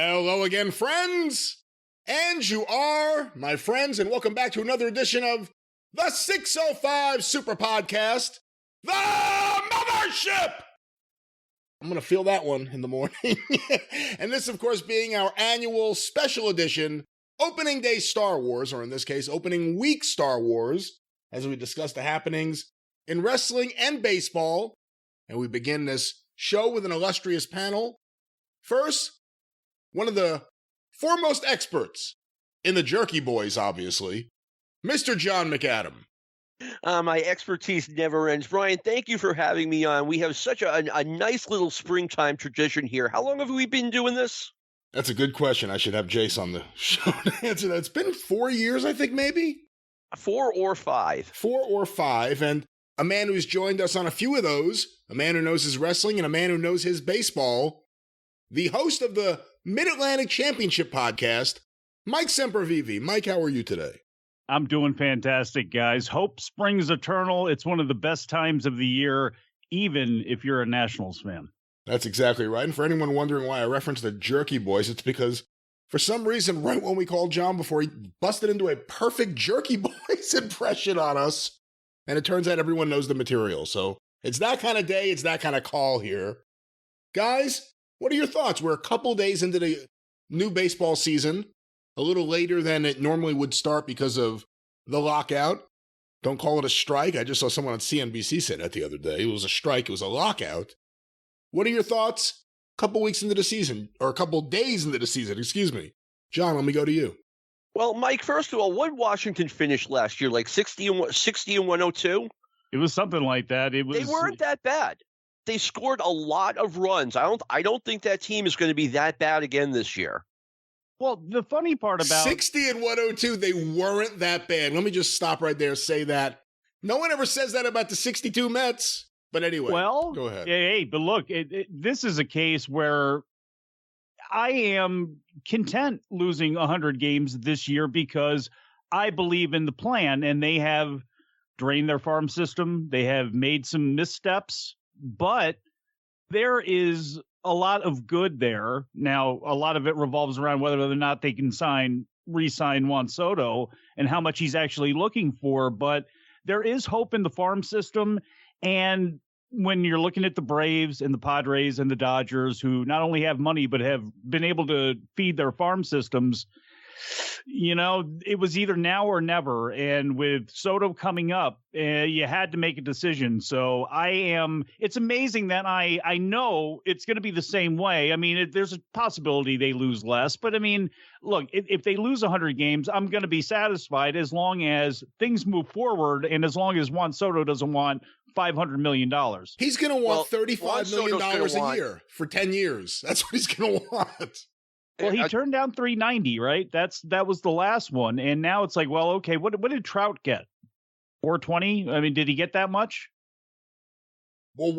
Hello again, friends! And you are, my friends, and welcome back to another edition of the 605 Superpodcast, the Mothership! I'm going to feel that one in the morning. And this, of course, being our annual special edition, Opening Day Star Wars, or in this case, Opening Week Star Wars, as we discuss the happenings in wrestling and baseball. And we begin this show with an illustrious panel. First, one of the foremost experts in the Jerky Boys, obviously, Mr. John McAdam. My expertise never ends. Brian, thank you for having me on. We have such a nice little springtime tradition here. How long have we been doing this? That's a good question. I should have Jace on the show to answer that. It's been 4 years, I think, maybe? 4 or 5. 4 or 5, and a man who's joined us on a few of those, a man who knows his wrestling and a man who knows his baseball, the host of the Mid-Atlantic Championship podcast, Mike Sempervive. Mike, how are you today? I'm doing fantastic, guys. Hope springs eternal. It's one of the best times of the year, even if you're a Nationals fan. That's exactly right. And for anyone wondering why I referenced the Jerky Boys, it's because for some reason, right when we called John before, he busted into a perfect Jerky Boys impression on us. And it turns out everyone knows the material. So it's that kind of day. It's that kind of call here. Guys, what are your thoughts? We're a couple days into the new baseball season, a little later than it normally would start because of the lockout. Don't call it a strike. I just saw someone on CNBC say that the other day. It was a strike. It was a lockout. What are your thoughts a couple weeks into the season, or a couple days into the season, excuse me. John, let me go to you. Well, Mike, first of all, what did Washington finish last year? Like 60 and 102? It was something like that. They weren't that bad. They scored a lot of runs. I don't think that team is going to be that bad again this year. Well, the funny part about 60 and 102, they weren't that bad. Let me just stop right there, say that. No one ever says that about the 62 Mets. But anyway, go ahead. Hey, but look, this is a case where I am content losing 100 games this year because I believe in the plan, and they have drained their farm system. They have made some missteps, but there is a lot of good there. Now, a lot of it revolves around whether or not they can re-sign Juan Soto and how much he's actually looking for. But there is hope in the farm system. And when you're looking at the Braves and the Padres and the Dodgers, who not only have money, but have been able to feed their farm systems, you know, it was either now or never. And with Soto coming up, you had to make a decision. So it's amazing that I know it's going to be the same way. I mean, there's a possibility they lose less, but I mean, look, if they lose 100 games, I'm going to be satisfied as long as things move forward. And as long as Juan Soto doesn't want $500 million. He's going to want $35 million a year for 10 years. That's what he's going to want. Well, he turned down 390, right? That was the last one, and now it's like, well, okay, what did Trout get? 420? I mean, did he get that much? Well,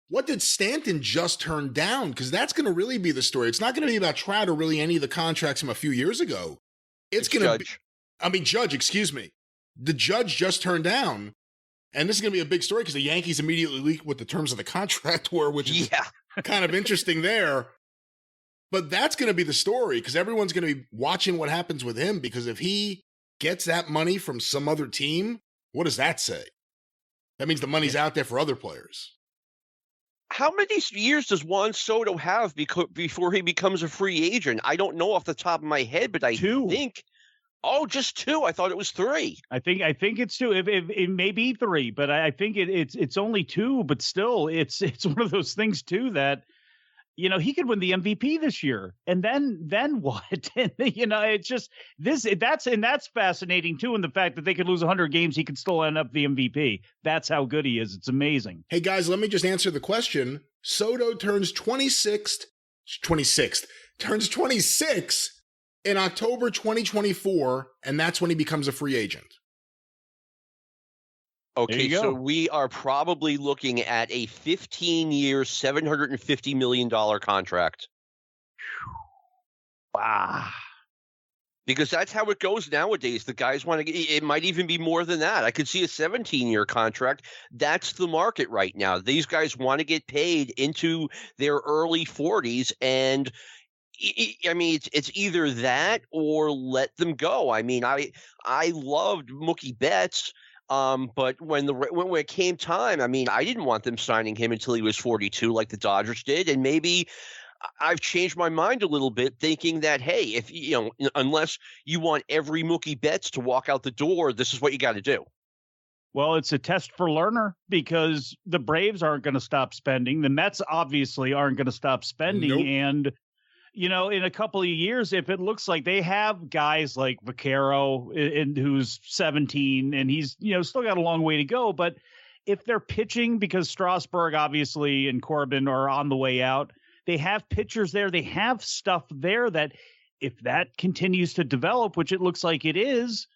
what did Stanton just turn down? Because that's going to really be the story. It's not going to be about Trout or really any of the contracts from a few years ago. It's going to be Judge, excuse me. The Judge just turned down, and this is going to be a big story because the Yankees immediately leaked what the terms of the contract were, which is kind of interesting there. But that's going to be the story because everyone's going to be watching what happens with him, because if he gets that money from some other team, what does that say? That means the money's out there for other players. How many years does Juan Soto have before he becomes a free agent? I don't know off the top of my head, but I think just 2. I thought it was 3. I think it's 2. It may be 3, but I think it's only 2. But still, it's one of those things too that, you know, he could win the MVP this year, and then what? And, you know, it's just that's fascinating too. In the fact that they could lose 100 games, he could still end up the MVP. That's how good he is. It's amazing. Hey guys, let me just answer the question. Soto turns 26 in October 2024, and that's when he becomes a free agent. Okay, so we are probably looking at a 15-year, $750 million contract. Wow. Because that's how it goes nowadays. The guys want to – it might even be more than that. I could see a 17-year contract. That's the market right now. These guys want to get paid into their early 40s, and I mean, it's either that or let them go. I mean, I loved Mookie Betts, but when it came time, I mean, I didn't want them signing him until he was 42, like the Dodgers did, and maybe I've changed my mind a little bit, thinking that, hey, if unless you want every Mookie Betts to walk out the door, this is what you got to do. Well, it's a test for Lerner because the Braves aren't going to stop spending. The Mets obviously aren't going to stop spending. Nope. And, in a couple of years, if it looks like they have guys like Vaquero, who's 17 and he's, still got a long way to go. But if they're pitching, because Strasburg obviously and Corbin are on the way out, they have pitchers there. They have stuff there that if that continues to develop, which it looks like it is,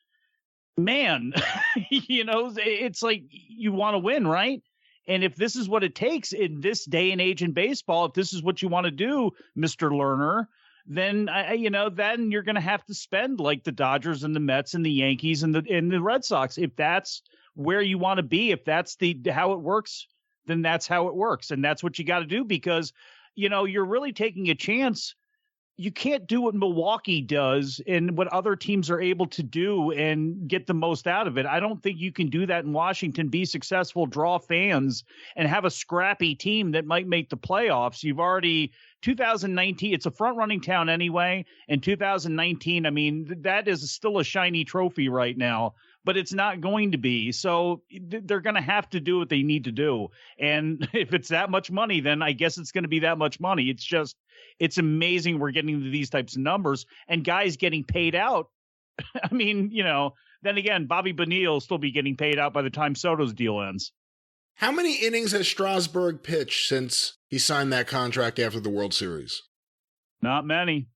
man, it's like you want to win, right? And if this is what it takes in this day and age in baseball, if this is what you want to do, Mr. Lerner, then, then you're going to have to spend like the Dodgers and the Mets and the Yankees and the Red Sox. If that's where you want to be, if that's how it works, then that's how it works. And that's what you got to do because you're really taking a chance. You can't do what Milwaukee does and what other teams are able to do and get the most out of it. I don't think you can do that in Washington, be successful, draw fans, and have a scrappy team that might make the playoffs. You've already 2019, it's a front-running town anyway. In 2019, I mean, that is still a shiny trophy right now, but it's not going to be. So they're going to have to do what they need to do. And if it's that much money, then I guess it's going to be that much money. It's amazing we're getting to these types of numbers and guys getting paid out. I mean, then again, Bobby Bonilla will still be getting paid out by the time Soto's deal ends. How many innings has Strasburg pitched since he signed that contract after the World Series? Not many.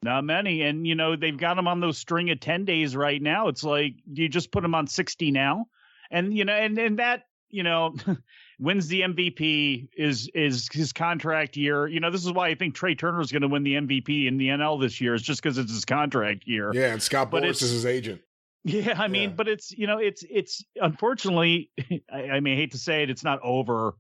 And, they've got him on those string of 10 days right now. It's like, you just put him on 60 now. And, and that, wins the MVP is his contract year. This is why I think Trey Turner is going to win the MVP in the NL this year. It's just because it's his contract year. Yeah, and Scott Boras is his agent. Yeah, I mean, but it's, it's unfortunately, I mean, I hate to say it, it's not over,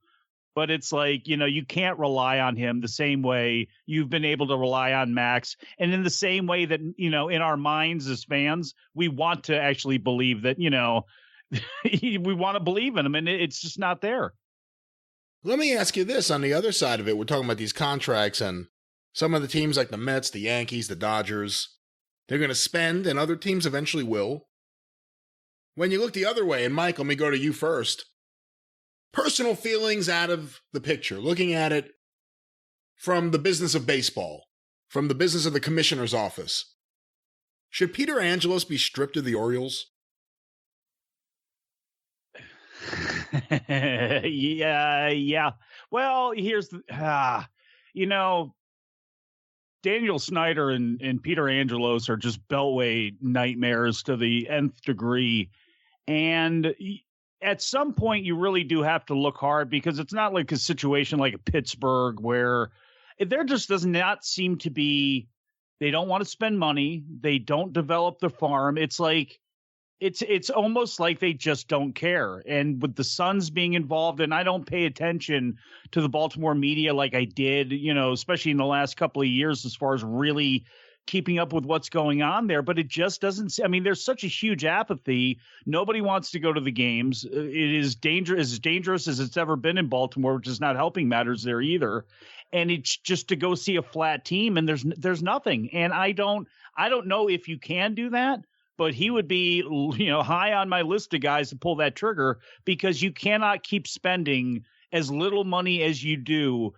but it's like, you can't rely on him the same way you've been able to rely on Max. And in the same way that, in our minds as fans, we want to actually believe that, we want to believe in him, and it's just not there. Let me ask you this on the other side of it. We're talking about these contracts and some of the teams like the Mets, the Yankees, the Dodgers, they're going to spend and other teams eventually will. When you look the other way, and Mike, let me go to you first. Personal feelings out of the picture, looking at it from the business of baseball, from the business of the commissioner's office. Should Peter Angelos be stripped of the Orioles? Yeah. Well, here's Daniel Snyder and Peter Angelos are just beltway nightmares to the nth degree. And at some point, you really do have to look hard because it's not like a situation like a Pittsburgh where there just does not seem to be, they don't want to spend money. They don't develop the farm. It's like, it's almost like they just don't care. And with the Suns being involved, and I don't pay attention to the Baltimore media like I did, especially in the last couple of years as far as really keeping up with what's going on there. But it just doesn't. I mean, there's such a huge apathy. Nobody wants to go to the games. It is as dangerous as it's ever been in Baltimore, which is not helping matters there either. And it's just to go see a flat team, and there's nothing. And I don't know if you can do that. But he would be, high on my list of guys to pull that trigger because you cannot keep spending as little money as you do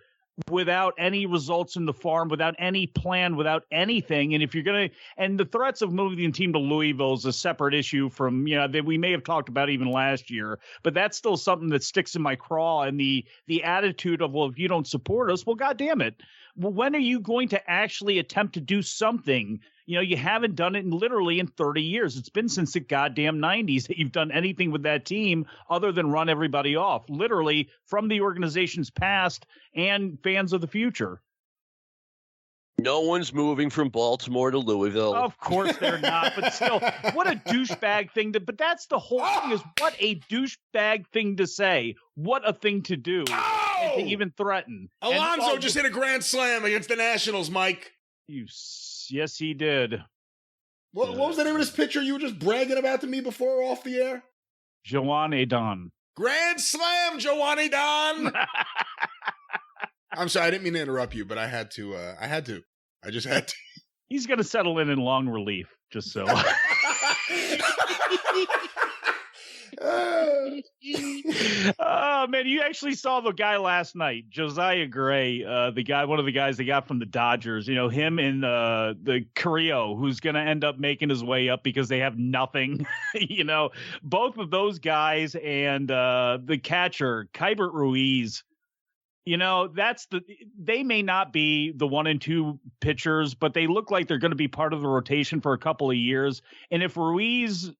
without any results in the farm, without any plan, without anything. And if you're going to, and the threats of moving the team to Louisville is a separate issue from, that we may have talked about even last year, but that's still something that sticks in my craw. And the attitude of, well, if you don't support us, well, God damn it. Well, when are you going to actually attempt to do something? You haven't done it literally in 30 years. It's been since the goddamn 90s that you've done anything with that team other than run everybody off, literally from the organization's past and fans of the future. No one's moving from Baltimore to Louisville. Of course they're not, but still, what a douchebag thing to, but that's the whole thing is what a douchebag thing to say. What a thing to do. And to even threaten. Alonso just hit a grand slam against the Nationals, Mike. Yes, he did. What was the name of this pitcher you were just bragging about to me before off the air? Joan Adon. Grand Slam, Joanny Don! I'm sorry, I didn't mean to interrupt you, but I had to. I just had to. He's going to settle in long relief, just so. Oh man, you actually saw the guy last night, Josiah Gray, one of the guys they got from the Dodgers. You know, him and the Carrillo, who's going to end up making his way up because they have nothing. You know, both of those guys and the catcher Keibert Ruiz. You know, they may not be the 1 and 2 pitchers, but they look like they're going to be part of the rotation for a couple of years. And if Ruiz,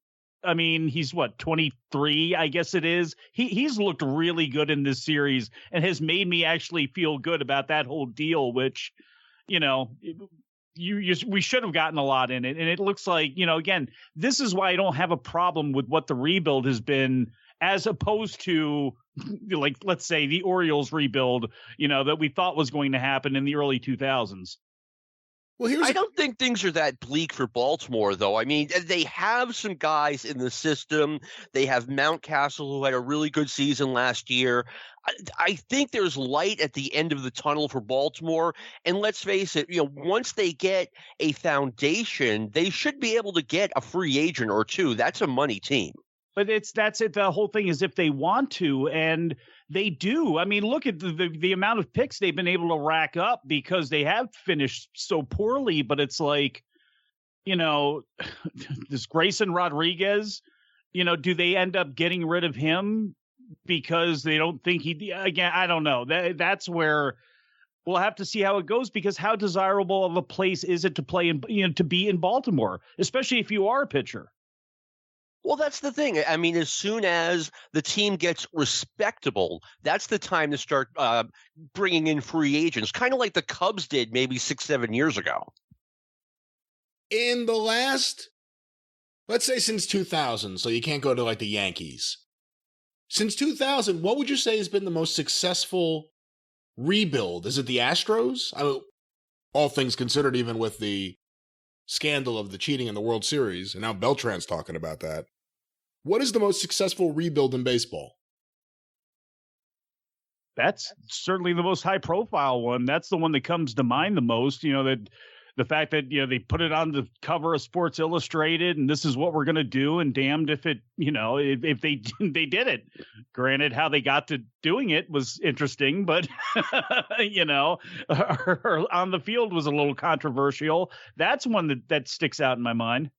I mean, he's 23, I guess it is. He's looked really good in this series and has made me actually feel good about that whole deal, which, you know, we should have gotten a lot in it. And it looks like, you know, again, this is why I don't have a problem with what the rebuild has been, as opposed to, like, let's say the Orioles rebuild, you know, that we thought was going to happen in the early 2000s. Well, I don't think things are that bleak for Baltimore, though. I mean, they have some guys in the system. They have Mountcastle, who had a really good season last year. I think there's light at the end of the tunnel for Baltimore. And let's face it, you know, once they get a foundation, they should be able to get a free agent or two. That's a money team. But that's it. The whole thing is if they want to, and they do. I mean, look at the amount of picks they've been able to rack up because they have finished so poorly. But it's like, you know, this Grayson Rodriguez, you know, do they end up getting rid of him because they don't think again, I don't know. That's where we'll have to see how it goes, because how desirable of a place is it to play in, you know, to be in Baltimore, especially if you are a pitcher. Well, that's the thing. I mean, as soon as the team gets respectable, that's the time to start bringing in free agents, kind of like the Cubs did maybe 6-7 years ago. In the last, let's say since 2000, so you can't go to like the Yankees. Since 2000, what would you say has been the most successful rebuild? Is it the Astros? I mean, all things considered, even with the scandal of the cheating in the World Series, and now Beltran's talking about that. What is the most successful rebuild in baseball? That's certainly the most high profile one. That's the one that comes to mind the most, you know, that the fact that, you know, they put it on the cover of Sports Illustrated and this is what we're going to do. And damned if it, you know, if they did it. Granted, how they got to doing it was interesting, but, you know, on the field was a little controversial. That's one that sticks out in my mind.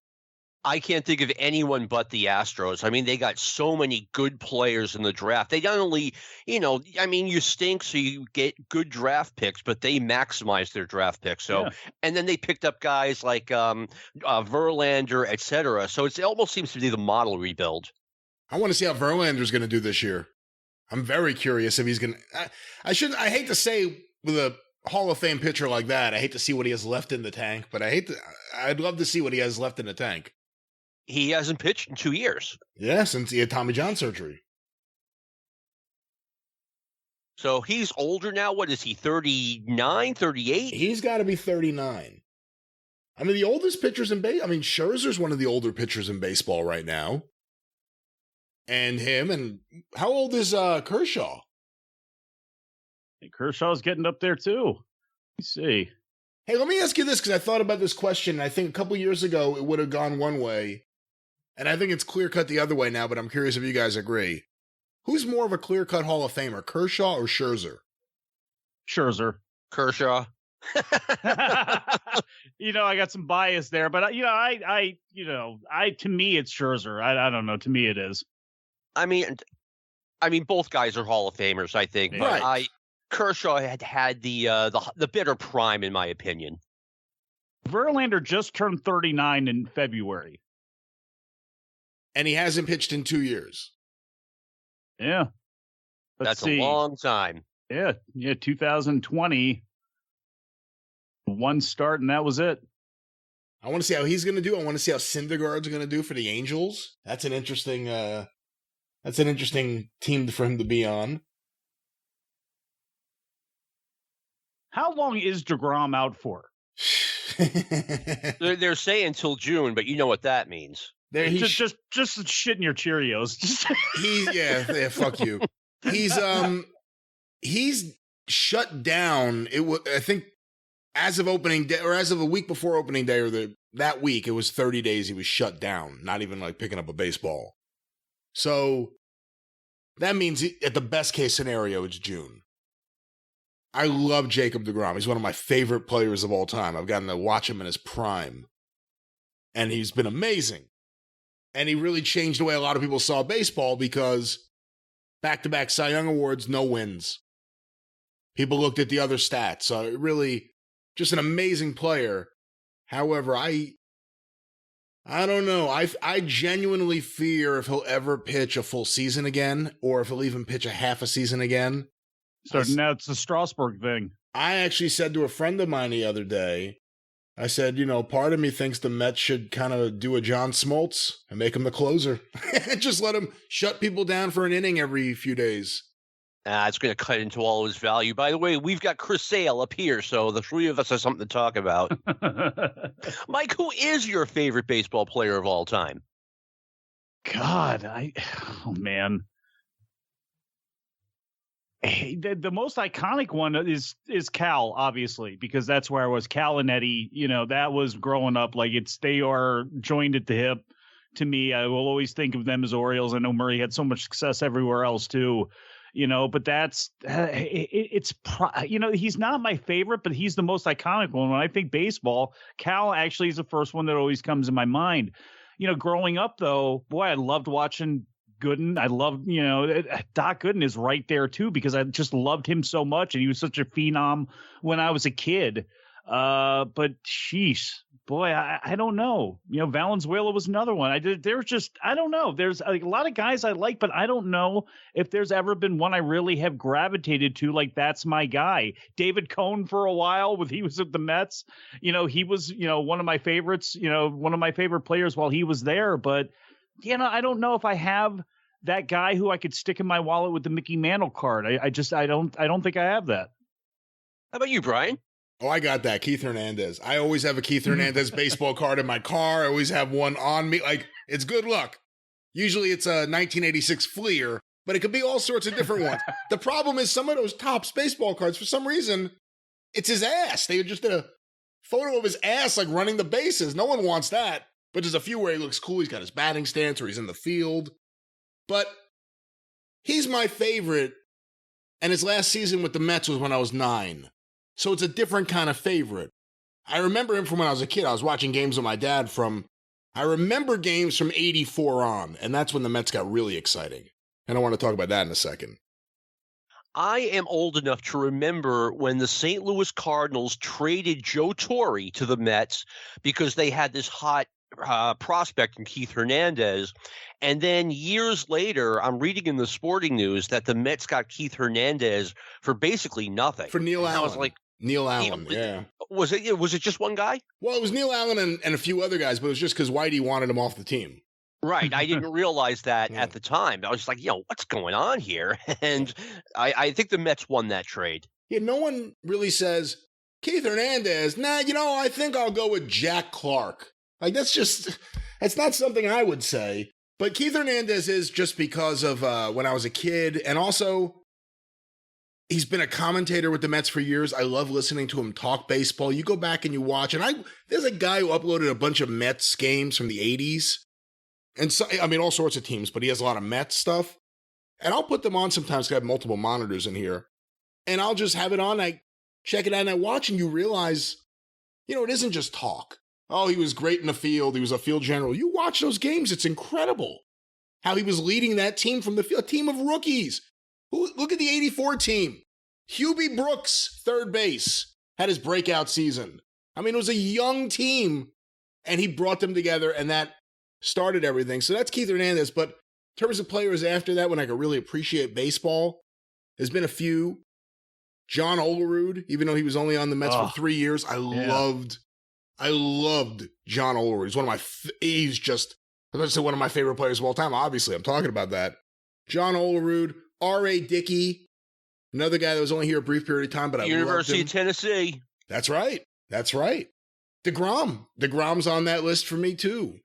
I can't think of anyone but the Astros. I mean, they got so many good players in the draft. They not only, you know, I mean, you stink, so you get good draft picks, but they maximize their draft picks. So, yeah. And then they picked up guys like Verlander, et cetera. So it almost seems to be the model rebuild. I want to see how Verlander's going to do this year. I'm very curious if he's going to. I hate to say with a Hall of Fame pitcher like that, I hate to see what he has left in the tank, but I'd love to see what he has left in the tank. He hasn't pitched in 2 years. Yeah, since he had Tommy John surgery. So he's older now. What is he, 39, 38? He's got to be 39. I mean, the oldest pitchers in baseball. I mean, Scherzer's one of the older pitchers in baseball right now. And how old is Kershaw? Hey, Kershaw's getting up there too. Let's see. Hey, let me ask you this, because I thought about this question. I think a couple years ago it would have gone one way. And I think it's clear-cut the other way now, but I'm curious if you guys agree. Who's more of a clear-cut Hall of Famer, Kershaw or Scherzer? Scherzer. Kershaw. You know, I got some bias there, but you know, to me it's Scherzer. I don't know. To me it is. I mean, both guys are Hall of Famers, I think. But right. Kershaw had the better prime, in my opinion. Verlander just turned 39 in February. And he hasn't pitched in 2 years. Yeah. That's a long time. Yeah, 2020. One start, and that was it. I want to see how he's going to do. I want to see how Syndergaard's going to do for the Angels. That's an interesting team for him to be on. How long is DeGrom out for? They're saying till June, but you know what that means. Just shit in your Cheerios. Yeah, fuck you. He's shut down. I think as of opening day, or as of a week before opening day, or that week, it was 30 days he was shut down, not even like picking up a baseball. So that means at the best case scenario, it's June. I love Jacob deGrom. He's one of my favorite players of all time. I've gotten to watch him in his prime, and he's been amazing. And he really changed the way a lot of people saw baseball, because back-to-back Cy Young Awards, no wins. People looked at the other stats. So really, just an amazing player. However, I don't know. I genuinely fear if he'll ever pitch a full season again, or if he'll even pitch a half a season again. So now it's the Strasburg thing. I actually said to a friend of mine the other day, I said, part of me thinks the Mets should kind of do a John Smoltz and make him the closer. Just let him shut people down for an inning every few days. It's going to cut into all his value. By the way, we've got Chris Sale up here, so the three of us have something to talk about. Mike, who is your favorite baseball player of all time? God, oh man. The most iconic one is Cal, obviously, because that's where I was. Cal and Eddie, that was growing up. Like they are joined at the hip to me. I will always think of them as Orioles. I know Murray had so much success everywhere else too, but that's he's not my favorite, but he's the most iconic one. When I think baseball, Cal actually is the first one that always comes in my mind. Growing up though, boy, I loved watching Gooden. I loved, Doc Gooden is right there too, because I just loved him so much, and he was such a phenom when I was a kid. But sheesh, boy, I don't know. Valenzuela was another one. I don't know. There's a lot of guys I like, but I don't know if there's ever been one I really have gravitated to. Like, that's my guy. David Cohn for a while, he was at the Mets. He was, one of my favorites. One of my favorite players while he was there, but. I don't know if I have that guy who I could stick in my wallet with the Mickey Mantle card. I don't think I have that. How about you, Brian? Oh, I got that. Keith Hernandez. I always have a Keith Hernandez baseball card in my car. I always have one on me. Like, it's good luck. Usually it's a 1986 Fleer, but it could be all sorts of different ones. The problem is some of those Topps baseball cards, for some reason, it's his ass. They just did a photo of his ass, like running the bases. No one wants that. But there's a few where he looks cool. He's got his batting stance or he's in the field. But he's my favorite. And his last season with the Mets was when I was 9. So it's a different kind of favorite. I remember him from when I was a kid. I was watching games with my dad I remember games from 84 on. And that's when the Mets got really exciting. And I want to talk about that in a second. I am old enough to remember when the St. Louis Cardinals traded Joe Torre to the Mets because they had this hot prospect in Keith Hernandez. And then years later, I'm reading in the Sporting News that the Mets got Keith Hernandez for basically nothing. For Neil Allen. I was like, Neil Allen, yeah. Was it just one guy? Well, it was Neil Allen and a few other guys, but it was just because Whitey wanted him off the team. Right. I didn't realize that at the time. I was like, what's going on here? And I think the Mets won that trade. Yeah, no one really says, Keith Hernandez, I think I'll go with Jack Clark. Like, that's not something I would say. But Keith Hernandez is just because of when I was a kid. And also, he's been a commentator with the Mets for years. I love listening to him talk baseball. You go back and you watch. And there's a guy who uploaded a bunch of Mets games from the 80s. And so, all sorts of teams, but he has a lot of Mets stuff. And I'll put them on sometimes because I have multiple monitors in here. And I'll just have it on. I check it out and I watch, and you realize, it isn't just talk. Oh, he was great in the field. He was a field general. You watch those games, it's incredible how he was leading that team from the field, a team of rookies. Look at the 84 team. Hubie Brooks, third base, had his breakout season. It was a young team, and he brought them together, and that started everything. So that's Keith Hernandez. But in terms of players after that, when I could really appreciate baseball, there's been a few. John Olerud, even though he was only on the Mets for 3 years, I loved John Olerud. He's one of my favorite players of all time. Obviously, I'm talking about that. John Olerud, R.A. Dickey, another guy that was only here a brief period of time, but I loved him. University of Tennessee. That's right. DeGrom's on that list for me too.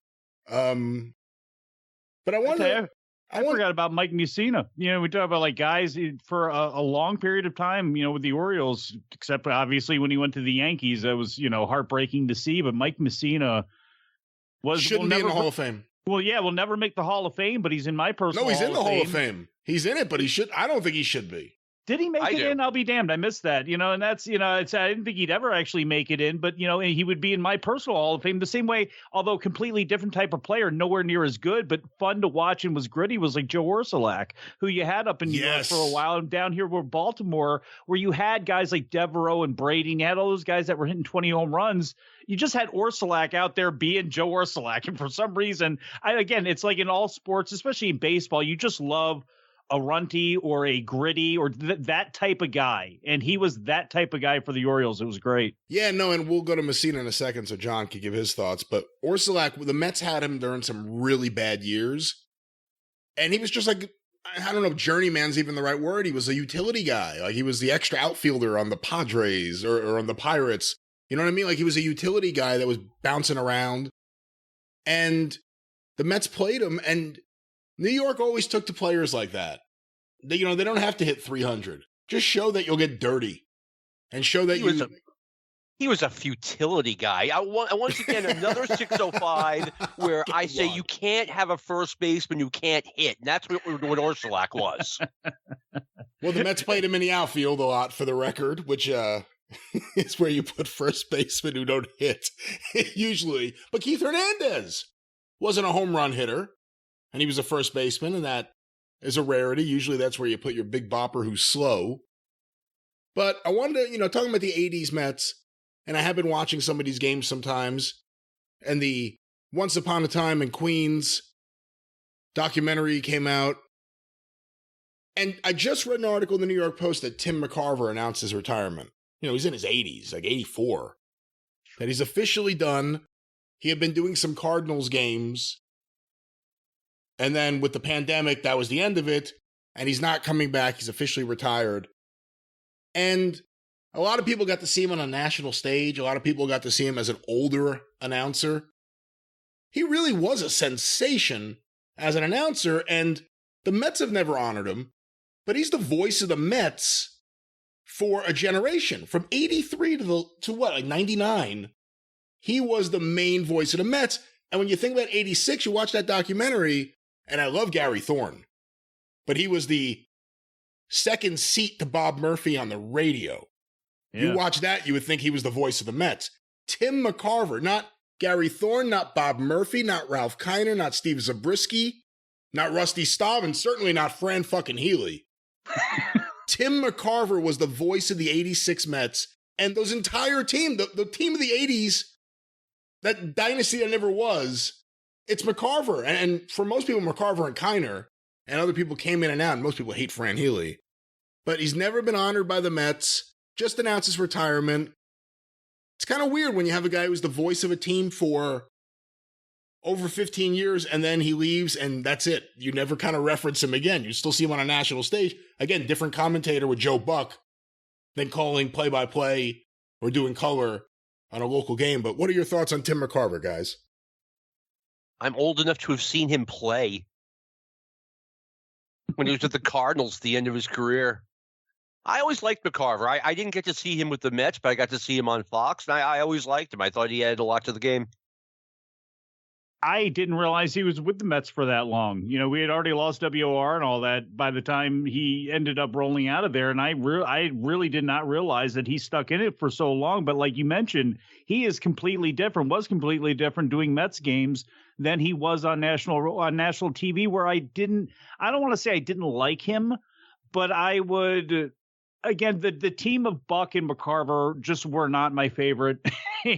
But I wonder. I forgot about Mike Mussina. We talk about like guys for a long period of time, with the Orioles, except obviously when he went to the Yankees, that was, heartbreaking to see. But Mike Mussina shouldn't be in the Hall of Fame. Well, yeah, we'll never make the Hall of Fame, but he's in my personal. No, he's in the Hall of Fame. He's in it, but I don't think he should be. Did he make it in? I'll be damned. I missed that. And that's, I didn't think he'd ever actually make it in, but, he would be in my personal Hall of Fame the same way, although completely different type of player, nowhere near as good, but fun to watch and was gritty, was like Joe Orsulak, who you had up in New York for a while, and down here where Baltimore, where you had guys like Devereaux and Brady, and you had all those guys that were hitting 20 home runs. You just had Orsulak out there being Joe Orsulak. And for some reason, again, it's like in all sports, especially in baseball, you just love a runty or a gritty or that type of guy. And he was that type of guy for the Orioles. It was great. Yeah, no, and we'll go to Mussina in a second so John can give his thoughts. But Orsulak, the Mets had him during some really bad years. And he was just like, I don't know if journeyman's even the right word. He was a utility guy. Like he was the extra outfielder on the Padres or on the Pirates. You know what I mean? Like he was a utility guy that was bouncing around. And the Mets played him, and New York always took to players like that. They don't have to hit 300. Just show that you'll get dirty, and show that he was a futility guy. Once again, another 605 where I say you can't have a first baseman who can't hit, and that's what Orsulak was. Well, the Mets played him in the outfield a lot, for the record, which is where you put first basemen who don't hit usually. But Keith Hernandez wasn't a home run hitter, and he was a first baseman, and that is a rarity. Usually that's where you put your big bopper who's slow. But I wanted to, talking about the 80s Mets, and I have been watching some of these games sometimes, and the Once Upon a Time in Queens documentary came out. And I just read an article in the New York Post that Tim McCarver announced his retirement. He's in his 80s, like 84. That he's officially done. He had been doing some Cardinals games. And then with the pandemic, that was the end of it. And he's not coming back. He's officially retired. And a lot of people got to see him on a national stage. A lot of people got to see him as an older announcer. He really was a sensation as an announcer. And the Mets have never honored him. But he's the voice of the Mets for a generation. From 83 to what, like 99. He was the main voice of the Mets. And when you think about 86, you watch that documentary. And I love Gary Thorne, but he was the second seat to Bob Murphy on the radio. Yeah. You watch that, you would think he was the voice of the Mets. Tim McCarver, not Gary Thorne, not Bob Murphy, not Ralph Kiner, not Steve Zabriskie, not Rusty Staub, and certainly not Fran fucking Healy. Tim McCarver was the voice of the 86 Mets, and those entire team, the team of the 80s, that dynasty that never was, it's McCarver. And for most people, McCarver and Kiner, and other people came in and out, and most people hate Fran Healy. But he's never been honored by the Mets, just announced his retirement. It's kind of weird when you have a guy who's the voice of a team for over 15 years, and then he leaves, and that's it. You never kind of reference him again. You still see him on a national stage. Again, different commentator with Joe Buck than calling play-by-play or doing color on a local game. But what are your thoughts on Tim McCarver, guys? I'm old enough to have seen him play when he was with the Cardinals at the end of his career. I always liked McCarver. I didn't get to see him with the Mets, but I got to see him on Fox, and I always liked him. I thought he added a lot to the game. I didn't realize he was with the Mets for that long. We had already lost WOR and all that by the time he ended up rolling out of there. And I really did not realize that he stuck in it for so long. But like you mentioned, he is was completely different doing Mets games than he was on national TV, where I don't want to say I didn't like him, but I would, again, the team of Buck and McCarver just were not my favorite.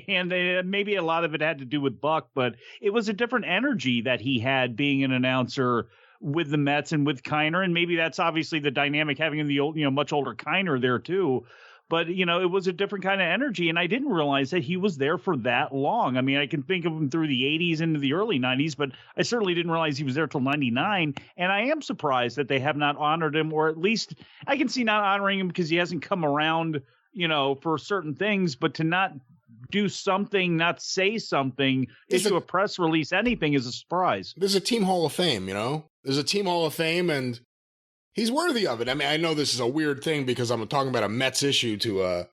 And maybe a lot of it had to do with Buck, but it was a different energy that he had being an announcer with the Mets and with Kiner. And maybe that's obviously the dynamic having the old, much older Kiner there too. But, it was a different kind of energy. And I didn't realize that he was there for that long. I mean, I can think of him through the 80s into the early 90s, but I certainly didn't realize he was there till 99. And I am surprised that they have not honored him, or at least I can see not honoring him because he hasn't come around, for certain things, but to not do something, not say something, issue a press release, anything is a surprise. There's a team Hall of Fame, you know? There's a team Hall of Fame, and he's worthy of it. I mean, I know this is a weird thing because I'm talking about a Mets issue to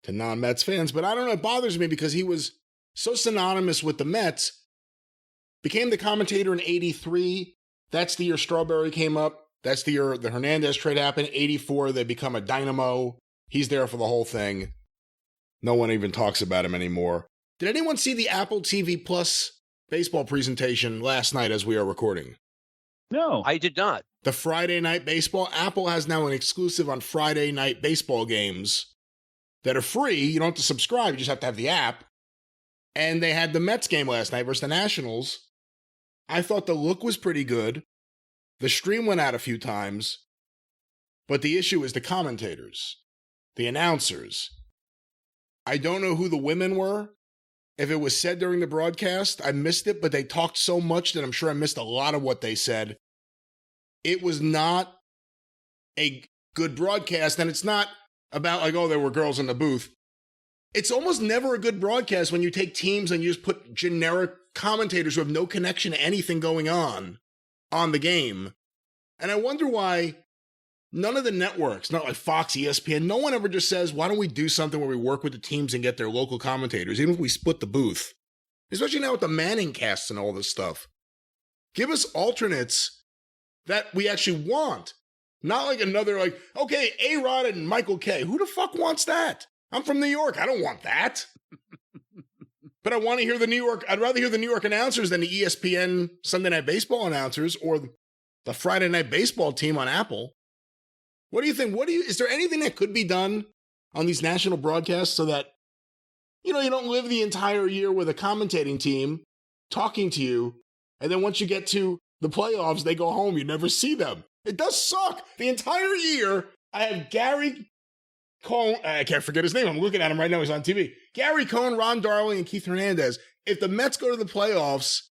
non-Mets fans, but I don't know, it bothers me because he was so synonymous with the Mets, became the commentator in 83. That's the year Strawberry came up. That's the year the Hernandez trade happened. 84, they become a dynamo. He's there for the whole thing. No one even talks about him anymore. Did anyone see the Apple TV Plus baseball presentation last night as we are recording? No. I did not. The Friday night baseball. Apple has now an exclusive on Friday night baseball games that are free. You don't have to subscribe. You just have to have the app. And they had the Mets game last night versus the Nationals. I thought the look was pretty good. The stream went out a few times. But the issue is the commentators, the announcers. I don't know who the women were. If it was said during the broadcast, I missed it, but they talked so much that I'm sure I missed a lot of what they said. It was not a good broadcast, and it's not about like, oh, there were girls in the booth. It's almost never a good broadcast when you take teams and you just put generic commentators who have no connection to anything going on the game. And I wonder why none of the networks, not like Fox, ESPN, no one ever just says, why don't we do something where we work with the teams and get their local commentators, even if we split the booth? Especially now with the Manning casts and all this stuff. Give us alternates that we actually want. Not like another, like, okay, A-Rod and Michael Kay. Who the fuck wants that? I'm from New York. I don't want that. But I want to hear the New York, I'd rather hear the New York announcers than the ESPN Sunday Night Baseball announcers or the Friday Night Baseball team on Apple. What do you think? Is there anything that could be done on these national broadcasts so that, you know, you don't live the entire year with a commentating team talking to you, and then once you get to the playoffs, they go home. You never see them. It does suck. The entire year, I have Gary Cohn, I can't forget his name. I'm looking at him right now. He's on TV. Gary Cohn, Ron Darling, and Keith Hernandez. If the Mets go to the playoffs,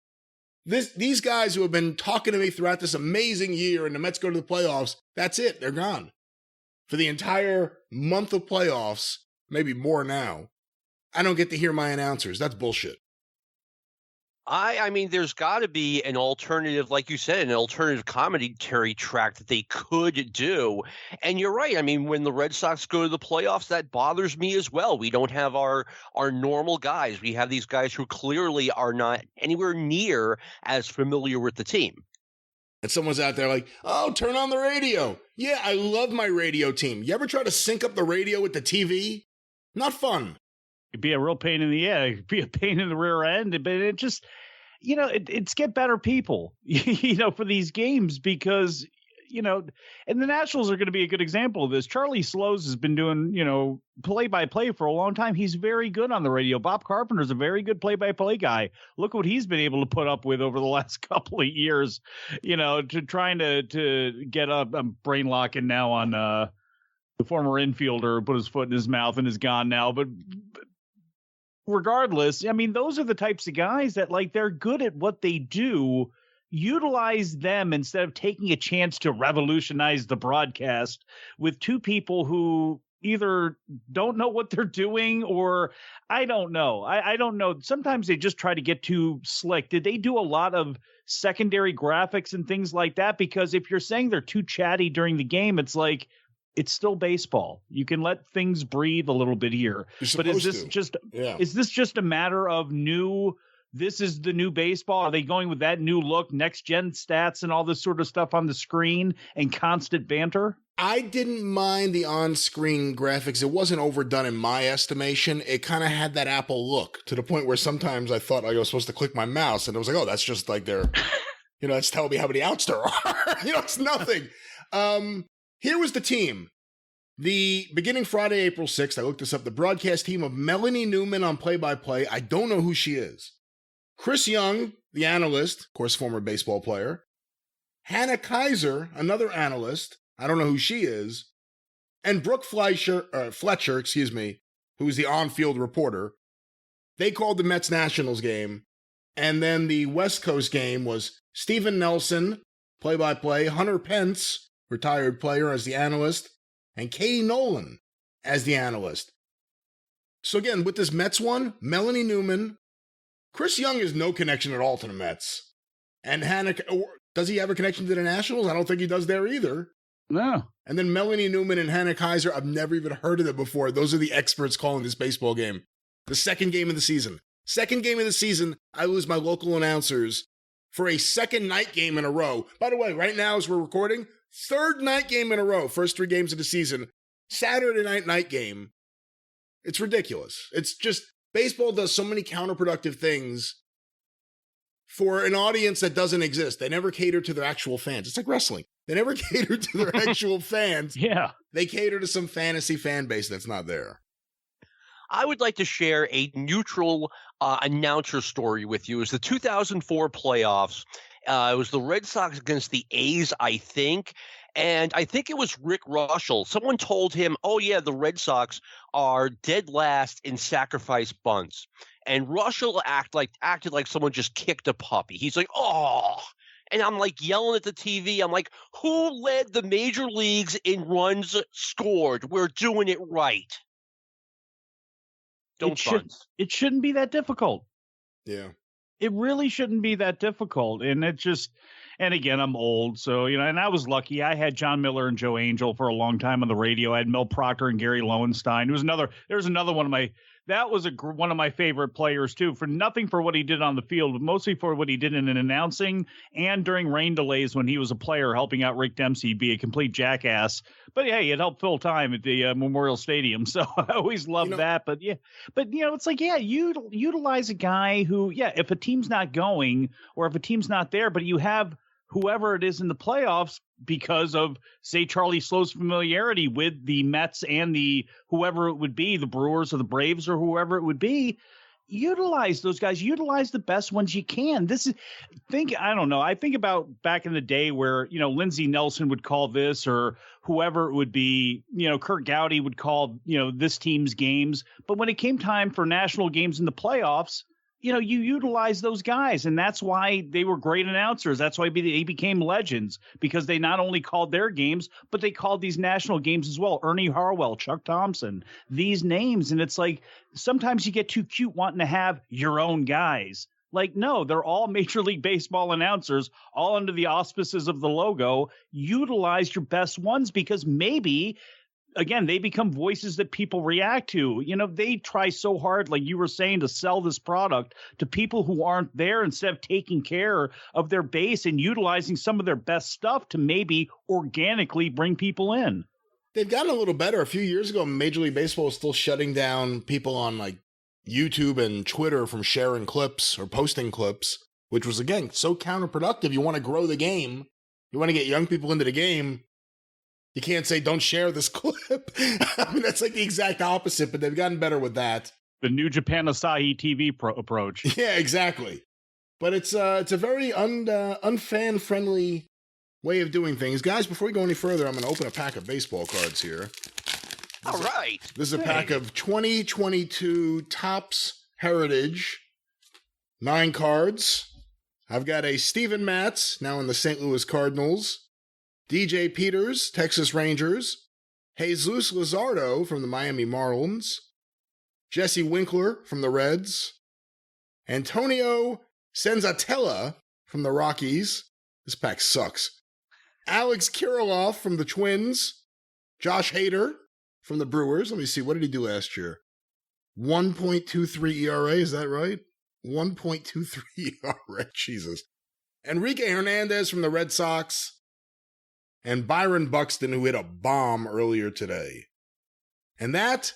these guys who have been talking to me throughout this amazing year and the Mets go to the playoffs, that's it. They're gone. For the entire month of playoffs, maybe more now, I don't get to hear my announcers. That's bullshit. I mean, there's got to be an alternative, like you said, an alternative commentary track that they could do. And you're right. I mean, when the Red Sox go to the playoffs, that bothers me as well. We don't have our normal guys. We have these guys who clearly are not anywhere near as familiar with the team. And someone's out there like, oh, turn on the radio. Yeah, I love my radio team. You ever try to sync up the radio with the TV? Not fun. It'd be a real pain in the it'd be a pain in the rear end, but it just, you know, it's get better people, you know, for these games because, you know, and the Nationals are going to be a good example of this. Charlie Slows has been doing, you know, play-by-play for a long time. He's very good on the radio. Bob Carpenter's a very good play-by-play guy. Look what he's been able to put up with over the last couple of years, you know, trying to get up. I'm brain locking now on the former infielder who put his foot in his mouth and is gone now, but regardless, I mean, those are the types of guys that, like, they're good at what they do. Utilize them instead of taking a chance to revolutionize the broadcast with two people who either don't know what they're doing or I don't know. I don't know. Sometimes they just try to get too slick. Did they do a lot of secondary graphics and things like that? Because if you're saying they're too chatty during the game, it's like, it's still baseball. You can let things breathe a little bit here. But is this just a matter of this is the new baseball? Are they going with that new look, next gen stats and all this sort of stuff on the screen and constant banter? I didn't mind the on-screen graphics. It wasn't overdone in my estimation. It kind of had that Apple look to the point where sometimes I thought I was supposed to click my mouse and it was like, oh, that's just like their, you know, it's telling me how many outs there are. You know, it's nothing. Here was the team. The beginning Friday, April 6th, I looked this up, the broadcast team of Melanie Newman on play-by-play. I don't know who she is. Chris Young, the analyst, of course, former baseball player. Hannah Kaiser, another analyst. I don't know who she is. And Brooke Fletcher, who is the on-field reporter. They called the Mets Nationals game. And then the West Coast game was Stephen Nelson, play-by-play, Hunter Pence, retired player, as the analyst, and Katie Nolan as the analyst. So again, with this Mets one, Melanie Newman, Chris Young has no connection at all to the Mets. And does he have a connection to the Nationals? I don't think he does there either. No. And then Melanie Newman and Hannah Kaiser, I've never even heard of them before. Those are the experts calling this baseball game. The second game of the season. Second game of the season, I lose my local announcers for a second night game in a row. By the way, right now as we're recording, third night game in a row, first 3 games of the season, Saturday night game. It's ridiculous. It's just, baseball does so many counterproductive things for an audience that doesn't exist. They never cater to their actual fans. It's like wrestling. They never cater to their actual fans. Yeah. They cater to some fantasy fan base that's not there. I would like to share a neutral announcer story with you. It was the 2004 playoffs. It was the Red Sox against the A's, I think. And I think it was Rick Russell. Someone told him, oh, yeah, the Red Sox are dead last in sacrifice bunts. And Russell acted like someone just kicked a puppy. He's like, oh. And I'm like yelling at the TV. I'm like, who led the major leagues in runs scored? We're doing it right. It shouldn't be that difficult. Yeah. It really shouldn't be that difficult. And and again, I'm old. So, and I was lucky. I had John Miller and Joe Angel for a long time on the radio. I had Mel Proctor and Gary Lowenstein. There's another one of one of my favorite players too, for nothing for what he did on the field, but mostly for what he did in announcing and during rain delays when he was a player helping out Rick Dempsey be a complete jackass. But hey, it helped fill time at the Memorial Stadium. So I always loved that. But it's like, you utilize a guy who, if a team's not going or if a team's not there, but you have whoever it is in the playoffs because of, say, Charlie Slow's familiarity with the Mets and the whoever it would be, the Brewers or the Braves or whoever it would be, utilize those guys, utilize the best ones you can. I think about back in the day where, Lindsey Nelson would call this or whoever it would be, Kurt Gowdy would call, this team's games. But when it came time for national games in the playoffs, you utilize those guys, and that's why they were great announcers. That's why they became legends, because they not only called their games, but they called these national games as well. Ernie Harwell, Chuck Thompson, these names. And it's like, sometimes you get too cute wanting to have your own guys. Like, no, they're all Major League Baseball announcers, all under the auspices of the logo. Utilize your best ones, because maybe, again, they become voices that people react to. They try so hard, like you were saying, to sell this product to people who aren't there, instead of taking care of their base and utilizing some of their best stuff to maybe organically bring people in. They've gotten a little better. A few years ago, Major League Baseball was still shutting down people on like YouTube and Twitter from sharing clips or posting clips, which was, again, so counterproductive. You want to grow the game. You want to get young people into the game. You can't say, don't share this clip. I mean, that's like the exact opposite, but they've gotten better with that. The New Japan Asahi TV approach. Yeah, exactly. But it's a very unfan-friendly way of doing things. Guys, before we go any further, I'm going to open a pack of baseball cards here. All right. This is a pack of 2022 Topps Heritage 9 cards. I've got a Steven Matz, now in the St. Louis Cardinals. DJ Peters, Texas Rangers. Jesus Luzardo from the Miami Marlins. Jesse Winkler from the Reds. Antonio Senzatella from the Rockies. This pack sucks. Alex Kirilloff from the Twins. Josh Hader from the Brewers. Let me see, what did he do last year? 1.23 ERA, is that right? 1.23 ERA, Jesus. Enrique Hernandez from the Red Sox. And Byron Buxton, who hit a bomb earlier today. And that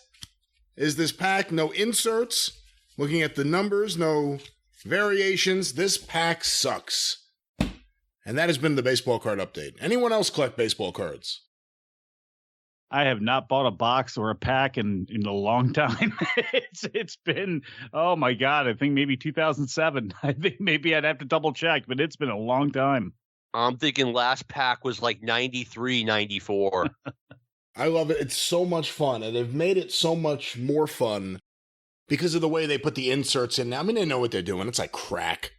is this pack. No inserts. Looking at the numbers, no variations. This pack sucks. And that has been the baseball card update. Anyone else collect baseball cards? I have not bought a box or a pack in a long time. It's been, oh my God, I think maybe 2007. I think maybe I'd have to double check, but it's been a long time. I'm thinking last pack was like 93, 94. I love it. It's so much fun. And they've made it so much more fun because of the way they put the inserts in. I mean, they know what they're doing. It's like crack.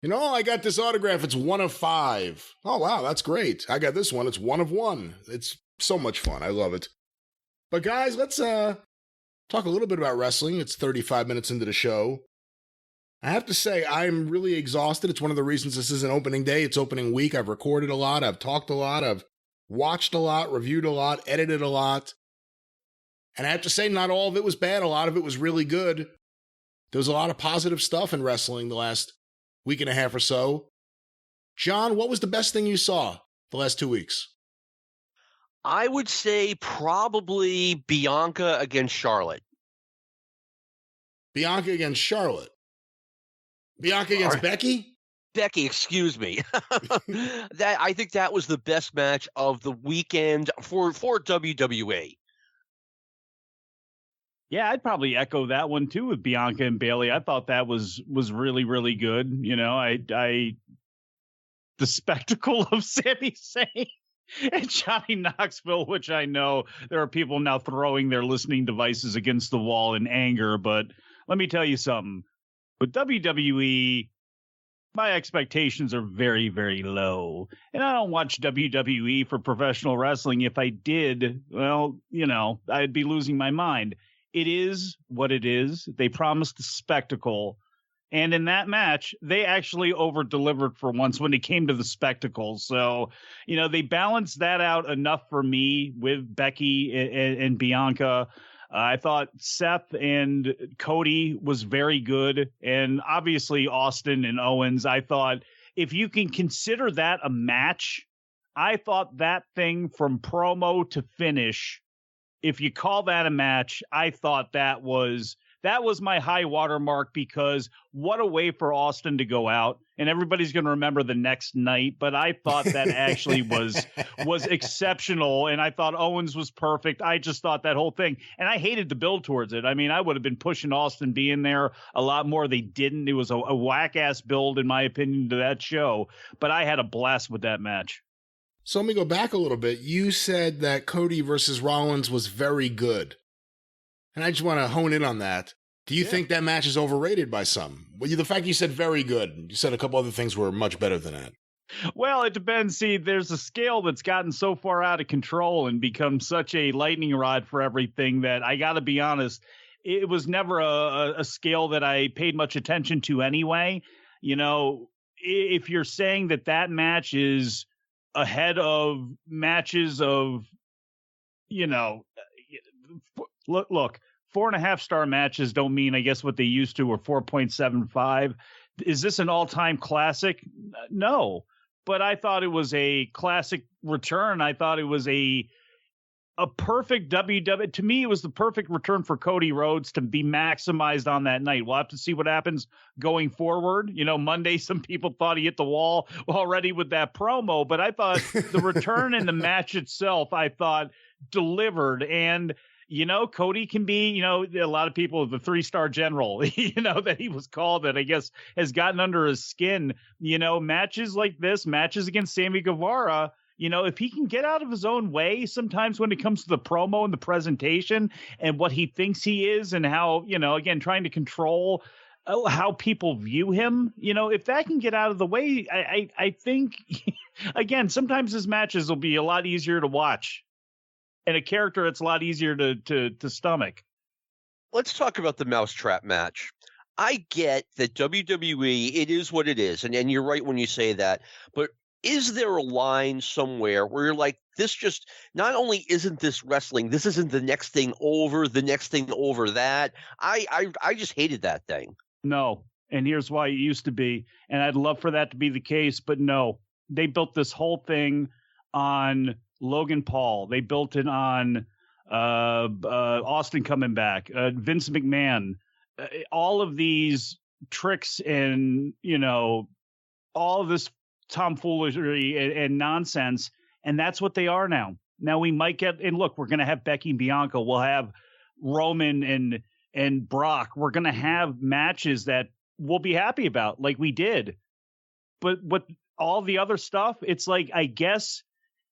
I got this autograph. It's 1 of 5. Oh, wow, that's great. I got this one. It's 1 of 1. It's so much fun. I love it. But guys, let's talk a little bit about wrestling. It's 35 minutes into the show. I have to say, I'm really exhausted. It's one of the reasons this isn't opening day. It's opening week. I've recorded a lot. I've talked a lot. I've watched a lot, reviewed a lot, edited a lot. And I have to say, not all of it was bad. A lot of it was really good. There was a lot of positive stuff in wrestling the last week and a half or so. John, what was the best thing you saw the last 2 weeks? I would say probably Bianca against Charlotte. Bianca against Charlotte. Bianca against Becky? Becky, excuse me. I think that was the best match of the weekend for WWE. Yeah, I'd probably echo that one too with Bianca and Bayley. I thought that was really, really good. You know, the spectacle of Sami Zayn and Johnny Knoxville, which I know there are people now throwing their listening devices against the wall in anger, but let me tell you something. With WWE, my expectations are very, very low. And I don't watch WWE for professional wrestling. If I did, well, you know, I'd be losing my mind. It is what it is. They promised a spectacle. And in that match, they actually over-delivered for once when it came to the spectacle. So, you know, they balanced that out enough for me with Becky and Bianca. I thought Seth and Cody was very good. And obviously Austin and Owens. I thought if you can consider that a match, I thought that thing from promo to finish, if you call that a match, I thought that was my high water mark, because what a way for Austin to go out, and everybody's going to remember the next night. But I thought that actually was exceptional, and I thought Owens was perfect. I just thought that whole thing, and I hated the build towards it. I mean, I would have been pushing Austin being there a lot more. They didn't. It was a whack ass build, in my opinion, to that show. But I had a blast with that match. So let me go back a little bit. You said that Cody versus Rollins was very good. And I just want to hone in on that. Do you think that match is overrated by some? Well, the fact you said very good, you said a couple other things were much better than that. Well, it depends. See, there's a scale that's gotten so far out of control and become such a lightning rod for everything that I got to be honest, it was never a scale that I paid much attention to anyway. You know, if you're saying that match is ahead of matches of, you know, look, 4.5-star matches don't mean, I guess, what they used to, or 4.75. Is this an all-time classic? No, but I thought it was a classic return. I thought it was a perfect WWE. To me, it was the perfect return for Cody Rhodes to be maximized on that night. We'll have to see what happens going forward. You know, Monday, some people thought he hit the wall already with that promo, but I thought the return and the match itself, I thought, delivered. And you know, Cody can be, you know, a lot of people, the 3-star general, you know, that he was called, that I guess has gotten under his skin. You know, matches like this, matches against Sammy Guevara, you know, if he can get out of his own way sometimes when it comes to the promo and the presentation and what he thinks he is, and how, you know, again, trying to control how people view him, you know, if that can get out of the way, I think, again, sometimes his matches will be a lot easier to watch. And a character that's a lot easier to stomach. Let's talk about the mousetrap match. I get that WWE, it is what it is. And you're right when you say that. But is there a line somewhere where you're like, this just, not only isn't this wrestling, this isn't the next thing over that. I just hated that thing. No. And here's why it used to be. And I'd love for that to be the case. But no, they built this whole thing on Logan Paul. They built it on Austin coming back, Vince McMahon, all of these tricks and, you know, all of this tomfoolery and nonsense. And that's what they are now. Now we might get, and look, we're going to have Becky and Bianca. We'll have Roman and Brock. We're going to have matches that we'll be happy about, like we did. But what all the other stuff, it's like, I guess,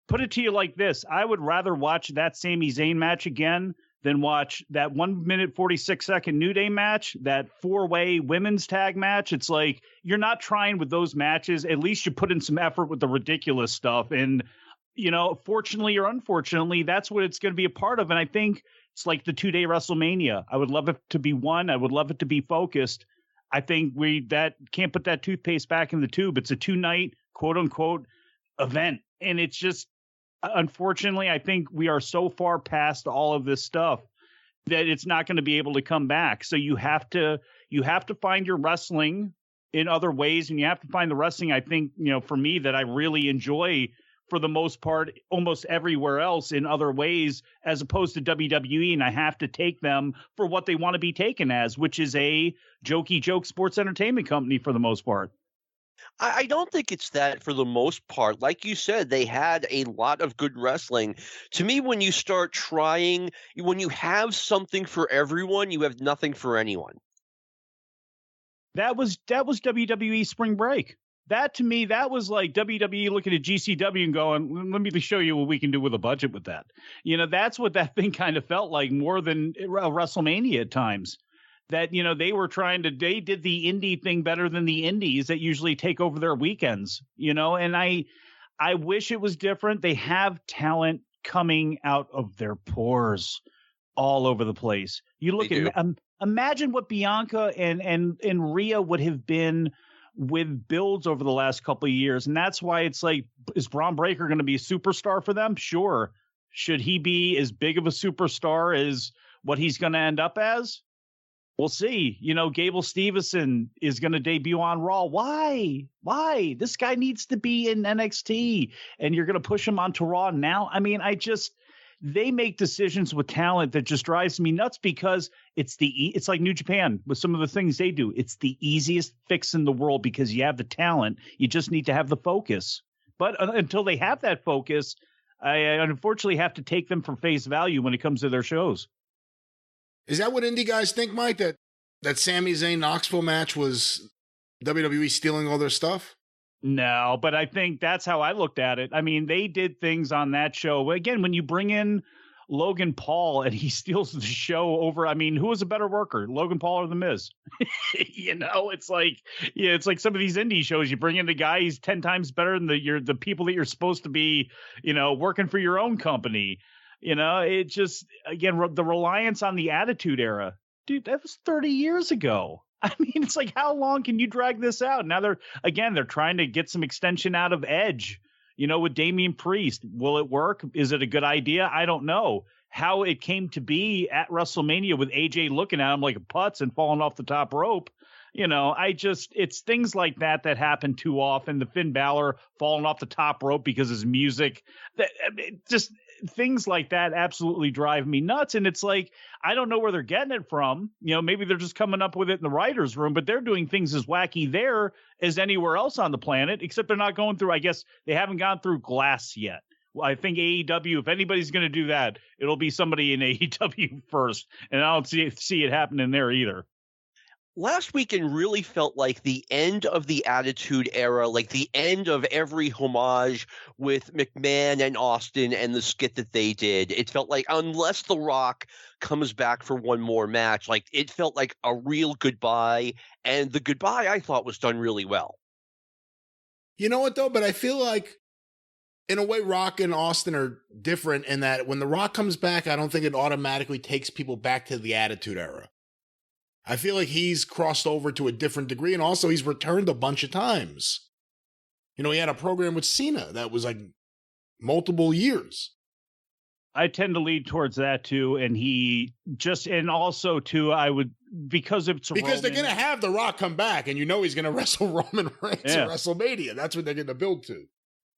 put it to you like this. I would rather watch that Sami Zayn match again than watch that 1 minute, 46-second New Day match, that 4-way women's tag match. It's like, you're not trying with those matches. At least you put in some effort with the ridiculous stuff. And fortunately or unfortunately, that's what it's going to be a part of. And I think it's like the 2-day WrestleMania. I would love it to be one. I would love it to be focused. I think that can't put that toothpaste back in the tube. It's a 2-night, quote unquote, event. And it's just, unfortunately, I think we are so far past all of this stuff that it's not going to be able to come back. So you have to find your wrestling in other ways, and you have to find the wrestling, I think, for me, that I really enjoy for the most part, almost everywhere else in other ways, as opposed to WWE. And I have to take them for what they want to be taken as, which is a jokey joke sports entertainment company for the most part. I don't think it's that for the most part. Like you said, they had a lot of good wrestling. To me, when you start trying, when you have something for everyone, you have nothing for anyone. That was WWE Spring Break. That, to me, that was like WWE looking at GCW and going, let me show you what we can do with a budget with that. That's what that thing kind of felt like, more than WrestleMania at times. That, they did the indie thing better than the indies that usually take over their weekends, and I wish it was different. They have talent coming out of their pores all over the place. You look at, imagine what Bianca and Rhea would have been with builds over the last couple of years. And that's why it's like, is Braun Breaker going to be a superstar for them? Sure. Should he be as big of a superstar as what he's going to end up as? We'll see. Gable Steveson is going to debut on Raw. Why? This guy needs to be in NXT, and you're going to push him onto Raw now? I mean, they make decisions with talent that just drives me nuts, because it's like New Japan with some of the things they do. It's the easiest fix in the world because you have the talent. You just need to have the focus. But until they have that focus, I unfortunately have to take them for face value when it comes to their shows. Is that what indie guys think, Mike? That Sami Zayn Knoxville match was WWE stealing all their stuff? No, but I think that's how I looked at it. I mean, they did things on that show. Again, when you bring in Logan Paul and he steals the show over, I mean, who was a better worker, Logan Paul or The Miz? It's like some of these indie shows, you bring in a guy, he's 10 times better than the people that you're supposed to be, working for your own company. It just, again, the reliance on the Attitude Era. Dude, that was 30 years ago. I mean, it's like, how long can you drag this out? Now they're trying to get some extension out of Edge, with Damian Priest. Will it work? Is it a good idea? I don't know. How it came to be at WrestleMania with AJ looking at him like a putz and falling off the top rope. It's things like that happen too often. The Finn Balor falling off the top rope because his music, just things like that absolutely drive me nuts. And it's like, I don't know where they're getting it from. Maybe they're just coming up with it in the writer's room, but they're doing things as wacky there as anywhere else on the planet, except they're not going through, I guess they haven't gone through glass yet. Well, I think AEW, if anybody's going to do that, it'll be somebody in AEW first. And I don't see it happening there either. Last weekend really felt like the end of the Attitude Era, like the end of every homage with McMahon and Austin and the skit that they did. It felt like, unless The Rock comes back for one more match, like it felt like a real goodbye. And the goodbye, I thought, was done really well. You know what, though? But I feel like, in a way, Rock and Austin are different in that when The Rock comes back, I don't think it automatically takes people back to the Attitude Era. I feel like he's crossed over to a different degree, and also he's returned a bunch of times. He had a program with Cena that was like multiple years. I tend to lead towards that too, and also too, I would, because they're going to have The Rock come back, and he's going to wrestle Roman Reigns at WrestleMania. That's what they're going to build to.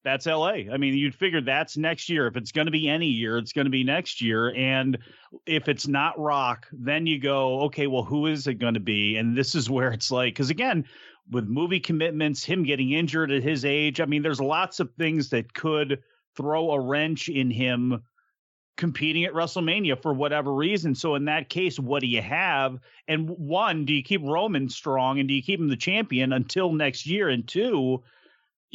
That's LA. I mean, you'd figure that's next year. If it's going to be any year, it's going to be next year. And if it's not Rock, then you go, okay, well, who is it going to be? And this is where it's like, because again, with movie commitments, him getting injured at his age, I mean, there's lots of things that could throw a wrench in him competing at WrestleMania for whatever reason. So in that case, what do you have? And one, do you keep Roman strong and do you keep him the champion until next year? And two,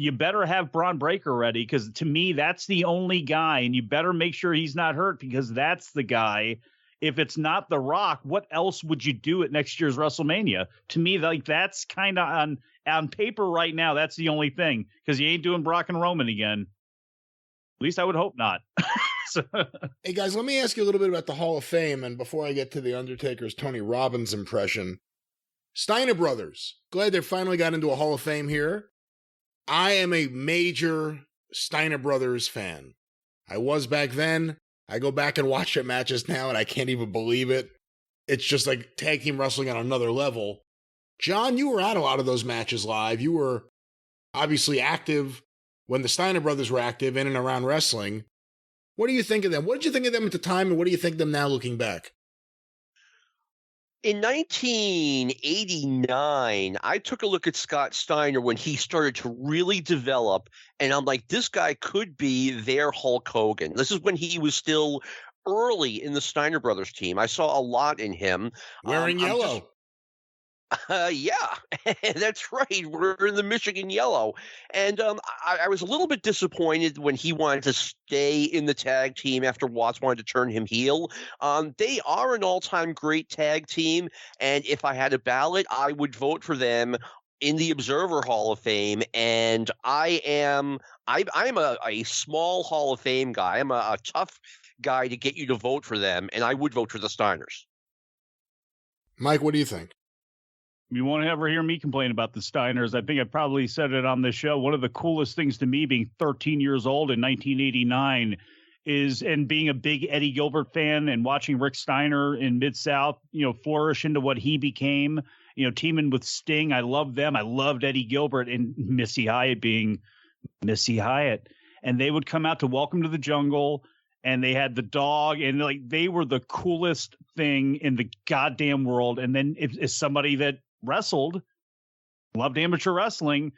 you better have Braun Breaker ready, because to me, that's the only guy, and you better make sure he's not hurt, because that's the guy. If it's not The Rock, what else would you do at next year's WrestleMania? To me, like, that's kind of on paper right now. That's the only thing, because you ain't doing Brock and Roman again. least I would hope not. So, Hey, guys, let me ask you a little bit about the Hall of Fame. And before I get to the Undertaker's Tony Robbins impression, Steiner Brothers, glad they finally got into a Hall of Fame here. I am a major Steiner Brothers fan. I was back then. I go back and watch their matches now, and I can't even believe it. It's just like tag team wrestling on another level. John, you were at a lot of those matches live. You were obviously active when the Steiner Brothers were active in and around wrestling. What do you think of them? What did you think of them at the time, and what do you think of them now looking back? In 1989, I took a look at Scott Steiner when he started to really develop, and I'm like, this guy could be their Hulk Hogan. This is when he was still early in the Steiner Brothers team. I saw a lot in him. Wearing yellow. Yeah, that's right. We're in the Michigan yellow. And I was a little bit disappointed when he wanted to stay in the tag team after Watts wanted to turn him heel. They are an all-time great tag team, and if I had a ballot, I would vote for them in the Observer Hall of Fame. And I'm a small Hall of Fame guy. I'm a tough guy to get you to vote for them, and I would vote for the Steiners. Mike, what do you think? You won't ever hear me complain about the Steiners. I think I probably said it on this show. One of the coolest things to me being 13 years old in 1989 is, and being a big Eddie Gilbert fan and watching Rick Steiner in Mid-South, flourish into what he became, teaming with Sting. I loved them. I loved Eddie Gilbert and Missy Hyatt being Missy Hyatt. And they would come out to Welcome to the Jungle, and they had the dog, and they were the coolest thing in the goddamn world. And then if somebody that wrestled, loved amateur wrestling,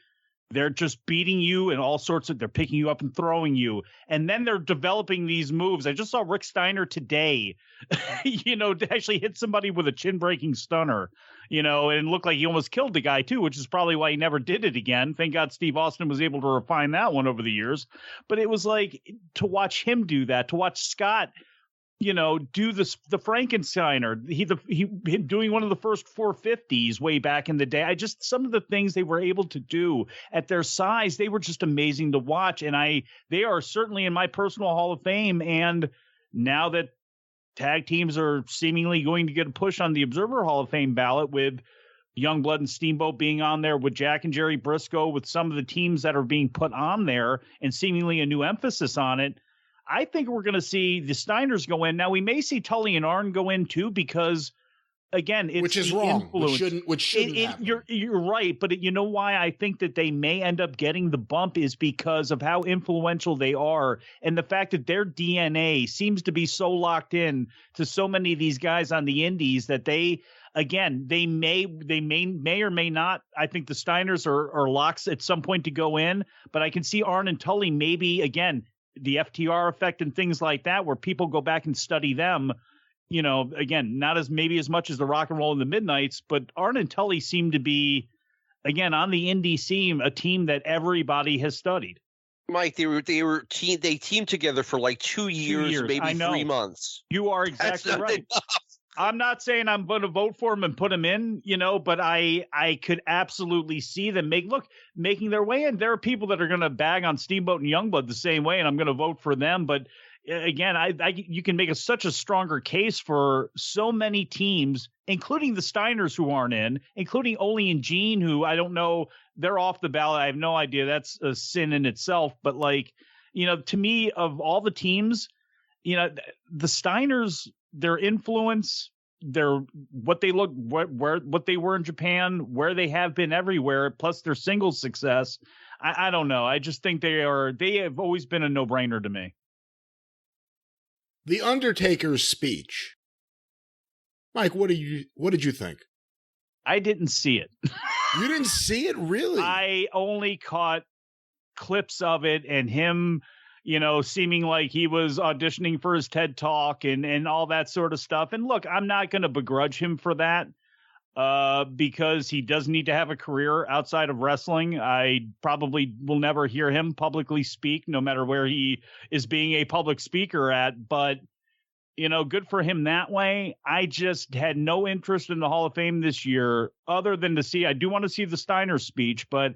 they're just beating you and all sorts of, they're picking you up and throwing you. And then they're developing these moves. I just saw Rick Steiner today, to actually hit somebody with a chin breaking stunner, and it looked like he almost killed the guy too, which is probably why he never did it again. Thank God Steve Austin was able to refine that one over the years. But it was like to watch him do that, to watch Scott do the Frankensteiner, he doing one of the first 450s way back in the day. Some of the things they were able to do at their size, they were just amazing to watch. And they are certainly in my personal Hall of Fame. And now that tag teams are seemingly going to get a push on the Observer Hall of Fame ballot, with Youngblood and Steamboat being on there, with Jack and Jerry Briscoe, with some of the teams that are being put on there and seemingly a new emphasis on it, I think we're going to see the Steiners go in. Now, we may see Tully and Arn go in too, because, again, it's which is wrong. Which shouldn't happen. You're right, but you know why I think that they may end up getting the bump is because of how influential they are, and the fact that their DNA seems to be so locked in to so many of these guys on the indies that they may or may not. I think the Steiners are locks at some point to go in, but I can see Arn and Tully maybe, again, the FTR effect and things like that, where people go back and study them, again, not as much as the Rock and Roll and the Midnights, but Arn and Tully seem to be, again, on the indie scene, a team that everybody has studied. Mike, they teamed together for like 2 years, maybe 3 months. You are exactly right. I'm not saying I'm going to vote for him and put him in, but I could absolutely see them making their way in. There are people that are going to bag on Steamboat and Youngblood the same way, and I'm going to vote for them. But again, you can make such a stronger case for so many teams, including the Steiners who aren't in, including Ole and Gene, who I don't know, they're off the ballot. I have no idea. That's a sin in itself. But to me, of all the teams, the Steiners, their influence, what they were in Japan, where they have been everywhere, plus their singles success. I don't know. I just think they have always been a no-brainer to me. The Undertaker's speech. Mike, what did you think? I didn't see it. You didn't see it, really? I only caught clips of it and him, seeming like he was auditioning for his TED Talk and all that sort of stuff. And look, I'm not going to begrudge him for that because he does need to have a career outside of wrestling. I probably will never hear him publicly speak, no matter where he is being a public speaker at. But, good for him that way. I just had no interest in the Hall of Fame this year other than I do want to see the Steiner speech, but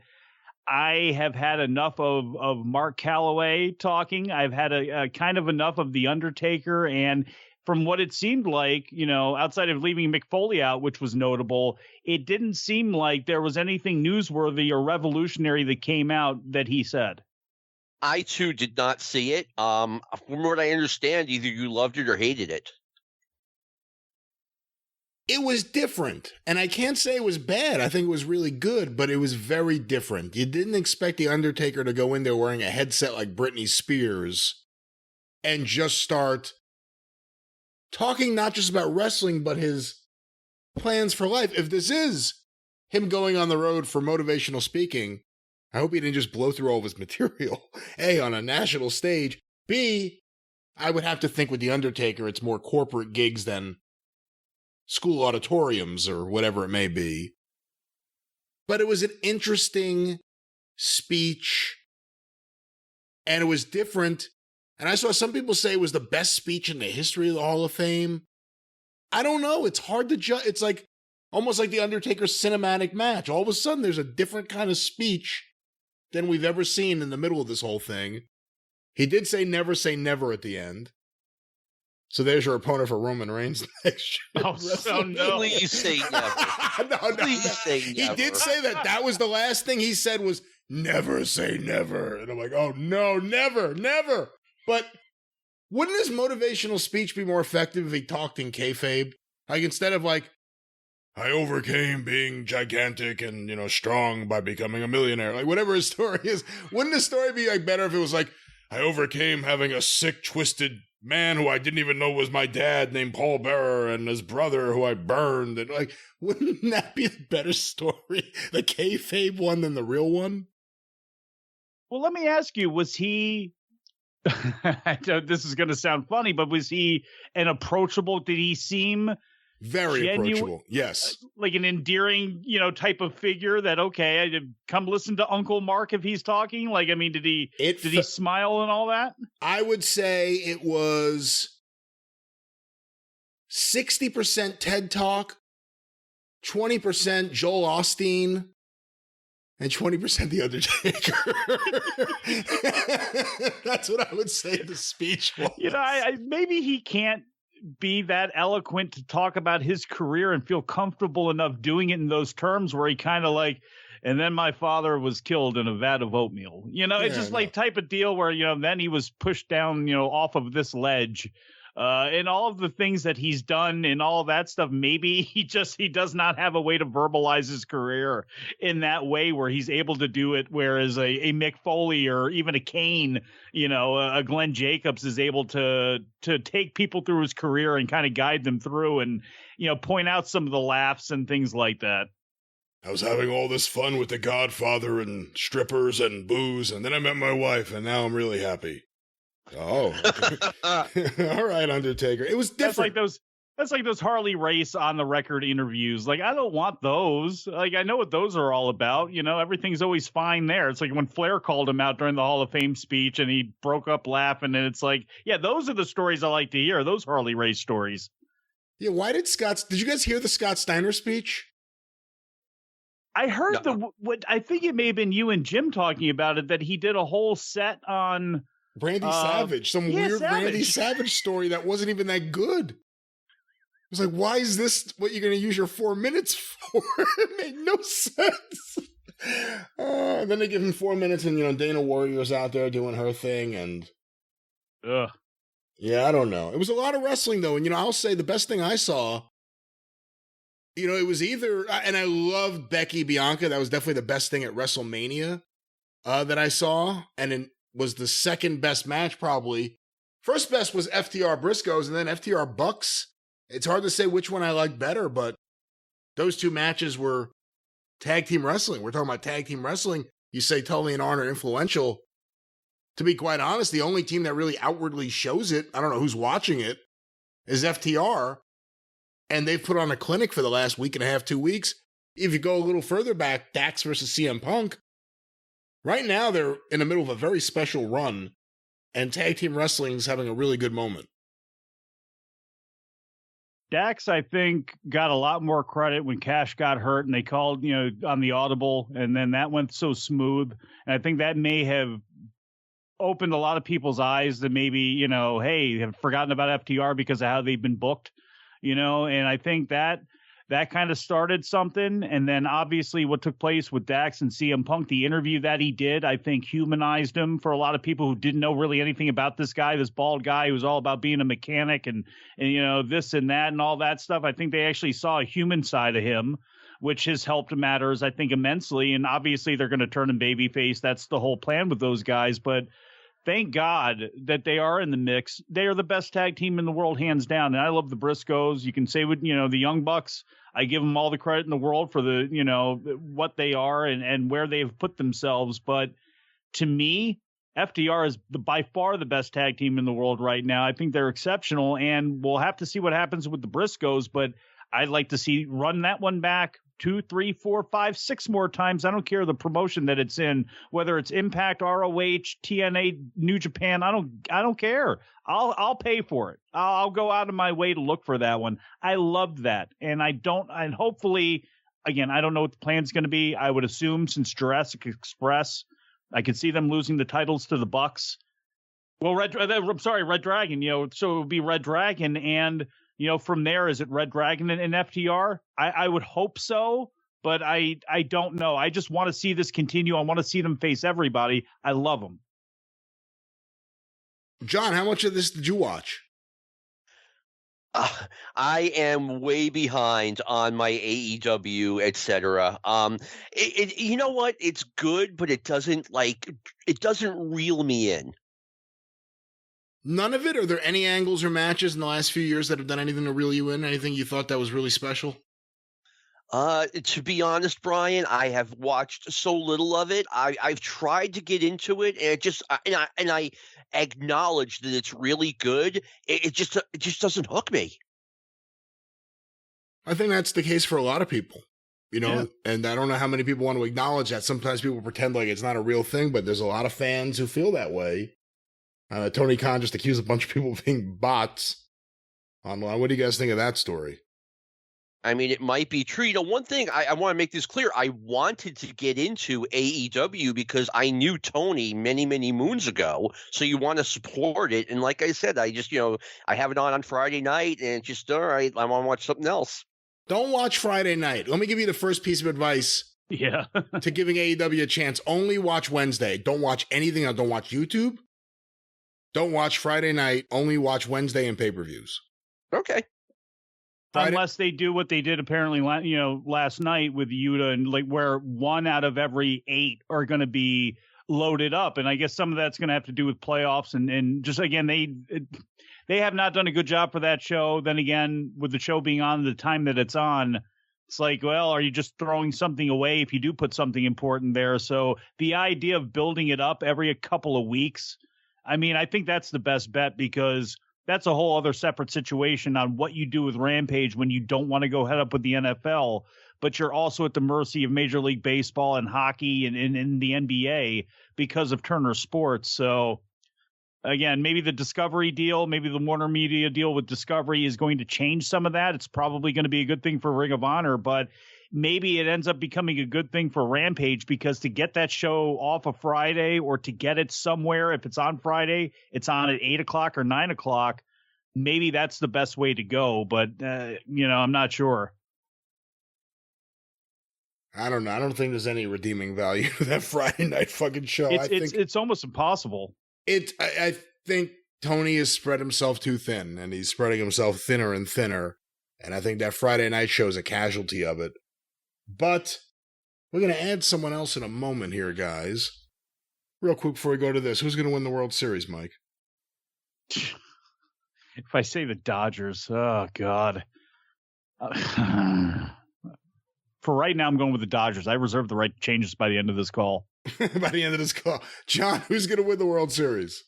I have had enough of Mark Calloway talking. I've had a kind of enough of The Undertaker. And from what it seemed like, outside of leaving Mick Foley out, which was notable, it didn't seem like there was anything newsworthy or revolutionary that came out that he said. I, too, did not see it. From what I understand, either you loved it or hated it. It was different, and I can't say it was bad. I think it was really good, but it was very different. You didn't expect The Undertaker to go in there wearing a headset like Britney Spears and just start talking not just about wrestling, but his plans for life. If this is him going on the road for motivational speaking, I hope he didn't just blow through all of his material. A, on a national stage. B, I would have to think with The Undertaker, it's more corporate gigs than school auditoriums or whatever it may be. But it was an interesting speech, and it was different. And I saw some people say it was the best speech in the history of the Hall of Fame. I don't know. It's hard to judge. It's like almost like the Undertaker's cinematic match. All of a sudden, there's a different kind of speech than we've ever seen in the middle of this whole thing. He did say never at the end. So there's your opponent for Roman Reigns next year. Oh, so no. Please say never. No. Please say never. He did say that. That was the last thing he said was, never say never. And I'm like, oh, no, never. But wouldn't his motivational speech be more effective if he talked in kayfabe? Like, instead of like, I overcame being gigantic and, strong by becoming a millionaire. Like, whatever his story is. Wouldn't his story be like better if it was like, I overcame having a sick, twisted man who I didn't even know was my dad named Paul Burr and his brother who I burned. And like, wouldn't that be the better story? The kayfabe one than the real one? Well, let me ask you, was he, this is going to sound funny, but was he an approachable, did he seem very approachable? Yes. Like an endearing, type of figure that, okay, I come listen to Uncle Mark if he's talking. Like, I mean, did he smile and all that? I would say it was 60% TED Talk, 20% Joel Osteen, and 20% The Undertaker. That's what I would say the speech was. Maybe he can't be that eloquent to talk about his career and feel comfortable enough doing it in those terms where he kind of like, and then my father was killed in a vat of oatmeal. It's just like type of deal where, then he was pushed down, off of this ledge. And all of the things that he's done and all of that stuff, maybe he does not have a way to verbalize his career in that way where he's able to do it. Whereas a Mick Foley or even a Kane, a Glenn Jacobs is able to take people through his career and kind of guide them through and, point out some of the laughs and things like that. I was having all this fun with The Godfather and strippers and booze, and then I met my wife, and now I'm really happy. Oh, all right, Undertaker. It was different. That's like those Harley Race on the record interviews. Like, I don't want those. Like, I know what those are all about. Everything's always fine there. It's like when Flair called him out during the Hall of Fame speech and he broke up laughing. And it's like, yeah, those are the stories I like to hear. Those Harley Race stories. Yeah. Why did you guys hear the Scott Steiner speech? I heard what I think it may have been you and Jim talking about it, that he did a whole set on Randy Savage, weird Savage. Randy Savage story that wasn't even that good. It was like, why is this what you're going to use your 4 minutes for? It made no sense. And then they give him 4 minutes and, Dana Warrior's out there doing her thing. And yeah, I don't know. It was a lot of wrestling though. And, I'll say the best thing I saw, it was either, and I loved Becky Bianca. That was definitely the best thing at WrestleMania that I saw. And it was the second best match probably. First best was FTR Briscoes and then FTR Bucks. It's hard to say which one I like better, but those two matches were tag team wrestling. We're talking about tag team wrestling. You say Tully and Arn are influential. To be quite honest, the only team that really outwardly shows it, I don't know who's watching it, is FTR. And they've put on a clinic for the last week and a half, 2 weeks. If you go a little further back, Dax versus CM Punk. Right now, they're in the middle of a very special run, and tag team wrestling is having a really good moment. Dax, I think, got a lot more credit when Cash got hurt and they called, on the audible, and then that went so smooth. And I think that may have opened a lot of people's eyes that maybe, hey, have forgotten about FTR because of how they've been booked, and I think that kind of started something. And then obviously what took place with Dax and CM Punk, the interview that he did, I think humanized him for a lot of people who didn't know really anything about this guy, this bald guy who was all about being a mechanic and this and that and all that stuff. I think they actually saw a human side of him, which has helped matters, I think, immensely. And obviously they're going to turn him babyface. That's the whole plan with those guys. But thank God that they are in the mix. They are the best tag team in the world, hands down. And I love the Briscoes. You can say with, the Young Bucks, I give them all the credit in the world for the, what they are and where they've put themselves. But to me, FTR is by far the best tag team in the world right now. I think they're exceptional, and we'll have to see what happens with the Briscoes, but I'd like to see run that one back 2, 3, 4, 5, 6 more times. I don't care the promotion that it's in, whether it's Impact, ROH, TNA, New Japan. I don't care. I'll pay for it. I'll go out of my way to look for that one. I loved that, and hopefully, again, I don't know what the plan's going to be. I would assume since Jurassic Express, I could see them losing the titles to the Bucks. Well, Red Dragon. So it would be Red Dragon and. From there, is it Red Dragon and FTR? I would hope so, but I don't know. I just want to see this continue. I want to see them face everybody. I love them. John, how much of this did you watch? I am way behind on my AEW, etc. You know what? It's good, but it doesn't reel me in. None of it? Are there any angles or matches in the last few years that have done anything to reel you in? Anything you thought that was really special? To be honest, Brian, I have watched so little of it. I've tried to get into it, and I acknowledge that it's really good. It just doesn't hook me. I think that's the case for a lot of people, Yeah. And I don't know how many people want to acknowledge that. Sometimes people pretend like it's not a real thing, but there's a lot of fans who feel that way. Tony Khan just accused a bunch of people of being bots online. What do you guys think of that story? I mean, it might be true. One thing I want to make this clear. I wanted to get into AEW because I knew Tony many, many moons ago. So you want to support it. And like I said, I just, I have it on Friday night and it's just, all right, I want to watch something else. Don't watch Friday night. Let me give you the first piece of advice. Yeah. To giving AEW a chance. Only watch Wednesday. Don't watch anything else. Don't watch YouTube. Don't watch Friday night. Only watch Wednesday and pay-per-views. Okay. Unless they do what they did apparently, last night with Yuta, and where 1 out of every 8 are going to be loaded up. And I guess some of that's going to have to do with playoffs and just, again, they have not done a good job for that show. Then again, with the show being on the time that it's on, it's like, well, are you just throwing something away if you do put something important there? So the idea of building it up every couple of weeks, I mean, I think that's the best bet, because that's a whole other separate situation on what you do with Rampage when you don't want to go head up with the NFL, but you're also at the mercy of Major League Baseball and hockey and in the NBA because of Turner Sports. So again, maybe the Discovery deal, maybe the Warner Media deal with Discovery is going to change some of that. It's probably going to be a good thing for Ring of Honor, but maybe it ends up becoming a good thing for Rampage, because to get that show off of Friday, or to get it somewhere, if it's on Friday, it's on at 8 o'clock or 9 o'clock. Maybe that's the best way to go, but I'm not sure. I don't know. I don't think there's any redeeming value to that Friday night fucking show. It's almost impossible. I think Tony has spread himself too thin, and he's spreading himself thinner and thinner. And I think that Friday night show is a casualty of it. But we're going to add someone else in a moment here, guys. Real quick before we go to this, who's going to win the World Series, Mike? If I say the Dodgers, oh, God. For right now, I'm going with the Dodgers. I reserve the right to change this by the end of this call. By the end of this call. John, who's going to win the World Series?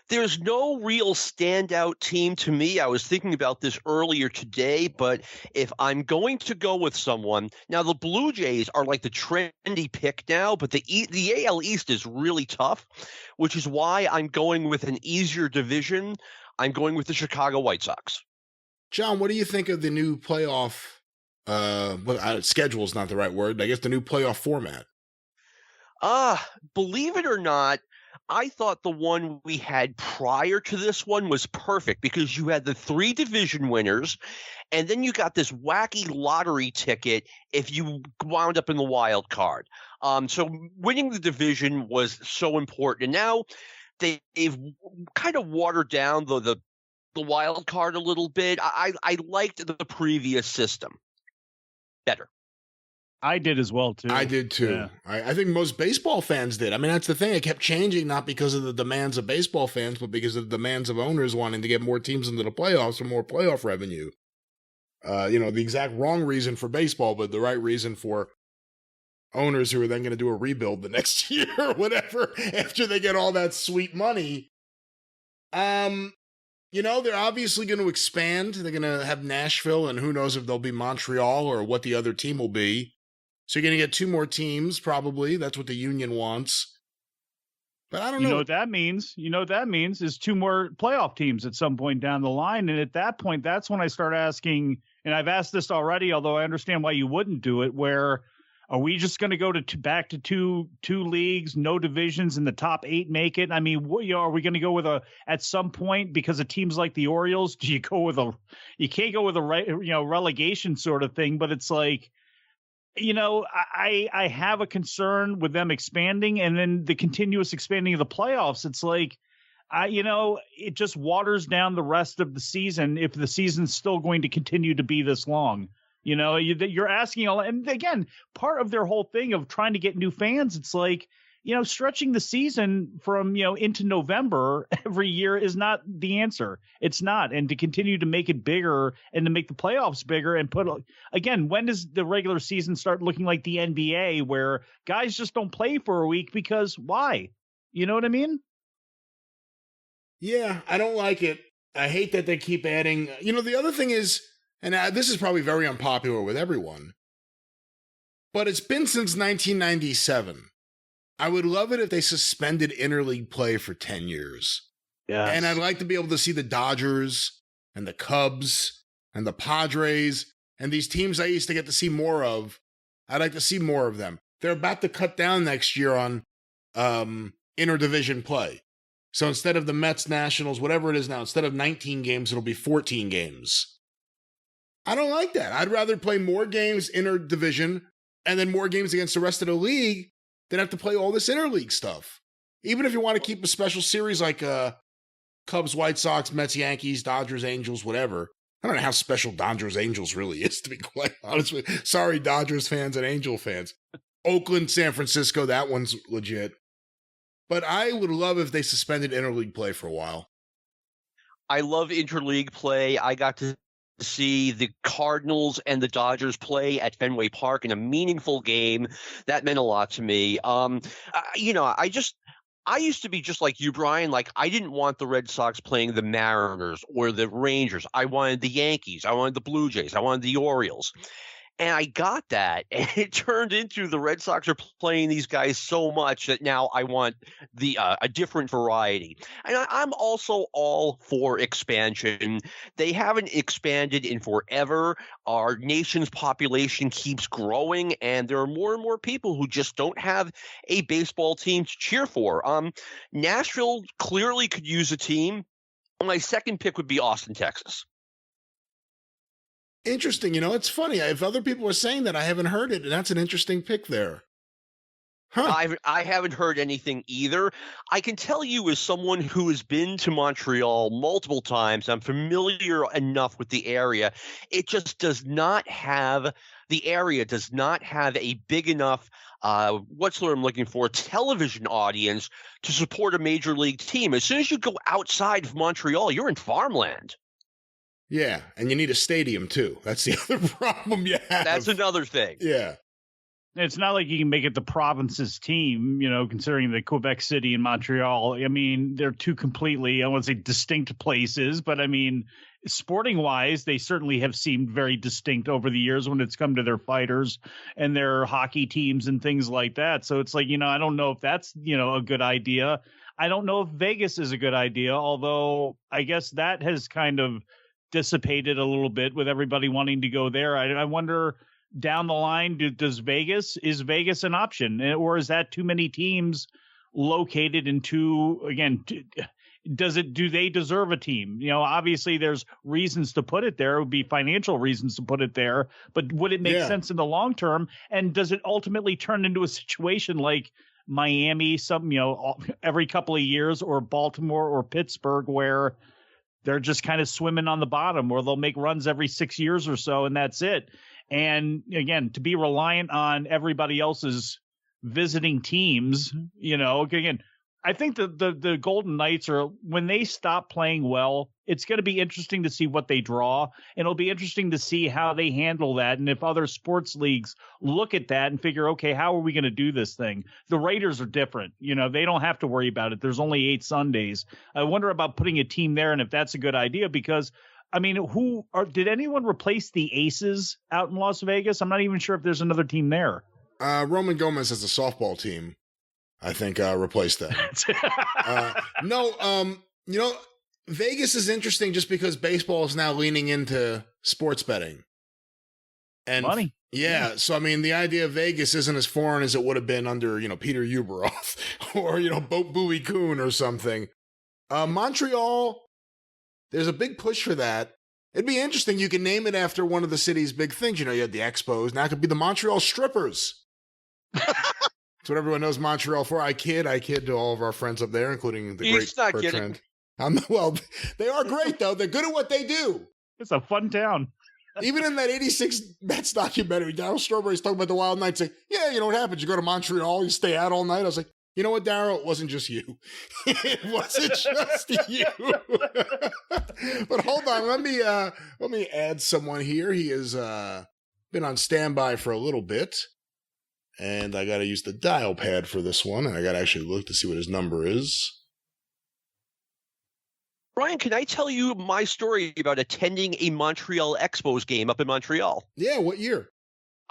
There's no real standout team to me. I was thinking about this earlier today, but if I'm going to go with someone, now the Blue Jays are like the trendy pick now, but the AL East is really tough, which is why I'm going with an easier division. I'm going with the Chicago White Sox. John, what do you think of the new playoff? Schedule is not the right word. I guess the new playoff format. Believe it or not, I thought the one we had prior to this one was perfect because you had the 3 division winners, and then you got this wacky lottery ticket if you wound up in the wild card. So winning the division was so important. And now they've kind of watered down the wild card a little bit. I liked the previous system better. I did as well, too. I did, too. Yeah. I think most baseball fans did. I mean, that's the thing. It kept changing, not because of the demands of baseball fans, but because of the demands of owners wanting to get more teams into the playoffs for more playoff revenue. The exact wrong reason for baseball, but the right reason for owners who are then going to do a rebuild the next year or whatever after they get all that sweet money. They're obviously going to expand. They're going to have Nashville, and who knows if they'll be Montreal or what the other team will be. So you're going to get 2 more teams, probably. That's what the union wants. But I don't know. You know what that means? You know what that means is 2 more playoff teams at some point down the line. And at that point, that's when I start asking, and I've asked this already, although I understand why you wouldn't do it, where are we just going to go to back to two leagues, no divisions, and the top 8 make it? I mean, are we going to go with at some point, because of teams like the Orioles, you can't go with a relegation sort of thing, but it's like, I have a concern with them expanding and then the continuous expanding of the playoffs. It's like, it just waters down the rest of the season if the season's still going to continue to be this long. You're asking all, and again, part of their whole thing of trying to get new fans, it's like, stretching the season from, into November every year is not the answer. It's not. And to continue to make it bigger and to make the playoffs bigger and again, when does the regular season start looking like the NBA where guys just don't play for a week because why? You know what I mean? Yeah, I don't like it. I hate that they keep adding, the other thing is, and this is probably very unpopular with everyone, but it's been since 1997. I would love it if they suspended interleague play for 10 years. Yeah. And I'd like to be able to see the Dodgers and the Cubs and the Padres and these teams I used to get to see more of. I'd like to see more of them. They're about to cut down next year on interdivision play. So instead of the Mets, Nationals, whatever it is now, instead of 19 games, it'll be 14 games. I don't like that. I'd rather play more games interdivision and then more games against the rest of the league than have to play all this interleague stuff. Even if you want to keep a special series like Cubs, White Sox, Mets, Yankees, Dodgers, Angels, whatever. I don't know how special Dodgers, Angels really is, to be quite honest with you. Sorry, Dodgers fans and Angel fans. Oakland, San Francisco, that one's legit. But I would love if they suspended interleague play for a while. I love interleague play. I got to see the Cardinals and the Dodgers play at Fenway Park in a meaningful game. That meant a lot to me. I used to be just like you, Brian. Like, I didn't want the Red Sox playing the Mariners or the Rangers. I wanted the Yankees. I wanted the Blue Jays. I wanted the Orioles. And I got that, and it turned into the Red Sox are playing these guys so much that now I want a different variety. And I'm also all for expansion. They haven't expanded in forever. Our nation's population keeps growing, and there are more and more people who just don't have a baseball team to cheer for. Nashville clearly could use a team. My second pick would be Austin, Texas. Interesting. It's funny. If other people are saying that, I haven't heard it, and that's an interesting pick there. Huh. I haven't heard anything either. I can tell you as someone who has been to Montreal multiple times, I'm familiar enough with the area. It just does not have – the area does not have a big enough what's the word I'm looking for, television audience to support a major league team. As soon as you go outside of Montreal, you're in farmland. Yeah, and you need a stadium, too. That's the other problem you have. That's another thing. Yeah. It's not like you can make it the province's team, considering the Quebec City and Montreal. I mean, they're two completely, I won't say distinct places, but I mean, sporting-wise, they certainly have seemed very distinct over the years when it's come to their fighters and their hockey teams and things like that. So it's like, I don't know if that's, a good idea. I don't know if Vegas is a good idea, although I guess that has kind of dissipated a little bit with everybody wanting to go there. I wonder down the line, is Vegas an option, or is that too many teams located in two? Again, do they deserve a team? Obviously there's reasons to put it there. It would be financial reasons to put it there, but would it make sense in the long term? And does it ultimately turn into a situation like Miami, every couple of years, or Baltimore or Pittsburgh, where they're just kind of swimming on the bottom, or they'll make runs every 6 years or so, and that's it. And again, to be reliant on everybody else's visiting teams, again, I think the Golden Knights when they stop playing well, it's going to be interesting to see what they draw. And it'll be interesting to see how they handle that. And if other sports leagues look at that and figure, okay, how are we going to do this thing? The Raiders are different. They don't have to worry about it. There's only 8 Sundays. I wonder about putting a team there and if that's a good idea, because did anyone replace the Aces out in Las Vegas? I'm not even sure if there's another team there. Roman Gomez has a softball team, I think, replaced that. Vegas is interesting just because baseball is now leaning into sports betting. And money. Yeah. So, the idea of Vegas isn't as foreign as it would have been under, Peter Uberoff or, Bowie Kuhn or something. Montreal, there's a big push for that. It'd be interesting. You can name it after one of the city's big things. You had the Expos. Now it could be the Montreal Strippers. That's what everyone knows Montreal for. I kid to all of our friends up there, including the great Bertrand. Well, they are great, though. They're good at what they do. It's a fun town. Even in that 86 Mets documentary, Darryl Strawberry's talking about the Wild Knights. Like, what happens? You go to Montreal, you stay out all night. I was like, you know what, Darryl? It wasn't just you. It wasn't just you. But hold on, let me add someone here. He has been on standby for a little bit. And I got to use the dial pad for this one. And I got to actually look to see what his number is. Brian, can I tell you my story about attending a Montreal Expos game up in Montreal? Yeah, what year?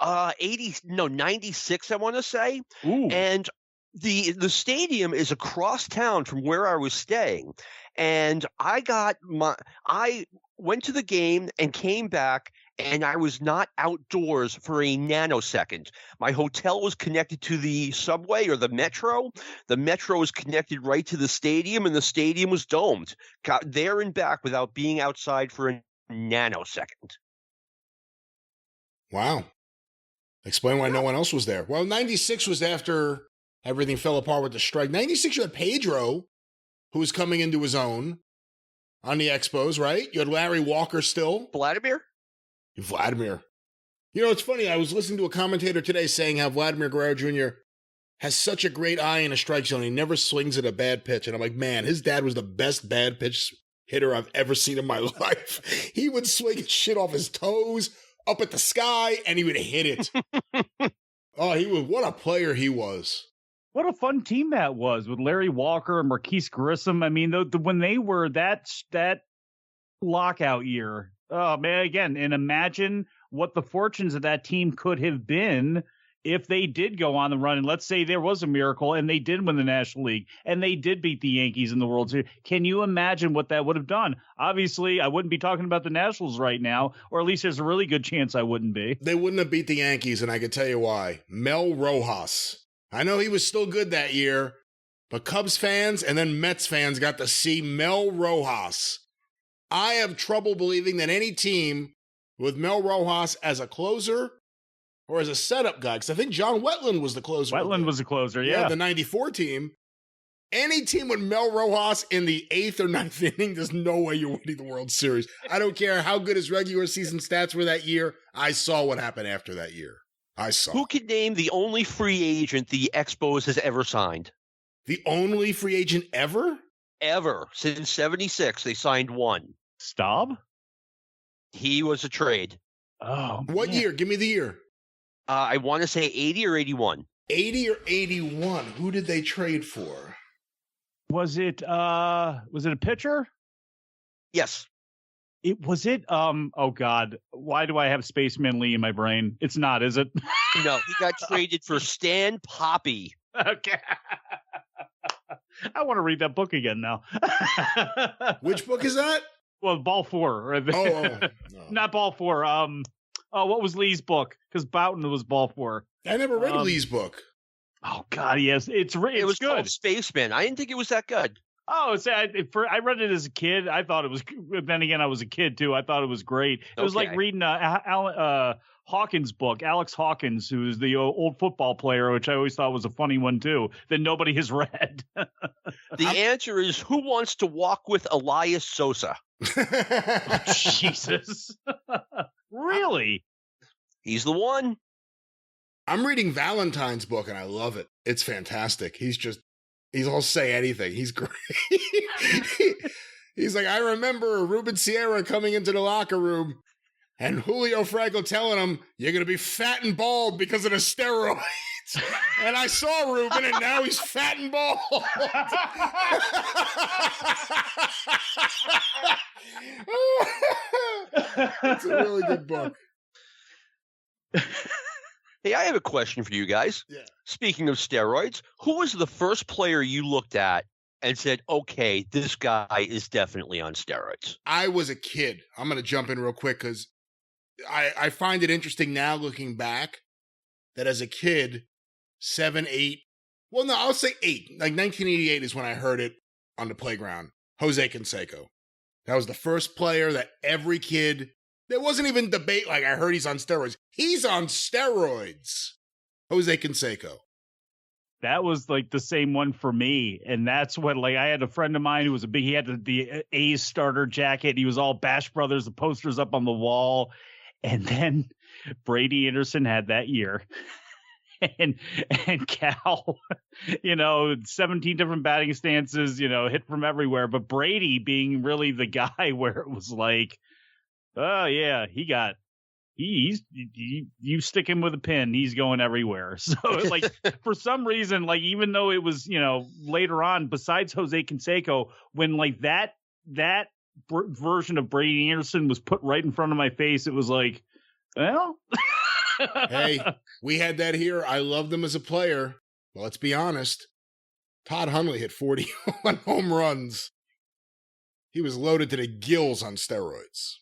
96, I want to say. Ooh. And the stadium is across town from where I was staying. And I went to the game and came back, and I was not outdoors for a nanosecond. My hotel was connected to the subway or the metro. The metro was connected right to the stadium, and the stadium was domed. Got there and back without being outside for a nanosecond. Wow. Explain why no one else was there. Well, 96 was after everything fell apart with the strike. 96, you had Pedro, who was coming into his own on the Expos, right? You had Larry Walker still. Vladimir. It's funny. I was listening to a commentator today saying how Vladimir Guerrero Jr. has such a great eye in a strike zone. He never swings at a bad pitch. And I'm like, man, his dad was the best bad pitch hitter I've ever seen in my life. He would swing shit off his toes, up at the sky, and he would hit it. What a player he was. What a fun team that was with Larry Walker and Marquise Grissom. When they were that lockout year, oh man, again, and imagine what the fortunes of that team could have been if they did go on the run. And let's say there was a miracle and they did win the National League and they did beat the Yankees in the World Series. Can you imagine what that would have done? Obviously, I wouldn't be talking about the Nationals right now, or at least there's a really good chance I wouldn't be. They wouldn't have beat the Yankees, and I can tell you why. Mel Rojas. I know he was still good that year, but Cubs fans and then Mets fans got to see Mel Rojas. I have trouble believing that any team with Mel Rojas as a closer or as a setup guy, because I think John Wetland was the closer. Wetland was the closer, yeah. The 94 team. Any team with Mel Rojas in the 8th or 9th inning, there's no way you're winning the World Series. I don't care how good his regular season stats were that year. I saw what happened after that year. Who can name the only free agent the Expos has ever signed? The only free agent ever? Ever. Since 76, they signed one. Staub? He was a trade. Oh, what year? Give me the year. I want to say 80 or 81. 80 or 81. Who did they trade for? Was it a pitcher? Yes. Oh God, why do I have Spaceman Lee in my brain? It's not, is it? No, he got traded for Stan Poppy. Okay. I want to read that book again now. Which book is that? Well, ball 4. No. Not ball 4. What was Lee's book? Because Boughton was ball 4. I never read Lee's book. Oh God, yes, it was good. Called Spaceman. I didn't think it was that good. Oh, I read it as a kid. I thought it was. Then again, I was a kid too. I thought it was great. It was like reading Hawkins' book, Alex Hawkins, who's the old football player, which I always thought was a funny one too, that nobody has read. The answer is, who wants to walk with Elias Sosa? Oh, Jesus. Really? He's the one. I'm reading Valentine's book, and I love it. It's fantastic. He'll say anything. He's great. He's like, I remember Ruben Sierra coming into the locker room and Julio Franco telling him, you're going to be fat and bald because of the steroids. And I saw Ruben, and now he's fat and bald. It's a really good book. Hey, I have a question for you guys. Yeah. Speaking of steroids, who was the first player you looked at and said, okay, this guy is definitely on steroids? I was a kid. I'm going to jump in real quick because I find it interesting now looking back that as a kid, 7, 8, well, no, I'll say 8. Like 1988 is when I heard it on the playground. Jose Canseco. That was the first player that every kid, there wasn't even debate like I heard he's on steroids. He's on steroids. Jose Canseco. That was like the same one for me. And that's what, like, I had a friend of mine who was he had the A's starter jacket. He was all Bash Brothers, the posters up on the wall. And then Brady Anderson had that year. And Cal, 17 different batting stances, hit from everywhere. But Brady being really the guy where it was like, oh, yeah, you stick him with a pin, he's going everywhere. So like for some reason, like even though it was, later on, besides Jose Canseco, when like that version of Brady Anderson was put right in front of my face, it was like, well, hey, we had that here. I loved him as a player. Well, let's be honest. Todd Hundley hit 41 home runs. He was loaded to the gills on steroids.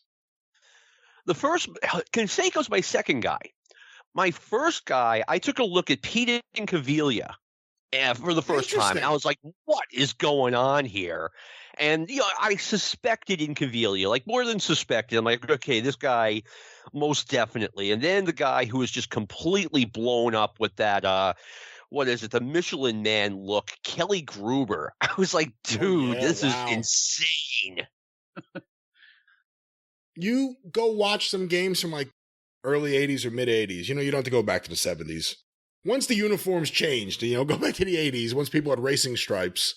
Canseco's my second guy. My first guy, I took a look at Pete Incaviglia for the first time. And I was like, what is going on here? And, I suspected Incaviglia, like more than suspected. I'm like, okay, this guy most definitely. And then the guy who was just completely blown up with that, the Michelin Man look, Kelly Gruber. I was like, dude, this is insane. You go watch some games from like early 80s or mid 80s. You don't have to go back to the 70s. Once the uniforms changed, go back to the 80s, once people had racing stripes.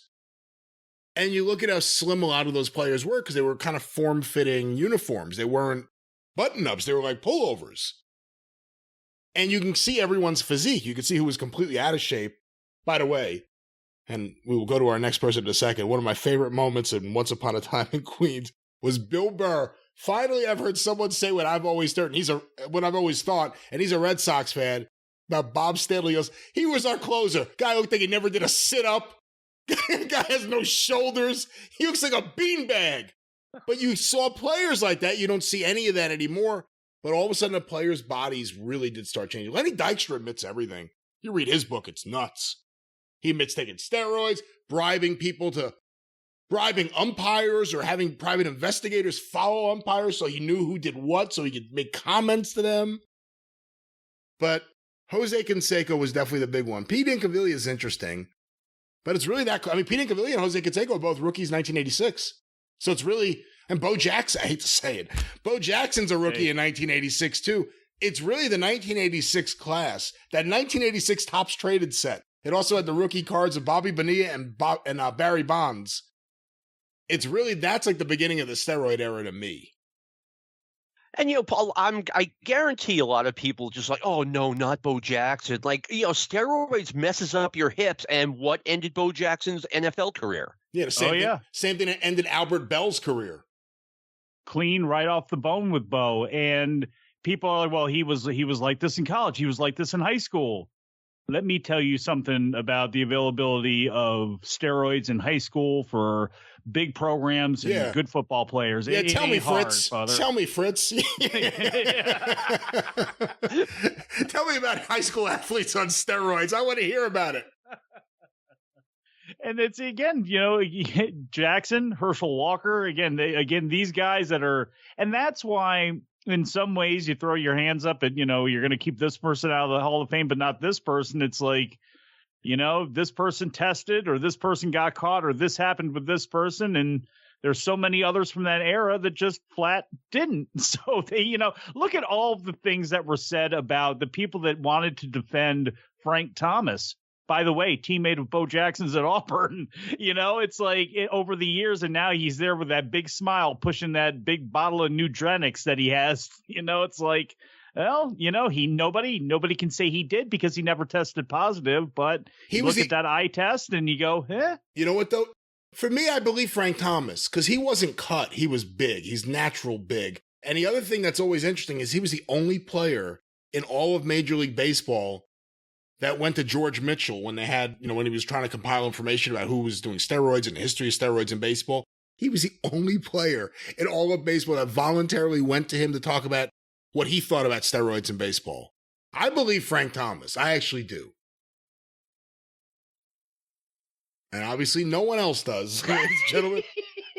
And you look at how slim a lot of those players were because they were kind of form-fitting uniforms. They weren't button-ups. They were like pullovers. And you can see everyone's physique. You can see who was completely out of shape. By the way, and we will go to our next person in a second, one of my favorite moments in Once Upon a Time in Queens was Bill Burr. Finally, I've heard someone say what I've always thought, and he's a Red Sox fan, about Bob Stanley. He goes, he was our closer. Guy looked like he never did a sit-up. Guy has no shoulders. He looks like a beanbag. But you saw players like that. You don't see any of that anymore. But all of a sudden, the players' bodies really did start changing. Lenny Dykstra admits everything. You read his book, it's nuts. He admits taking steroids, bribing umpires or having private investigators follow umpires so he knew who did what so he could make comments to them. But Jose Canseco was definitely the big one. Pete Incaviglia is interesting, but it's really that. Pete Incaviglia and Jose Canseco are both rookies 1986. So it's really, and Bo Jackson, I hate to say it, Bo Jackson's a rookie in 1986 too. It's really the 1986 class, that 1986 Topps Traded set. It also had the rookie cards of Bobby Bonilla and Barry Bonds. It's really, that's like the beginning of the steroid era to me. And, Paul, I guarantee a lot of people just like, oh, no, not Bo Jackson. Like, steroids messes up your hips. And what ended Bo Jackson's NFL career? Yeah, same thing that ended Albert Bell's career. Clean right off the bone with Bo. And people are like, well, he was like this in college. He was like this in high school. let me tell you something about the availability of steroids in high school for big programs and good football players. Yeah, tell me, Fritz. Father. Tell me, Fritz. Tell me about high school athletes on steroids. I want to hear about it. And it's, again, Jackson, Herschel Walker, again, these guys that are, and that's why in some ways you throw your hands up and, you're going to keep this person out of the Hall of Fame, but not this person. It's like, this person tested, or this person got caught, or this happened with this person. And there's so many others from that era that just flat didn't. So they, look at all the things that were said about the people that wanted to defend Frank Thomas. By the way, teammate of Bo Jackson's at Auburn. It's like over the years, and now he's there with that big smile, pushing that big bottle of Nudrenix that he has. It's like, well, nobody can say he did because he never tested positive. But you look at that eye test and you go, eh? You know what, though? For me, I believe Frank Thomas, because he wasn't cut. He was big. He's natural big. And the other thing that's always interesting is he was the only player in all of Major League Baseball that went to George Mitchell when they had, when he was trying to compile information about who was doing steroids and the history of steroids in baseball. He was the only player in all of baseball that voluntarily went to him to talk about what he thought about steroids in baseball. I believe Frank Thomas. I actually do. And obviously no one else does, ladies and gentlemen.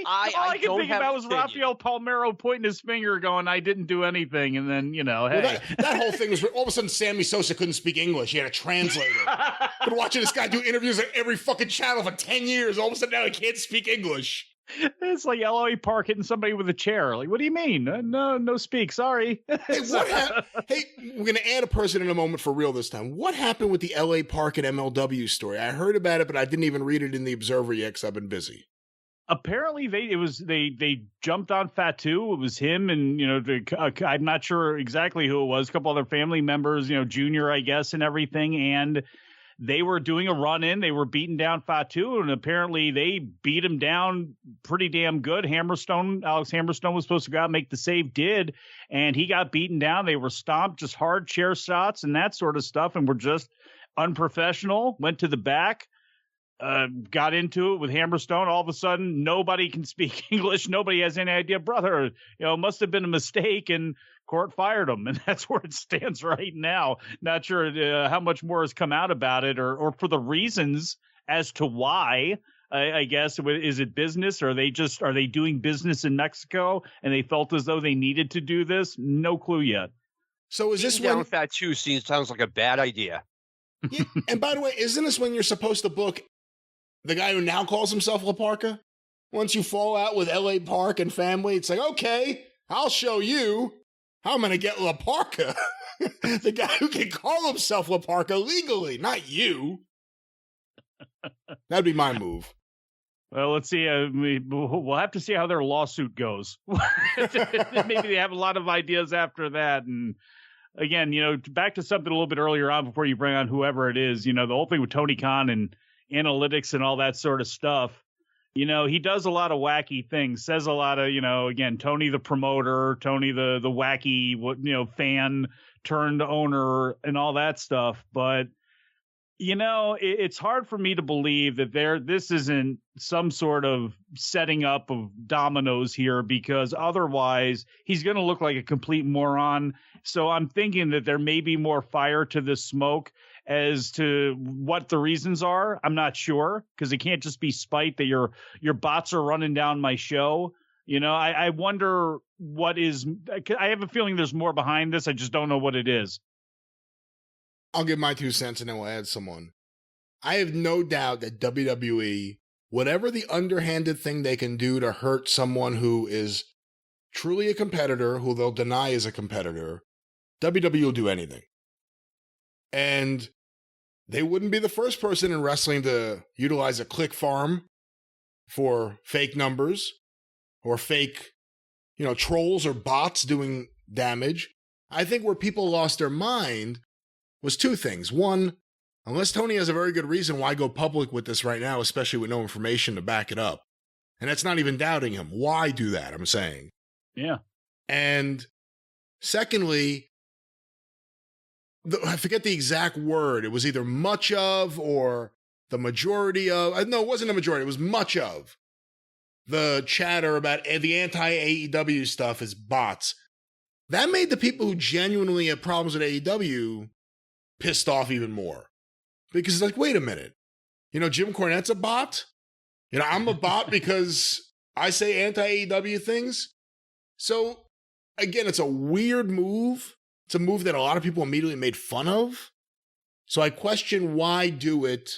All I can think about was Rafael Palmeiro pointing his finger going, I didn't do anything. And then, hey. Well, that whole thing was, all of a sudden Sammy Sosa couldn't speak English. He had a translator. Been watching this guy do interviews on every fucking channel for 10 years. All of a sudden now he can't speak English. It's like Eloy Park hitting somebody with a chair. Like, what do you mean? No speak. Sorry. Hey, hey, we're going to add a person in a moment for real this time. What happened with the LA Park and MLW story? I heard about it, but I didn't even read it in the Observer yet because I've been busy. Apparently they jumped on Fatu. It was him and, I'm not sure exactly who it was. A couple other family members, Junior, I guess, and everything. And they were doing a run in. They were beating down Fatu, and apparently they beat him down pretty damn good. Alex Hammerstone was supposed to go out and make the save, did, and he got beaten down. They were stomped, just hard chair shots and that sort of stuff, and were just unprofessional. Went to the back. Got into it with Hammerstone. All of a sudden, nobody can speak English. Nobody has any idea. Brother, must have been a mistake, and court fired him. And that's where it stands right now. Not sure how much more has come out about it or for the reasons as to why. I guess, is it business, or are they doing business in Mexico and they felt as though they needed to do this? No clue yet. So is this when Fatu sounds like a bad idea? Yeah, and by the way, isn't this when you're supposed to book the guy who now calls himself La Parka? Once you fall out with LA Park and family, it's like, okay, I'll show you how I'm going to get La Parka. The guy who can call himself La Parka legally, not you. That'd be my move. Well, let's see. We'll have to see how their lawsuit goes. Maybe they have a lot of ideas after that. And again, back to something a little bit earlier on before you bring on whoever it is, the whole thing with Tony Khan and analytics and all that sort of stuff. He does a lot of wacky things, says a lot of, again, Tony the promoter, Tony the wacky, fan turned owner and all that stuff. But, it's hard for me to believe that this isn't some sort of setting up of dominoes here, because otherwise he's going to look like a complete moron. So I'm thinking that there may be more fire to this smoke. As to what the reasons are, I'm not sure, because it can't just be spite that your bots are running down my show. I wonder what is. I have a feeling there's more behind this. I just don't know what it is. I'll give my 2 cents and then we'll add someone. I have no doubt that WWE, whatever the underhanded thing they can do to hurt someone who is truly a competitor, who they'll deny is a competitor, WWE will do anything. And they wouldn't be the first person in wrestling to utilize a click farm for fake numbers or fake, trolls or bots doing damage. I think where people lost their mind was 2 things. One, unless Tony has a very good reason why go public with this right now, especially with no information to back it up. And that's not even doubting him. Why do that, I'm saying. Yeah. And secondly, I forget the exact word. It was either much of or the majority of. No, it wasn't a majority. It was much of the chatter about the anti-AEW stuff is bots. That made the people who genuinely had problems with AEW pissed off even more. Because it's like, wait a minute. Jim Cornette's a bot? I'm a bot because I say anti-AEW things? So, again, it's a weird move. It's a move that a lot of people immediately made fun of. So I question why do it.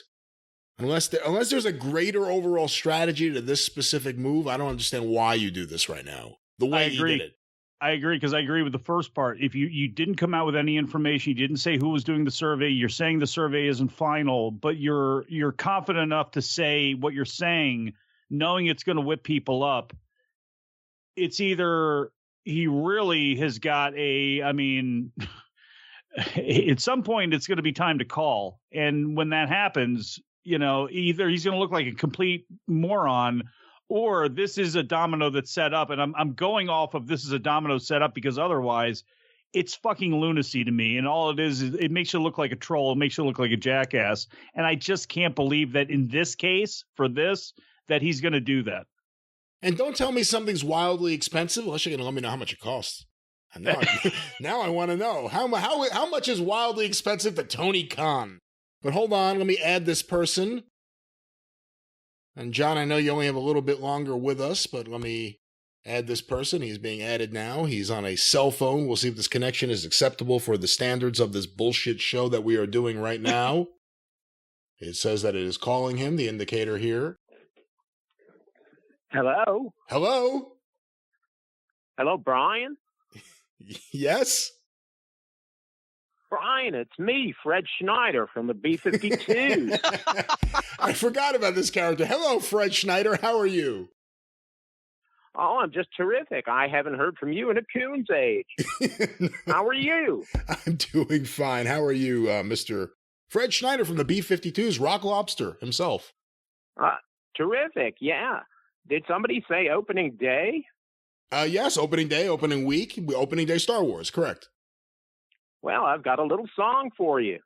Unless there's a greater overall strategy to this specific move, I don't understand why you do this right now. The way you did it. I agree, because I agree with the first part. If you didn't come out with any information, you didn't say who was doing the survey, you're saying the survey isn't final, but you're confident enough to say what you're saying, knowing it's going to whip people up. It's either he really has got at some point it's going to be time to call. And when that happens, either he's going to look like a complete moron, or this is a domino that's set up. And I'm going off of this is a domino set up, because otherwise it's fucking lunacy to me. And all it is it makes you look like a troll. It makes you look like a jackass. And I just can't believe that in this case, for this, that he's going to do that. And don't tell me something's wildly expensive unless you're going to let me know how much it costs. Now I want to know how much is wildly expensive to Tony Khan. But hold on, let me add this person. And John, I know you only have a little bit longer with us, but let me add this person. He's being added now. He's on a cell phone. We'll see if this connection is acceptable for the standards of this bullshit show that we are doing right now. It says that it is calling him, the indicator here. Hello? Hello? Hello, Brian? Yes? Brian, it's me, Fred Schneider from the B-52. I forgot about this character. Hello, Fred Schneider. How are you? Oh, I'm just terrific. I haven't heard from you in a coon's age. How are you? I'm doing fine. How are you, Mr. Fred Schneider from the B-52's Rock Lobster himself? Terrific, yeah. Did somebody say opening day? Yes, opening day, opening week, opening day Star Wars, correct. Well, I've got a little song for you.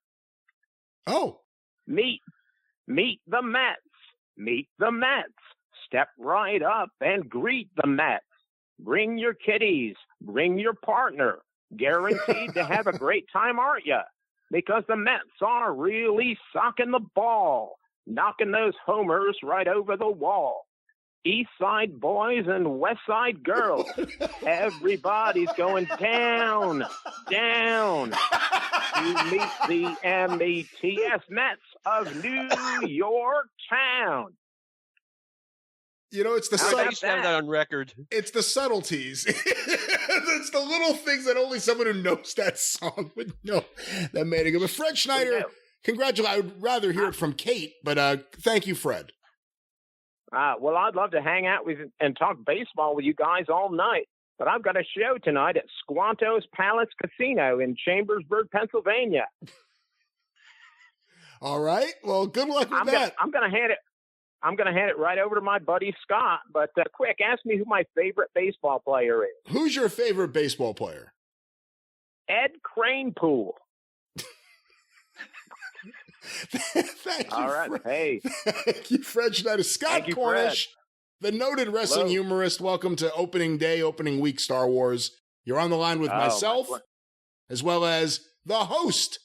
Oh. Meet the Mets. Meet the Mets. Step right up and greet the Mets. Bring your kiddies. Bring your partner. Guaranteed to have a great time, aren't you? Because the Mets are really socking the ball, knocking those homers right over the wall. East Side boys and West Side girls. Everybody's going down to meet the METS Mets of New York Town. It's the that on record. It's the subtleties. It's the little things that only someone who knows that song would know that made it good. But Fred Schneider, congratulations. I would rather hear it from Kate, but thank you, Fred. Well, I'd love to hang out with and talk baseball with you guys all night, but I've got a show tonight at Squanto's Palace Casino in Chambersburg, Pennsylvania. All right. Well, good luck with that. I'm going to hand it right over to my buddy Scott. But quick, ask me who my favorite baseball player is. Who's your favorite baseball player? Ed Kranepool. Thank you. All right. Hey. Thank you, Fred Schneider. Scott Cornish, the noted wrestling humorist. Welcome to opening day, opening week Star Wars. You're on the line with myself, as well as the host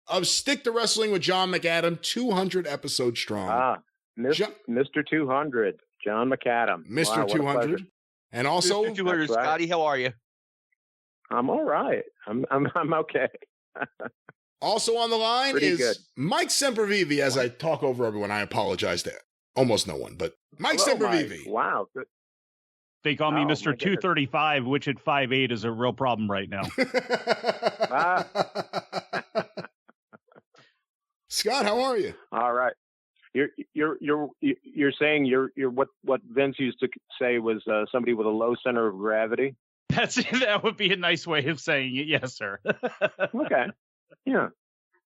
of Stick to Wrestling with John McAdam, 200 episodes strong. Mr. 200, John McAdam. Mr. 200. And also Mr. 200, Scotty, how are you? I'm all right. I'm okay. Also on the line Pretty is good. Mike Sempervive. As I talk over everyone, I apologize to almost no one, but Mike Sempervive. Wow. They call me Mr. 235, which at 5'8" is a real problem right now. Scott, how are you? All right. You're saying you're what Vince used to say was somebody with a low center of gravity. That would be a nice way of saying it. Yes, sir. Okay. Yeah.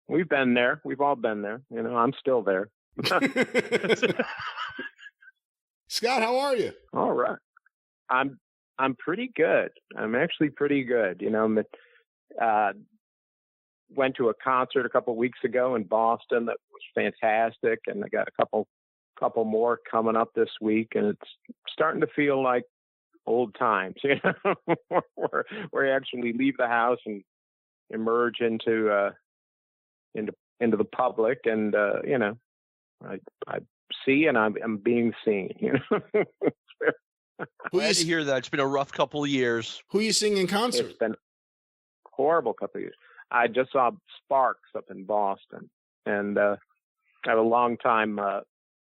We've been there. We've all been there. I'm still there. Scott, how are you? All right. I'm pretty good. I'm actually pretty good. went to a concert a couple of weeks ago in Boston that was fantastic, and I got a couple more coming up this week, and it's starting to feel like old times, where we actually leave the house and emerge into the public, and I see, and I'm being seen. Glad to hear that. It's been a rough couple of years. Who are you seeing in concert? It's been a horrible couple of years. I just saw Sparks up in Boston, and I have a long time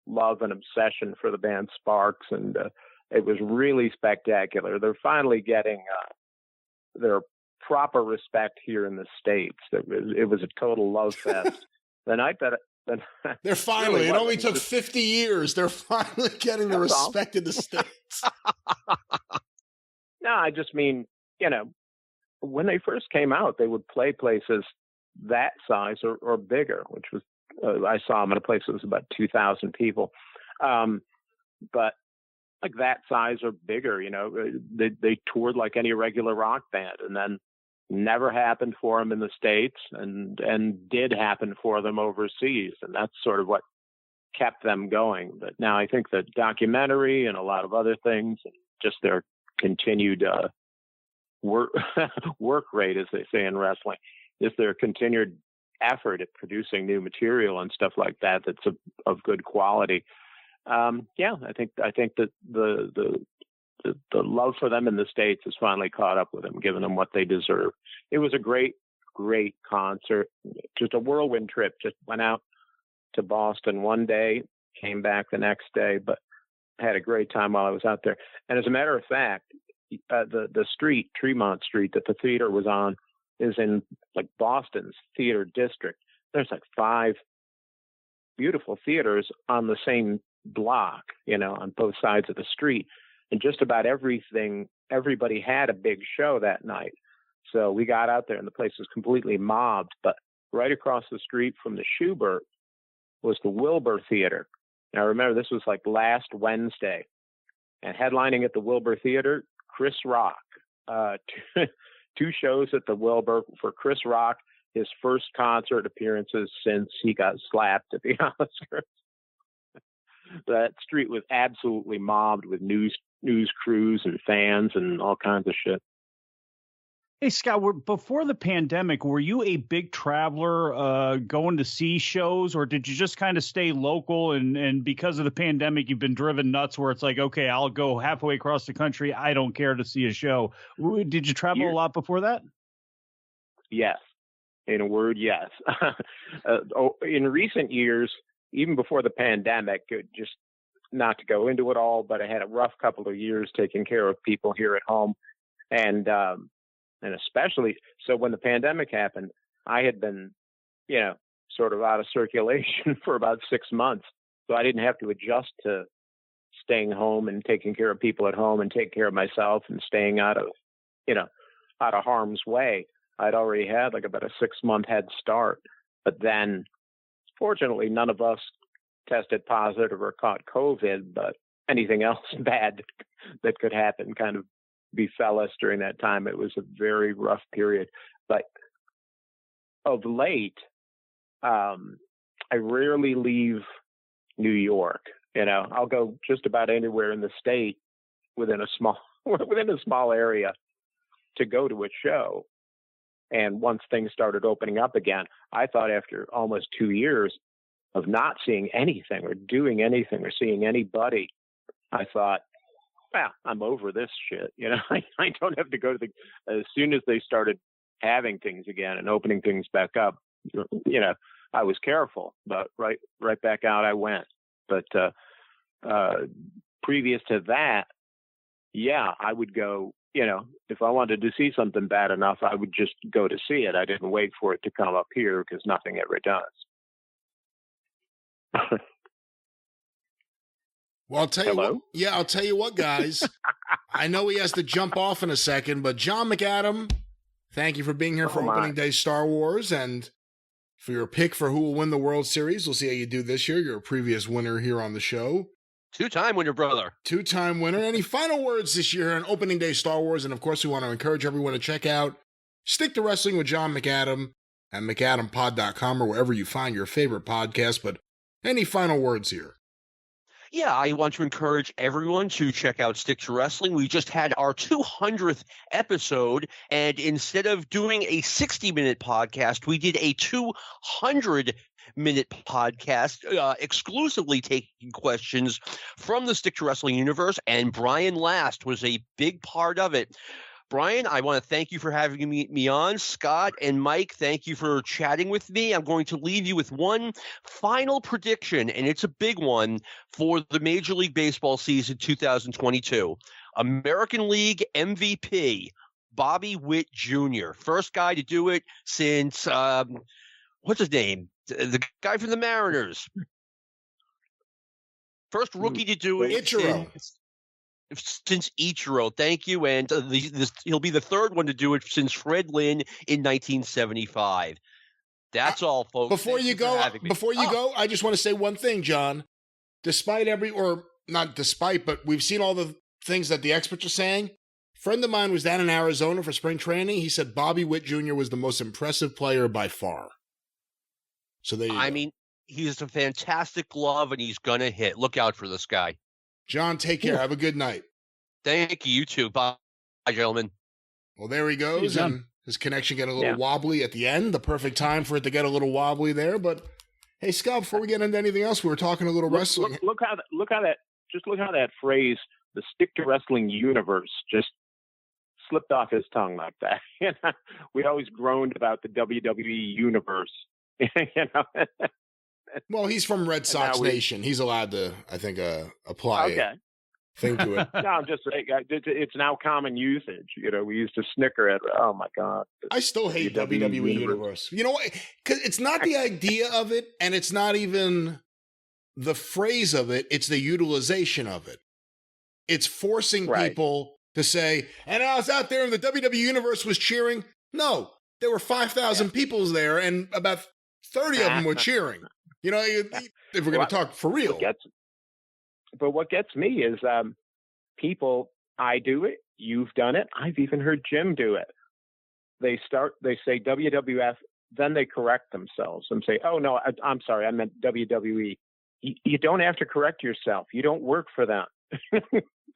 love and obsession for the band Sparks, and it was really spectacular. They're finally getting their proper respect here in the States. It was a total love fest. The night that they're finally, it only took 50 years. They're finally getting the respect in the States. No, I just mean, when they first came out, they would play places that size or bigger, which was, I saw them in a place that was about 2,000 people. But like that size or bigger, they toured like any regular rock band, and then never happened for them in the States, and did happen for them overseas. And that's sort of what kept them going. But now I think the documentary and a lot of other things, and just their continued work rate, as they say in wrestling, is their continued effort at producing new material and stuff like that that's of good quality. I think that the love for them in the States has finally caught up with them, giving them what they deserve. It was a great concert, just a whirlwind trip. Just went out to Boston one day, came back the next day, but had a great time while I was out there. And as a matter of fact, the street, Tremont Street, that the theater was on is in like Boston's theater district. There's like 5 beautiful theaters on the same block, on both sides of the street. And just about everybody had a big show that night. So we got out there and the place was completely mobbed. But right across the street from the Schubert was the Wilbur Theater. Now, remember, this was like last Wednesday. And headlining at the Wilbur Theater, Chris Rock. 2 shows at the Wilbur for Chris Rock, his first concert appearances since he got slapped at the Oscars. That street was absolutely mobbed with news crews and fans and all kinds of shit. Hey, Scott, before the pandemic, were you a big traveler going to see shows, or did you just kind of stay local? And because of the pandemic, you've been driven nuts where it's like, okay, I'll go halfway across the country. I don't care to see a show. Did you travel a lot before that? Yes. In a word, yes. In recent years, even before the pandemic, just not to go into it all, but I had a rough couple of years taking care of people here at home. And especially, so when the pandemic happened, I had been, sort of out of circulation for about 6 months. So I didn't have to adjust to staying home and taking care of people at home and taking care of myself and staying out of harm's way. I'd already had like about a 6-month head start. But then, fortunately, none of us tested positive or caught COVID, but anything else bad that could happen kind of befell us during that time. It was a very rough period. But of late, I rarely leave New York. I'll go just about anywhere in the state within a small area to go to a show. And once things started opening up again, I thought after almost 2 years of not seeing anything or doing anything or seeing anybody, I thought, well, I'm over this shit. I don't have to go to as soon as they started having things again and opening things back up, I was careful, but right back out I went. But previous to that, I would go, if I wanted to see something bad enough, I would just go to see it. I didn't wait for it to come up here because nothing ever does. Well, I'll tell you what. Yeah, I'll tell you what, guys. I know he has to jump off in a second, but John McAdam, thank you for being here for Opening Day Star Wars and for your pick for who will win the World Series. We'll see how you do this year. You're a previous winner here on the show. 2-time winner, brother. 2-time winner. Any final words this year on Opening Day Star Wars? And of course, we want to encourage everyone to check out Stick to Wrestling with John McAdam. at McAdamPod.com or wherever you find your favorite podcast. But any final words here? Yeah, I want to encourage everyone to check out Stick to Wrestling. We just had our 200th episode, and instead of doing a 60-minute podcast, we did a 200-minute podcast exclusively taking questions from the Stick to Wrestling universe, and Brian Last was a big part of it. Brian, I want to thank you for having me on. Scott and Mike, thank you for chatting with me. I'm going to leave you with one final prediction, and it's a big one for the Major League Baseball season 2022. American League MVP, Bobby Witt Jr., first guy to do it since, what's his name? The guy from the Mariners. First rookie to do it. Ichiro. Since Ichiro, thank you, and he'll be the third one to do it since Fred Lynn in 1975. That's all, folks. Before you go, I just want to say one thing, John. Despite not despite, but we've seen all the things that the experts are saying. A friend of mine was down in Arizona for spring training. He said Bobby Witt Jr. was the most impressive player by far. So there you go. I mean, he's a fantastic glove, and he's gonna hit. Look out for this guy. John, take care. Have a good night. Thank you. You too. Bye, gentlemen. Well, there he goes. And his connection got a little wobbly at the end. The perfect time for it to get a little wobbly there. But hey, Scott, before we get into anything else, we were talking a little wrestling. Look how that phrase, the Stick to Wrestling universe, just slipped off his tongue like that. We always groaned about the WWE universe. Well, he's from Red Sox Nation. He's allowed to, I think, apply a thing to it. No, I'm just saying, it's now common usage. We used to snicker at, oh my God. I still hate WWE Universe. You know what? Because it's not the idea of it, and it's not even the phrase of it. It's the utilization of it. It's forcing people to say, and I was out there and the WWE Universe was cheering. No, there were 5,000 people there, and about 30 of them were cheering. If we're going to talk for real. But what gets me is people, I do it, you've done it, I've even heard Jim do it. They say WWF, then they correct themselves and say, oh, no, I'm sorry, I meant WWE. You don't have to correct yourself. You don't work for them.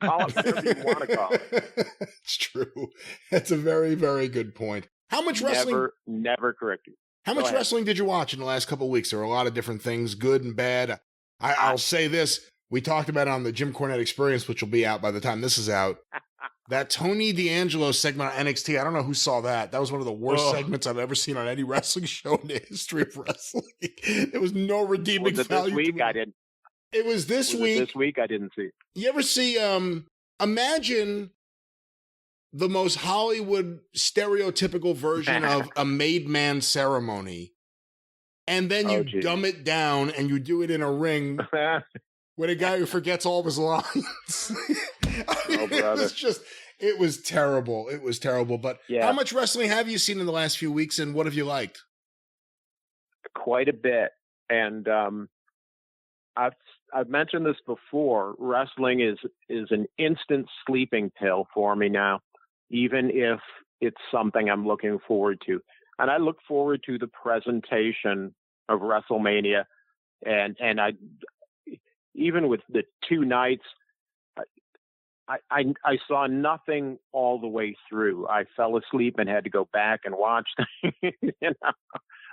Call it whatever you want to call it. It's true. That's a very, very good point. How much wrestling? Never correct you. How much wrestling did you watch in the last couple of weeks? There were a lot of different things, good and bad. I'll say this. We talked about it on the Jim Cornette Experience, which will be out by the time this is out. That Tony D'Angelo segment on NXT, I don't know who saw that. That was one of the worst segments I've ever seen on any wrestling show in the history of wrestling. There was no redeeming value. This week I didn't. It was this week. This week I didn't see it. You ever see, imagine the most Hollywood stereotypical version of a made man ceremony, and then you dumb it down and you do it in a ring with a guy who forgets all of his lines. It was terrible. It was terrible. But how much wrestling have you seen in the last few weeks, and what have you liked? Quite a bit. And I've mentioned this before. Wrestling is an instant sleeping pill for me now, even if it's something I'm looking forward to. And I look forward to the presentation of WrestleMania. And I, even with the two nights, I saw nothing all the way through. I fell asleep and had to go back and watch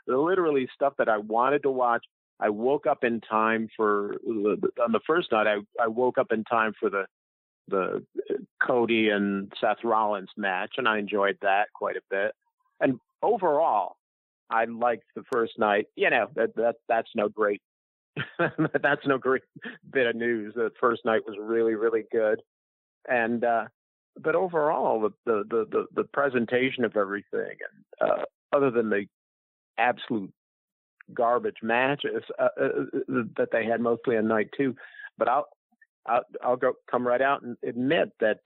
literally stuff that I wanted to watch. I woke up in time for on the first night. I woke up in time for the Cody and Seth Rollins match, and I enjoyed that quite a bit. And overall, I liked the first night. That's no great that's no great bit of news. The first night was really, really good, and but overall, the presentation of everything, and other than the absolute garbage matches that they had mostly on night two, but I'll come right out and admit that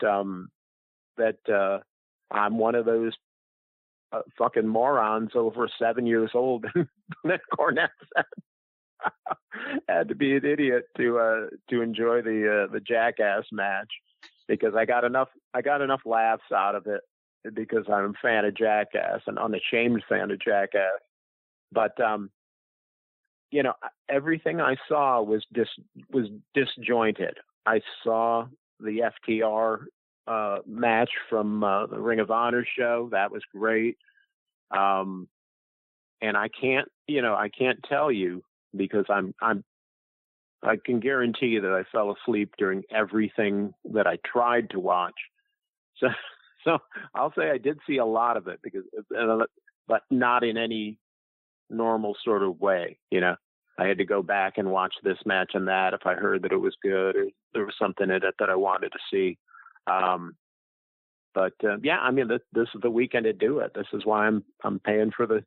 I'm one of those fucking morons over 7 years old that Cornette said. Had to be an idiot to enjoy the Jackass match, because I got enough laughs out of it because I'm a fan of Jackass, an unashamed fan of Jackass. But everything I saw was disjointed. I saw the FTR match from the Ring of Honor show. That was great. And I can't tell you, because I can guarantee you that I fell asleep during everything that I tried to watch. So I'll say I did see a lot of it, but not in any normal sort of way. I had to go back and watch this match and that if I heard that it was good or there was something in it that I wanted to see. This is the weekend to do it. This is why I'm paying for the,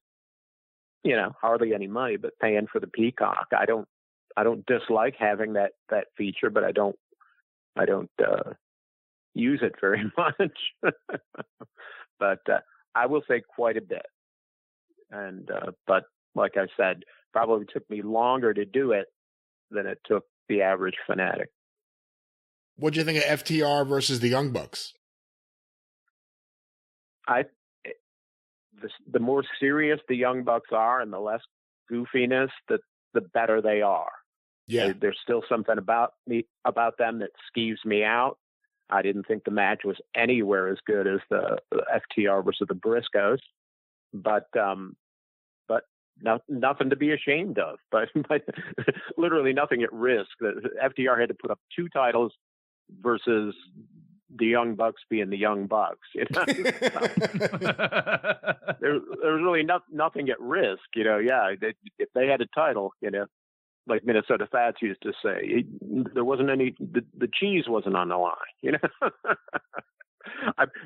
hardly any money, but paying for the Peacock. I don't dislike having that feature, but I don't use it very much. But I will say quite a bit. And but like I said, probably took me longer to do it than it took the average fanatic. What'd you think of FTR versus the Young Bucks? The more serious the Young Bucks are and the less goofiness, the better they are. Yeah. There's still something about them that skeeves me out. I didn't think the match was anywhere as good as the FTR versus the Briscoes, but nothing to be ashamed of. But literally nothing at risk. The FTR had to put up 2 titles versus the Young Bucks being the Young Bucks. There was really nothing at risk. If they had a title, like Minnesota Fats used to say, there wasn't any. The cheese wasn't on the line.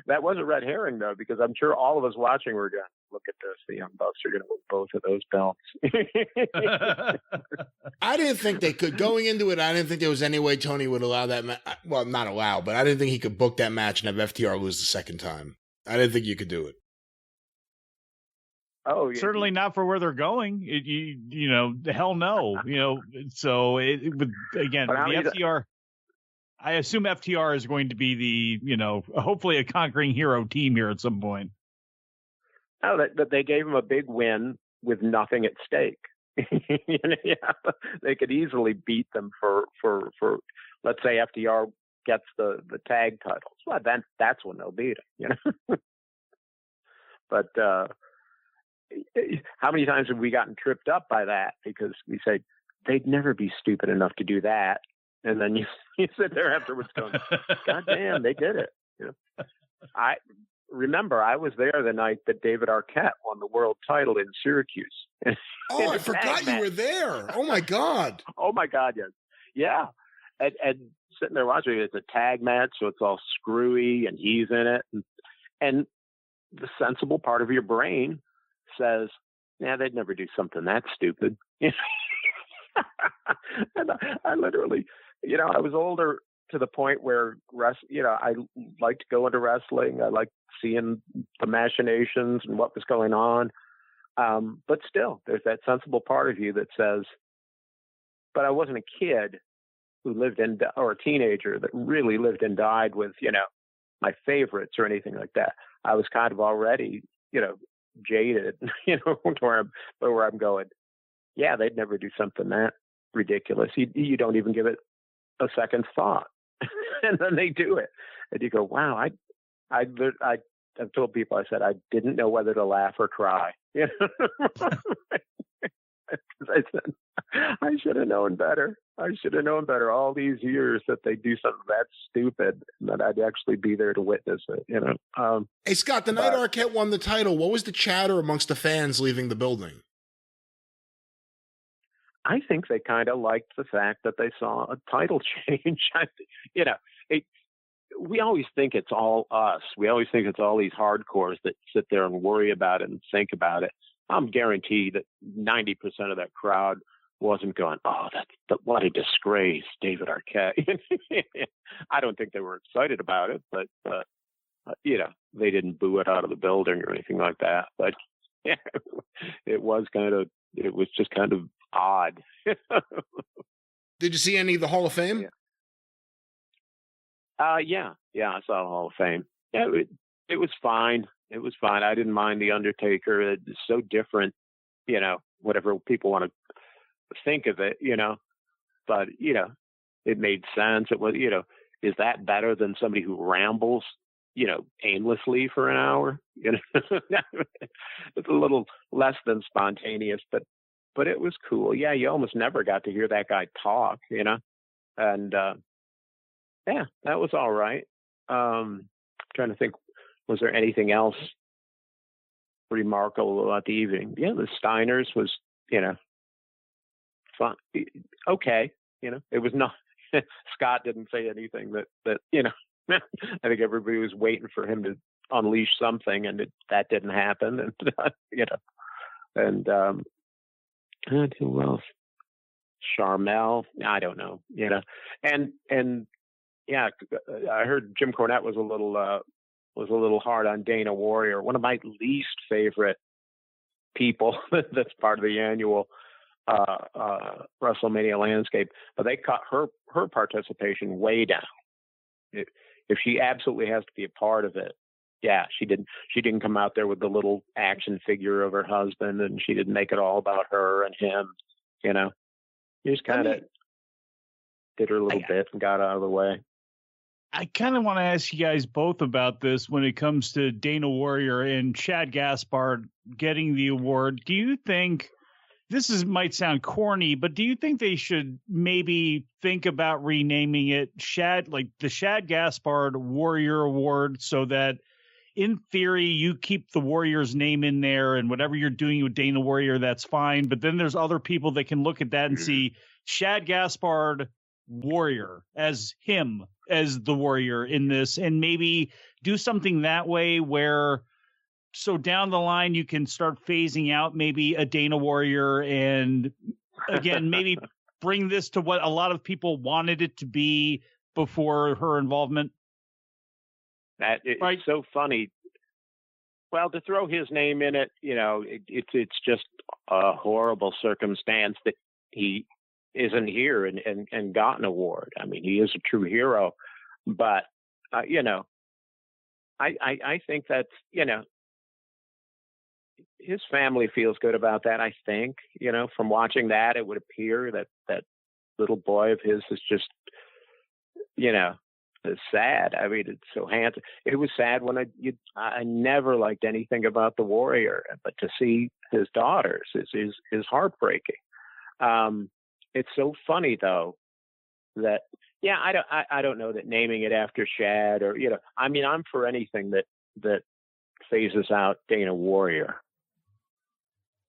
That was a red herring, though, because I'm sure all of us watching were going, look at this. The Young Bucks are going to win both of those belts. I didn't think they could. Going into it, I didn't think there was any way Tony would allow that. Well, not allow, but I didn't think he could book that match and have FTR lose the second time. I didn't think you could do it. Oh, yeah. Certainly not for where they're going. Hell no. So again, the FTR. I assume FTR is going to be the, hopefully a conquering hero team here at some point. Oh, that they gave him a big win with nothing at stake. They could easily beat them for let's say FTR gets the tag titles. Well, then that's when they'll beat him. But how many times have we gotten tripped up by that because we say they'd never be stupid enough to do that. And then you sit there afterwards going, God damn, they did it. I remember I was there the night that David Arquette won the world title in Syracuse. I forgot you were there. Oh, my God. Oh, my God, yes. Yeah. And sitting there watching it, it's a tag match, so it's all screwy, and he's in it. And the sensible part of your brain says, they'd never do something that stupid. And I literally... I was older to the point where, I liked going to wrestling. I liked seeing the machinations and what was going on. But still, there's that sensible part of you that says, but I wasn't a kid who lived or a teenager that really lived and died with, my favorites or anything like that. I was kind of already, jaded, where I'm going, they'd never do something that ridiculous. You don't even give it a second thought, and then they do it, and you go, "Wow!" I've told people, I said I didn't know whether to laugh or cry. I said I should have known better. I should have known better all these years that they do something that stupid, and that I'd actually be there to witness it. Hey Scott, the night Arquette won the title, what was the chatter amongst the fans leaving the building? I think they kind of liked the fact that they saw a title change. We always think it's all us. We always think it's all these hardcores that sit there and worry about it and think about it. I'm guaranteed that 90% of that crowd wasn't going, "Oh, what a disgrace, David Arquette." I don't think they were excited about it, but they didn't boo it out of the building or anything like that. But it was just kind of odd. Did you see any of the Hall of Fame? Yeah, I saw the Hall of Fame. Yeah, it was fine. It was fine. I didn't mind the Undertaker. It's so different, whatever people want to think of it, but, it made sense. It was, is that better than somebody who rambles, aimlessly for an hour? It's a little less than spontaneous, but it was cool. Yeah. You almost never got to hear that guy talk, and, yeah, that was all right. Trying to think, was there anything else remarkable about the evening? Yeah, the Steiners was, fun. Okay, it was not. Scott didn't say anything that I think everybody was waiting for him to unleash something, and that didn't happen. And and who else? Charmel, I don't know, and yeah, I heard Jim Cornette was a little hard on Dana Warrior, one of my least favorite people that's part of the annual WrestleMania landscape, but they cut her participation way down. If she absolutely has to be a part of it, yeah, she didn't come out there with the little action figure of her husband, and she didn't make it all about her and him. She just kind of did her little bit and got out of the way. I kind of want to ask you guys both about this when it comes to Dana Warrior and Shad Gaspard getting the award. Do you think might sound corny, but do you think they should maybe think about renaming it the Shad Gaspard Warrior Award, so that in theory you keep the Warrior's name in there, and whatever you're doing with Dana Warrior, that's fine. But then there's other people that can look at that and see Shad Gaspard Warrior as him, as the Warrior in this, and maybe do something that way where, so down the line you can start phasing out maybe a Dana Warrior, and again, maybe bring this to what a lot of people wanted it to be before her involvement. It's so funny. Well, to throw his name in it, it's just a horrible circumstance that he isn't here and got an award. I mean, he is a true hero, but I think that's, his family feels good about that. I think, from watching that, it would appear that little boy of his is just, it's sad. I mean, it's so handsome. It was sad when I never liked anything about the Warrior, but to see his daughters is heartbreaking. It's so funny though that, yeah, I don't know that naming it after Shad, or, I mean, I'm for anything that phases out Dana Warrior.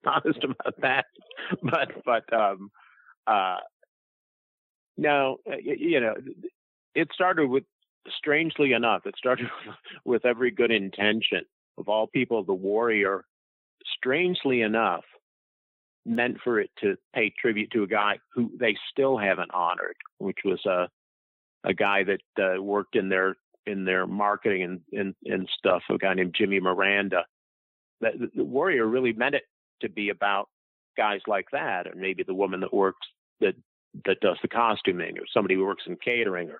Honest about that, but no, it started with, strangely enough, with every good intention. Of all people, the Warrior, strangely enough, meant for it to pay tribute to a guy who they still haven't honored, which was a guy that worked in their marketing and stuff, a guy named Jimmy Miranda. That the Warrior really meant it to be about guys like that, or maybe the woman that works that does the costuming, or somebody who works in catering,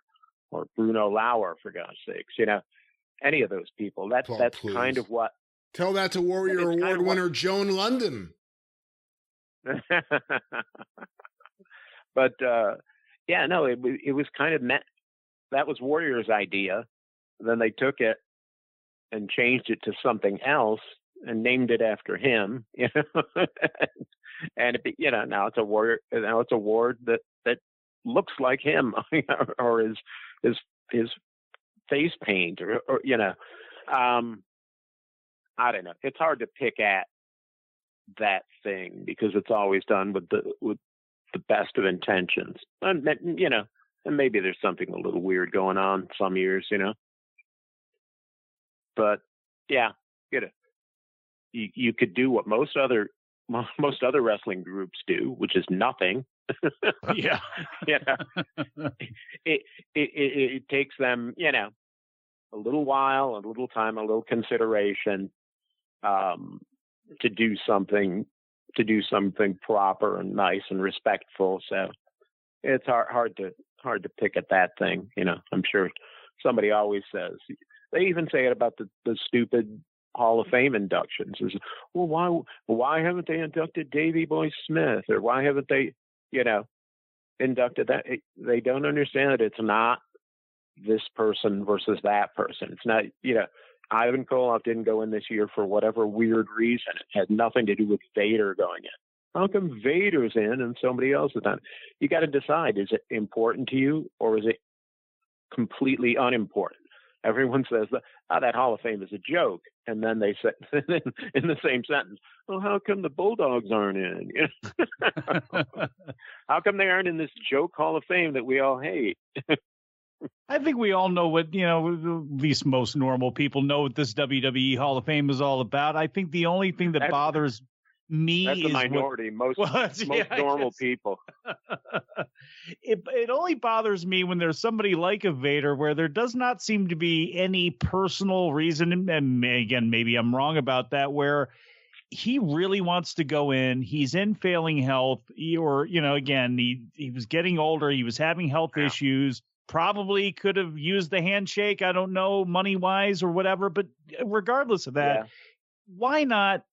or Bruno Lauer, for God's sakes, any of those people. That's please. Kind of what. Tell that to Warrior Award winner Joan London. But yeah, no, it was kind of meant. That was Warrior's idea. Then they took it and changed it to something else and named it after him. And now it's a Warrior. Now it's a award that looks like him, or his face paint, or I don't know. It's hard to pick at that thing because it's always done with the best of intentions, and maybe there's something a little weird going on some years, but yeah, you could do what most other wrestling groups do, which is nothing. Yeah. It takes them, a little while, a little time, a little consideration, to do something proper and nice and respectful. So it's hard to pick at that thing. I'm sure somebody always says, they even say it about the stupid Hall of Fame inductions is, well, why haven't they inducted Davey Boy Smith, or why haven't they, inducted that? They don't understand that it's not this person versus that person. It's not, Ivan Koloff didn't go in this year for whatever weird reason. It had nothing to do with Vader going in. How come Vader's in and somebody else is not? You got to decide, is it important to you or is it completely unimportant? Everyone says that Hall of Fame is a joke. And then they say in the same sentence, well, how come the Bulldogs aren't in? How come they aren't in this joke Hall of Fame that we all hate? I think we all know what, at least most normal people know what this WWE Hall of Fame is all about. I think the only thing that bothers me is the minority. Most normal people. It only bothers me when there's somebody like a Vader where there does not seem to be any personal reason. And again, maybe I'm wrong about that, where he really wants to go in. He's in failing health, or, again, he was getting older. He was having health issues. Probably could have used the handshake. I don't know, money wise or whatever. But regardless of that, why not?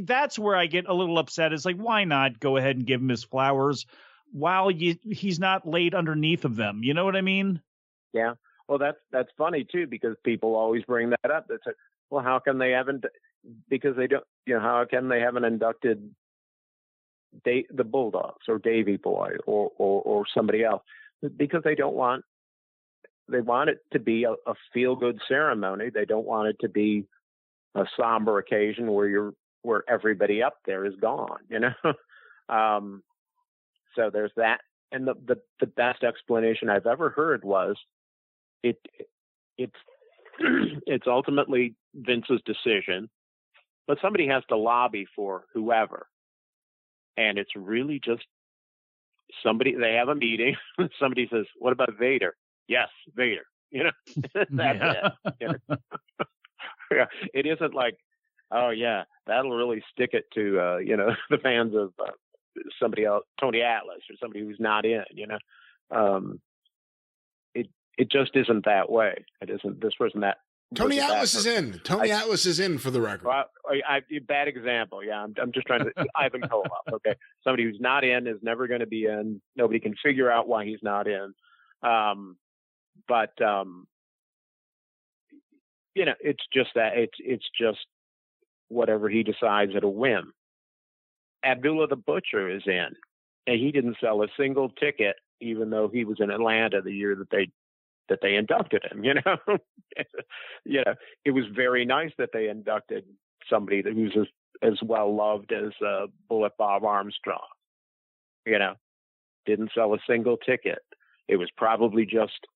That's where I get a little upset. It's like, why not go ahead and give him his flowers while he's not laid underneath of them? You know what I mean? Yeah. Well, that's funny too, because people always bring that up. It's like, well, how come they haven't? Because they don't. How come they haven't inducted the Bulldogs or Davey Boy or somebody else? Because they don't want. They want it to be a feel-good ceremony. They don't want it to be a somber occasion where everybody up there is gone, So there's that. And the best explanation I've ever heard was it's ultimately Vince's decision, but somebody has to lobby for whoever. And it's really just somebody, they have a meeting. Somebody says, what about Vader? Yes, Vader, that's it. Yeah. It isn't like, oh yeah, that'll really stick it to the fans of somebody else, Tony Atlas or somebody who's not in. It just isn't that way. It isn't this person that. Tony Atlas is in. Tony Atlas is in, for the record. Well, bad example. Yeah, I'm just trying to. Ivan Koloff. Okay, somebody who's not in is never going to be in. Nobody can figure out why he's not in. But it's just that it's just whatever he decides at a whim. Abdullah the Butcher is in, and he didn't sell a single ticket, even though he was in Atlanta the year that they inducted him. It was very nice that they inducted somebody who's as well loved as Bullet Bob Armstrong. Didn't sell a single ticket. It was probably just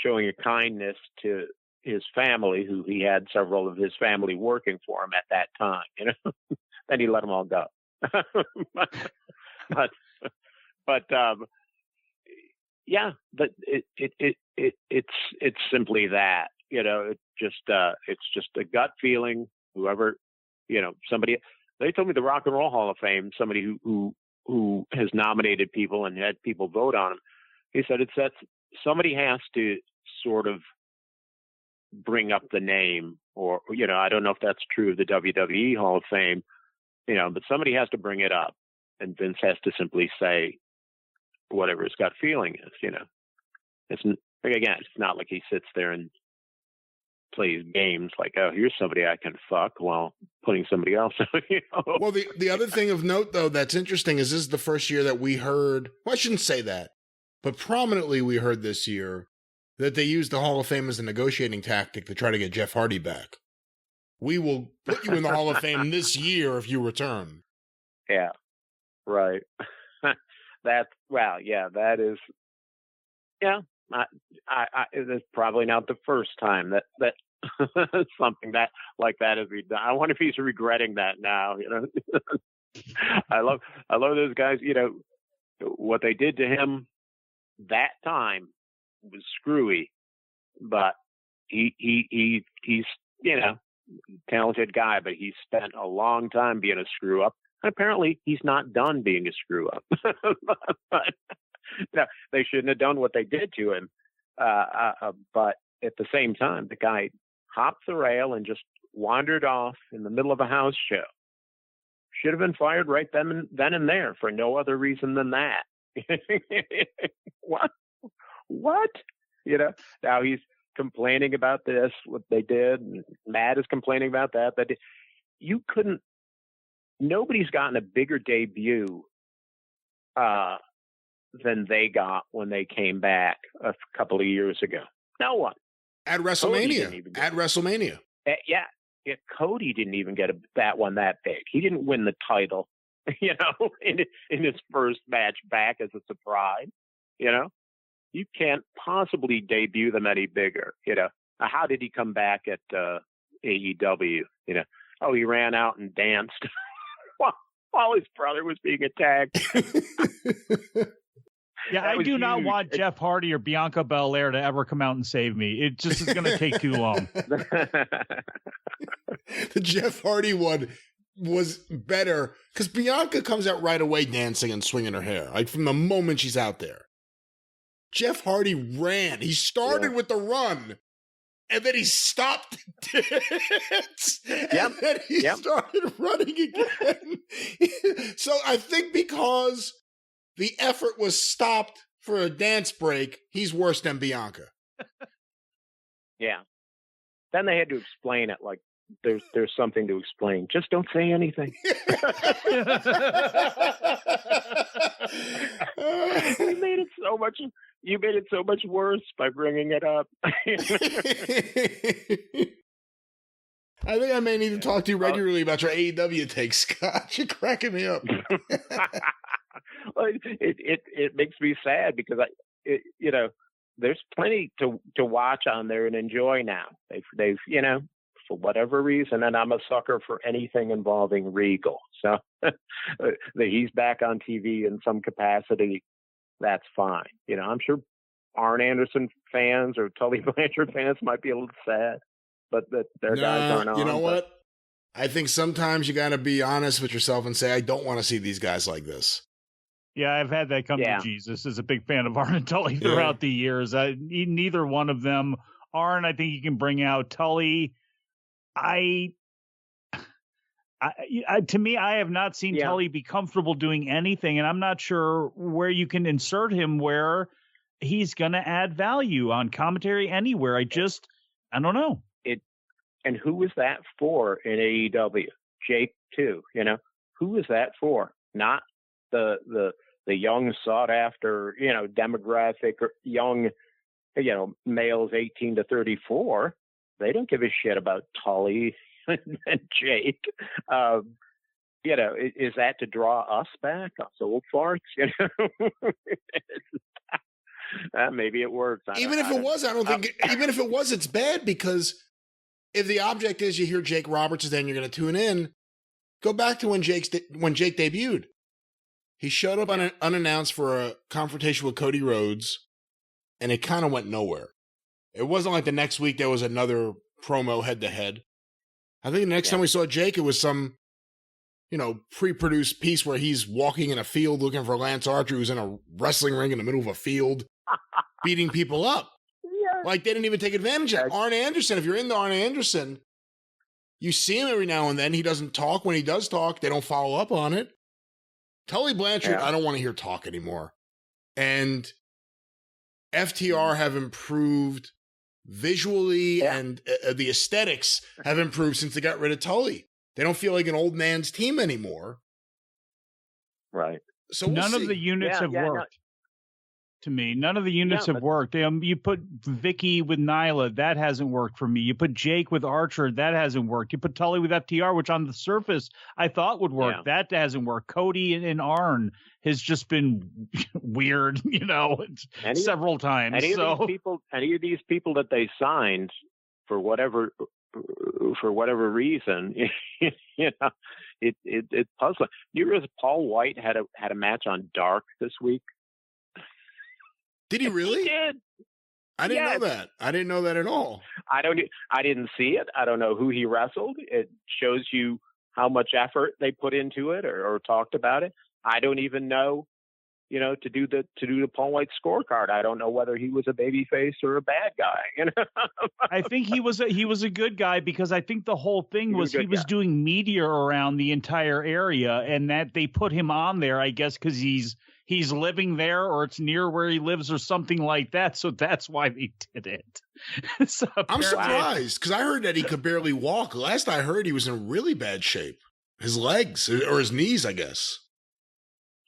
showing a kindness to his family, who he had several of his family working for him at that time. Then he let them all go. But it's simply that, it's just a gut feeling. Whoever, somebody, they told me the Rock and Roll Hall of Fame, somebody who has nominated people and had people vote on him. He said somebody has to sort of bring up the name, or, I don't know if that's true of the WWE Hall of Fame, but somebody has to bring it up, and Vince has to simply say whatever his gut feeling is. It's not like he sits there and plays games like, oh, here's somebody I can fuck, while putting somebody else. Well, the other thing of note, though, that's interesting is this is the first year that we heard, well, I shouldn't say that, but prominently we heard this year that they used the Hall of Fame as a negotiating tactic to try to get Jeff Hardy back. We will put you in the Hall of Fame this year if you return. Yeah, right. That is, it's probably not the first time that something that like that has been done. I wonder if he's regretting that now. I love those guys. What they did to him that time was screwy, but he's talented guy, but he spent a long time being a screw up. And apparently he's not done being a screw up. But they shouldn't have done what they did to him. But at the same time, the guy hopped the rail and just wandered off in the middle of a house show. Should have been fired right then and there for no other reason than that. What? You know, now he's complaining about this, what they did. And Matt is complaining about that. But nobody's gotten a bigger debut than they got when they came back a couple of years ago. No one. At WrestleMania. Yeah, Cody didn't even get that one that big. He didn't win the title, you know, in his first match back as a surprise. You know, you can't possibly debut them any bigger. You know, how did he come back at AEW? You know, he ran out and danced while his brother was being attacked. Yeah, I do not want Jeff Hardy or Bianca Belair to ever come out and save me. It just is going to take too long. The Jeff Hardy one was better because Bianca comes out right away dancing and swinging her hair, like from the moment she's out there. Jeff Hardy ran. He started with the run, and then he stopped the dance. And then he started running again. So I think because the effort was stopped for a dance break, he's worse than Bianca. Yeah. Then they had to explain it like there's something to explain. Just don't say anything. You made it so much worse by bringing it up. I think I may need to talk to you regularly about your AEW takes, Scott. You're cracking me up. Well, it makes me sad because you know, there's plenty to watch on there and enjoy now. They've you know, for whatever reason, and I'm a sucker for anything involving Regal. So he's back on TV in some capacity. That's fine. You know, I'm sure Arn Anderson fans or Tully Blanchard fans might be a little sad, but their guys aren't on. You know what? I think sometimes you got to be honest with yourself and say, I don't want to see these guys like this. Yeah, I've had that come to Jesus as a big fan of Arn and Tully throughout the years. Neither one of them. Arn, I think you can bring out. Tully, to me, I have not seen Tully be comfortable doing anything, and I'm not sure where you can insert him where he's going to add value on commentary anywhere. I don't know. And who was that for in AEW? Jake too. You know, who was that for? Not the young sought after, you know, demographic or young, you know, males 18 to 34. They don't give a shit about Tully and Jake. You know, is that to draw us back, us old farts? You know, maybe it works. Even if it was, it's bad because if the object is you hear Jake Roberts, then you're going to tune in. Go back to when Jake debuted. He showed up unannounced for a confrontation with Cody Rhodes, and it kind of went nowhere. It wasn't like the next week there was another promo head-to-head. I think the next time we saw Jake, it was some, you know, pre-produced piece where he's walking in a field looking for Lance Archer, who's in a wrestling ring in the middle of a field, beating people up. Yeah. Like, they didn't even take advantage of it. Arn Anderson, if you're into Arn Anderson, you see him every now and then. He doesn't talk. When he does talk, they don't follow up on it. Tully Blanchard, I don't want to hear talk anymore. And FTR have improved visually, and the aesthetics have improved since they got rid of Tully. They don't feel like an old man's team anymore. Right. So none of the units have worked. To me, none of the units have worked. You put Vicky with Nyla, that hasn't worked for me. You put Jake with Archer, that hasn't worked. You put Tully with FTR, which on the surface I thought would work. That hasn't worked. Cody and Arn has just been weird, you know, several times. Any of these people that they signed for whatever reason, you know, it's puzzling. You realize Paul White had a match on Dark this week? Did he really? He did. I didn't know that. I didn't know that at all. I didn't see it. I don't know who he wrestled. It shows you how much effort they put into it or talked about it. I don't even know to do the Paul White scorecard. I don't know whether he was a baby face or a bad guy. I think he was a good guy, because I think the whole thing was he was doing media around the entire area, and that they put him on there, I guess, because he's living there, or it's near where he lives, or something like that. So that's why they did it. So I'm surprised, because I heard that he could barely walk. Last I heard, he was in really bad shape. His legs or his knees, I guess.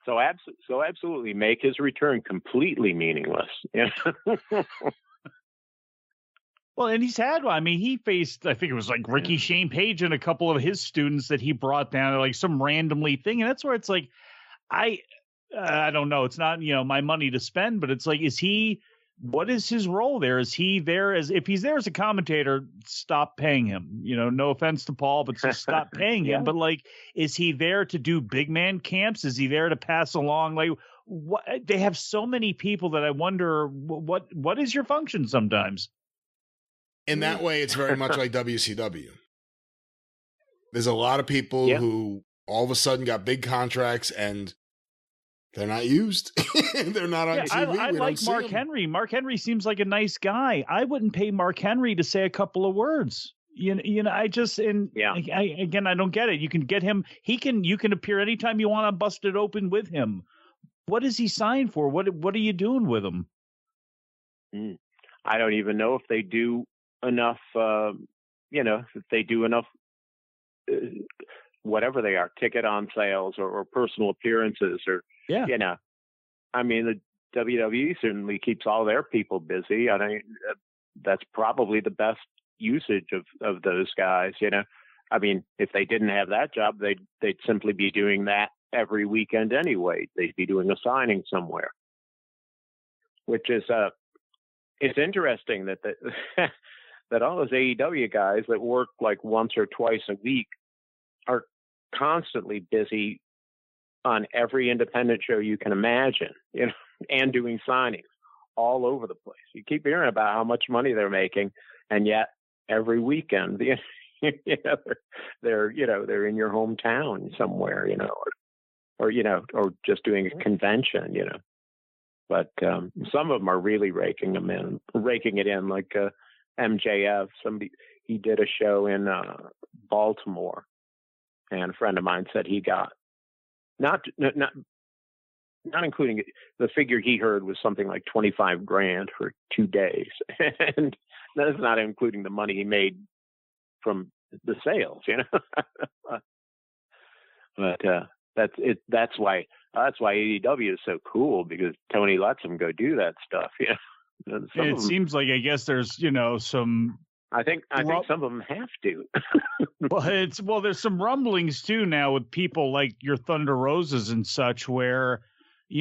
So absolutely make his return completely meaningless. Well, and he's had, he faced, I think it was like Ricky Shane Page and a couple of his students that he brought down, like some randomly thing. And that's where it's like, I don't know. It's not, my money to spend, but it's like, what is his role there? Is he there if he's there as a commentator, stop paying him, no offense to Paul, but just stop paying him. But like, is he there to do big man camps? Is he there to pass along? Like, what, they have so many people that I wonder what is your function sometimes? In that way, it's very much like WCW. There's a lot of people who all of a sudden got big contracts and they're not used. They're not on TV. I like Mark Henry. Mark Henry seems like a nice guy. I wouldn't pay Mark Henry to say a couple of words. I don't get it. You can get him. You can appear anytime you want on Busted Open with him. What is he signed for? What are you doing with him? I don't even know if they do enough. If they do enough. Whatever they are, ticket on sales or personal appearances or, I mean, the WWE certainly keeps all their people busy. I mean, that's probably the best usage of those guys, I mean, if they didn't have that job, they'd simply be doing that every weekend anyway. They'd be doing a signing somewhere, which is, it's interesting that that all those AEW guys that work like once or twice a week are constantly busy on every independent show you can imagine, and doing signings all over the place. You keep hearing about how much money they're making, and yet every weekend, they're in your hometown somewhere, or just doing a convention, But some of them are really raking it in, like MJF. He did a show in Baltimore. And a friend of mine said he got not including the figure he heard was something like $25,000 for 2 days, and that's not including the money he made from the sales, But that's it. That's why AEW is so cool, because Tony lets him go do that stuff. It seems like, I guess there's some. I think some of them have to. Well, there's some rumblings too now with people like your Thunder Roses and such, where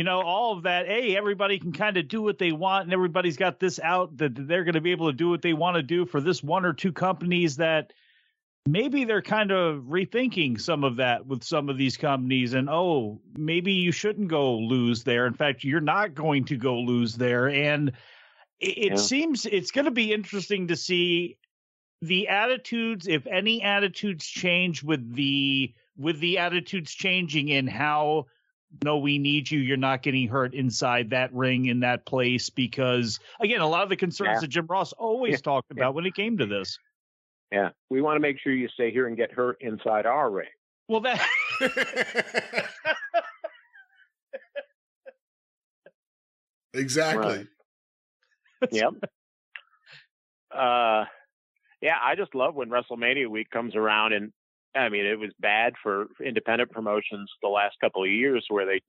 all of that. Hey, everybody can kind of do what they want, and everybody's got this out that they're going to be able to do what they want to do for this one or two companies. That maybe they're kind of rethinking some of that with some of these companies, and maybe you shouldn't go lose there. In fact, you're not going to go lose there, and it seems it's going to be interesting to see the attitudes, if any attitudes change with the attitudes changing in how, no, we need you. You're not getting hurt inside that ring in that place, because again, a lot of the concerns that Jim Ross always talked about when it came to this. Yeah. We want to make sure you stay here and get hurt inside our ring. Well, that. Exactly. Right. Yep. I just love when WrestleMania week comes around, and I mean, it was bad for independent promotions the last couple of years where they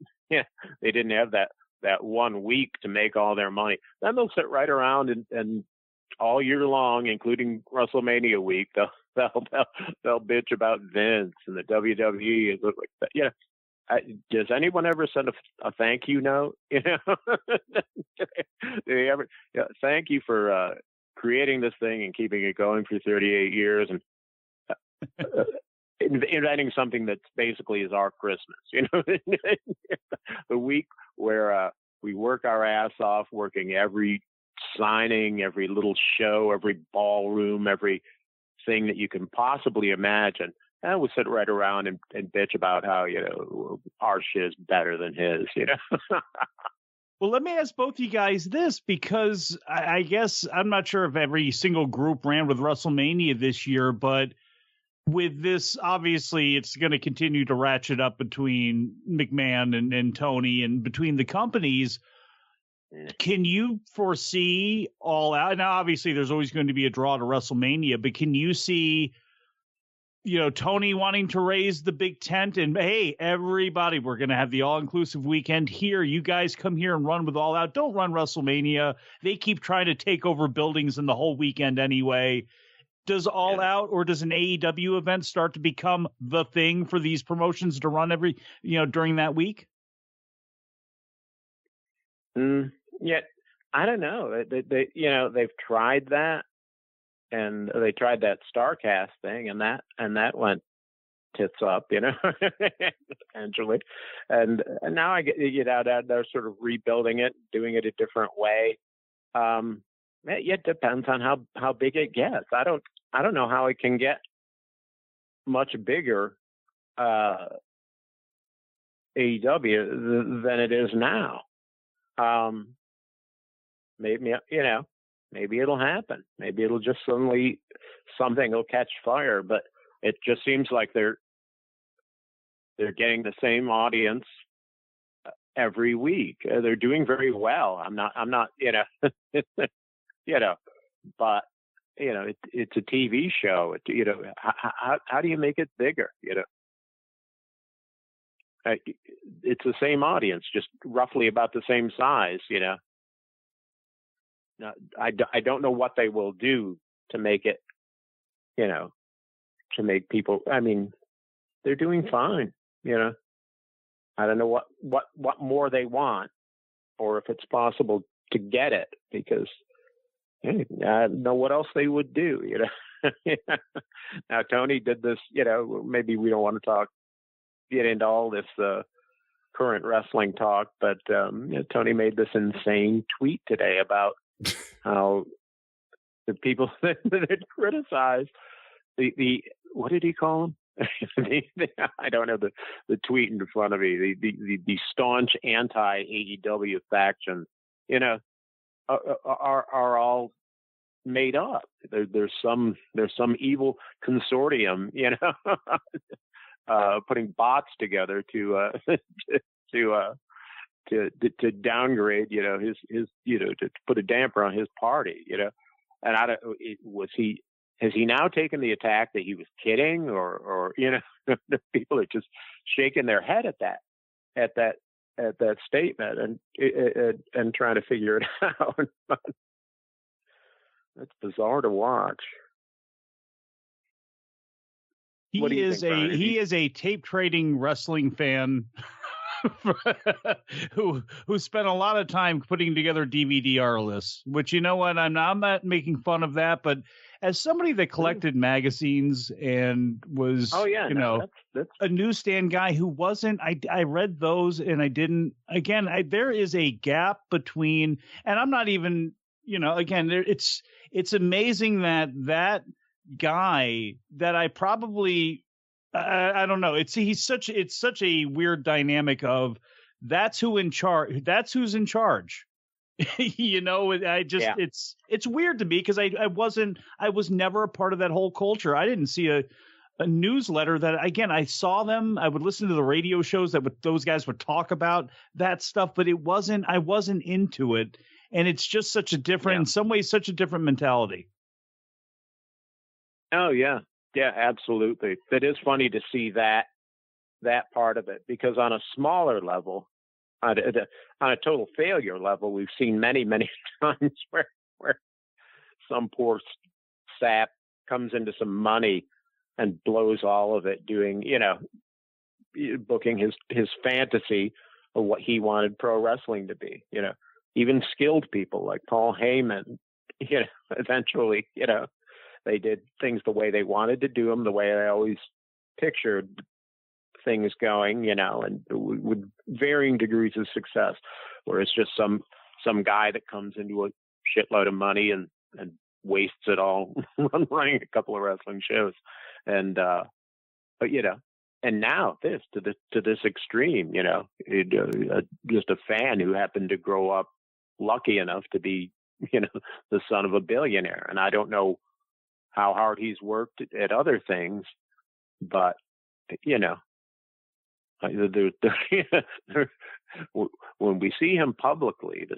didn't have that 1 week to make all their money. Then they'll sit right around and all year long, including WrestleMania week, they'll bitch about Vince and the WWE and like that. Does anyone ever send a thank you note? Do they ever? Thank you for creating this thing and keeping it going for 38 years and inventing something that basically is our Christmas. The week where we work our ass off, working every signing, every little show, every ballroom, every thing that you can possibly imagine, and we'll sit right around and bitch about how, our shit is better than his, Well, let me ask both you guys this, because I guess I'm not sure if every single group ran with WrestleMania this year, but with this, obviously, it's going to continue to ratchet up between McMahon and Tony and between the companies. Can you foresee All Out? Now, obviously, there's always going to be a draw to WrestleMania, but can you see, Tony wanting to raise the big tent and, hey, everybody, we're going to have the all-inclusive weekend here. You guys come here and run with All Out. Don't run WrestleMania. They keep trying to take over buildings in the whole weekend anyway. Does All Out or does an AEW event start to become the thing for these promotions to run during that week? Yeah, I don't know. They've tried that, and they tried that StarCast thing, and that went tits up, eventually. And now I get out that they're sort of rebuilding it, doing it a different way. It depends on how big it gets. I don't know how it can get much bigger AEW than it is now. Maybe it'll happen. Maybe it'll just suddenly something will catch fire. But it just seems like they're getting the same audience every week. They're doing very well. I'm not, but it's a TV show. How do you make it bigger? It's the same audience, just roughly about the same size. Now, I don't know what they will do to make it, to make people. I mean, they're doing fine. I don't know what more they want, or if it's possible to get it, because I don't know what else they would do. Now Tony did this. Maybe we don't want to get into all this current wrestling talk, but Tony made this insane tweet today about how the people that criticize the what did he call them? I don't know the tweet in front of me. The staunch anti AEW faction, are all made up. There's some evil consortium, putting bots together to downgrade, his to put a damper on his party, and has he now taken the attack that he was kidding, or the people are just shaking their head at that statement and trying to figure it out. That's bizarre to watch. He is a tape trading wrestling fan who spent a lot of time putting together DVD-R lists, which, I'm not making fun of that, but as somebody that collected magazines and was, that's a newsstand guy who wasn't, I read those and I didn't, again, there is a gap between, and I'm not even, again, it's amazing that guy that I probably, I don't know. It's such a weird dynamic of that's who's in charge. It's weird to me because I was never a part of that whole culture. I didn't see a newsletter that, again, I saw them. I would listen to the radio shows those guys would talk about that stuff, but I wasn't into it. And it's just such a different, in some ways, such a different mentality. Oh yeah. Yeah, absolutely. It is funny to see that part of it, because on a smaller level, on a total failure level, we've seen many, many times where some poor sap comes into some money and blows all of it doing, booking his fantasy of what he wanted pro wrestling to be. Even skilled people like Paul Heyman, eventually, they did things the way they wanted to do them, the way I always pictured things going, and with varying degrees of success, where it's just some guy that comes into a shitload of money and wastes it all running a couple of wrestling shows. And But and now this to this extreme, just a fan who happened to grow up lucky enough to be, the son of a billionaire. And I don't know how hard he's worked at other things, but when we see him publicly,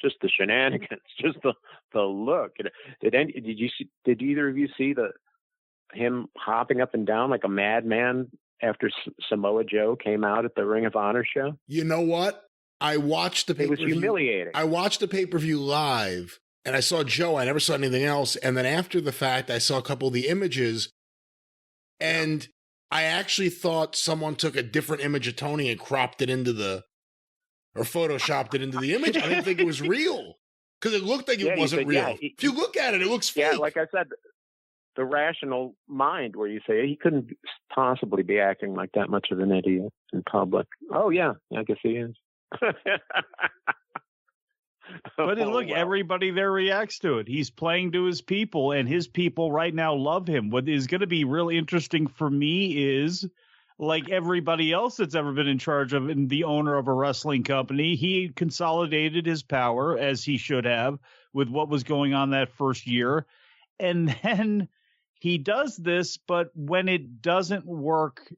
just the shenanigans, just the look. Did either of you see him hopping up and down like a madman after Samoa Joe came out at the Ring of Honor show? You know what? I watched the pay-per-view. It was humiliating. I watched the pay-per-view live, and I saw Joe. I never saw anything else. And then after the fact, I saw a couple of the images, and I actually thought someone took a different image of Tony and cropped it into or photoshopped it into the image. I didn't think it was real because it looked like it wasn't real. If you look at it, it looks fake. Yeah, like I said, the rational mind where you say he couldn't possibly be acting like that much of an idiot in public. Oh, yeah, I guess he is. But look, everybody there reacts to it. He's playing to his people, and his people right now love him. What is going to be really interesting for me is, like everybody else that's ever been in charge of and the owner of a wrestling company, he consolidated his power, as he should have, with what was going on that first year. And then he does this, but when it doesn't work,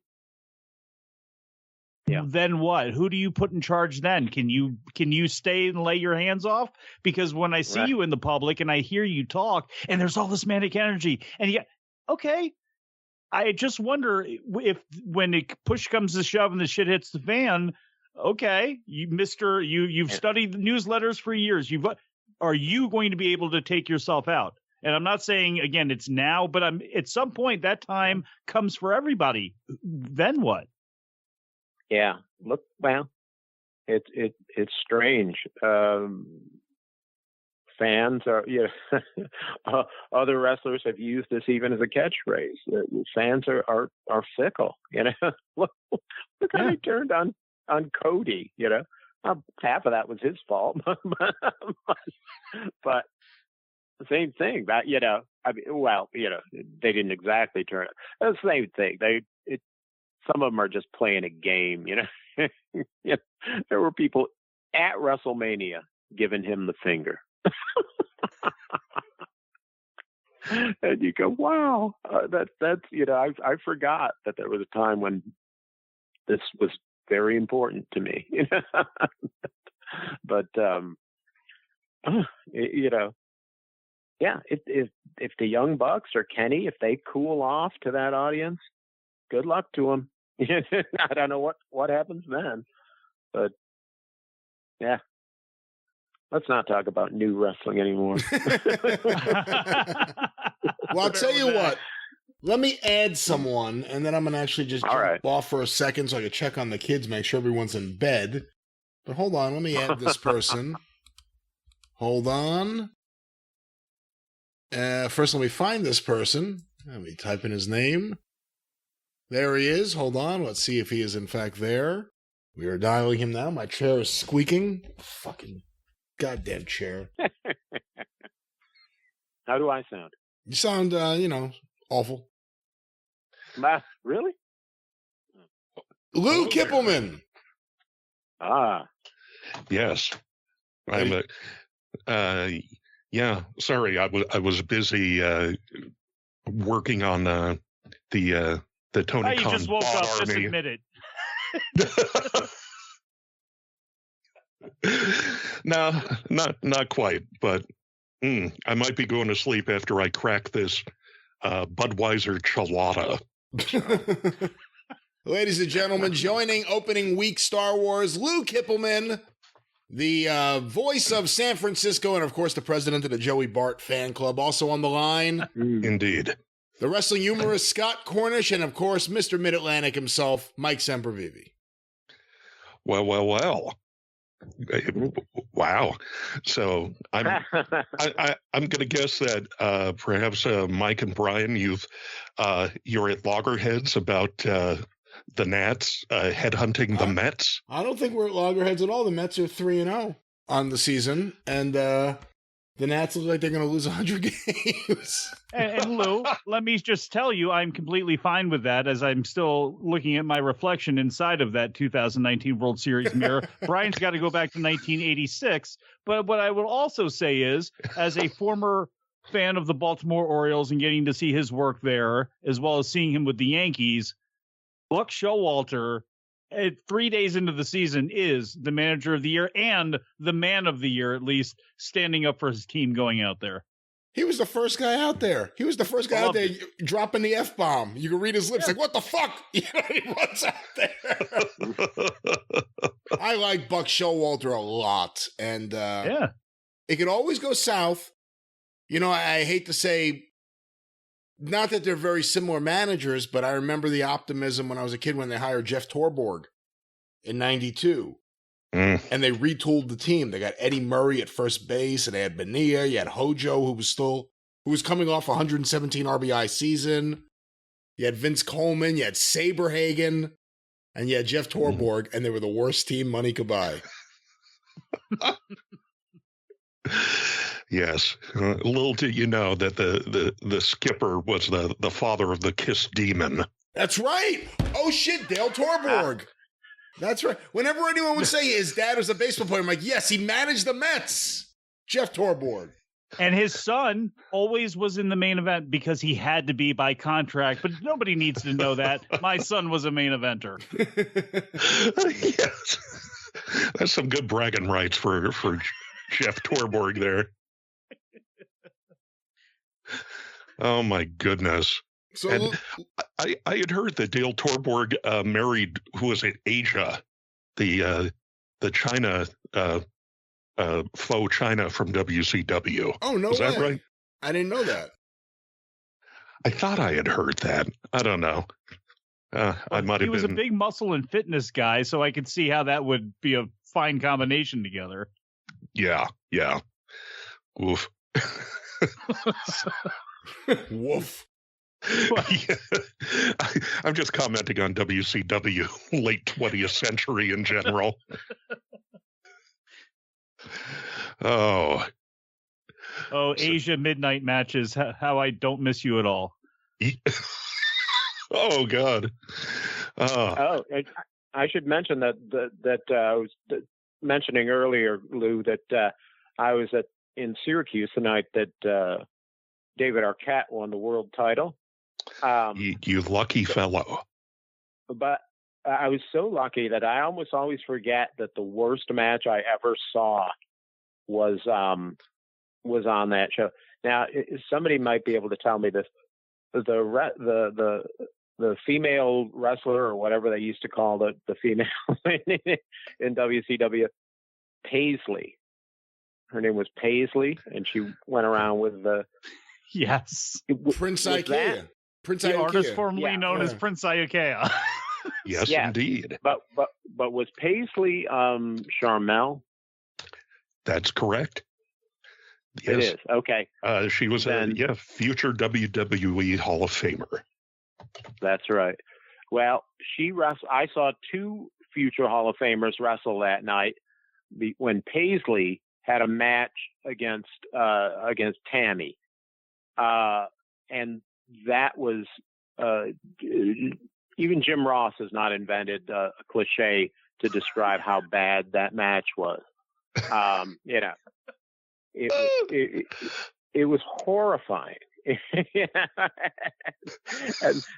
then what? Who do you put in charge then? Can you stay and lay your hands off? Because when I see you in the public and I hear you talk and there's all this manic energy and okay, I just wonder if when push comes to shove and the shit hits the fan, okay, you've studied the newsletters for years. Are you going to be able to take yourself out? And I'm not saying, again, it's now, but at some point that time comes for everybody. Then what? Yeah, look, well, it's strange. Fans are, other wrestlers have used this even as a catchphrase. Fans are fickle, Look how he turned on Cody, half of that was his fault, but the same thing. That they didn't exactly turn it. The same thing. Some of them are just playing a game, There were people at WrestleMania giving him the finger. And you go, wow, that's I forgot that there was a time when this was very important to me, But if the Young Bucks or Kenny, if they cool off to that audience, good luck to them. I don't know what happens then, but yeah. Let's not talk about new wrestling anymore. Well, I'll tell you what. Let me add someone, and then I'm going to actually just jump off for a second so I can check on the kids, make sure everyone's in bed. But hold on, let me add this person. Hold on. First, let me find this person. Let me type in his name. There he is. Hold on. Let's see if he is in fact there. We are dialing him now. My chair is squeaking. Fucking goddamn chair. How do I sound? You sound, awful. Really? Lou Kippelman. Ah. Yes. I'm sorry. I was busy working on the Tony you Khan just woke up, Army. just admit it. No, not quite, but I might be going to sleep after I crack this Budweiser Chelada. Ladies and gentlemen, joining opening week Star Wars, Lou Kippelman, the voice of San Francisco, and of course the president of the Joey Bart fan club, also on the line. Indeed. The wrestling humorist Scott Cornish, and of course Mr. Mid-Atlantic himself, Mike Sempervive. Well. Wow. So I'm going to guess that perhaps Mike and Brian, you're at loggerheads about the Nats headhunting the Mets. I don't think we're at loggerheads at all. The Mets are 3-0 on the season, and the The Nats look like they're going to lose 100 games. And Lou, let me just tell you, I'm completely fine with that, as I'm still looking at my reflection inside of that 2019 World Series mirror. Brian's got to go back to 1986. But what I will also say is, as a former fan of the Baltimore Orioles and getting to see his work there, as well as seeing him with the Yankees, Buck Showalter, 3 days into the season, is the manager of the year and the man of the year, at least, standing up for his team going out there. He was the first guy out there. He was the first guy out there dropping the F-bomb. You can read his lips like, what the fuck? You know, he runs out there. I like Buck Showalter a lot. And it could always go south. You know, I hate to say, not that they're very similar managers, but I remember the optimism when I was a kid when they hired Jeff Torborg in 92. And they retooled the team. They got Eddie Murray at first base, and they had Bonilla. You had Hojo, who was coming off a 117 RBI season. You had Vince Coleman. You had Saberhagen, and you had Jeff Torborg, and they were the worst team money could buy. Yes. Little did you know that the skipper was the father of the Kiss Demon. That's right. Oh, shit, Dale Torborg. That's right. Whenever anyone would say his dad was a baseball player, I'm like, yes, he managed the Mets. Jeff Torborg. And his son always was in the main event because he had to be by contract, but nobody needs to know that. My son was a main eventer. Yes. That's some good bragging rights for Jeff Torborg there. Oh, my goodness. So, and I had heard that Dale Torborg married, who was it, Asia, the China, faux China from WCW. Oh, no way. Is that right? I didn't know that. I thought I had heard that. I don't know. I might have been. He was a big muscle and fitness guy, so I could see how that would be a fine combination together. Yeah. Oof. Woof. Yeah. I'm just commenting on WCW, late 20th century in general. Oh, Asia midnight matches. How I don't miss you at all. Oh, God. I should mention that I was mentioning earlier, Lou, that I was in Syracuse the night that David Arquette won the world title. You lucky fellow. But I was so lucky that I almost always forget that the worst match I ever saw was on that show. Now, somebody might be able to tell me this. The female wrestler, or whatever they used to call the female in WCW, Paisley. Her name was Paisley, and she went around with the Prince Ikea. Prince the Ikea. Artist formerly known as Prince Ikea. Yes, indeed. But was Paisley Charmel? That's correct. Yes. It is. Okay. She was a future WWE Hall of Famer. That's right. Well, I saw two future Hall of Famers wrestle that night when Paisley had a match against Tammy. And that was even Jim Ross has not invented a cliche to describe how bad that match was. It was horrifying.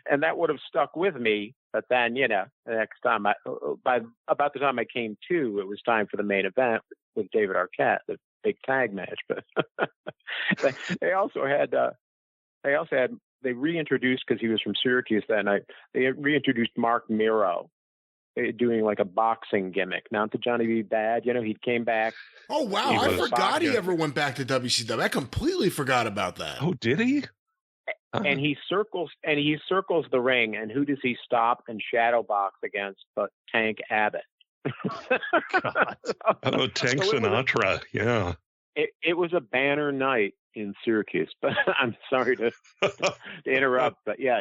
and that would have stuck with me. But then, the next time about the time I came to, it was time for the main event with David Arquette, the big tag match. But they reintroduced, because he was from Syracuse that night, they reintroduced Mark Miro doing like a boxing gimmick. Not the Johnny B. Bad, he came back. Oh, wow. I forgot he ever went back to WCW. I completely forgot about that. Oh, did he? And he circles the ring, and who does he stop and shadow box against but Tank Abbott? God. Oh, Tank Sinatra. Yeah. It was a banner night in Syracuse, but I'm sorry to interrupt. But yeah.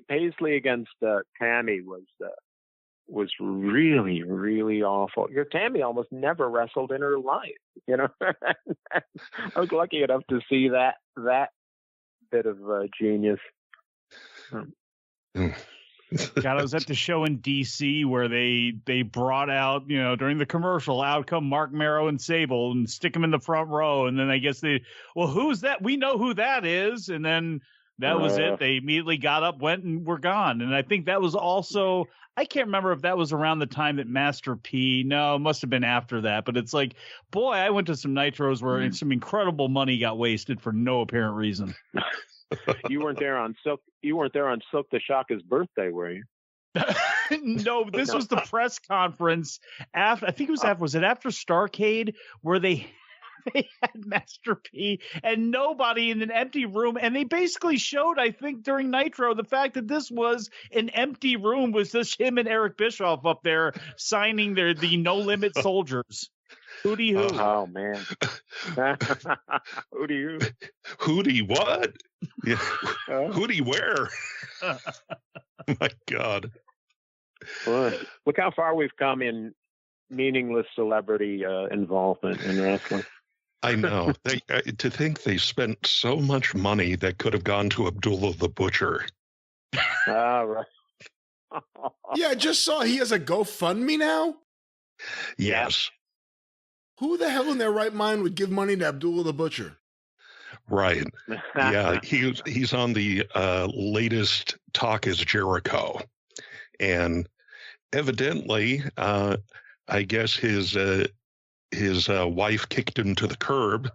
Paisley against Tammy was was really, really awful. Your Tammy almost never wrestled in her life, you know. I was lucky enough to see that bit of genius. God, I was at the show in D.C. where they brought out, you know, during the commercial, out come Mark Marrow and Sable and stick them in the front row. And then I guess who's that? We know who that is. And then that was it. They immediately got up, went, and were gone. And I think that was also, I can't remember if that was around the time that Master P. No, it must have been after that. But it's like, boy, I went to some Nitros where some incredible money got wasted for no apparent reason. You weren't there on Silk the Shaka's birthday, were you? No, this was the press conference after. I think it was after. Was it after Starrcade where they had Master P and nobody in an empty room, and they basically showed, I think, during Nitro, the fact that this was an empty room was just him and Eric Bischoff up there signing the No Limit Soldiers. Hootie who? Oh man. Hootie who? Hootie what? Yeah. Hootie where? My God. Well, look how far we've come in meaningless celebrity involvement in wrestling. I know. To think they spent so much money that could have gone to Abdullah the Butcher. Right. Yeah, I just saw he has a GoFundMe now. Yes. Who the hell in their right mind would give money to Abdullah the Butcher? Right. Yeah, he's on the latest Talk is Jericho. And evidently, I guess his wife kicked him to the curb,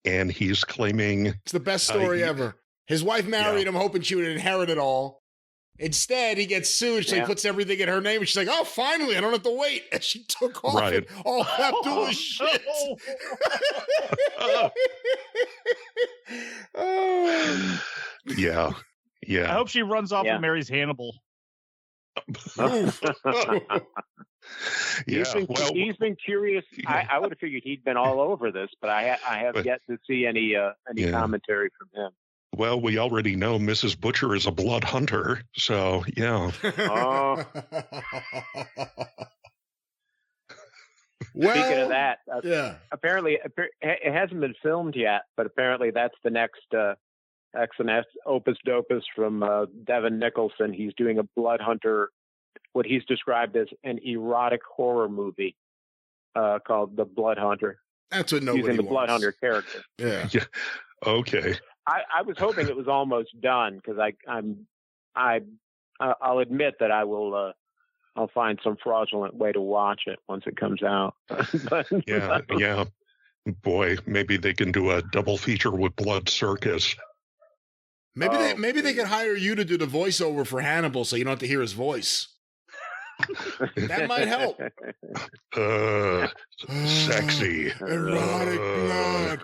and he's claiming... It's the best story ever. His wife married him hoping she would inherit it all. Instead, he gets sued, so he puts everything in her name, and she's like, oh, finally, I don't have to wait. And she took off and all Abdullah's shit. Yeah. I hope she runs off and marries Hannibal. He's been curious. I would have figured he'd been all over this, but I have yet to see any commentary from him. Well, we already know Mrs. Butcher is a blood hunter, so yeah. Speaking of that, apparently it hasn't been filmed yet, but apparently that's the next X&S Opus Dopus from Devin Nicholson. He's doing a blood hunter, what he's described as an erotic horror movie called The Blood Hunter. That's what nobody using the wants. Blood Hunter character. Yeah. Okay. I was hoping it was almost done because I'll admit that I'll find some fraudulent way to watch it once it comes out. Yeah. Boy, maybe they can do a double feature with Blood Circus. Maybe they could hire you to do the voiceover for Hannibal so you don't have to hear his voice. That might help. Sexy. Erotic blood.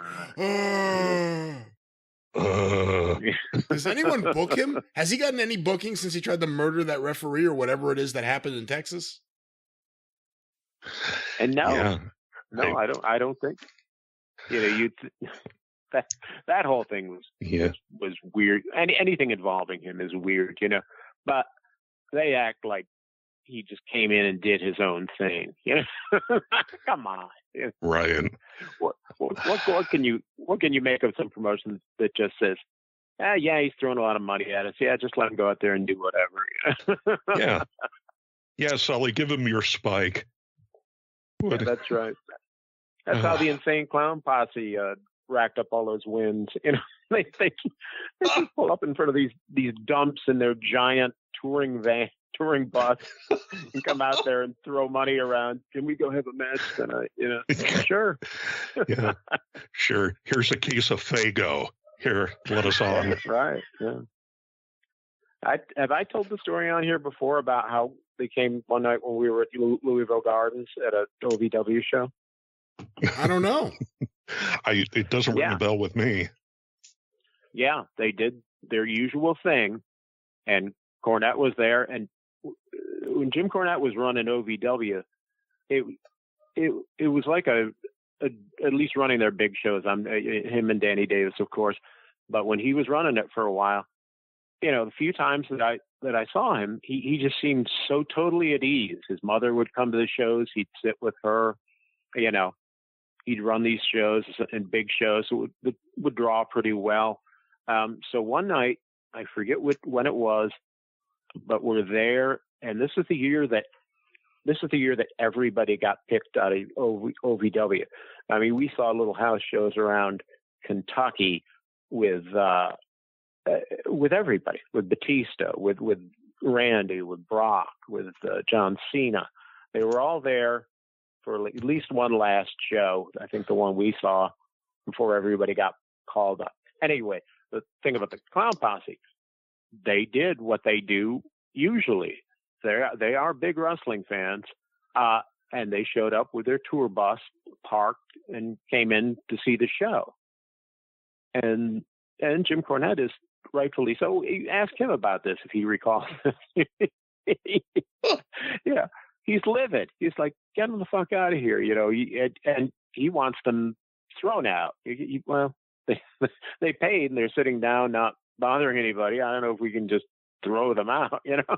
Does anyone book him? Has he gotten any bookings since he tried to murder that referee or whatever it is that happened in Texas? And I don't think. That whole thing was weird. Anything involving him is weird, But they act like he just came in and did his own thing. Come on. Ryan. What can you make of some promotion that just says, he's throwing a lot of money at us. Yeah, just let him go out there and do whatever. Yeah, Sully, give him your spike. Yeah, that's right. That's how the Insane Clown Posse racked up all those wins. They just pull up in front of these dumps in their giant touring bus and come out there and throw money around. Can we go have a match tonight? Sure. Yeah, sure. Here's a case of Faygo. Here, let us on. Right. Yeah. Have I told the story on here before about how they came one night when we were at Louisville Gardens at a OVW show? I don't know. It doesn't ring a bell with me. Yeah, they did their usual thing, and Cornette was there. And when Jim Cornette was running OVW, it was like at least running their big shows. Him and Danny Davis, of course. But when he was running it for a while, the few times that that I saw him, he just seemed so totally at ease. His mother would come to the shows. He'd sit with her, you know, he'd run these shows and big shows that would draw pretty well. So one night, I forget when it was, but we're there, and this is the year that everybody got picked out of OVW. I mean, we saw little house shows around Kentucky with everybody, with Batista, with Randy, with Brock, with John Cena. They were all there for at least one last show. I think the one we saw before everybody got called up. Anyway, the thing about the Clown Posse, they did what they do usually. They are big wrestling fans, and they showed up with their tour bus parked and came in to see the show. And Jim Cornette is rightfully so. Ask him about this if he recalls. Yeah, he's livid. He's like, get him the fuck out of here, you know. And he wants them thrown out. Well, they paid and they're sitting down, not bothering anybody. I don't know if we can just throw them out, you know.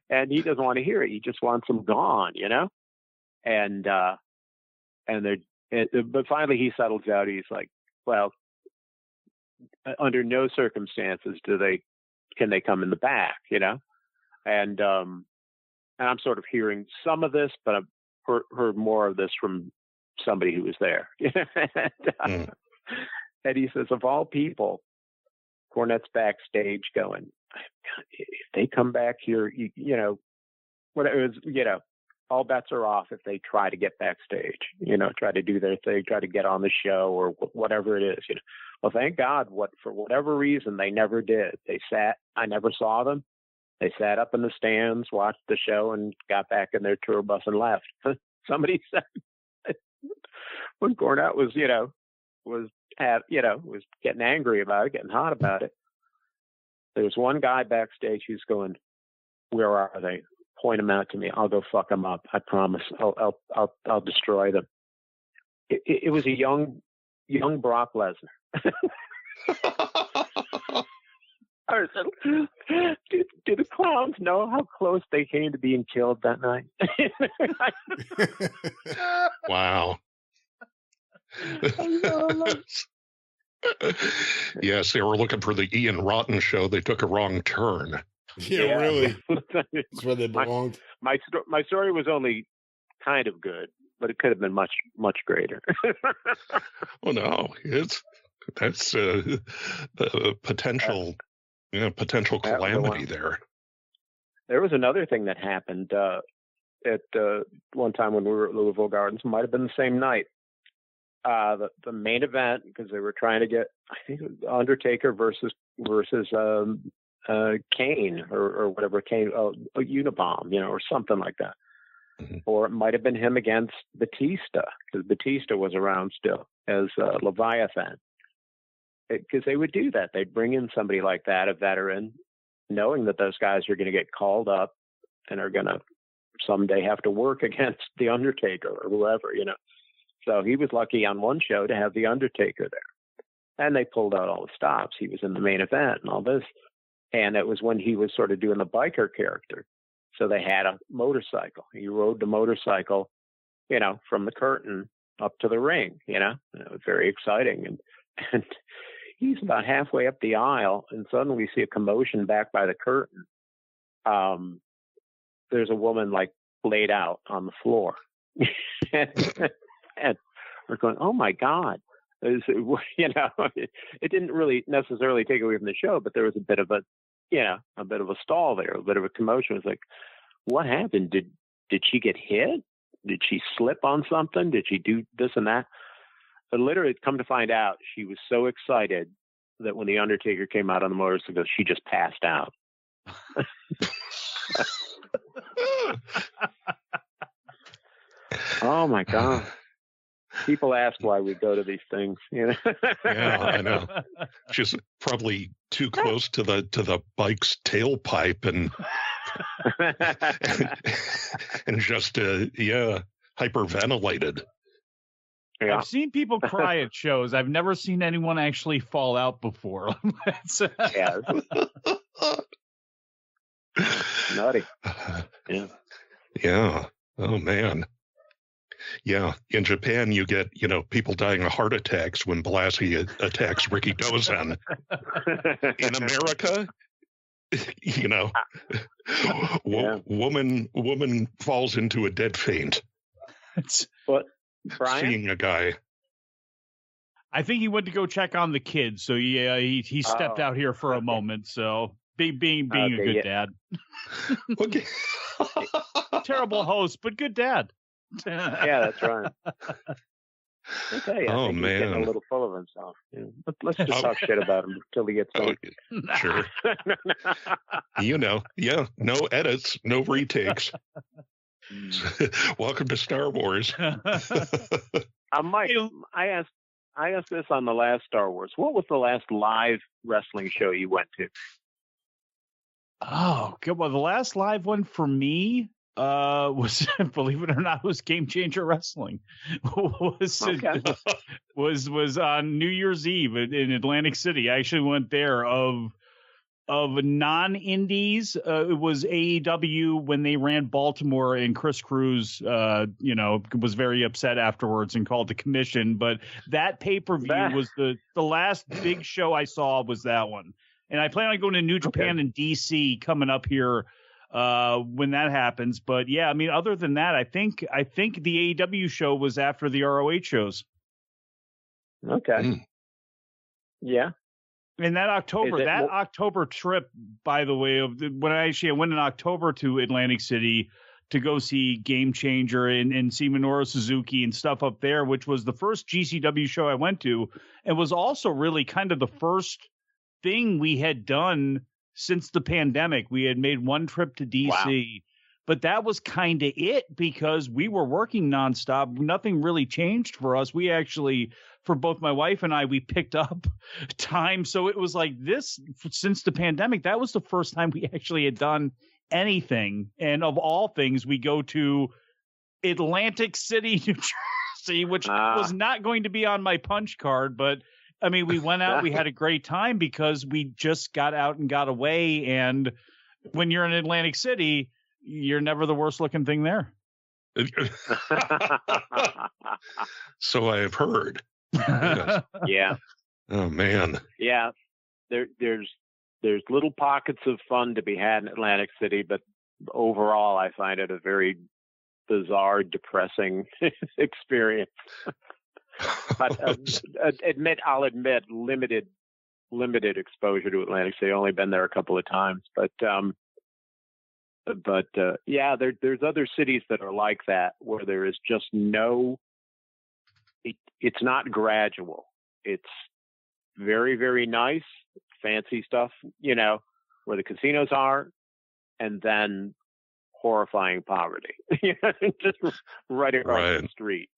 And he doesn't want to hear it. He just wants them gone, you know. And but finally he settles out. He's like, well, under no circumstances can they come in the back, you know. And I'm sort of hearing some of this, but I've heard more of this from somebody who was there. And he says, of all people, Cornette's backstage going, if they come back here, you know, whatever, you know, all bets are off if they try to get backstage, you know, try to do their thing, try to get on the show or whatever it is, you know. Well, thank God, for whatever reason, they never did. I never saw them. They sat up in the stands, watched the show, and got back in their tour bus and left. Somebody said when Cornette was getting angry about it, getting hot about it. There's one guy backstage who's going, where are they? Point them out to me. I'll go fuck them up. I promise. I'll destroy them. It was a young Brock Lesnar. I said, do the clowns know how close they came to being killed that night? Wow. Yes, they were looking for the Ian Rotten show. They took a wrong turn. Yeah, really. That's where they belonged. My story was only kind of good, but it could have been much, much greater. Oh no, that's potential calamity there. There was another thing that happened at one time when we were at Louisville Gardens. It might have been the same night. The main event, because they were trying to get, I think it was Undertaker versus Kane or whatever, Kane, a Unabomb, you know, or something like that. Mm-hmm. Or it might have been him against Batista, because Batista was around still as Leviathan. Because they would do that. They'd bring in somebody like that, a veteran, knowing that those guys are going to get called up and are going to someday have to work against the Undertaker or whoever, you know. So he was lucky on one show to have the Undertaker there. And they pulled out all the stops. He was in the main event and all this. And it was when he was sort of doing the biker character. So they had a motorcycle. He rode the motorcycle, you know, from the curtain up to the ring, you know. And it was very exciting. And he's about halfway up the aisle, and suddenly we see a commotion back by the curtain. There's a woman, like, laid out on the floor. And we're going, oh, my God. You know, it didn't really necessarily take away from the show, but there was a bit of a stall there, a bit of a commotion. It was like, what happened? Did she get hit? Did she slip on something? Did she do this and that? But literally, come to find out, she was so excited that when the Undertaker came out on the motorcycle, she just passed out. Oh, my God. People ask why we go to these things, you know. Yeah, I know. She's probably too close to the bike's tailpipe and just hyperventilated. Yeah. I've seen people cry at shows. I've never seen anyone actually fall out before. Yeah. Nutty. Yeah. Yeah. Oh man. Yeah. In Japan, you get, people dying of heart attacks when Blassie attacks Ricky Dozan. In America, woman falls into a dead faint. What, Brian? Seeing a guy. I think he went to go check on the kids. So yeah, he stepped out here for a moment. So being a good dad. Okay. Terrible host, but good dad. Yeah, that's right. Okay, I think he's getting a little full of himself. Yeah. Let's just talk shit about him until he gets going. Sure. No edits, no retakes. Welcome to Star Wars. Mike, I asked this on the last Star Wars. What was the last live wrestling show you went to? Oh, good. Well, the last live one for me was, believe it or not, was Game Changer Wrestling. was on New Year's Eve in Atlantic City. I actually went there. Of non-indies, it was AEW when they ran Baltimore, and Chris Cruz, was very upset afterwards and called the commission. But that pay-per-view was the last big show I saw was that one. And I plan on going to New Japan and DC coming up here when that happens. But yeah, I mean, other than that, I think the AEW show was after the ROH shows. Okay. Yeah. And that October trip, by the way, when I went in October to Atlantic City to go see Game Changer and see Minoru Suzuki and stuff up there, which was the first GCW show I went to, and was also really kind of the first thing we had done since the pandemic. We had made one trip to DC, but that was kind of it because we were working nonstop. Nothing really changed for us. We actually, for both my wife and I, we picked up time. So it was like this, since the pandemic, that was the first time we actually had done anything. And of all things, we go to Atlantic City, New Jersey, which was not going to be on my punch card, but I mean, we went out, we had a great time because we just got out and got away. And when you're in Atlantic City, you're never the worst looking thing there. So I have heard. Yeah. Oh man. Yeah. There's little pockets of fun to be had in Atlantic City, but overall I find it a very bizarre, depressing experience. But I'll admit limited exposure to Atlantic City. Only been there a couple of times, but yeah, there's other cities that are like that where there is just it's not gradual. It's very, very nice, fancy stuff, where the casinos are, and then horrifying poverty, just right across the street.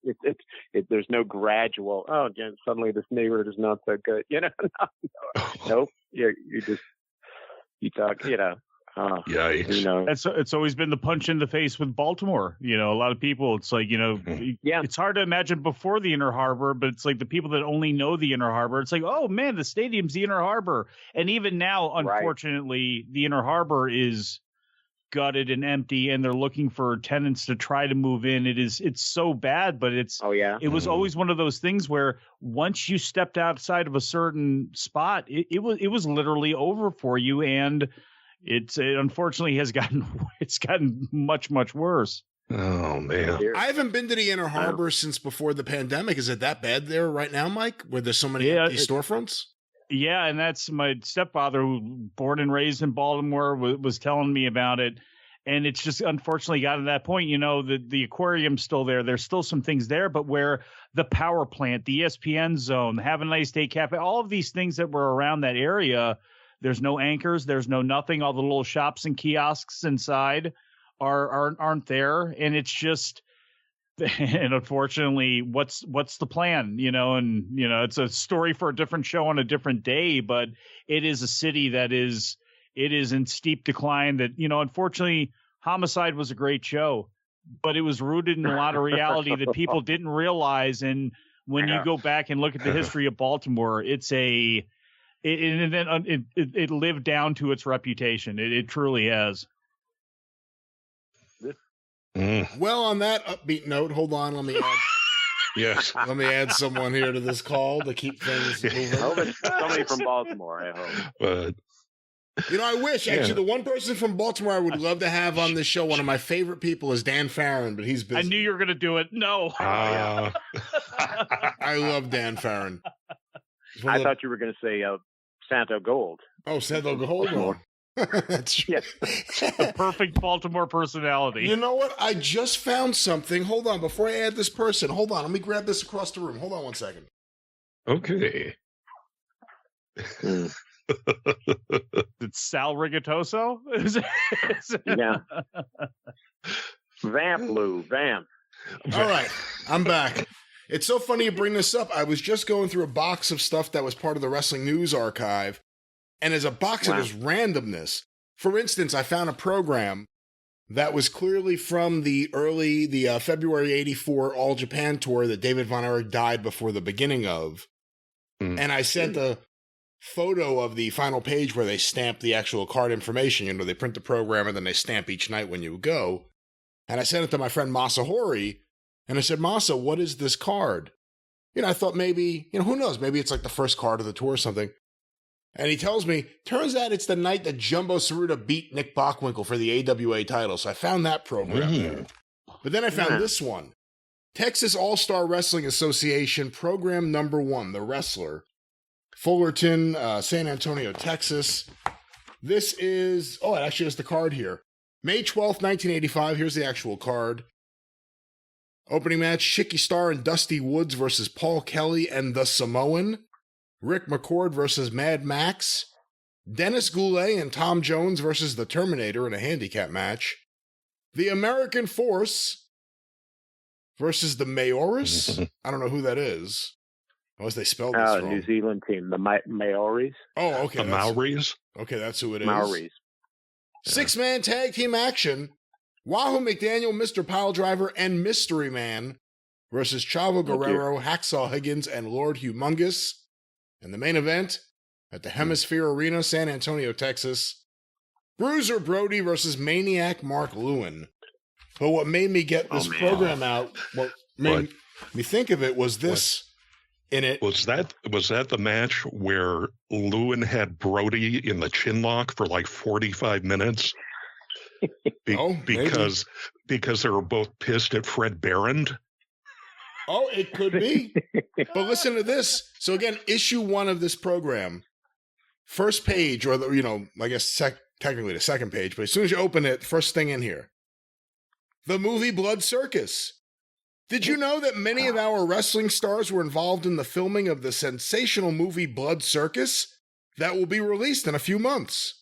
There's no gradual. Oh, yeah, suddenly this neighborhood is not so good. No. Nope. You talk. It's always been the punch in the face with Baltimore. A lot of people. It's like it's hard to imagine before the Inner Harbor, but it's like the people that only know the Inner Harbor. It's like, oh man, the stadium's the Inner Harbor, and even now, unfortunately, the Inner Harbor is gutted and empty, and they're looking for tenants to try to move in. It's so bad, but it was always one of those things where once you stepped outside of a certain spot, it was literally over for you, and it unfortunately has gotten much, much worse. Oh man, I haven't been to the Inner Harbor since before the pandemic. Is it that bad there right now, Mike, where there's so many empty storefronts? Yeah, and that's my stepfather, who born and raised in Baltimore, was telling me about it. And it's just unfortunately got to that point, the aquarium's still there. There's still some things there, but where the power plant, the ESPN zone, the Have a Nice Day Cafe, all of these things that were around that area, there's no anchors, there's no nothing. All the little shops and kiosks inside aren't there. And it's just, and unfortunately, what's the plan, it's a story for a different show on a different day, but it is a city that is in steep decline. That, unfortunately, Homicide was a great show, but it was rooted in a lot of reality that people didn't realize. And when you go back and look at the history of Baltimore, it lived down to its reputation. It truly has. Well, on that upbeat note, hold on, let me add. Yes. Let me add someone here to this call to keep things moving. I hope it's somebody from Baltimore, I hope. But You know, I wish, actually, the one person from Baltimore I would love to have on this show, one of my favorite people, is Dan Farron, but he's busy. I knew you were going to do it. No. I love Dan Farron. I thought you were going to say Santo Gold. Oh, Santo Gold. That's true. The perfect Baltimore personality. You know what? I just found something. Hold on. Before I add this person, hold on. Let me grab this across the room. Hold on one second. okay. It's Sal Rigatoso? Yeah. Vamp, Lou. Vamp. All right. I'm back. It's so funny you bring this up. I was just going through a box of stuff that was part of the Wrestling News Archive, and as a box of this randomness. For instance, I found a program that was clearly from the February 84 All Japan tour that David Von Erich died before the beginning of. And I sent a photo of the final page where they stamp the actual card information. You know, they print the program and then they stamp each night when you go. And I sent it to my friend Masa Hori, and I said, Masa, what is this card? You know, I thought maybe, you know, who knows? Maybe it's like the first card of the tour or something. And he tells me, turns out it's the night that Jumbo Tsuruta beat Nick Bockwinkel for the AWA title. So I found that program there. But then I found this one. Texas All-Star Wrestling Association, program number 1, The Wrestler. Fullerton, San Antonio, Texas. This is, it actually has the card here. May 12th, 1985. Here's the actual card. Opening match, Shiki Star and Dusty Woods versus Paul Kelly and the Samoan. Rick McCord versus Mad Max. Dennis Goulet and Tom Jones versus the Terminator in a handicap match. The American Force versus the Maoris. I don't know who that is. Unless they spelled this wrong. New Zealand team, the Maoris. Oh, okay. The Maoris? Okay, that's who it is. Maoris. 6-man tag team action. Wahoo McDaniel, Mr. Piledriver, and Mystery Man versus Chavo Guerrero, Hacksaw Higgins, and Lord Humongous. And the main event at the Hemisphere Arena, San Antonio, Texas. Bruiser Brody versus Maniac Mark Lewin. But what made me get this program out, what made me think of it was this in it. Was that the match where Lewin had Brody in the chin lock for like 45 minutes? Because they were both pissed at Fred Barrand. Oh, it could be. But listen to this. So again, issue 1 of this program, first page, or I guess technically the second page, but as soon as you open it, first thing in here, the movie Blood Circus. Did you know that many of our wrestling stars were involved in the filming of the sensational movie Blood Circus that will be released in a few months?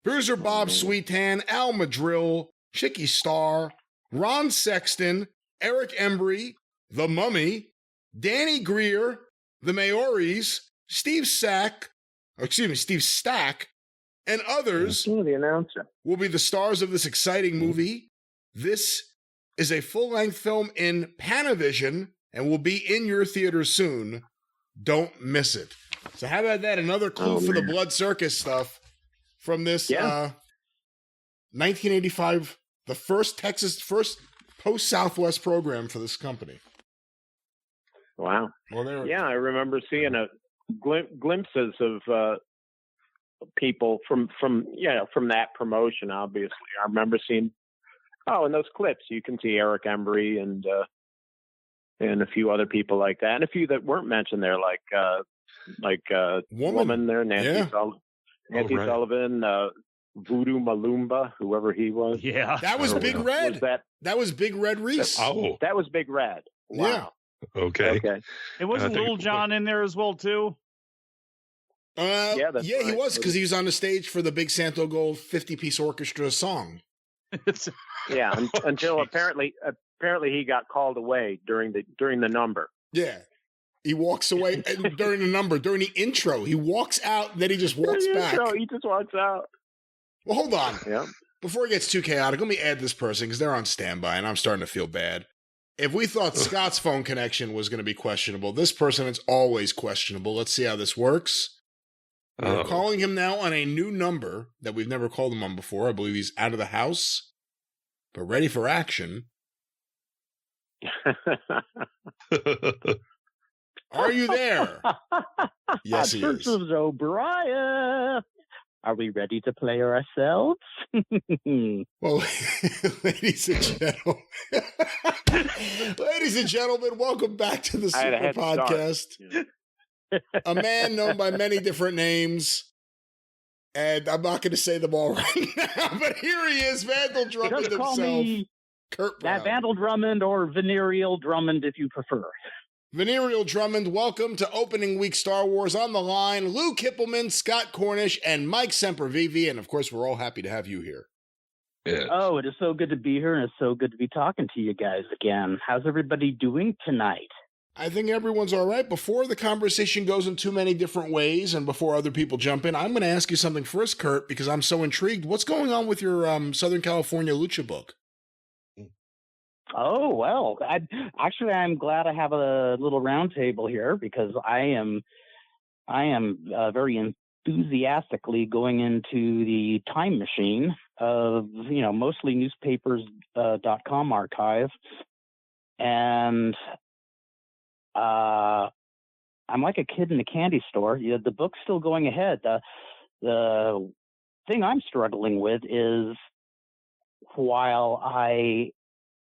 Bruiser Bob Sweetan, Al Madrill, Chicky Star, Ron Sexton, Eric Embry, The Mummy, Danny Greer, the Maoris, Steve Stack, and others The announcer will be the stars of this exciting movie. This is a full-length film in Panavision and will be in your theaters soon. Don't miss it. So how about that? Another clue for the Blood Circus stuff from this 1985, the first post-Southwest program for this company. Wow. Well, I remember seeing glimpses of people from that promotion. Obviously, I remember seeing. In those clips, you can see Eric Embry and a few other people like that, and a few that weren't mentioned there, like Woman there, Nancy Sullivan, Voodoo Malumba, whoever he was. Yeah, that was Big Red. That was Big Red Reese. That was Big Red. Wow. Yeah. Okay. It wasn't Little John in there as well too. He was, because he was on the stage for the Big Santo Gold 50-piece orchestra song. Until apparently he got called away during the number. Yeah, he walks away during the number, during the intro. He walks out, then he just walks back. He just walks out. Well, hold on. Yeah. Before it gets too chaotic, let me add this person because they're on standby, and I'm starting to feel bad. If we thought Scott's phone connection was going to be questionable, this person is always questionable. Let's see how this works. We're calling him now on a new number that we've never called him on before. I believe he's out of the house. but ready for action. Are you there? Yes, he This is. is O'Brien. Are we ready to play ourselves? Well, ladies and gentlemen, welcome back to the Super Podcast. A man known by many different names, and I'm not going to say them all right now, but here he is, Vandal Drummond Just call himself, me Kurt Brown. that Vandal Drummond or Venereal Drummond if you prefer. Venereal Drummond, welcome to opening week Star Wars. On the line, Lou Kippelman, Scott Cornish, and Mike Sempervive, and of course, we're all happy to have you here. Yes. Oh, it is so good to be here, and it's so good to be talking to you guys again. How's everybody doing tonight? I think everyone's all right. Before the conversation goes in too many different ways, and before other people jump in, I'm going to ask you something first, Kurt, because I'm so intrigued. What's going on with your Southern California Lucha book? Oh, well, I'm glad I have a little round table here because I am very enthusiastically going into the time machine of, mostly newspapers.com archive. And I'm like a kid in a candy store. The book's still going ahead. The thing I'm struggling with is while I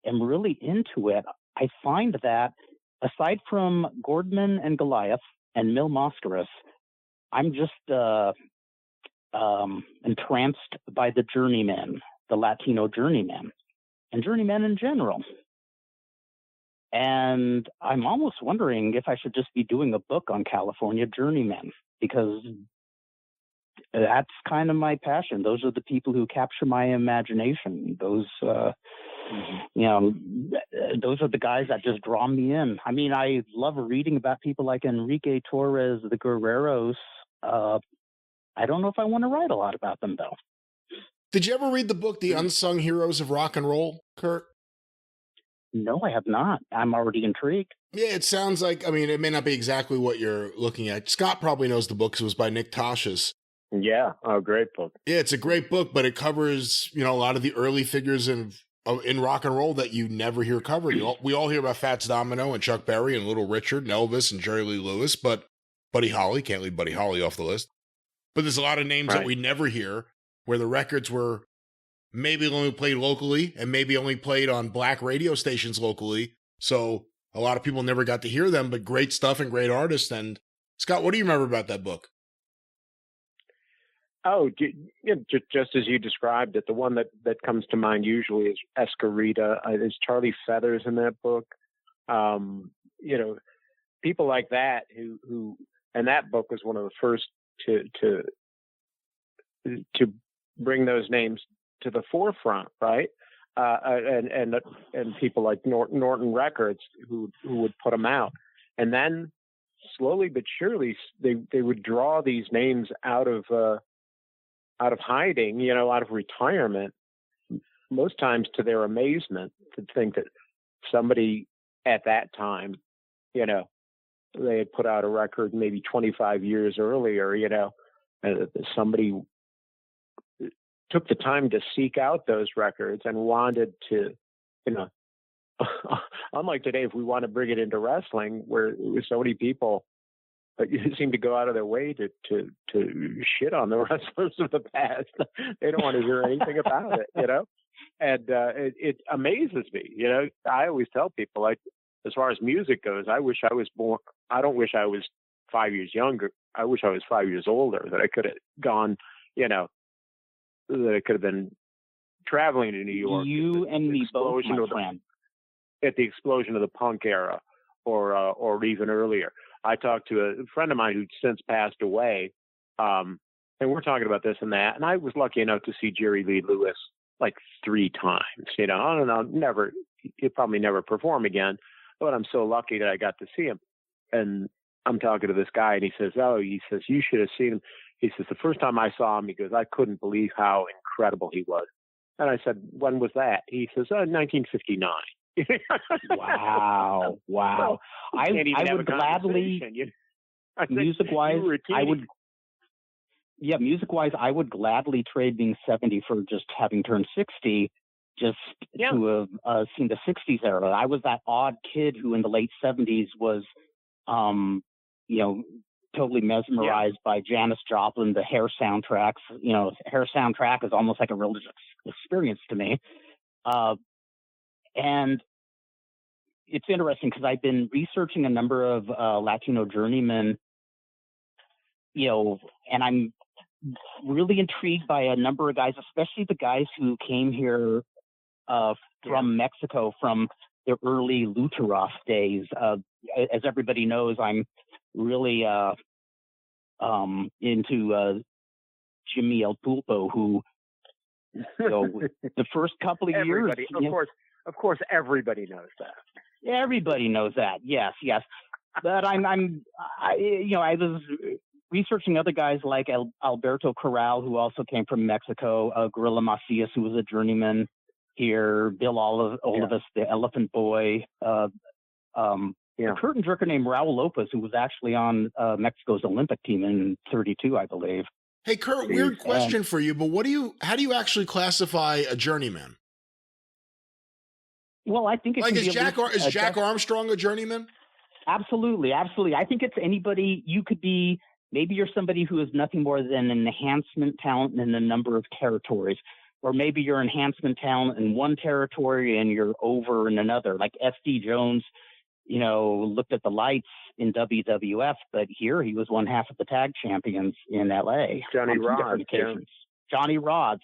am really into it, I find that aside from Gordman and Goliath and Mil Mascaras, I'm just entranced by the journeymen, the Latino journeymen, and journeymen in general. And I'm almost wondering if I should just be doing a book on California journeymen, because that's kind of my passion. Those are the people who capture my imagination. Those those are the guys that just draw me in. I mean, I love reading about people like Enrique Torres, the Guerreros. I don't know if I want to write a lot about them, though. Did you ever read the book, The Unsung Heroes of Rock and Roll, Kurt? No, I have not. I'm already intrigued. Yeah, it sounds like, it may not be exactly what you're looking at. Scott probably knows the book because it was by Nick Toshas. Yeah, great book. Yeah, it's a great book, but it covers, a lot of the early figures in rock and roll that you never hear covered. We all hear about Fats Domino and Chuck Berry and Little Richard and Elvis and Jerry Lee Lewis, but Buddy Holly, can't leave Buddy Holly off the list. But there's a lot of names that we never hear where the records were maybe only played locally and maybe only played on black radio stations locally. So a lot of people never got to hear them, but great stuff and great artists. And Scott, what do you remember about that book? Oh, just as you described it, the one that comes to mind usually is Escarita. There's Charlie Feathers in that book. People like that who, and that book was one of the first to bring those names to the forefront, right? And people like Norton Records who would put them out, and then slowly but surely they would draw these names out of hiding, out of retirement, most times to their amazement, to think that somebody at that time, they had put out a record maybe 25 years earlier, somebody took the time to seek out those records and wanted to, unlike today, if we want to bring it into wrestling, where so many people seem to go out of their way to shit on the wrestlers of the past. They don't want to hear anything about it, and it amazes me. I always tell people, like, as far as music goes, I wish I was born. I don't wish I was 5 years younger. I wish I was 5 years older, that I could have gone, that I could have been traveling to New York. You and me both, my friend. At the explosion of the punk era, or even earlier. I talked to a friend of mine who'd since passed away, and we're talking about this and that. And I was lucky enough to see Jerry Lee Lewis like 3 times. I don't know, he'll probably never perform again, but I'm so lucky that I got to see him. And I'm talking to this guy, and he says, you should have seen him. He says, the first time I saw him, he goes, I couldn't believe how incredible he was. And I said, when was that? He says, 1959. Wow. Well, I would gladly, music-wise, I would gladly trade being 70 for just having turned 60. just to have seen the 60s era. I was that odd kid who in the late 70s was, totally mesmerized by Janis Joplin, the Hair soundtracks. Hair soundtrack is almost like a religious experience to me. And it's interesting because I've been researching a number of Latino journeymen, and I'm really intrigued by a number of guys, especially the guys who came here from Mexico from the early Luteroff days. As everybody knows, I'm really into Jimmy El Pulpo, who the first couple of years, of course, everybody knows that. Everybody knows that. Yes. But I was researching other guys like Alberto Corral, who also came from Mexico, Gorilla Macias, who was a journeyman here, Bill Olivas, the Elephant Boy, a curtain jerker named Raul Lopez, who was actually on Mexico's Olympic team in '32, I believe. Hey, Kurt, weird question for you, but how do you actually classify a journeyman? Well, I think is Jack Armstrong a journeyman? Absolutely. I think it's anybody. You could be, maybe you're somebody who is nothing more than an enhancement talent in a number of territories, or maybe you're enhancement talent in one territory and you're over in another. Like SD Jones, looked at the lights in WWF, but here he was one half of the tag champions in LA. Johnny Rods. Johnny Rods.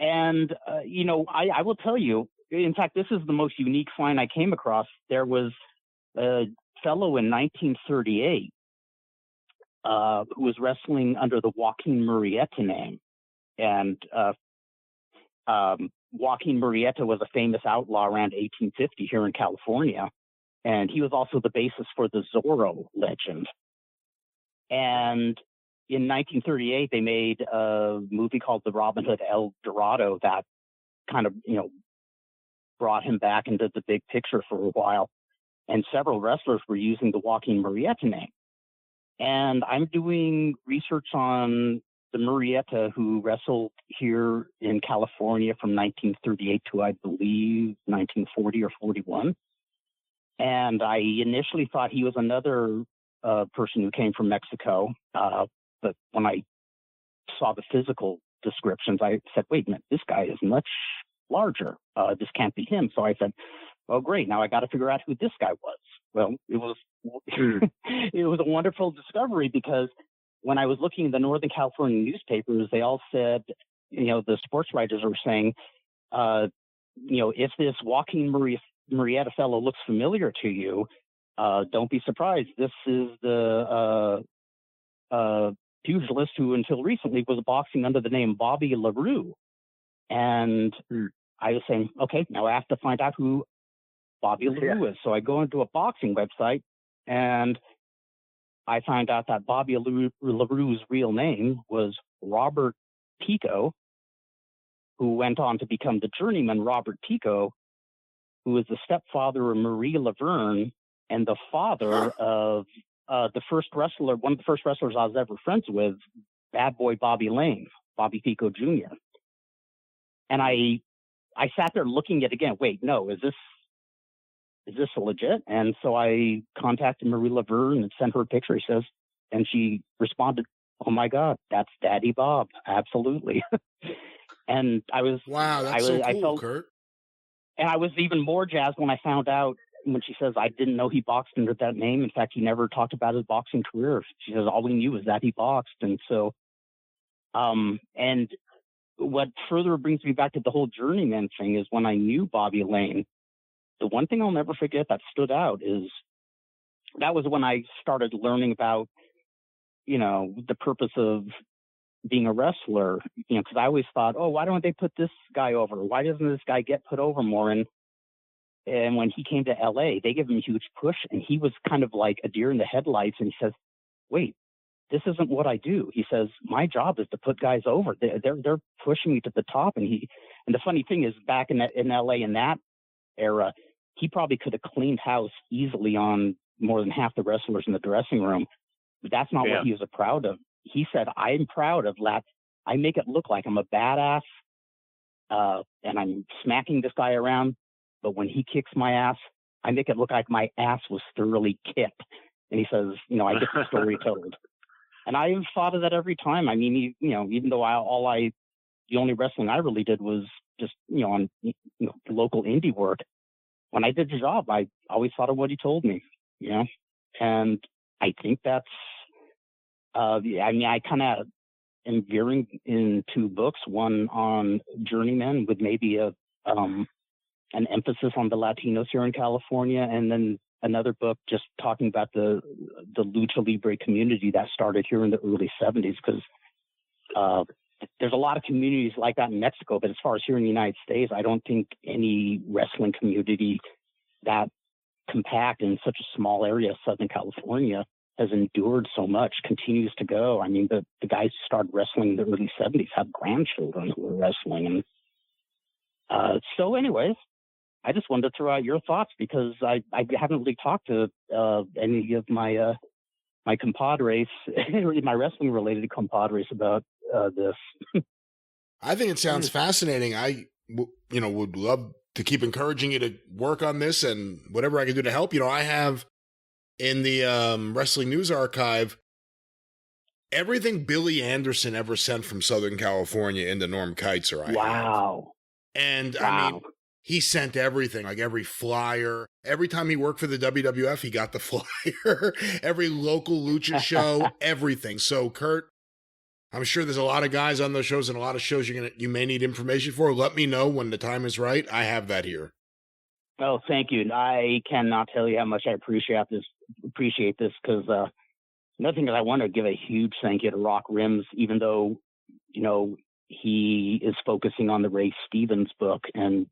And, I will tell you, in fact, this is the most unique find I came across. There was a fellow in 1938 who was wrestling under the Joaquin Murrieta name. And Joaquin Murrieta was a famous outlaw around 1850 here in California. And he was also the basis for the Zorro legend. And in 1938, they made a movie called The Robin Hood El Dorado that kind of, brought him back into the big picture for a while. And several wrestlers were using the Joaquin Murrieta name. And I'm doing research on the Murrieta who wrestled here in California from 1938 to, I believe, 1940 or 41. And I initially thought he was another person who came from Mexico. But when I saw the physical descriptions, I said, wait a minute, this guy is much larger. This can't be him. So I said, well, great. Now I got to figure out who this guy was. Well, it was a wonderful discovery because when I was looking in the Northern California newspapers, they all said, the sports writers were saying, if this Joaquin Murrieta fellow looks familiar to you, don't be surprised. This is the pugilist who until recently was boxing under the name Bobby LaRue. And I was saying, okay, now I have to find out who Bobby LaRue is. So I go into a boxing website and I found out that Bobby LaRue's real name was Robert Pico, who went on to become the journeyman Robert Pico, who was the stepfather of Marie Laverne and the father of one of the first wrestlers I was ever friends with, Bad Boy Bobby Lane, Bobby Pico Jr. And I sat there looking at it again. Wait, no, is this legit? And so I contacted Marie Laverne and sent her a picture. And she responded, "Oh my God, that's Daddy Bob, absolutely." And I was cool, Kurt. And I was even more jazzed when I found out when she says, I didn't know he boxed under that name. In fact, he never talked about his boxing career. She says, all we knew was that he boxed. And so, and what further brings me back to the whole journeyman thing is when I knew Bobby Lane, the one thing I'll never forget that stood out is that was when I started learning about, the purpose of being a wrestler, because I always thought, oh, why don't they put this guy over? Why doesn't this guy get put over more? And when he came to LA, they gave him a huge push, and he was kind of like a deer in the headlights. And he says, wait, this isn't what I do. He says, my job is to put guys over. They're pushing me to the top. And the funny thing is, back in LA in that era, he probably could have cleaned house easily on more than half the wrestlers in the dressing room. But that's not what he was proud of. He said, I'm proud of that. I make it look like I'm a badass and I'm smacking this guy around, but when he kicks my ass, I make it look like my ass was thoroughly kicked. And he says, I get the story told. And I've thought of that every time. I mean, even though the only wrestling I really did was just, on local indie work. When I did the job, I always thought of what he told me, and I think that's, I kind of am veering in two books, one on journeymen with maybe an emphasis on the Latinos here in California, and then another book just talking about the Lucha Libre community that started here in the early 70s, because there's a lot of communities like that in Mexico, but as far as here in the United States, I don't think any wrestling community that compact in such a small area of Southern California has endured so much, continues to go. I mean, the guys who started wrestling in the early 70s have grandchildren who are wrestling. And so anyways, I just wanted to throw out your thoughts, because I haven't really talked to any of my my compadres, my wrestling related compadres about this. I think it sounds fascinating. I would love to keep encouraging you to work on this, and whatever I can do to help. I have in the Wrestling News Archive everything Billy Anderson ever sent from Southern California into Norm Keitzer. Wow. And I mean, he sent everything, like every flyer. Every time he worked for the WWF, he got the flyer. Every local lucha show, everything. So, Kurt, I'm sure there's a lot of guys on those shows and a lot of shows you may need information for. Let me know when the time is right. I have that here. Oh, thank you. I cannot tell you how much I appreciate this, because another thing is I want to give a huge thank you to Rock Rims, even though, he is focusing on the Ray Stevens book and,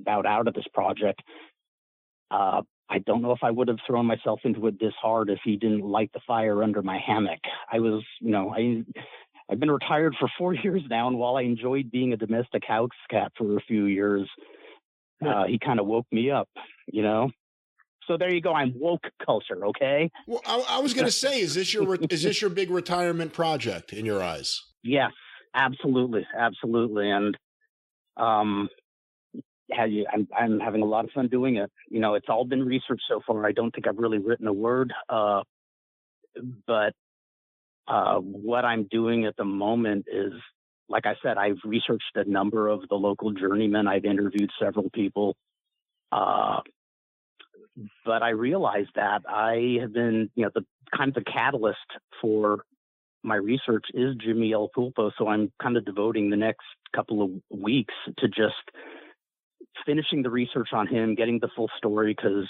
bowed out of this project. I don't know if I would have thrown myself into it this hard if he didn't light the fire under my hammock. I was, I've been retired for 4 years now, and while I enjoyed being a domestic house cat for a few years, he kind of woke me up, So there you go. I'm woke culture, okay? Well, I was going to say, is this your big retirement project in your eyes? Yes, absolutely, and I'm having a lot of fun doing it. It's all been research so far. I don't think I've really written a word, but what I'm doing at the moment is, like I said, I've researched a number of the local journeymen. I've interviewed several people. But I realized that I have been, the kind of the catalyst for my research is Jimmy El Pulpo. So I'm kind of devoting the next couple of weeks to just finishing the research on him, getting the full story, because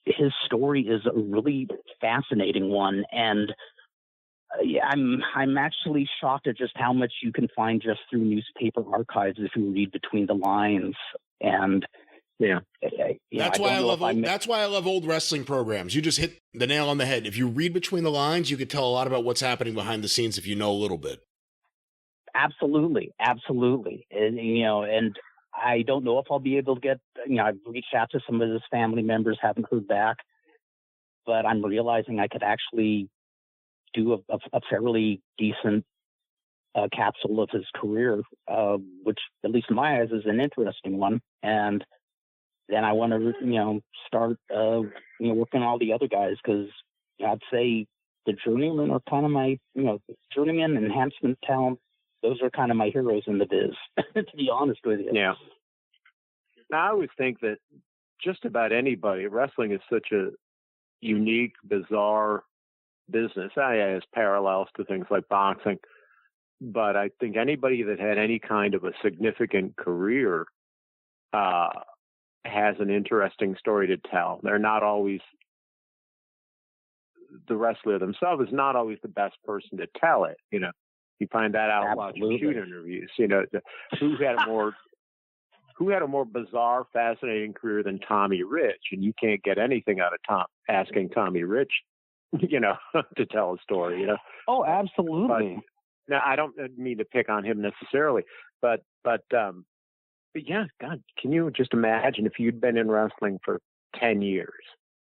his story is a really fascinating one. And I'm actually shocked at just how much you can find just through newspaper archives if you read between the lines. And that's why I love old wrestling programs. You just hit the nail on the head. If you read between the lines, you could tell a lot about what's happening behind the scenes if you know a little bit. Absolutely. And and I don't know if I'll be able to get, I've reached out to some of his family members, haven't heard back, but I'm realizing I could actually do a fairly decent capsule of his career, which at least in my eyes is an interesting one. And then I want to, start, working on all the other guys, because I'd say the journeymen are kind of my, journeyman enhancement talent. Those are kind of my heroes in the biz, to be honest with you. Yeah. Now, I always think that just about anybody, wrestling is such a unique, bizarre business. It has parallels to things like boxing. But I think anybody that had any kind of a significant career has an interesting story to tell. They're not always, the wrestler themselves is not always the best person to tell it. You find that out watching shoot interviews. Who had a more bizarre, fascinating career than Tommy Rich, and you can't get anything out of asking Tommy Rich, to tell a story. Oh, absolutely. Now, I don't mean to pick on him necessarily, but yeah, God, can you just imagine if you'd been in wrestling for 10 years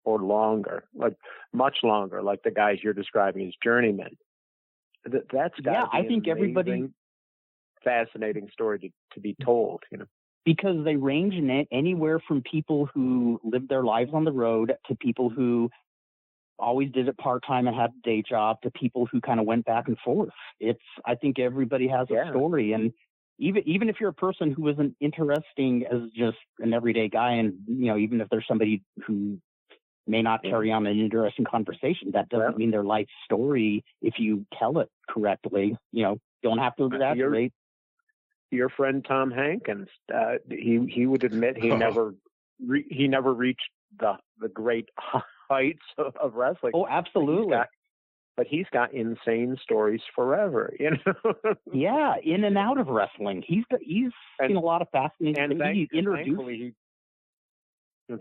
or longer, like much longer, like the guys you're describing as journeymen? That's got to be I think amazing. everybody. fascinating story to be told, you know. Because they range in anywhere from people who lived their lives on the road to people who always did it part-time and had a day job to people who kind of went back and forth. I think everybody has a story. And even if you're a person who isn't interesting as just an everyday guy, and, you know, even if there's somebody who may not carry on an interesting conversation, that doesn't mean their life story, if you tell it correctly, you know, don't have to exaggerate. Your friend Tom Hankins, he would admit he never reached the great heights of wrestling. Oh, absolutely. But he's got insane stories forever, you know. Yeah, in and out of wrestling, he's seen a lot of fascinating things.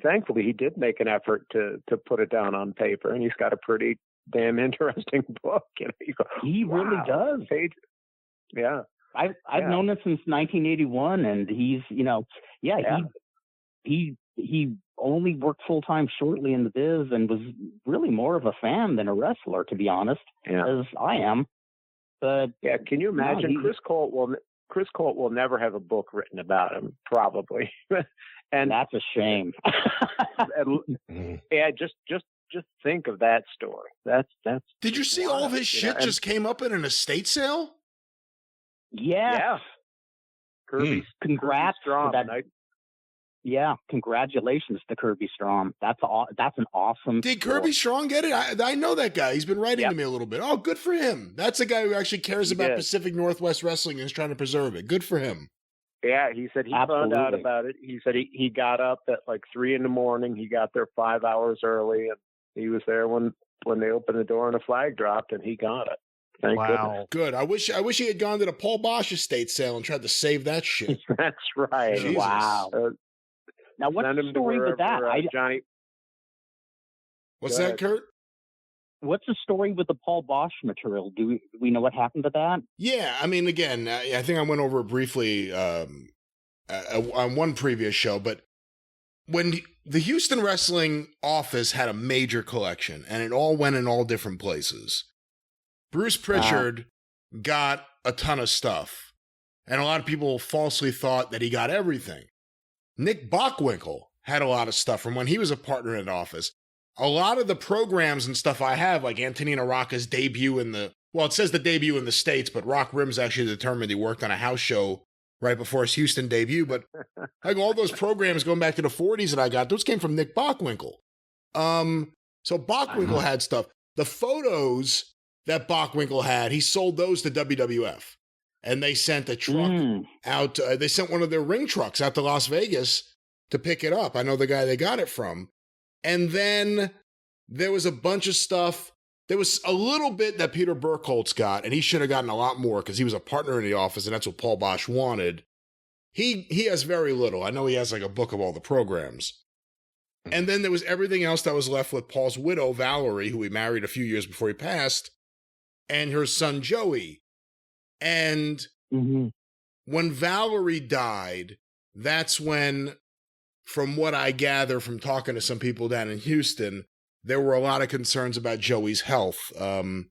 Thankfully, he did make an effort to put it down on paper, and he's got a pretty damn interesting book. You know, he really does. Yeah. I've known him since 1981, and he's, you know, he only worked full time shortly in the biz, and was really more of a fan than a wrestler, to be honest, as I am. But can you imagine? Chris Colt will never have a book written about him, probably, and that's a shame. Just think of that story. That's. Did you see all of his shit just came up in an estate sale? Yeah. Kirby, congrats Strom, for that. Yeah, congratulations to Kirby Strom. That's an awesome. Did Kirby Strong get it? I know that guy. He's been writing to me a little bit. Oh, good for him. That's a guy who actually cares about Pacific Northwest wrestling and is trying to preserve it. Good for him. Yeah, he said he found out about it. He said he got up at like 3 a.m. He got there 5 hours early, and he was there when they opened the door and a flag dropped, and he got it. Thank goodness. Good. I wish he had gone to the Paul Bosch estate sale and tried to save that shit. That's right. Jesus. Wow. Now, what's the story with that? Johnny. What's that, Kurt? What's the story with the Paul Bosch material? Do we know what happened to that? Yeah, I mean, again, I think I went over it briefly on one previous show, but when the Houston Wrestling office had a major collection, and it all went in all different places. Bruce Pritchard got a ton of stuff, and a lot of people falsely thought that he got everything. Nick Bockwinkel had a lot of stuff from when he was a partner in the office. A lot of the programs and stuff I have, like Antonino Rocca's debut it says the debut in the States, but Rock Rim's actually determined he worked on a house show right before his Houston debut. But like all those programs going back to the 40s that I got, those came from Nick Bockwinkel. So Bockwinkel had stuff. The photos that Bockwinkel had, he sold those to WWF. And they sent a truck out. They sent one of their ring trucks out to Las Vegas to pick it up. I know the guy they got it from. And then there was a bunch of stuff. There was a little bit that Peter Burkholz got, and he should have gotten a lot more because he was a partner in the office, and that's what Paul Bosch wanted. He has very little. I know he has like a book of all the programs. And then there was everything else that was left with Paul's widow, Valerie, who he married a few years before he passed, and her son, Joey. And when Valerie died, that's when, from what I gather from talking to some people down in Houston, there were a lot of concerns about Joey's health. Oh,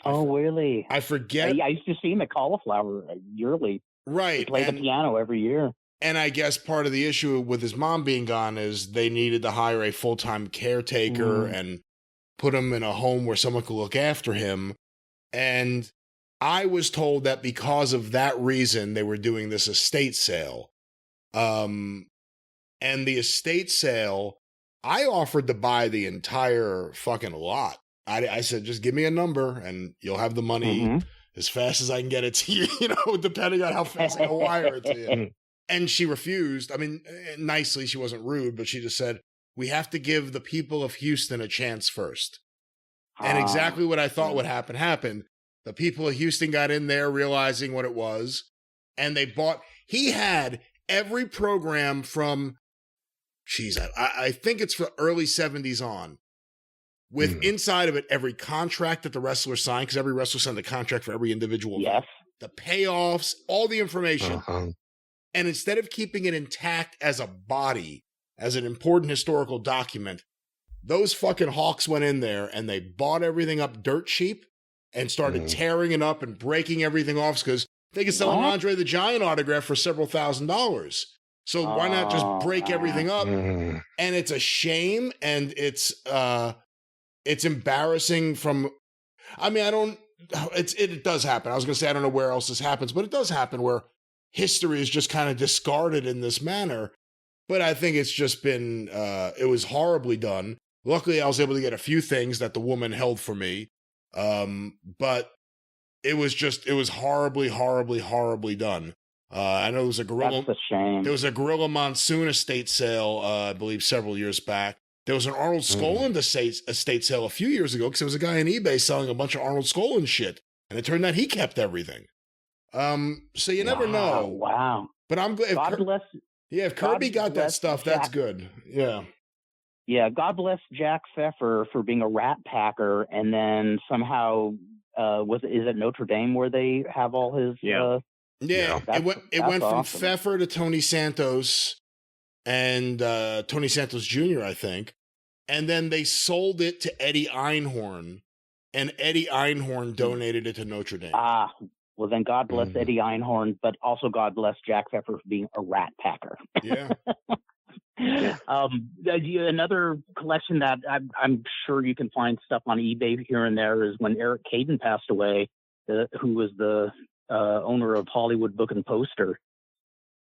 really? I forget. I used to see him at Cauliflower yearly. Right. He played the piano every year. And I guess part of the issue with his mom being gone is they needed to hire a full-time caretaker and put him in a home where someone could look after him. And I was told that because of that reason, they were doing this estate sale. And the estate sale, I offered to buy the entire fucking lot. I said, just give me a number and you'll have the money as fast as I can get it to you, depending on how fast I can wire it to you. And she refused. I mean, nicely, she wasn't rude, but she just said, we have to give the people of Houston a chance first. And exactly what I thought would happen happened. The people of Houston got in there realizing what it was, and they bought. He had every program from, I think it's for early 70s on, with inside of it every contract that the wrestler signed, because every wrestler signed a contract for every individual. Yes. The payoffs, all the information. And instead of keeping it intact as a body, as an important historical document, those fucking hawks went in there and they bought everything up dirt cheap and started tearing it up and breaking everything off because They can sell an Andre the Giant autograph for several $1,000s. So why not just break everything up? And it's a shame, and it's embarrassing from, I mean, it does happen. I was going to say, I don't know where else this happens, but it does happen where history is just kind of discarded in this manner. But I think it's just been, it was horribly done. Luckily, I was able to get a few things that the woman held for me. But it was horribly, horribly, horribly done. I know there was a Gorilla. That's a shame. There was a Gorilla Monsoon estate sale, I believe, several years back. There was an Arnold Skoland estate sale a few years ago because there was a guy on eBay selling a bunch of Arnold Skoland shit, and it turned out he kept everything. So you never know. Wow. But I'm glad. If Kirby got that stuff, that's good. Yeah. Yeah. God bless Jack Pfeffer for being a rat packer, and then somehow is it Notre Dame where they have all his? Yeah. It went from awesome. Pfeffer to Tony Santos, and Tony Santos Jr. I think, and then they sold it to Eddie Einhorn, and Eddie Einhorn donated it to Notre Dame. Well, then God bless Eddie Einhorn, but also God bless Jack Pfeffer for being a rat packer. Yeah. Another collection that I'm sure you can find stuff on eBay here and there is when Eric Caden passed away, who was the owner of Hollywood Book and Poster.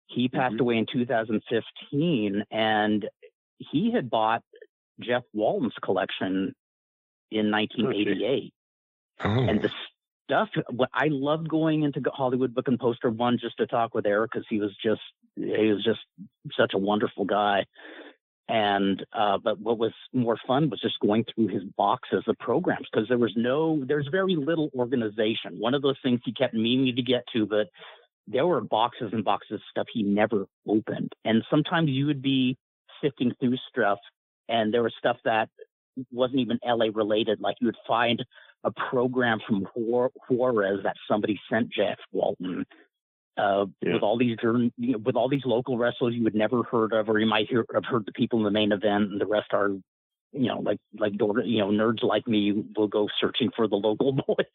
He passed away in 2015, and he had bought Jeff Walton's collection in 1988. And the stuff, I loved going into Hollywood Book and Poster one just to talk with Eric because he was just such a wonderful guy. And but what was more fun was just going through his boxes of programs because there's very little organization. One of those things he kept meaning to get to, but there were boxes and boxes of stuff he never opened. And sometimes you would be sifting through stuff, and there was stuff that wasn't even LA related. Like you would find a program from Juarez that somebody sent Jeff Walton. With all these local wrestlers you would never heard of, or you might have heard the people in the main event, and the rest are, like nerds like me will go searching for the local boys.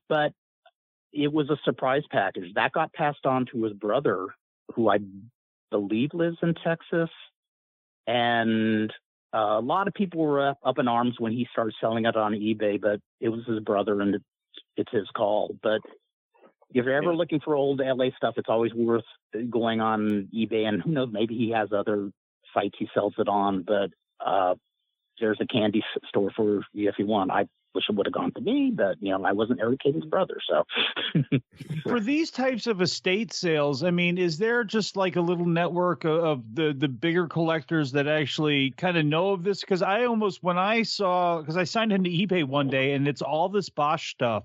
But it was a surprise package that got passed on to his brother, who I believe lives in Texas, and a lot of people were up in arms when he started selling it on eBay. But it was his brother, and it's his call. But if you're ever looking for old LA stuff, it's always worth going on eBay. And who knows, maybe he has other sites he sells it on. But there's a candy store for you if you want. I wish it would have gone to me, but I wasn't Eric Caden's brother. So for these types of estate sales, I mean, is there just like a little network of the bigger collectors that actually kind of know of this? Because because I signed into eBay one day, and it's all this Bosch stuff.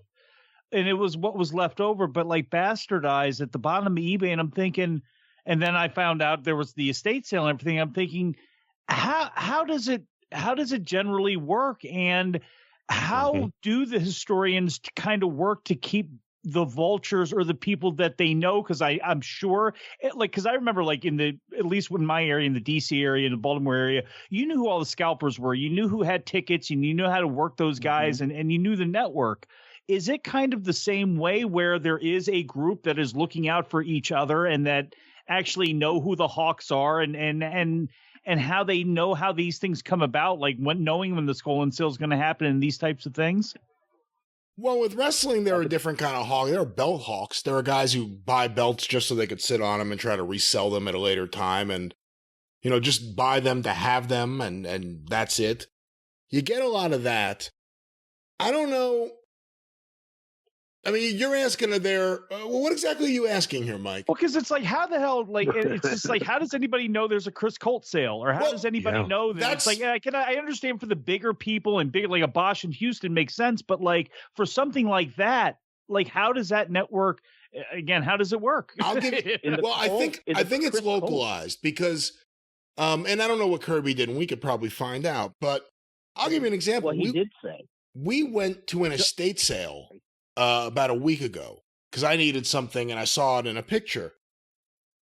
And it was what was left over, but like bastardized at the bottom of eBay. And I'm thinking, and then I found out there was the estate sale and everything. I'm thinking, how does it generally work? And how do the historians kind of work to keep the vultures or the people that they know? Because I'm sure, because I remember at least in my area, in the DC area, in the Baltimore area, you knew who all the scalpers were. You knew who had tickets, and you knew how to work those guys, and you knew the network. Is it kind of the same way where there is a group that is looking out for each other and that actually know who the hawks are and how they know how these things come about, like knowing when the skull and sale is going to happen and these types of things? Well, with wrestling, there are different kind of hawks. There are belt hawks. There are guys who buy belts just so they could sit on them and try to resell them at a later time and, just buy them to have them and that's it. You get a lot of that. I don't know. I mean, you're asking what exactly are you asking here, Mike? Well, because it's like, how the hell, it's just like, how does anybody know there's a Chris Colt sale? Or how does anybody know that? It's like, I understand for the bigger people and like a Bosch in Houston makes sense. But like for something like that, like how does that network, again, how does it work? I think it's localized because, and I don't know what Kirby did, and we could probably find out, but I'll give you an example. Well, he did say. We went to an estate sale about a week ago because I needed something and I saw it in a picture,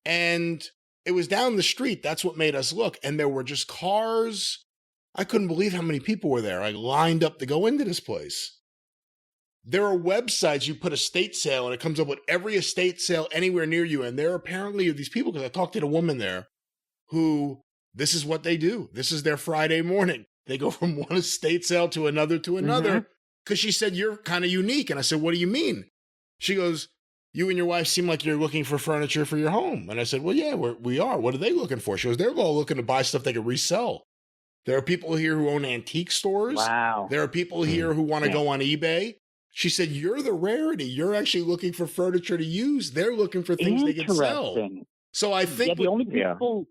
and it was down the street. That's what made us look. And there were just cars. I couldn't believe how many people were there. I lined up to go into this place. there are websites you put estate sale and it comes up with every estate sale anywhere near you. And there are apparently these people, because I talked to the woman there, who this is what they do. This is their Friday morning. They go from one estate sale to another because she said, you're kind of unique. And I said, what do you mean? She goes, you and your wife seem like you're looking for furniture for your home. And I said, well, yeah, we are. What are they looking for? She goes, they're all looking to buy stuff they can resell. There are people here who own antique stores. Wow. There are people here who want to go on eBay. She said, you're the rarity. You're actually looking for furniture to use. They're looking for things they can sell. So I think the only people,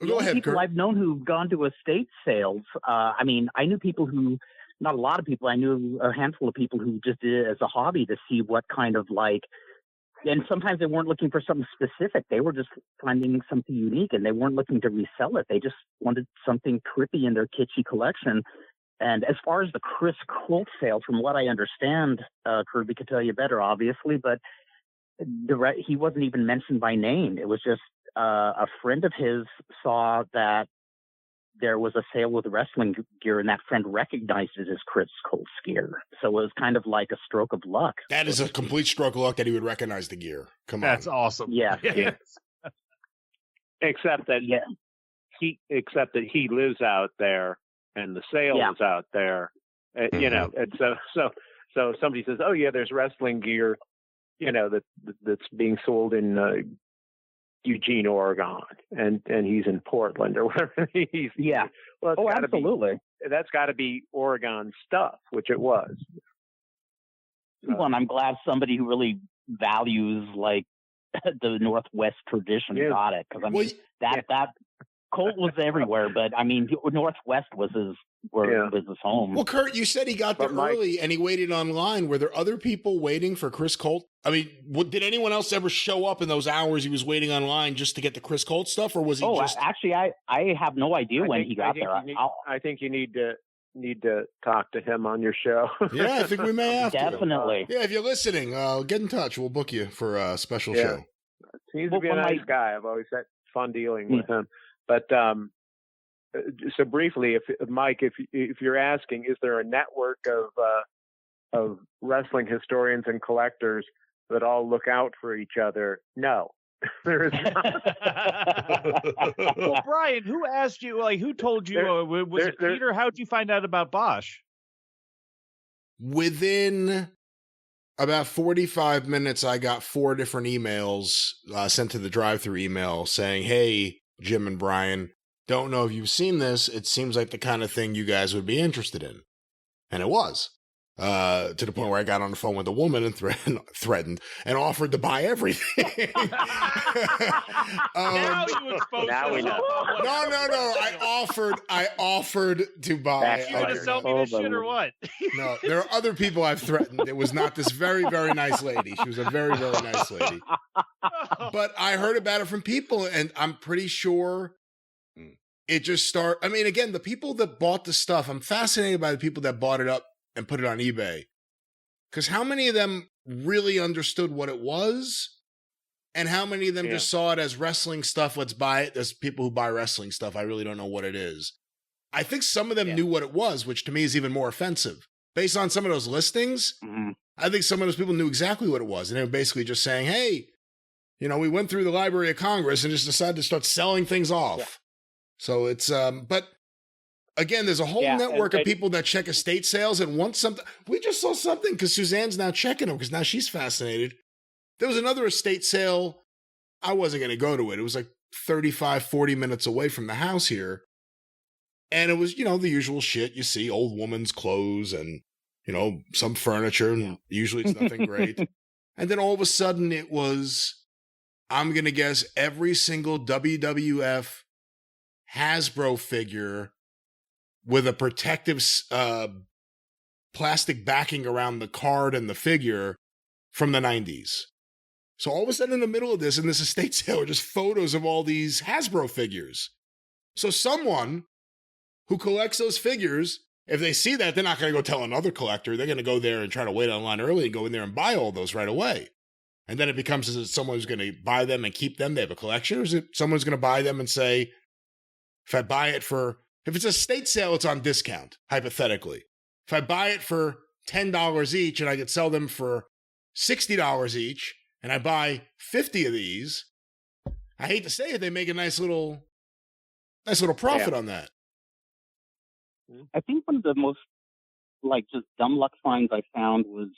go ahead, people Kurt. I've known who've gone to estate sales, I knew people who, not a lot of people, I knew a handful of people who just did it as a hobby to see what kind of and sometimes they weren't looking for something specific. They were just finding something unique, and they weren't looking to resell it. They just wanted something trippy in their kitschy collection. And as far as the Chris Colt sale, from what I understand, Kirby could tell you better, obviously, but he wasn't even mentioned by name. It was just a friend of his saw that there was a sale with wrestling gear, and that friend recognized it as Chris Colt's gear. So it was kind of like a stroke of luck. That is a complete stroke of luck that he would recognize the gear. Come on. That's awesome. Yeah. Except that he lives out there and the sale is out there, you know. And so somebody says, "Oh yeah, there's wrestling gear, you know, that's being sold in Eugene, Oregon, and he's in Portland or whatever." Well, absolutely. That's got to be Oregon stuff, which it was. Well, and I'm glad somebody who really values the Northwest tradition got it, because that Colt was everywhere, but Northwest was his home. Well, Kurt, you said he got there early and he waited online. Were there other people waiting for Chris Colt? I mean, did anyone else ever show up in those hours he was waiting online just to get the Chris Colt stuff, or was he actually, I have no idea when he got there. I think you need to talk to him on your show. Yeah, I think we may have to. Definitely. Yeah, if you're listening, get in touch. We'll book you for a special show. Seems to be a nice guy. I've always had fun dealing with him. But so briefly, Mike, if you're asking, is there a network of wrestling historians and collectors that all look out for each other? No, there is not. Well, Brian, who asked you? Who told you? Was it Peter? How'd you find out about Bosch? Within about 45 minutes, I got 4 different emails sent to the drive-through email saying, "Hey, Jim and Brian, don't know if you've seen this. It seems like the kind of thing you guys would be interested in." And it was. To the point where I got on the phone with a woman and threatened and offered to buy everything. Now you exposed know. No. I offered to buy. You want to sell me this shit or what? No, there are other people I've threatened. It was not this very, very nice lady. She was a very, very nice lady. But I heard about it from people, and I'm pretty sure it just started. I mean, again, the people that bought the stuff, I'm fascinated by the people that bought it up and put it on eBay. Because how many of them really understood what it was? And how many of them just saw it as wrestling stuff? Let's buy it. There's people who buy wrestling stuff. I really don't know what it is. I think some of them knew what it was, which to me is even more offensive. Based on some of those listings, I think some of those people knew exactly what it was. And they were basically just saying, hey, we went through the Library of Congress and just decided to start selling things off. Yeah. So it's, but again, there's a whole network of people that check estate sales and want something. We just saw something because Suzanne's now checking them because now she's fascinated. There was another estate sale. I wasn't going to go to it. It was like 35, 40 minutes away from the house here. And it was, the usual shit. You see old woman's clothes and, some furniture. And usually it's nothing great. And then all of a sudden it was, I'm going to guess, every single WWF Hasbro figure with a protective plastic backing around the card and the figure from the 90s. So all of a sudden in the middle of this, in this estate sale, are just photos of all these Hasbro figures. So someone who collects those figures, if they see that, they're not going to go tell another collector. They're going to go there and try to wait online early and go in there and buy all those right away. And then it becomes, is it someone who's going to buy them and keep them? They have a collection. Or is it someone's going to buy them and say, if I buy it for... If it's a estate sale, it's on discount, hypothetically. If I buy it for $10 each and I could sell them for $60 each, and I buy 50 of these, I hate to say it, they make a nice little profit on that. I think one of the most just dumb luck finds I found was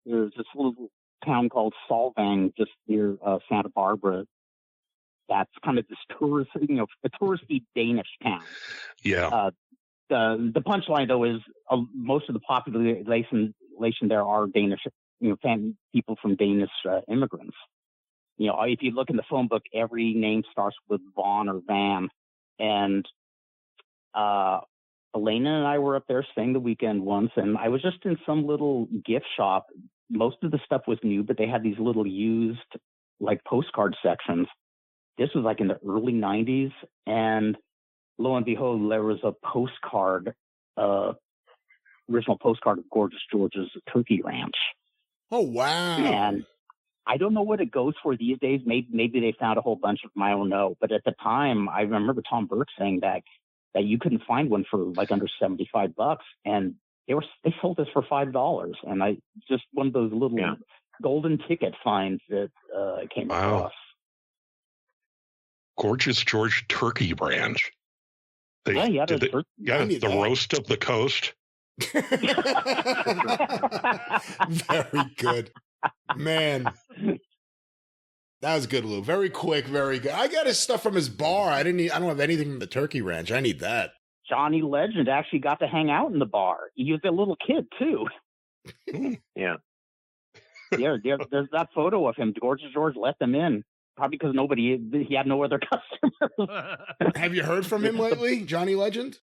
there's this little town called Solvang just near Santa Barbara. That's kind of this tourist, a touristy Danish town. Yeah. The punchline though is most of the population there are Danish, people from Danish immigrants. If you look in the phone book, every name starts with Vaughn or Van. And Elena and I were up there staying the weekend once, and I was just in some little gift shop. Most of the stuff was new, but they had these little used postcard sections. This was in the early 90s, and lo and behold, there was a postcard, original postcard of Gorgeous George's turkey ranch. Oh, wow. And I don't know what it goes for these days. Maybe they found a whole bunch of them. I don't know. But at the time, I remember Tom Burke saying that you couldn't find one for under $75, and they sold this for $5. And I just one of those little golden ticket finds that I came across. Gorgeous George Turkey Ranch. The roast of the coast. Very good, man. That was good, Lou. Very quick, very good. I got his stuff from his bar. I don't have anything from the Turkey Ranch. I need that. Johnny Legend actually got to hang out in the bar. He was a little kid too. Yeah. Yeah, there's that photo of him. Gorgeous George let them in. Probably because he had no other customers. Have you heard from him lately, Johnny Legend?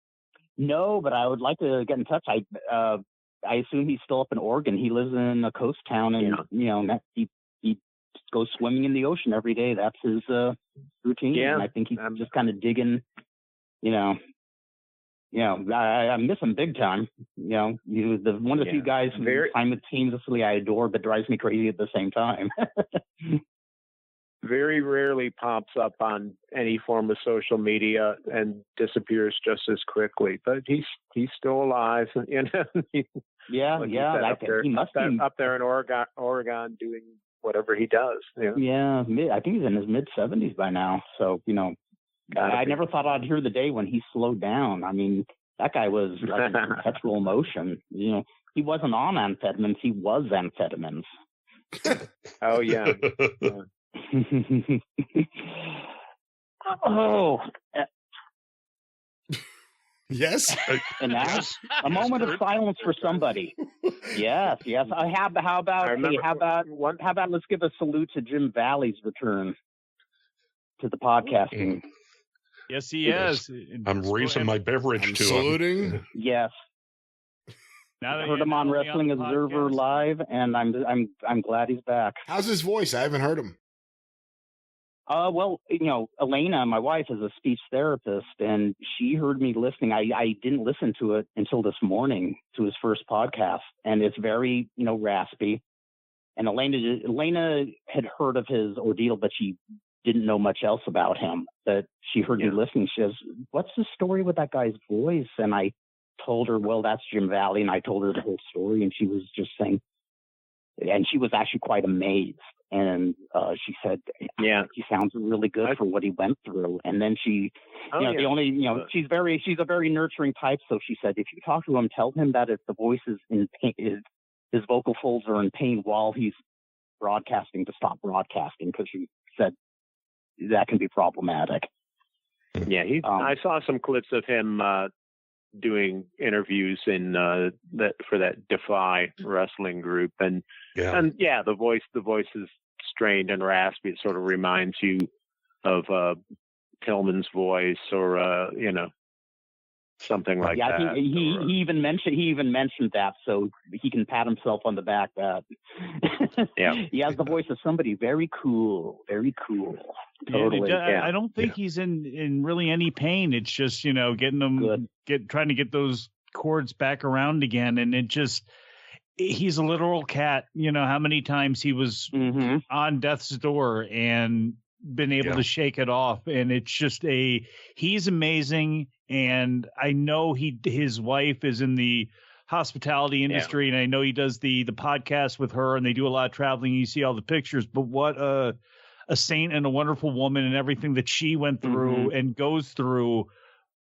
No, but I would like to get in touch. I assume he's still up in Oregon. He lives in a coast town, and he goes swimming in the ocean every day. That's his routine. Yeah, and I think he's just kind of digging. I miss him big time. He was one of the few guys who time with seamlessly I adore, but drives me crazy at the same time. Very rarely pops up on any form of social media and disappears just as quickly. But he's still alive. He must be up there in Oregon doing whatever he does. Yeah, I think he's in his mid-70s by now. So I never thought I'd hear the day when he slowed down. I mean, that guy was in perpetual motion. He wasn't on amphetamines; he was amphetamines. Oh yeah. Oh. Yes. And now a moment of silence for somebody. Yes. How about let's give a salute to Jim Valley's return to the podcasting. Yes, he is. I'm raising my beverage to saluting. him. Yes. Now I heard him on Wrestling Observer Live, and I'm glad he's back. How's his voice? I haven't heard him. Well, Elena, my wife, is a speech therapist, and she heard me listening. I didn't listen to it until this morning, to his first podcast, and it's very, raspy. And Elena had heard of his ordeal, but she didn't know much else about him. But she heard me listening. She says, "What's the story with that guy's voice?" And I told her, "Well, that's Jim Valley," and I told her the whole story, and she was just saying, and she was actually quite amazed. And she said, he sounds really good for what he went through. And then she's a very nurturing type. So she said, if you talk to him, tell him that if the voice is in pain, his vocal folds are in pain while he's broadcasting, to stop broadcasting, because she said that can be problematic. Yeah, I saw some clips of him doing interviews in for that Defy wrestling group, and the voice is strained and raspy. It sort of reminds you of Pillman's voice, or something like that. Yeah, he even mentioned that, so he can pat himself on the back. That he has the voice of somebody very cool, very cool. Totally. I don't think he's in really any pain. It's just getting them trying to get those chords back around again, and he's a literal cat. How many times he was on death's door and been able to shake it off, and it's just he's amazing. And I know his wife is in the hospitality industry, and I know he does the podcast with her, and they do a lot of traveling. You see all the pictures, but what a saint and a wonderful woman, and everything that she went through and goes through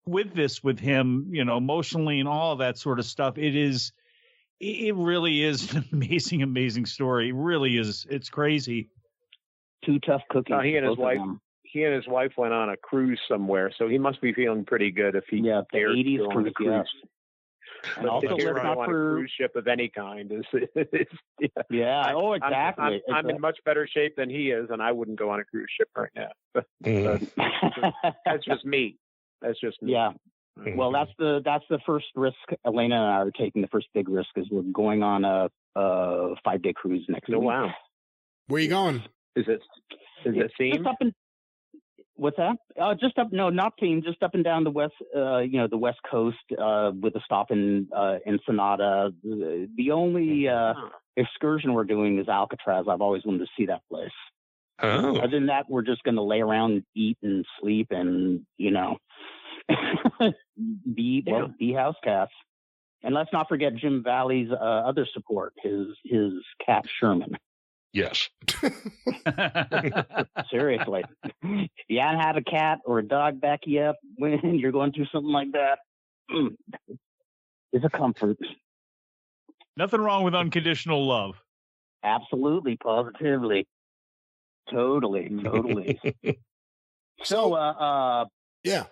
with him, emotionally and all that sort of stuff. It really is an amazing story. It really is. It's crazy. Two tough cookies. He and his wife went on a cruise somewhere, so he must be feeling pretty good if he the dared 80s to go on a cruise. Yes. And But also, to dare let's go not on a cruise ship of any kind is exactly. I'm in much better shape than he is, and I wouldn't go on a cruise ship right now. But that's just me. Yeah. Well, that's the first risk Elena and I are taking. The first big risk is we're going on a 5-day cruise next week. Oh, wow. Where you going? Is it themed? Just up and what's that? Just up and down the west, the west coast, with a stop in Ensenada. The only excursion we're doing is Alcatraz. I've always wanted to see that place. Oh. Other than that, we're just going to lay around, eat, and sleep, and be house cats. And let's not forget Jim Valley's other support, his cat Sherman. Yes. Seriously. If you hadn't had a cat or a dog back you up when you're going through something like that, it's a comfort. Nothing wrong with unconditional love. Absolutely, positively. Totally. So, yeah.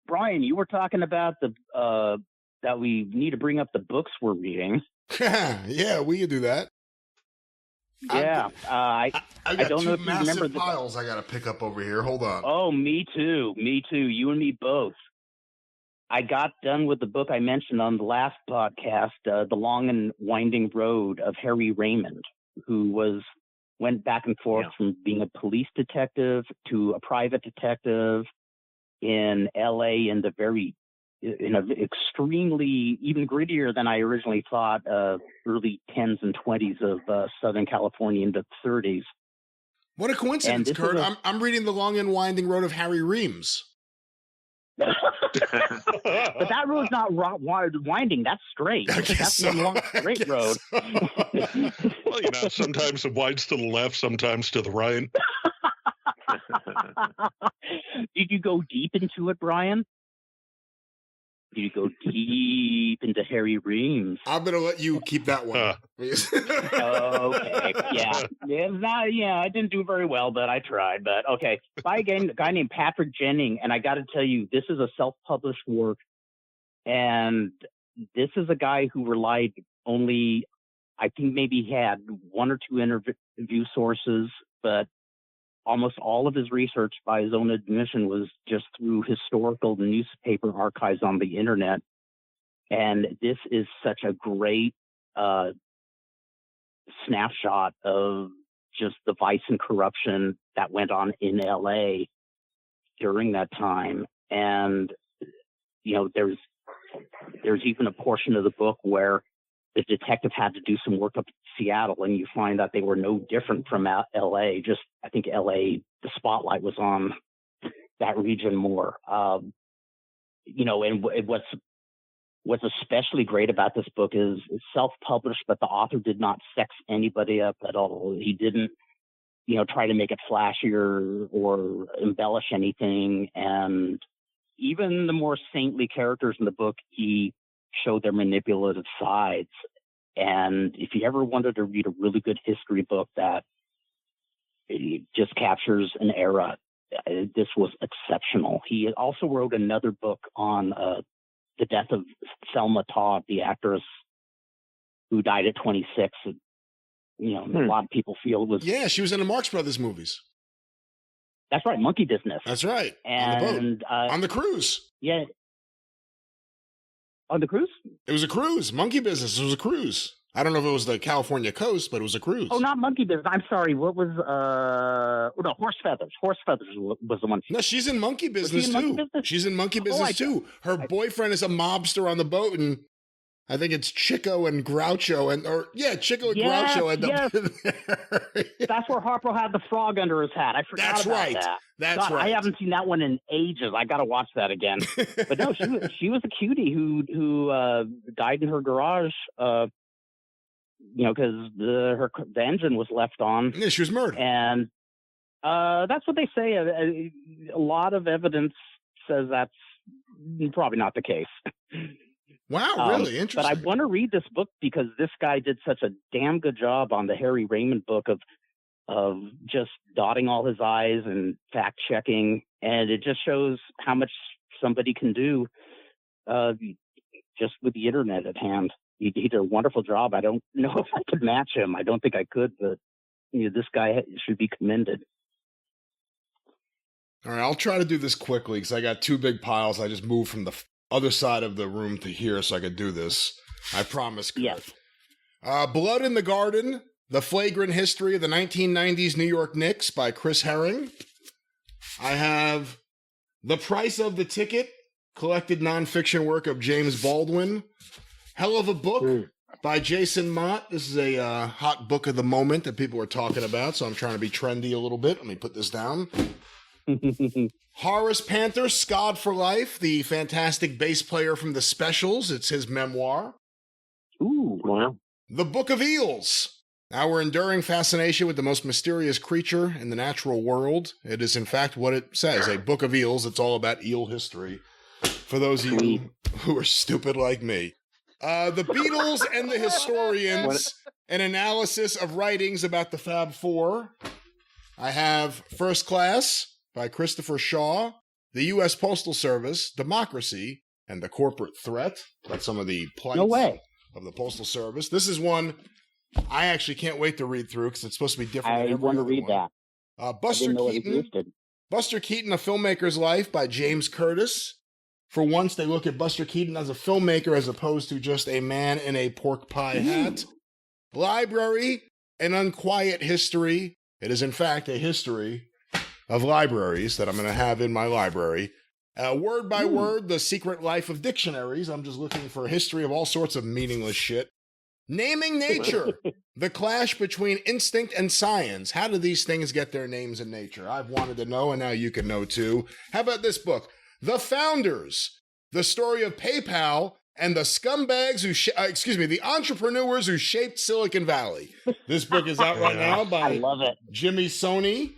Brian, you were talking about that we need to bring up the books we're reading. Yeah, we could do that. Yeah, I got don't two know if you massive remember piles I got to pick up over here. Hold on. Oh, me too. You and me both. I got done with the book I mentioned on the last podcast, The Long and Winding Road of Harry Raymond, who went back and forth from being a police detective to a private detective in L.A. in an extremely, even grittier than I originally thought, early 10s and 20s of Southern California into the 30s. What a coincidence, Kurt. I'm reading The Long and Winding Road of Harry Reams. But that road's not winding. That's straight. That's so. the long, straight road. So. Well, sometimes it winds to the left, sometimes to the right. Did you go deep into it, Brian? Did you go deep into Harry Reams? I'm going to let you keep that one. Okay. Yeah. It's not, I didn't do very well, but I tried. But okay. By a guy named Patrick Jennings, and I got to tell you, this is a self-published work. And this is a guy who relied only, I think maybe he had one or two interview sources, but almost all of his research, by his own admission, was just through historical newspaper archives on the internet. And this is such a great snapshot of just the vice and corruption that went on in LA during that time. And, there's even a portion of the book where the detective had to do some work up in Seattle, and you find that they were no different from LA. Just, I think LA, the spotlight was on that region more. And what's especially great about this book is it's self-published, but the author did not sex anybody up at all. He didn't, try to make it flashier or embellish anything. And even the more saintly characters in the book, he showed their manipulative sides. And if you ever wanted to read a really good history book that just captures an era, this was exceptional. He also wrote another book on the death of Selma Todd, the actress who died at 26. A lot of people feel it was... Yeah, she was in the Marx Brothers movies. That's right, Monkey Business. That's right, and, on the boat. On the cruise. Yeah. On the cruise? It was a cruise. Monkey Business. It was a cruise. I don't know if it was the California coast, but it was a cruise. Oh, not Monkey Business. I'm sorry. What was, Horse Feathers. Horse Feathers was the one. No, she's in Monkey Business, too. She's in Monkey Business, too. Her boyfriend is a mobster on the boat, and I think it's Chico and Groucho Chico and Groucho end up in there. That's where Harpo had the frog under his hat. I forgot about that. That's right. I haven't seen that one in ages. I got to watch that again. But no, she was a cutie who died in her garage. Because the engine was left on. Yeah, she was murdered. And that's what they say. A lot of evidence says that's probably not the case. Wow, really interesting. But I want to read this book because this guy did such a damn good job on the Harry Raymond book of just dotting all his I's and fact checking, and it just shows how much somebody can do just with the internet at hand. He did a wonderful job. I don't know if I could match him. I don't think I could, but this guy should be commended. All right, I'll try to do this quickly because I got two big piles. I just moved from the other side of the room to here so I could do this. I promise. Yes. Blood in the Garden, The Flagrant History of the 1990s New York Knicks by Chris Herring. I have The Price of the Ticket, collected nonfiction work of James Baldwin. Hell of a Book by Jason Mott. This is a hot book of the moment that people are talking about, so I'm trying to be trendy a little bit. Let me put this down. Horace Panther, Scarred for Life, the fantastic bass player from The Specials. It's his memoir. Ooh, wow. The Book of Eels, our enduring fascination with the most mysterious creature in the natural world. It is, in fact, what it says, a book of eels. It's all about eel history. For those of you who are stupid like me. The Beatles and the Historians, an analysis of writings about the Fab Four. I have First Class by Christopher Shaw, the U.S. Postal Service, Democracy, and the Corporate Threat. That's some of the plights of the Postal Service. This is one I actually can't wait to read through because it's supposed to be different. I want to read that. Buster Keaton, A Filmmaker's Life by James Curtis. For once, they look at Buster Keaton as a filmmaker as opposed to just a man in a pork pie hat. Library, An Unquiet History. It is, in fact, a history of libraries that I'm going to have in my library. Word by Word, The Secret Life of Dictionaries. I'm just looking for a history of all sorts of meaningless shit. Naming Nature, The Clash Between Instinct and Science. How do these things get their names in nature? I've wanted to know, and now you can know too. How about this book? The Founders, The Story of PayPal and the Scumbags the Entrepreneurs Who Shaped Silicon Valley. This book is out right now by I love it. Jimmy Soni.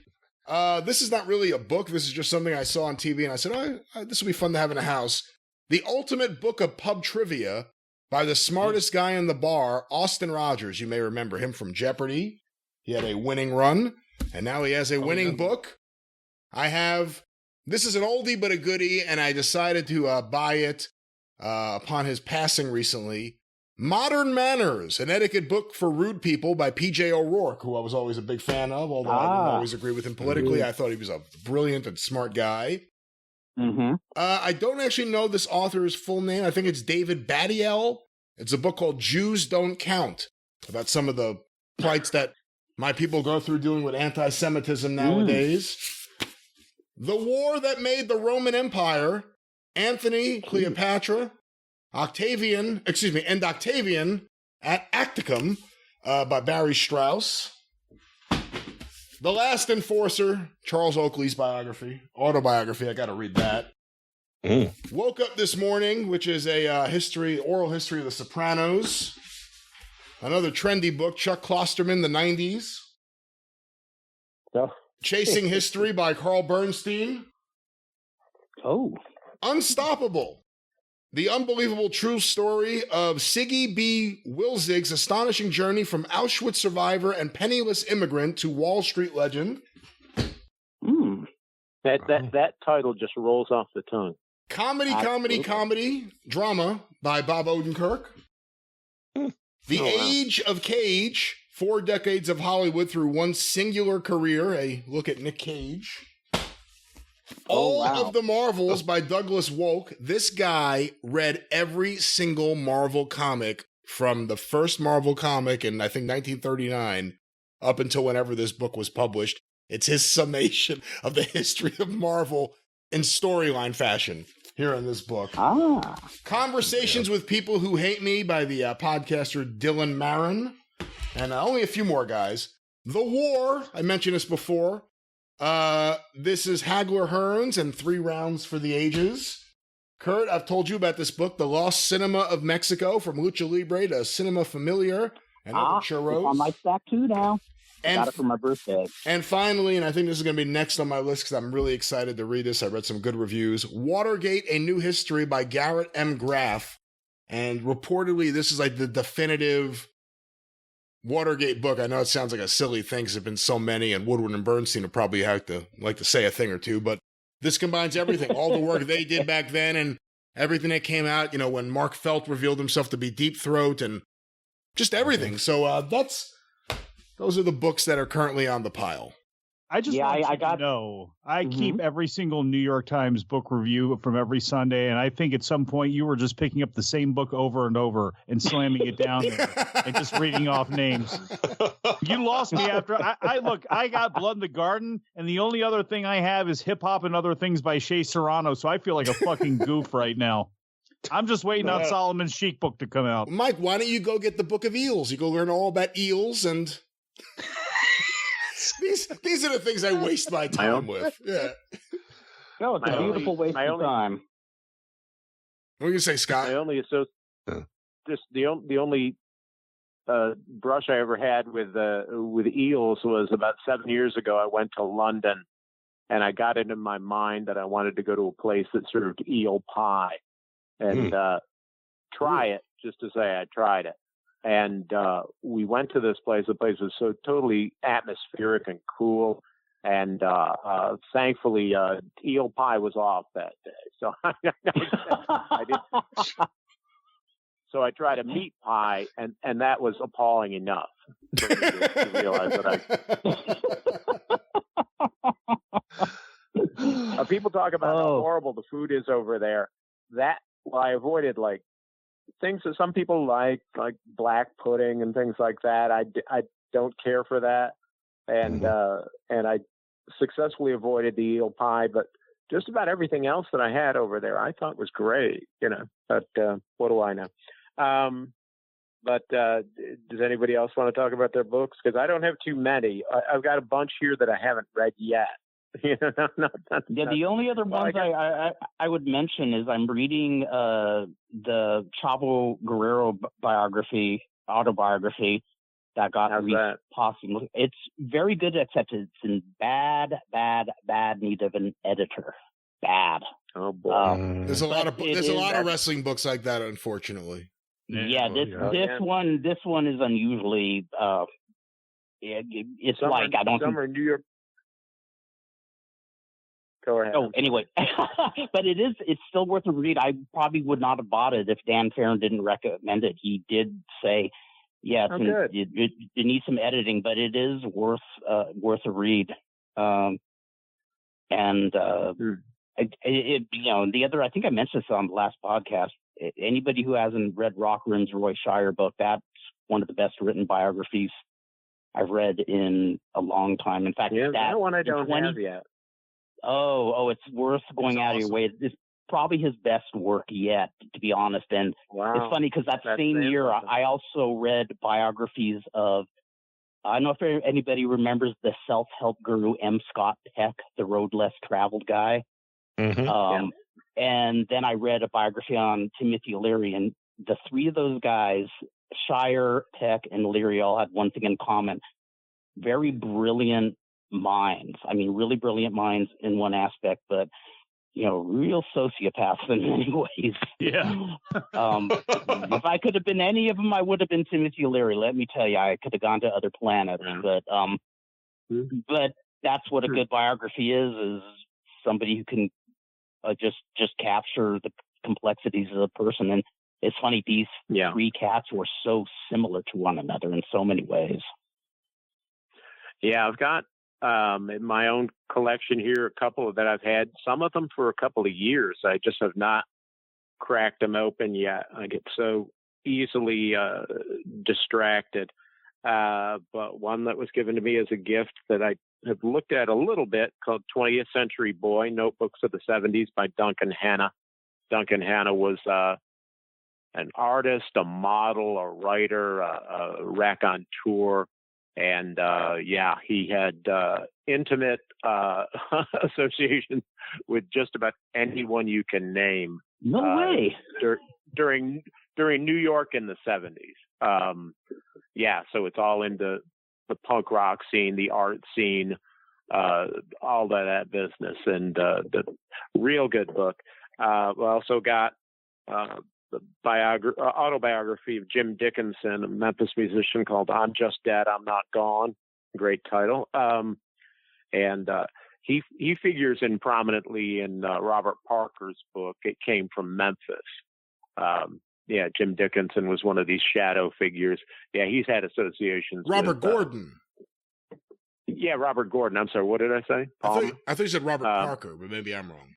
This is not really a book. This is just something I saw on TV, and I said, this will be fun to have in a house. The Ultimate Book of Pub Trivia by the smartest guy in the bar, Austin Rogers. You may remember him from Jeopardy. He had a winning run, and now he has a winning book. This is an oldie but a goodie, and I decided to buy it upon his passing recently. Modern Manners, an etiquette book for rude people by P.J. O'Rourke, who I was always a big fan of, although I didn't always agree with him politically. I thought he was a brilliant and smart guy. I don't actually know this author's full name. I think it's David Badiel. It's a book called Jews Don't Count, about some of the plights that my people go through dealing with anti-Semitism nowadays. The War That Made the Roman Empire, Antony, Cleopatra, Octavian at Acticum by Barry Strauss. The Last Enforcer, Charles Oakley's autobiography. I got to read that. Woke Up This Morning, which is a oral history of The Sopranos. Another trendy book, Chuck Klosterman, The 90s. Chasing History by Carl Bernstein. Unstoppable. The unbelievable true story of Siggy B. Wilzig's astonishing journey from Auschwitz survivor and penniless immigrant to Wall Street legend. That title just rolls off the tongue. Comedy, drama by Bob Odenkirk. The Age of Cage, 4 decades of Hollywood through one singular career, a look at Nick Cage. All of the Marvels by Douglas Woke. This guy read every single Marvel comic from the first Marvel comic in, I think, 1939 up until whenever this book was published. It's his summation of the history of Marvel in storyline fashion. here in this book. Conversations with People Who Hate Me by the podcaster Dylan Marin. And only a few more guys. The War, I mentioned this before. This is Hagler Hearns and 3 Rounds for the Ages. Kurt, I've told you about this book, The Lost Cinema of Mexico, from Lucha Libre to Cinema Familiar and other churros. It's on my stack too now. I got it for my birthday. And finally, and I think this is going to be next on my list because I'm really excited to read this. I read some good reviews. Watergate, A New History by Garrett M. Graff. And reportedly, this is like the definitive Watergate book. I know it sounds like a silly thing because there have been so many, and Woodward and Bernstein will probably have to like to say a thing or two, but this combines everything, all the work they did back then and everything that came out, you know, when Mark Felt revealed himself to be Deep Throat and just everything. So those are the books that are currently on the pile. I just want you to know, I keep every single New York Times book review from every Sunday, and I think at some point you were just picking up the same book over and over and slamming it down there and just reading off names. You lost me after I got Blood in the Garden, and the only other thing I have is Hip Hop and Other Things by Shea Serrano, so I feel like a fucking goof right now. I'm just waiting on Solomon's Chic book to come out. Mike, why don't you go get the Book of Eels? You go learn all about eels and... These are the things I waste my time with. Yeah. No, it's a beautiful waste of time. What are you say, Scott? The only brush I ever had with eels was about 7 years ago. I went to London, and I got it in my mind that I wanted to go to a place that served eel pie and try it, just to say I tried it. And we went to this place. The place was so totally atmospheric and cool. And thankfully, eel pie was off that day. So I did. So I tried a meat pie, and that was appalling enough for me to realize that people talk about how horrible the food is over there. I avoided like things that some people like black pudding and things like that. I don't care for that, and I successfully avoided the eel pie. But just about everything else that I had over there, I thought was great. You know, but what do I know? But does anybody else want to talk about their books? Because I don't have too many. I've got a bunch here that I haven't read yet. The only other ones I would mention is I'm reading the Chavo Guerrero autobiography that got released possibly. It's very good, except it's in bad need of an editor. Bad. Oh boy. There's a lot of wrestling books like that, unfortunately. This one is unusually. It's some like I don't. Some are New York. Go ahead. Oh, anyway, but it's still worth a read. I probably would not have bought it if Dan Farron didn't recommend it. He did say, yes, it needs some editing, but it is worth a read. The other, I think I mentioned this on the last podcast. Anybody who hasn't read Rockran's Roy Shire book, that's one of the best written biographies I've read in a long time. In fact, that one I don't have yet. Oh, it's worth going out of your way. It's probably his best work yet, to be honest. And it's funny because that same year, I also read biographies of, I don't know if anybody remembers the self-help guru M. Scott Peck, the road less traveled guy. Mm-hmm. And then I read a biography on Timothy Leary, and the three of those guys, Shire, Peck, and Leary, all had one thing in common: very brilliant minds. I mean, really brilliant minds in one aspect, but real sociopaths in many ways. Yeah. If I could have been any of them, I would have been Timothy Leary. Let me tell you, I could have gone to other planets. But that's what a good biography is somebody who can just capture the complexities of the person. And it's funny, these three cats were so similar to one another in so many ways. Yeah, I've got in my own collection here a couple that I've had, some of them for a couple of years. I just have not cracked them open yet. I get so easily distracted. But one that was given to me as a gift that I have looked at a little bit, called 20th Century Boy, Notebooks of the 70s by Duncan Hanna. Duncan Hanna was an artist, a model, a writer, a raconteur, and he had intimate associations with just about anyone you can name. No way. During New York in the 70s. So it's all into the punk rock scene, the art scene, all that business, and the real good book. We also got the autobiography of Jim Dickinson, a Memphis musician, called "I'm Just Dead, I'm Not Gone." Great title. And he figures in prominently in Robert Parker's book. It came from Memphis. Jim Dickinson was one of these shadow figures. Yeah, he's had associations. Robert Gordon. Yeah, Robert Gordon. I'm sorry, what did I say? I thought you said Robert Parker, but maybe I'm wrong.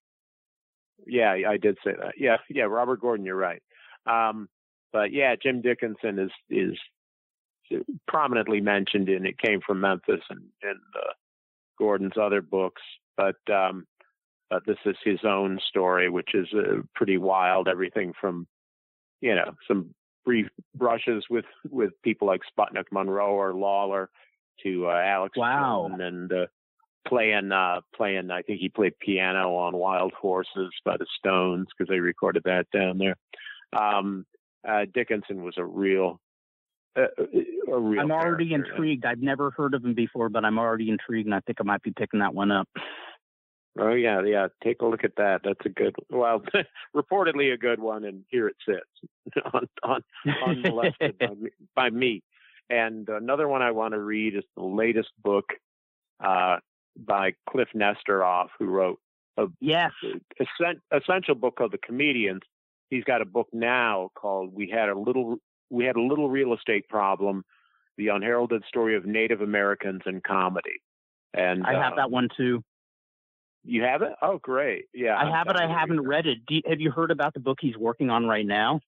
Yeah, I did say that. Yeah, Robert Gordon, you're right. But yeah, Jim Dickinson is prominently mentioned in It Came from Memphis and Gordon's other books. But this is his own story, which is pretty wild. Everything from, some brief brushes with people like Sputnik Monroe or Lawler to Alex Chilton and playing. I think he played piano on Wild Horses by the Stones because they recorded that down there. Dickinson was a real. I'm already intrigued. I've never heard of him before, but I'm already intrigued, and I think I might be picking that one up. Oh yeah. Take a look at that. That's a good, reportedly a good one, and here it sits unmolested by me. And another one I want to read is the latest book by Cliff Nesteroff, who wrote essential book called The Comedians. He's got a book now called We Had a Little Real Estate Problem: The Unheralded Story of Native Americans in Comedy. And I have that one too. You have it? Oh, great. Yeah. I have it. I haven't read it. Have you heard about the book he's working on right now?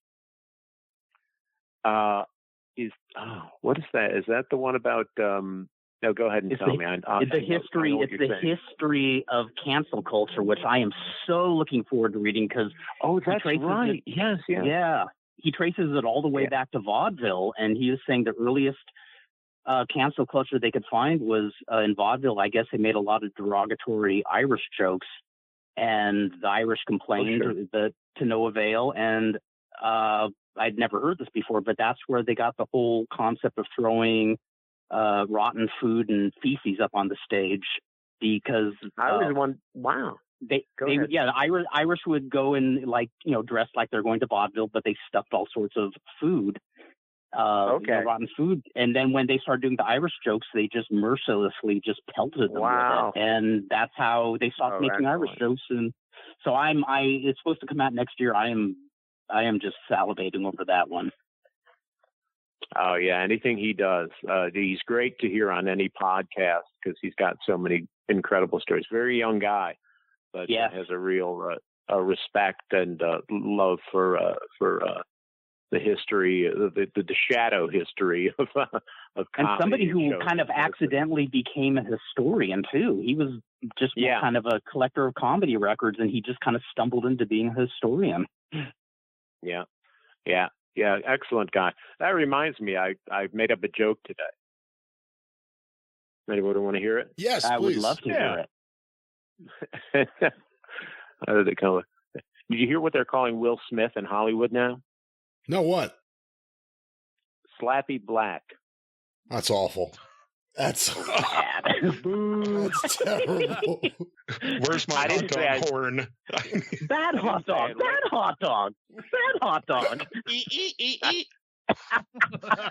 What is that? Is that the one about, no, go ahead and tell me. It's the history of cancel culture, which I am so looking forward to reading because. Oh, that's right. Yes. Yeah. He traces it all the way back to vaudeville, and he was saying the earliest cancel culture they could find was in vaudeville. I guess they made a lot of derogatory Irish jokes, and the Irish complained to no avail. And I'd never heard this before, but that's where they got the whole concept of throwing rotten food and feces up on the stage, because I was one. Wow. The Irish would go in dressed like they're going to vaudeville, but they stuffed all sorts of food. Rotten food, and then when they started doing the Irish jokes, they just mercilessly just pelted them with it, and that's how they stopped making Irish jokes. And so it's supposed to come out next year. I am just salivating over that one. Oh yeah, anything he does, he's great to hear on any podcast because he's got so many incredible stories. Very young guy, but has a real respect and love for the history, the shadow history of comedy. And somebody who kind of accidentally became a historian too. He was just kind of a collector of comedy records, and he just kind of stumbled into being a historian. Yeah. Excellent guy. That reminds me, I made up a joke today. Anybody want to hear it? Yes, I please. would love to hear it. How did it come? Did you hear what they're calling Will Smith in Hollywood now? No, what? Slappy Black. That's awful. That's bad. That's terrible. Where's my hot dog horn? Bad hot dog. Bad hot dog. Bad hot dog.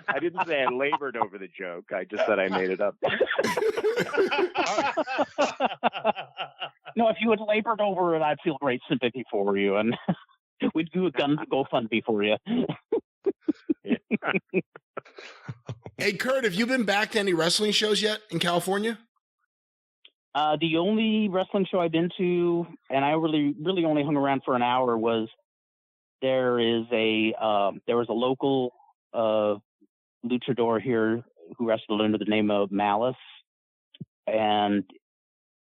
I didn't say I labored over the joke. I just said I made it up. No, if you had labored over it, I'd feel great sympathy for you, and we'd do a GoFundMe for you. Hey, Kurt, have you been back to any wrestling shows yet in California? The only wrestling show I've been to, and I really only hung around for an hour, was there was a local luchador here who wrestled under the name of Malice, and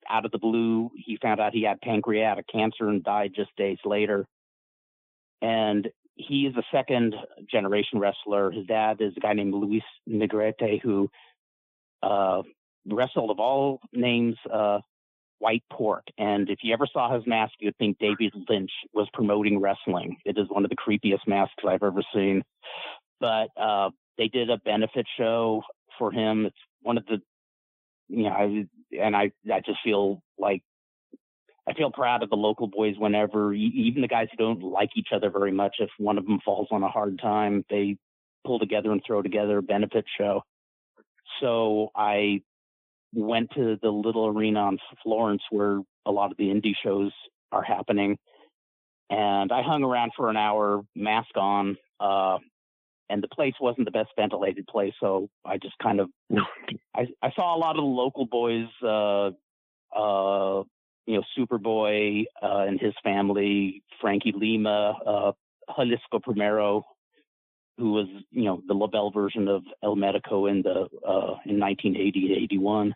out of the blue, he found out he had pancreatic cancer and died just days later. And he is a second generation wrestler. His dad is a guy named Luis Negrete, who wrestled, of all names, White Pork. And if you ever saw his mask, you'd think David Lynch was promoting wrestling. It is one of the creepiest masks I've ever seen. But they did a benefit show for him. It's one of the, I just feel like, I feel proud of the local boys whenever, even the guys who don't like each other very much, if one of them falls on a hard time, they pull together and throw together a benefit show. So I went to the little arena on Florence where a lot of the indie shows are happening. And I hung around for an hour, mask on, and the place wasn't the best ventilated place. So I just kind of, I saw a lot of the local boys, Superboy and his family, Frankie Lima, Jalisco Primero, who was, the LaBelle version of El Medico in 1980-81.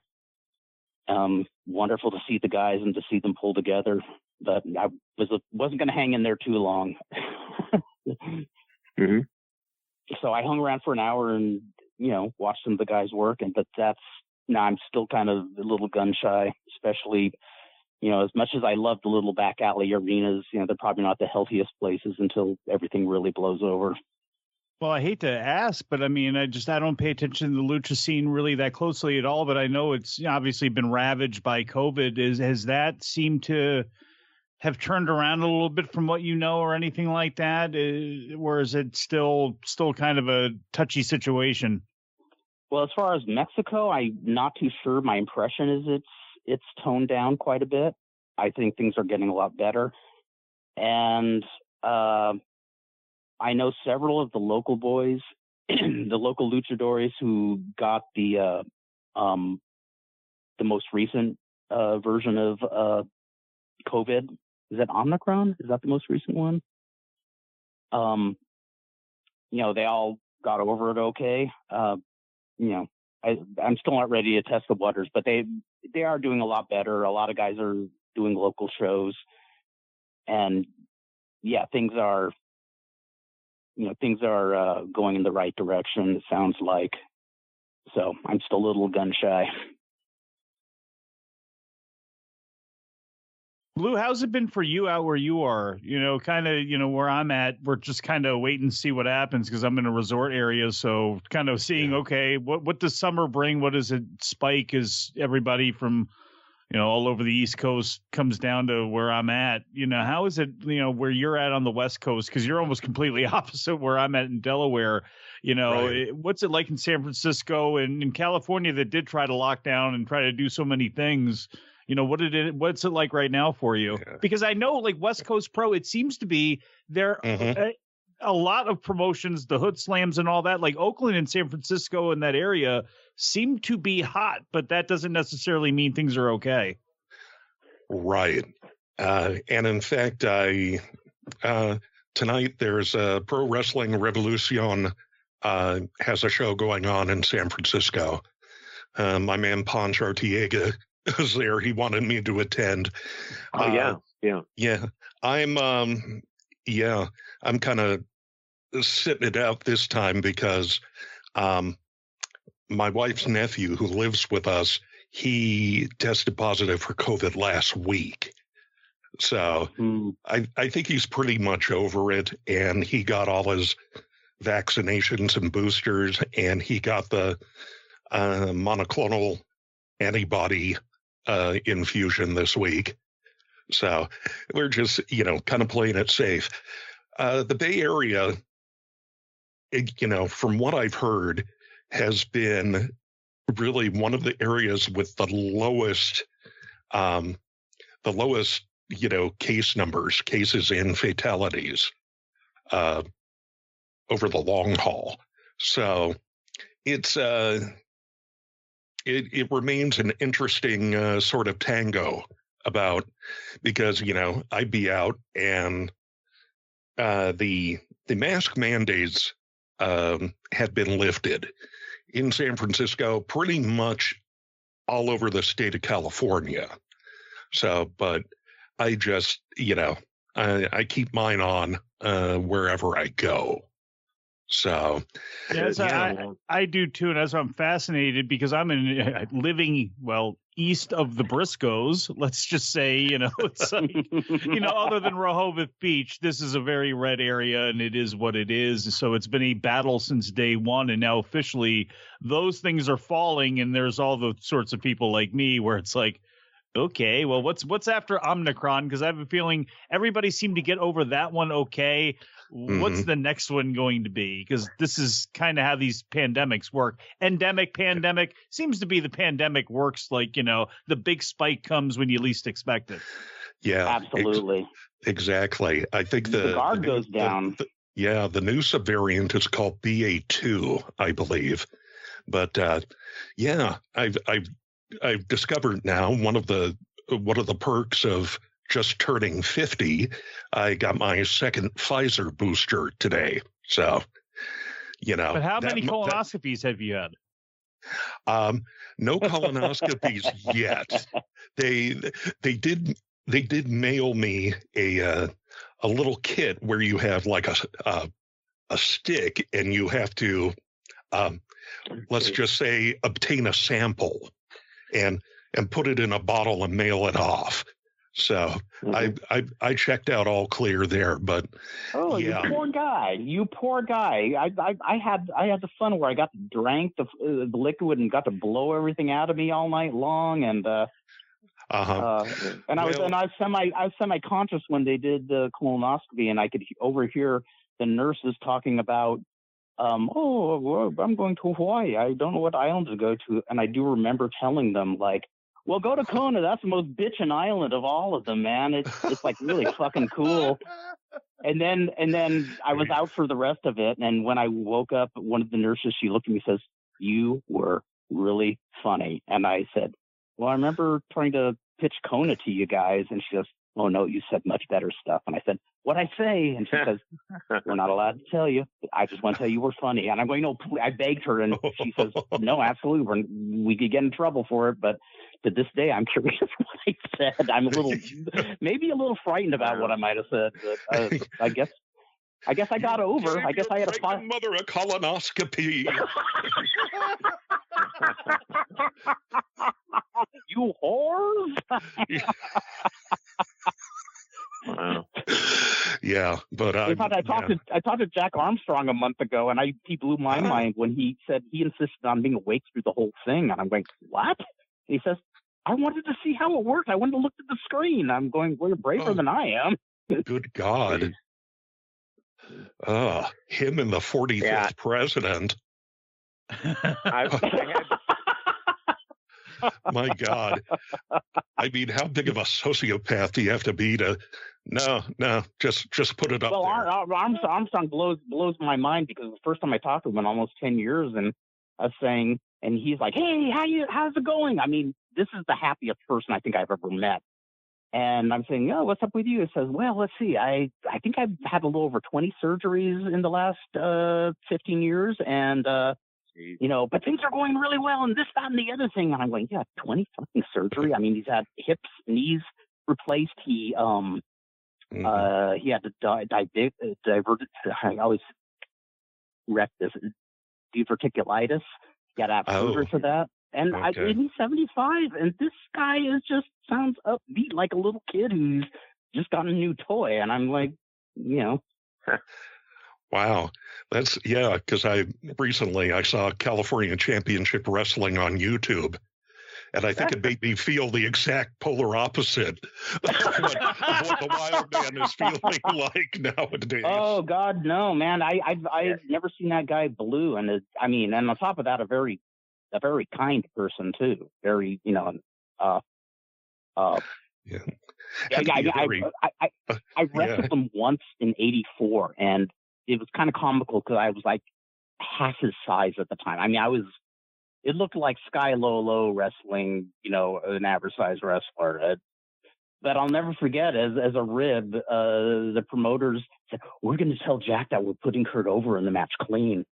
Wonderful to see the guys and to see them pull together, but I wasn't going to hang in there too long. Mm-hmm. So I hung around for an hour and, watched some of the guys work. But I'm still kind of a little gun shy, especially, as much as I love the little back alley arenas, they're probably not the healthiest places until everything really blows over. Well, I hate to ask, but I mean, I don't pay attention to the lucha scene really that closely at all, but I know it's obviously been ravaged by COVID. Has that seemed to have turned around a little bit from what you know or anything like that? Or is it still kind of a touchy situation? Well, as far as Mexico, I'm not too sure. My impression is it's toned down quite a bit. I think things are getting a lot better. And I know several of the local boys, the local luchadores who got the most recent version of COVID. Is that Omicron? Is that the most recent one? They all got over it okay. I'm still not ready to test the waters, but they are doing a lot better. A lot of guys are doing local shows, and things are going in the right direction, it sounds like. So I'm still a little gun shy. Lou, how's it been for you out where you are? Kind of, where I'm at, we're just kind of waiting to see what happens because I'm in a resort area. So kind of seeing, okay, what does summer bring? What does it spike as everybody from, all over the East Coast comes down to where I'm at? How is it, where you're at on the West Coast? Because you're almost completely opposite where I'm at in Delaware. Right. What's it like in San Francisco and in California that did try to lock down and try to do so many things? What's it like right now for you? Yeah. Because I know like West Coast Pro, it seems to be there a lot of promotions, the Hood Slams and all that, like Oakland and San Francisco and that area seem to be hot, but that doesn't necessarily mean things are okay. Right. And in fact, tonight there's a Pro Wrestling Revolucion has a show going on in San Francisco. My man Ponch Artiega was there. He wanted me to attend. Yeah. I'm kind of sitting it out this time because my wife's nephew who lives with us, he tested positive for COVID last week. So I think he's pretty much over it, and he got all his vaccinations and boosters, and he got the monoclonal antibody infusion this week. So we're just, kind of playing it safe. The Bay Area, from what I've heard, has been really one of the areas with the lowest, case numbers, cases and fatalities over the long haul. So it's it remains an interesting sort of tango about, because I'd be out and the mask mandates had been lifted in San Francisco, pretty much all over the state of California. So, but I just I keep mine on wherever I go. So, yes, I do too, and that's why I'm fascinated because I'm living east of the Briscoes. Let's just say, it's like, other than Rehoboth Beach, this is a very red area, and it is what it is. So it's been a battle since day one, and now officially those things are falling, and there's all the sorts of people like me where it's like, okay, well, what's after Omicron? Because I have a feeling everybody seemed to get over that one okay. What's the next one going to be? Because this is kind of how these pandemics work. Endemic, pandemic, seems to be the pandemic works like, the big spike comes when you least expect it. Yeah, absolutely. Exactly. I think the guard goes down. The new subvariant is called BA2, I believe. But I've discovered now one of the perks of just turning 50. I got my second Pfizer booster today. So, But how many colonoscopies have you had? No colonoscopies yet. They did mail me a little kit where you have like a stick and you have to let's just say obtain a sample and put it in a bottle and mail it off. So I checked out all clear there, but you poor guy. I had the fun where I got to drink the liquid and got to blow everything out of me all night long, and I was semi-conscious when they did the colonoscopy, and I could overhear the nurses talking about, I'm going to Hawaii. I don't know what island to go to, and I do remember telling them like, well, go to Kona. That's the most bitchin' island of all of them, man. It's like really fucking cool. And then I was out for the rest of it. And when I woke up, one of the nurses, she looked at me and says, "You were really funny." And I said, "Well, I remember trying to pitch Kona to you guys." And she goes, "Oh no, you said much better stuff." And I said, "What'd I say?" And she says, "We're not allowed to tell you. I just want to tell you we're funny." And I'm going, "No, I begged her." And she says, "No, absolutely. We could get in trouble for it." But to this day, I'm curious what I said. I'm maybe a little frightened about what I might have said. But I guess I got over. I guess I had a mother a colonoscopy. You whores! Wow. Yeah, but I talked to Jack Armstrong a month ago, and he blew my mind when he said he insisted on being awake through the whole thing, and I'm going, what? And he says, "I wanted to see how it worked. I wanted to look at the screen." I'm going, "Well, you're braver than I am." Good God. Him and the 45th president. My God. I mean, how big of a sociopath do you have to be to... No, just put it up there. Armstrong blows my mind, because the first time I talked to him in almost 10 years, and I was saying, and he's like, "Hey, how's it going?" I mean, this is the happiest person I think I've ever met. And I'm saying, "Oh, what's up with you?" He says, "Well, let's see. I think I've had a little over 20 surgeries in the last 15 years, and but things are going really well, and this, that, and the other thing." And I'm going, "Yeah, 20 fucking surgery. I mean, he's had hips, knees replaced. He had to diverted. I always wreck this. Diverticulitis. He had to have surgery for that. And he's 75, and this guy sounds upbeat like a little kid who's just gotten a new toy." And I'm like, Wow. That's, because I saw California Championship Wrestling on YouTube, and I think it made me feel the exact polar opposite of what the wild man is feeling like nowadays. Oh, God, no, man. I've never seen that guy blue. And and on top of that, a very kind person, too. Very, I wrestled him once in '84, and it was kind of comical because I was like half his size at the time. I mean, it looked like Sky Low wrestling, an average size wrestler. But I'll never forget, as a rib, the promoters said, "We're going to tell Jack that we're putting Kurt over in the match clean."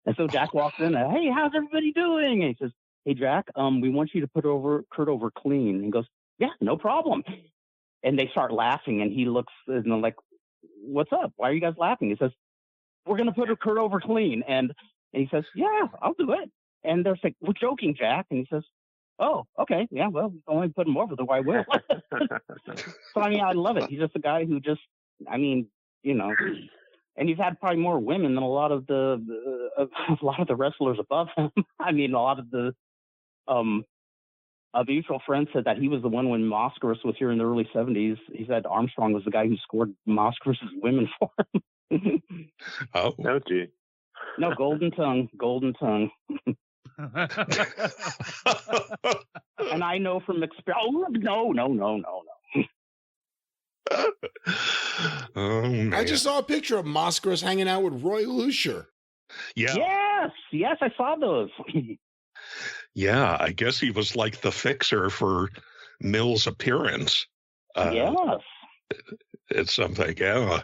And so Jack walks in, and, "Hey, how's everybody doing?" And he says, "Hey, Jack, we want you to put Kurt over clean." And he goes, "Yeah, no problem." and they start laughing, and he looks and they're like, "What's up? Why are you guys laughing?" He says, "We're gonna put Kurt over clean," and he says, "Yeah, I'll do it." And they're like, "We're joking, Jack," and he says, "Oh, okay, yeah, well, only put him over, though I will." So I mean, I love it. He's just a guy who just, I mean, you know, and he's had probably more women than a lot of the wrestlers above him. I mean, a lot of the mutual friends said that he was the one when Moscovitz was here in the early 70s. He said Armstrong was the guy who scored Moscovitz's women for him. Oh, no, gee. No, golden tongue. And I know from experience. Oh, no. Oh, man. I just saw a picture of Moscovitz hanging out with Roy Lucier. Yeah. Yes, I saw those. Yeah, I guess he was like the fixer for Mill's appearance. Yes. It's something, yeah.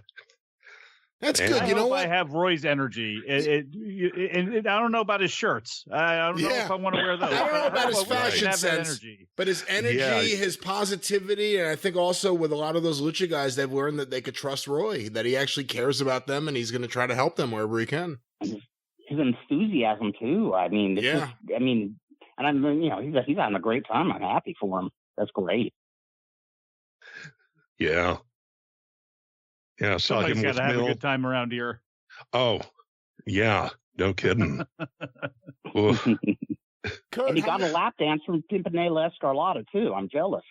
That's And good. You know I what? have Roy's energy. And I don't know about his shirts. I don't know if I want to wear those. I don't know about his But we should fashion have that sense, energy. but his energy, his positivity, and I think also with a lot of those lucha guys, they've learned that they could trust Roy, that he actually cares about them, and he's going to try to help them wherever he can. His enthusiasm too. I mean, and I'm, you know, he's having a great time. I'm happy for him. That's great. Yeah. Yeah, saw Somebody's him got with to have Mill. a good time around here. Oh, yeah, no kidding. Oof. Kurt, And he got a lap dance from Pimpinela Escarlata too. I'm jealous.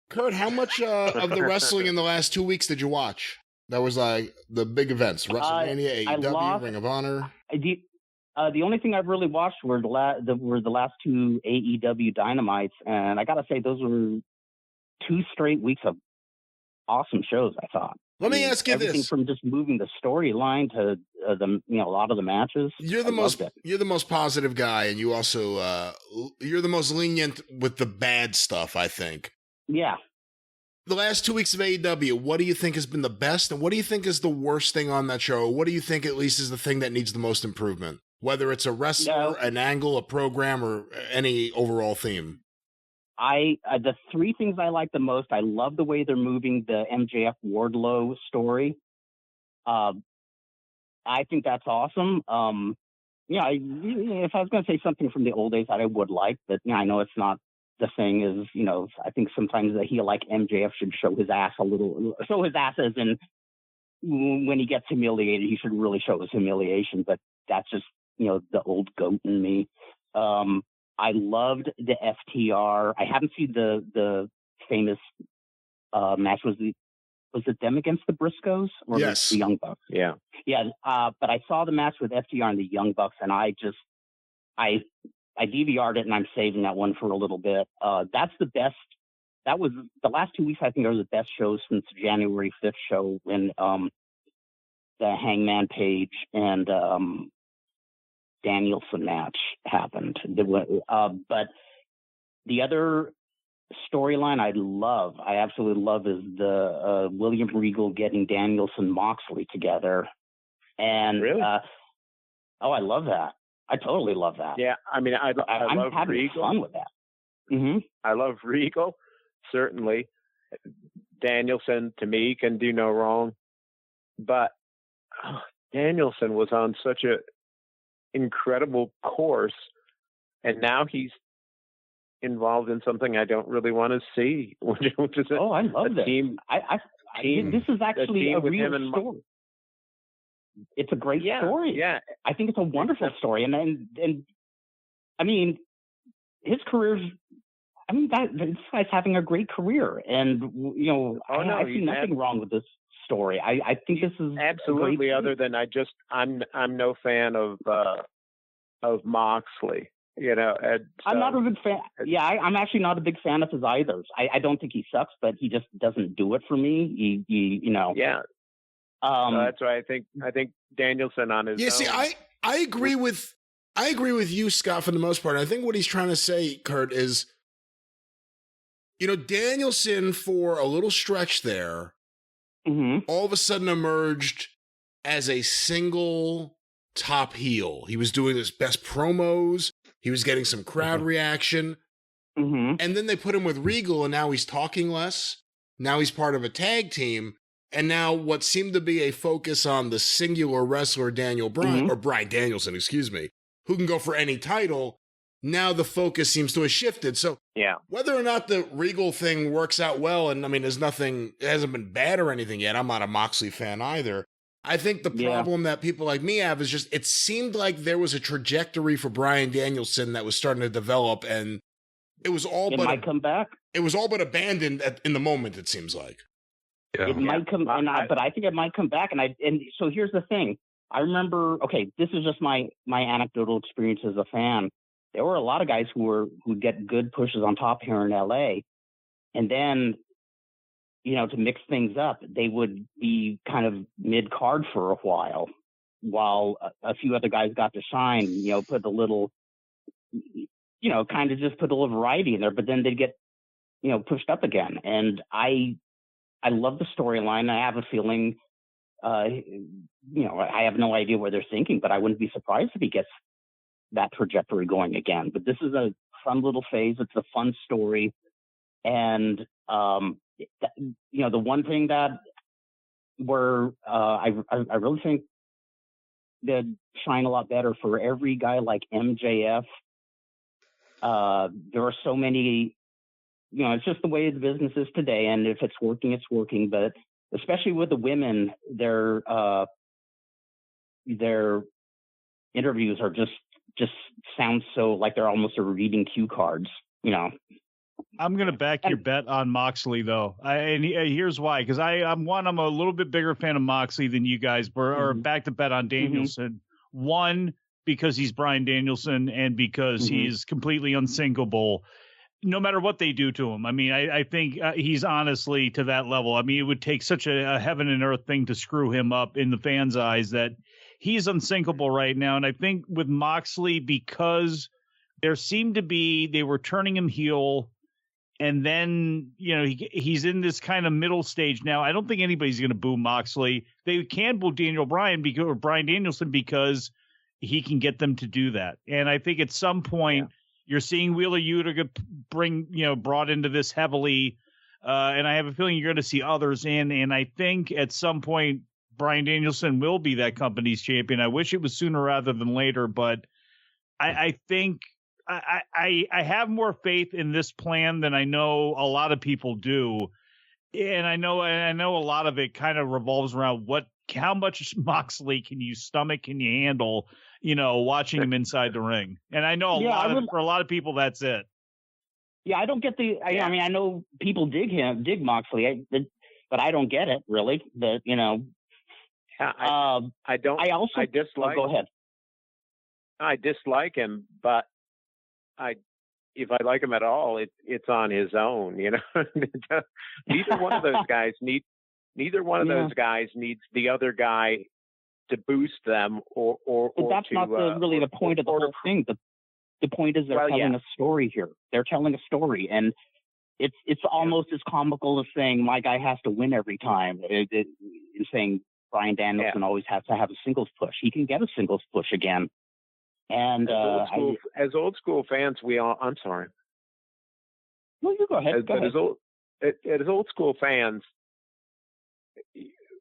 Kurt, how much of the wrestling in the last 2 weeks did you watch? That was like the big events: WrestleMania, AEW, Ring of Honor. The only thing I've really watched were the last two AEW Dynamites, and I gotta say those were 2 straight weeks of awesome shows. I thought. Let me ask you everything this: from just moving the storyline to a lot of the matches. You're the most positive guy, and you also you're the most lenient with the bad stuff, I think. Yeah. The last 2 weeks of AEW, what do you think has been the best, and what do you think is the worst thing on that show? What do you think at least is the thing that needs the most improvement? Whether it's a wrestler, an angle, a program, or any overall theme. The 3 things I like the most, I love the way they're moving the MJF Wardlow story. I think that's awesome. If I was going to say something from the old days that I would like, but I know it's not the thing is, I think sometimes a heel like MJF should show his ass as in when he gets humiliated, he should really show his humiliation, but that's just, the old goat in me. I loved the FTR. I haven't seen the famous match. Was it them against the Briscoes or yes. the Young Bucks? Yeah. Yeah. But I saw the match with FTR and the Young Bucks, and I DVR'd it, and I'm saving that one for a little bit. That's the best. That was the last 2 weeks. I think are the best shows since January 5th show when the Hangman Page and Danielson match happened. But the other storyline I absolutely love is the William Regal getting Danielson Moxley together. And really? I love that. I totally love that. Yeah, I mean, I love having Regal. fun with that. Mm-hmm. I love Regal, certainly. Danielson, to me, can do no wrong. But Danielson was on such a incredible course, and now he's involved in something I don't really want to see, which is I love that. This is actually a real story. It's a great story. Yeah, I think it's a wonderful story, and I mean, his career's. I mean, this guy's having a great career, and I see nothing wrong with this story. I think this is absolutely. Other than I'm no fan of Moxley. I'm not a big fan. Yeah, I'm actually not a big fan of his either. I don't think he sucks, but he just doesn't do it for me. Yeah. That's why I think Danielson on his own. See, I agree with you, Scott, for the most part. I think what he's trying to say, Kurt, is Danielson for a little stretch there, all of a sudden emerged as a single top heel. He was doing his best promos. He was getting some crowd reaction. And then they put him with Regal, and now he's talking less. Now he's part of a tag team. And now what seemed to be a focus on the singular wrestler Daniel Bryan, or Bryan Danielson, excuse me, who can go for any title, now the focus seems to have shifted. So whether or not the Regal thing works out well, and I mean, it hasn't been bad or anything yet. I'm not a Moxley fan either. I think the problem that people like me have is just, it seemed like there was a trajectory for Bryan Danielson that was starting to develop, and it was all but come back. It was all but abandoned in the moment, it seems like. Yeah. It might come, but I think it might come back. And so here's the thing. I remember, this is just my anecdotal experience as a fan. There were a lot of guys who'd get good pushes on top here in LA. And then, to mix things up, they would be kind of mid-card for a while a few other guys got to shine, put a little, kind of just put a little variety in there, but then they'd get, pushed up again. And I love the storyline. I have a feeling, I have no idea what they're thinking, but I wouldn't be surprised if he gets that trajectory going again. But this is a fun little phase. It's a fun story. And, the one thing that I really think that shine a lot better for every guy like MJF. There are so many, it's just the way the business is today. And if it's working, it's working. But especially with the women, their interviews are just sound so like they're almost reading cue cards, I'm going to back your bet on Moxley, though. And here's why. Because I'm a little bit bigger fan of Moxley than you guys were, or back to bet on Danielson. One, because he's Bryan Danielson, and because he's completely unsinkable, no matter what they do to him. I mean, I think he's honestly to that level. I mean, it would take such a heaven and earth thing to screw him up in the fans' eyes that he's unsinkable right now. And I think with Moxley, because there seemed to be, they were turning him heel, and then, he's in this kind of middle stage now. I don't think anybody's going to boo Moxley. They can boo Bryan Danielson because he can get them to do that. And I think at some point you're seeing Wheeler Yuta get brought into this heavily. And I have a feeling you're going to see others in. And I think at some point Bryan Danielson will be that company's champion. I wish it was sooner rather than later, but I think I have more faith in this plan than I know a lot of people do. And I know a lot of it kind of revolves around how much Moxley can you stomach, can you handle, watching him inside the ring. And I know for a lot of people, that's it. Yeah, I don't get I mean, I know people dig Moxley, but I don't get it really. But I dislike. Go ahead. I dislike him, but if I like him at all, it's on his own. Neither one of those guys needs the other guy to boost them or but that's not really the point of the whole thing. The point is they're telling a story here. They're telling a story, and it's almost as comical as saying my guy has to win every time. In saying Bryan Danielson always has to have a singles push. He can get a singles push again. And as old school fans, I'm sorry. No, you go ahead. As old school fans,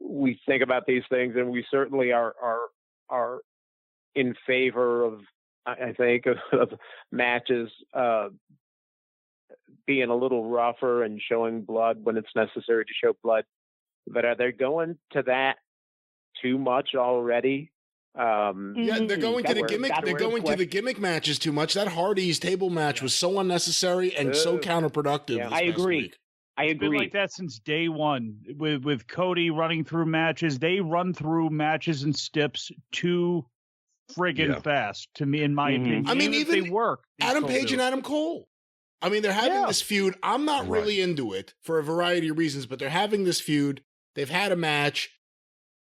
we think about these things, and we certainly are in favor of, I think, of matches being a little rougher and showing blood when it's necessary to show blood. But are they going to that too much already? They're going to the gimmick. They're going to the gimmick matches too much. That Hardy's table match was so unnecessary and so counterproductive. Yeah. I agree. It's been like that since day one with Cody running through matches. They run through matches and steps too friggin' fast, to me, in my opinion. I mean, even they work. Adam Page and Adam Cole. I mean, they're having this feud. I'm not really into it for a variety of reasons, but they're having this feud. They've had a match.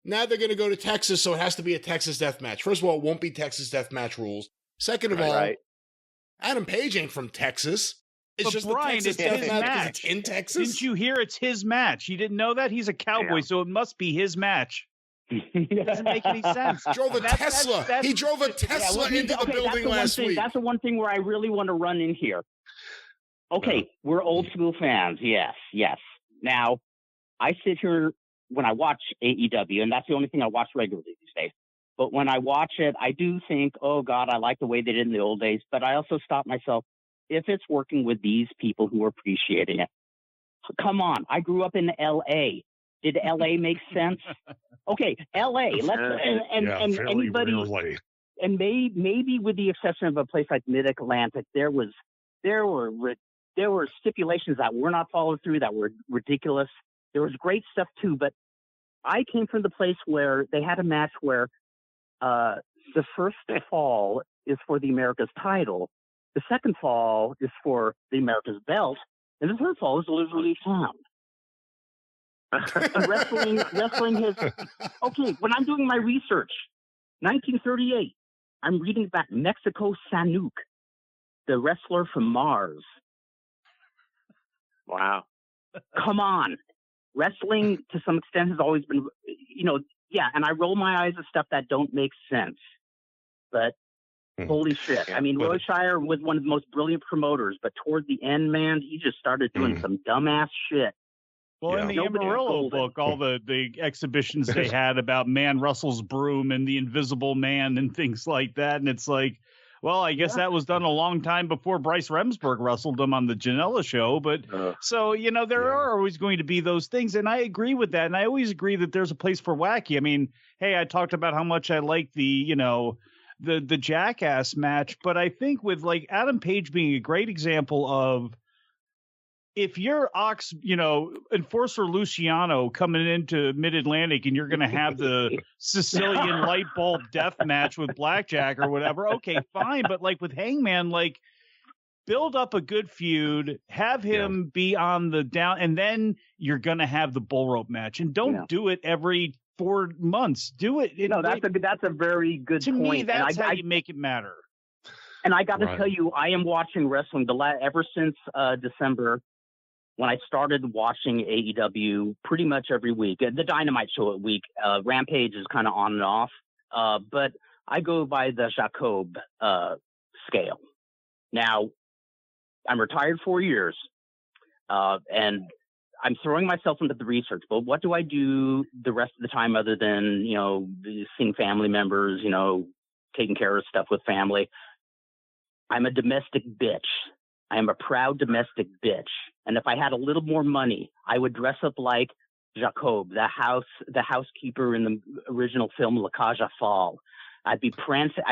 Now they're going to go to Texas, so it has to be a Texas death match. First of all, it won't be Texas death match rules. Second of all, Adam Page ain't from Texas. It's just Brian, the Texas death match because it's in Texas. Didn't you hear it's his match? You didn't know that? He's a cowboy, so it must be his match. It doesn't make any sense. He drove a Tesla into the building last week. That's the one thing where I really want to run in here. Okay, we're old school fans. Yes. Now, I sit here when I watch AEW, and that's the only thing I watch regularly these days. But when I watch it, I do think, oh, God, I like the way they did in the old days. But I also stop myself, if it's working with these people who are appreciating it. Come on. I grew up in L.A. Did L.A. make sense? Okay, L.A. Let's and anybody, rarely. And maybe with the exception of a place like Mid-Atlantic, there were stipulations that were not followed through that were ridiculous. There was great stuff too, but I came from the place where they had a match where the first fall is for the America's title, the second fall is for the America's belt, and the third fall is literally found. And wrestling has, okay, when I'm doing my research, 1938, I'm reading about Mexico Sanuk, the wrestler from Mars. Wow. Come on. Wrestling, to some extent, has always been, and I roll my eyes at stuff that don't make sense. But holy shit. I mean, Roy Shire was one of the most brilliant promoters, but toward the end, man, he just started doing some dumbass shit. Well, in the Amarillo book, all the exhibitions they had about Man Russell's broom and the Invisible Man and things like that. And it's like, well, I guess that was done a long time before Bryce Remsburg wrestled him on the Janela show. But so, there are always going to be those things. And I agree with that. And I always agree that there's a place for wacky. I mean, hey, I talked about how much I like the Jackass match. But I think with like Adam Page being a great example of, if you're Enforcer Luciano coming into Mid-Atlantic and you're going to have the Sicilian light bulb death match with Blackjack or whatever, okay, fine. But like with Hangman, like build up a good feud, have him be on the down, and then you're going to have the bull rope match. And don't do it every 4 months. Do it. That's a very good to point. To me, that's how you make it matter. And I got to tell you, I am watching wrestling ever since December, when I started watching AEW pretty much every week. The Dynamite show at week. Rampage is kind of on and off. But I go by the Jacob scale. Now, I'm retired 4 years. And I'm throwing myself into the research. But what do I do the rest of the time other than, seeing family members, taking care of stuff with family? I'm a domestic bitch. I am a proud domestic bitch. And if I had a little more money, I would dress up like Jacob, the housekeeper in the original film La Cage aux Folles. I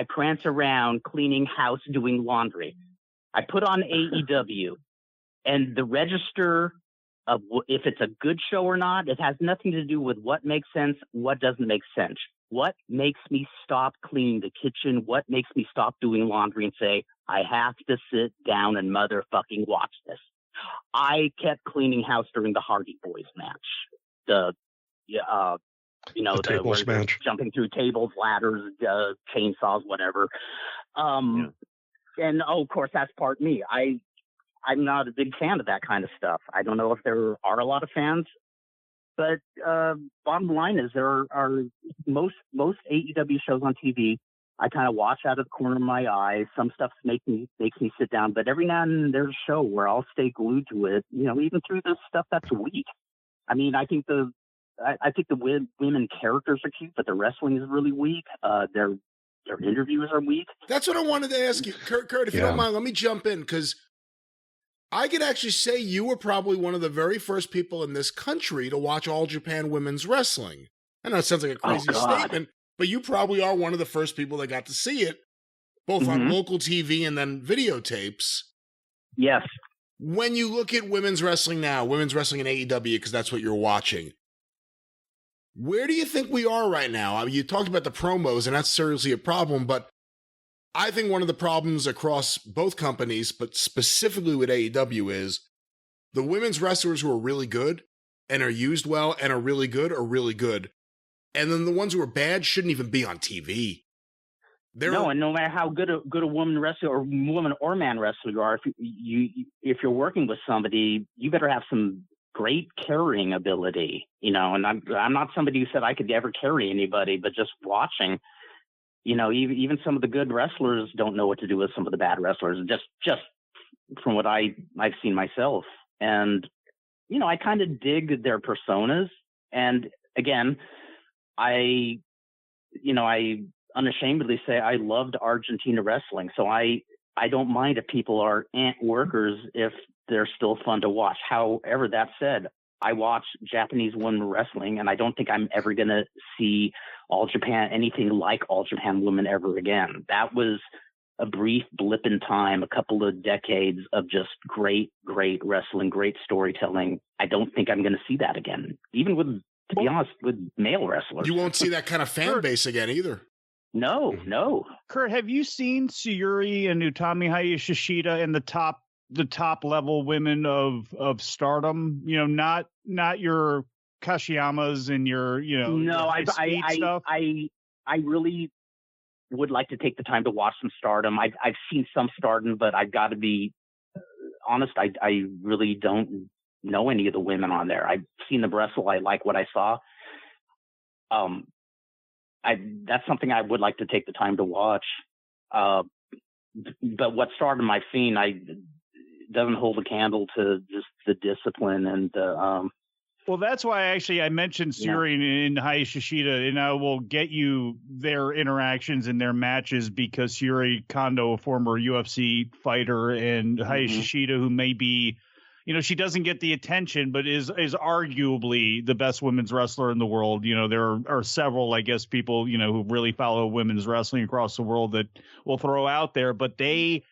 prance around cleaning house, doing laundry. I put on AEW, and the register of if it's a good show or not, it has nothing to do with what makes sense, what doesn't make sense. What makes me stop cleaning the kitchen? What makes me stop doing laundry and say, I have to sit down and motherfucking watch this? I kept cleaning house during the Hardy Boys match. The tables match. Jumping through tables, ladders, chainsaws, whatever. And of course, that's part me. I'm not a big fan of that kind of stuff. I don't know if there are a lot of fans. But bottom line is there are most AEW shows on TV. I kind of watch out of the corner of my eye. Some stuff makes me sit down, but every now and then there's a show where I'll stay glued to it. Even through the stuff that's weak. I mean, I think the women characters are cute, but the wrestling is really weak. Their interviews are weak. That's what I wanted to ask you, Kurt. If you don't mind, let me jump in because I could actually say you were probably one of the very first people in this country to watch All Japan Women's Wrestling. I know it sounds like a crazy statement, but you probably are one of the first people that got to see it, both on local TV and then videotapes. Yes. When you look at women's wrestling now, women's wrestling in AEW, because that's what you're watching, where do you think we are right now? I mean, you talked about the promos, and that's seriously a problem, but I think one of the problems across both companies, but specifically with AEW, is the women's wrestlers who are really good and are used well and are really good. And then the ones who are bad shouldn't even be on TV. And no matter how good a woman wrestler or woman or man wrestler you are, if you're working with somebody, you better have some great carrying ability, And I'm not somebody who said I could ever carry anybody, but just watching. Even some of the good wrestlers don't know what to do with some of the bad wrestlers, just from what I've seen myself. And I kind of dig their personas. And again, I unashamedly say I loved Argentina wrestling. So I don't mind if people are ant workers if they're still fun to watch. However, that said, I watch Japanese women wrestling, and I don't think I'm ever going to see anything like All Japan Women ever again. That was a brief blip in time, a couple of decades of just great, great wrestling, great storytelling. I don't think I'm going to see that again, even to be honest, with male wrestlers. You won't see that kind of fan base again either. No. Kurt, have you seen Sayuri and Utami Hayashishita in the top level women of stardom? Not your Kashiyamas and your No, I really would like to take the time to watch some Stardom. I've seen some Stardom, but I've got to be honest. I really don't know any of the women on there. I've seen them wrestle. I like what I saw. That's something I would like to take the time to watch. But what Stardom I've seen, doesn't hold a candle to just the discipline and Well, that's why I mentioned Sayuri and Hayashishita, and I will get you their interactions and their matches because Sayuri Kondo, a former UFC fighter, and Hayashishita, who may be, she doesn't get the attention, but is arguably the best women's wrestler in the world. There are several, I guess, people, who really follow women's wrestling across the world that will throw out there, but they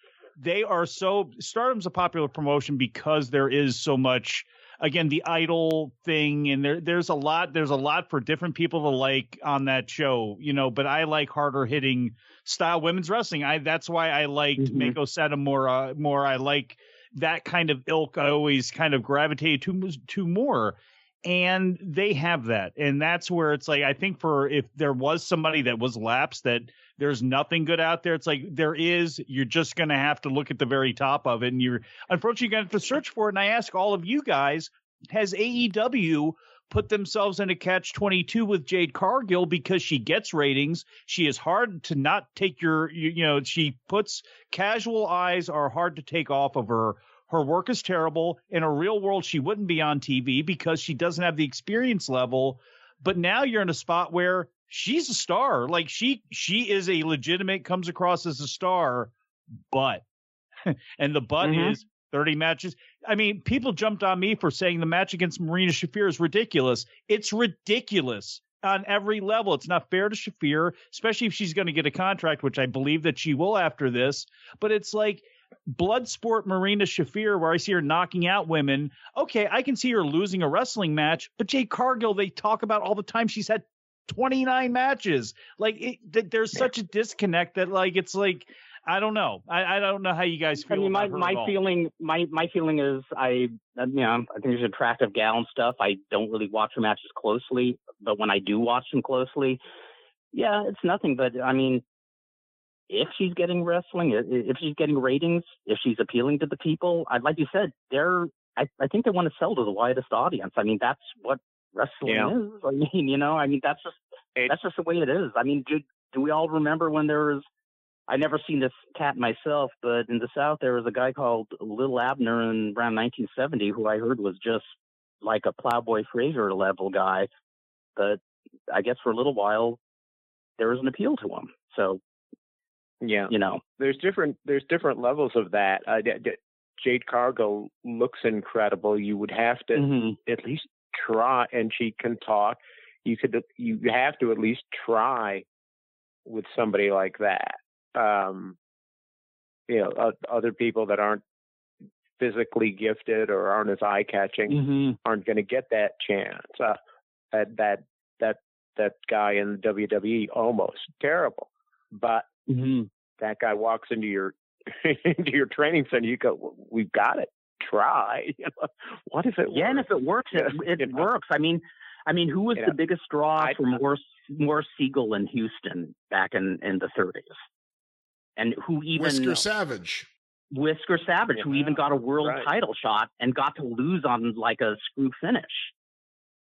are Stardom's a popular promotion because there is so much. Again, the idol thing, and there's a lot for different people to like on that show, but I like harder hitting style women's wrestling. That's why I liked Mako Satomura more. I like that kind of ilk. I always kind of gravitated to more. And they have that. And that's where it's like, I think if there was somebody that was lapsed, that there's nothing good out there, it's like you're just going to have to look at the very top of it. And you're unfortunately going to have to search for it. And I ask all of you guys, has AEW put themselves in a catch-22 with Jade Cargill because she gets ratings? She is hard to not take she puts casual eyes are hard to take off of her. Her work is terrible. In a real world, she wouldn't be on TV because she doesn't have the experience level. But now you're in a spot where she's a star. Like she is a legitimate, comes across as a star, but, and the but is 30 matches. I mean, people jumped on me for saying the match against Marina Shafir is ridiculous. It's ridiculous on every level. It's not fair to Shafir, especially if she's going to get a contract, which I believe that she will after this. But it's like, Bloodsport Marina Shafir, where I see her knocking out women. Okay, I can see her losing a wrestling match, but Jade Cargill, they talk about all the time she's had 29 matches. Like, there's such a disconnect that, like, it's like, I don't know. I don't know how you guys feel. I mean, my feeling is I think there's attractive gal and stuff. I don't really watch her matches closely, but when I do watch them closely, yeah, it's nothing. But I mean, if she's getting wrestling, if she's getting ratings, if she's appealing to the people, like you said, I think they want to sell to the widest audience. I mean, that's what wrestling is. I mean, that's just the way it is. I mean, do we all remember when there was, I never seen this cat myself, but in the South, there was a guy called Lil Abner in around 1970, who I heard was just like a Plowboy Frazier level guy. But I guess for a little while, there was an appeal to him. So, yeah, there's different levels of that. Jade Cargill looks incredible. You would have to at least try, and she can talk. You have to at least try with somebody like that. Other people that aren't physically gifted or aren't as eye-catching aren't going to get that chance. That guy in WWE, almost terrible, but that guy walks into your training center, you go, we've got to try. What if it works? Yeah, and if it works, it works. I mean, who was the biggest draw for Morse Siegel in Houston back in the 30s? And who even Whisker Savage, who even got a world title shot and got to lose on like a screw finish.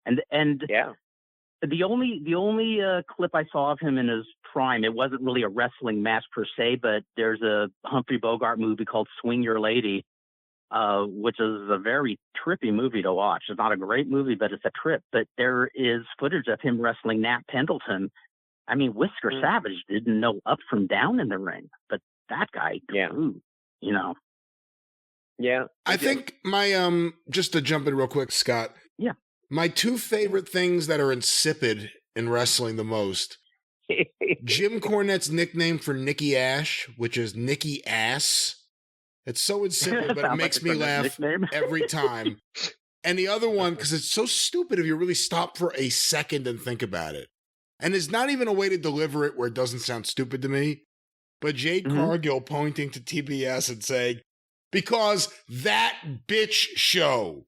And the only clip I saw of him in his prime, it wasn't really a wrestling match per se, but there's a Humphrey Bogart movie called Swing Your Lady. which is a very trippy movie to watch. It's not a great movie, but it's a trip. But there is footage of him wrestling Nat Pendleton. I mean, Whisker Savage didn't know up from down in the ring, but that guy grew, you know. Yeah. I think my just to jump in real quick, Scott. Yeah. My two favorite things that are insipid in wrestling the most. Jim Cornette's nickname for Nikki Ash, which is Nikki Ass. It's so insipid, but it makes me laugh every time. And the other one, because it's so stupid if you really stop for a second and think about it. And there's not even a way to deliver it where it doesn't sound stupid to me. But Jade Cargill pointing to TBS and saying, because that bitch show.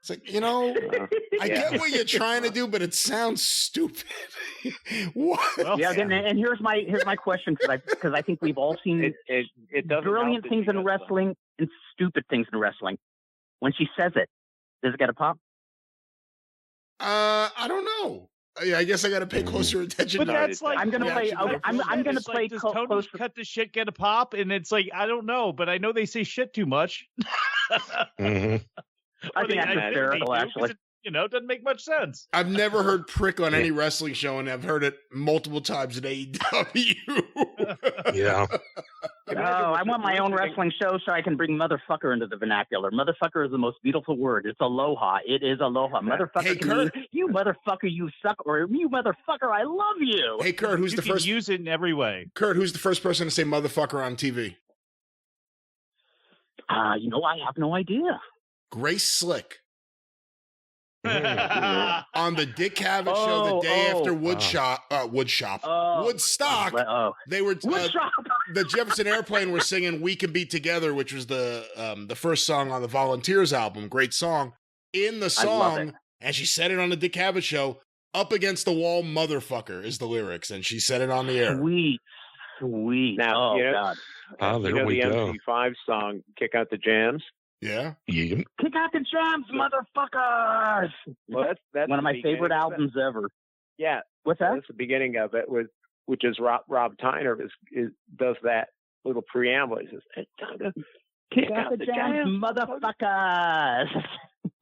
It's like, you know, I get what you're trying to do, but it sounds stupid. What? Well, yeah, and here's my question, because I think we've all seen it brilliant things in wrestling and stupid things in wrestling. When she says it, does it get a pop? I don't know. Yeah, I guess I got to pay closer attention. But that's like I'm gonna play. I'm gonna play. Does Tony cut the shit get a pop? And it's like I don't know, but I know they say shit too much. I think that's hysterical, actually. It doesn't make much sense. I've never heard prick on any wrestling show, and I've heard it multiple times in AEW. Yeah. I want my own wrestling show so I can bring motherfucker into the vernacular. Motherfucker is the most beautiful word. It's aloha. It is aloha. Motherfucker Hey, can Kurt. mean, you motherfucker, you suck, or you motherfucker, I love you. Hey, Kurt, who's You the can first? use it in every way. Kurt, who's the first person to say motherfucker on TV? I have no idea. Grace Slick. On the Dick Cavett show the day after Woodstock, they were the Jefferson Airplane were singing "We Can Be Together," which was the first song on the Volunteers album. Great song. In the song, and she said it on the Dick Cavett show. "Up against the wall, motherfucker" is the lyrics, and she said it on the air. Sweet. Now, God. There we the go. MC5 song, "Kick Out the Jams." Yeah. Yeah. Kick out the jams, motherfuckers! Well, that's one of my favorite albums ever. Yeah. What's that? That's the beginning of it, which is Rob Tyner does that little preamble. He says, "It's time to kick out the jams, motherfuckers."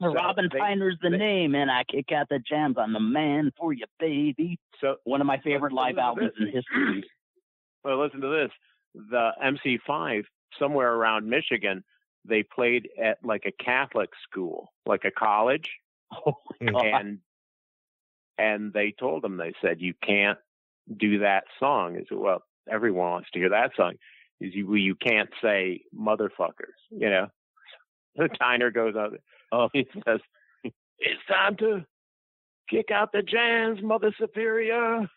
Robin Tyner's the name, and I kick out the jams. I'm the man for you, baby. So one of my favorite live albums in history. Well, listen to this. The MC5, somewhere around Michigan, they played at like a Catholic school, like a college. Oh, God. And they told them, they said, you can't do that song. He said, well, everyone wants to hear that song. You can't say motherfuckers, Tyner goes up. He says, it's time to kick out the jams, Mother Superior.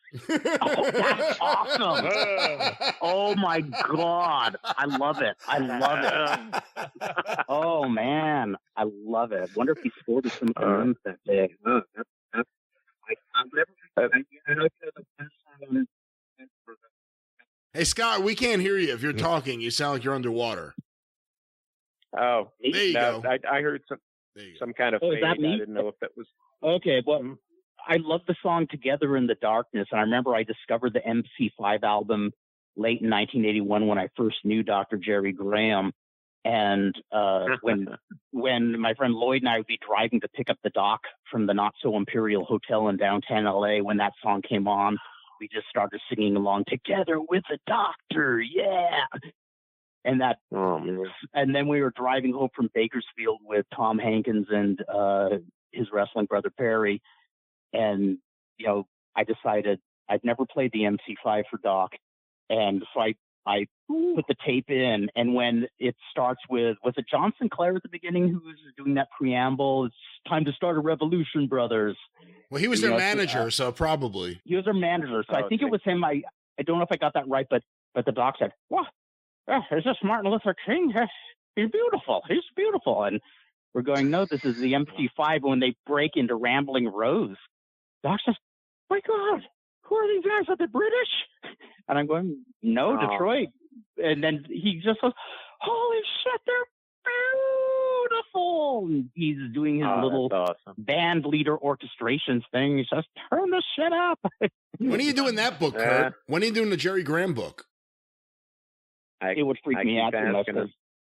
Oh, that's awesome. Oh, my God. I love it. Oh, man. I love it. I wonder if he scored some runs that day. Hey, Scott, we can't hear you. If you're talking, you sound like you're underwater. Oh, there you go. I heard some kind of fade. I didn't know if that was... Okay, well, I love the song Together in the Darkness, and I remember I discovered the MC5 album late in 1981 when I first knew Dr. Jerry Graham. And when my friend Lloyd and I would be driving to pick up the doc from the Not So Imperial Hotel in downtown LA, when that song came on, we just started singing along, Together with the Doctor, yeah! And that, and then we were driving home from Bakersfield with Tom Hankins and his wrestling brother Perry, and I decided I'd never played the MC5 for Doc, and so I put the tape in, and when it starts with, was it John Sinclair at the beginning who was doing that preamble? It's time to start a revolution, brothers. Well, he was their manager, so probably he was their manager. So I think it was him. I don't know if I got that right, but the Doc said, "What? Is this Martin Luther King? He's beautiful. He's beautiful." And we're going, "No, this is the MC5." When they break into Rambling Rose, Doc says, "My God, who are these guys? Are they British?" And I'm going, "No, Detroit." And then he just goes, "Holy shit, they're beautiful." And he's doing his little band leader orchestrations thing. He says, "Turn this shit up." When are you doing that book, Kurt? When are you doing the Jerry Graham book? It would freak me out too much.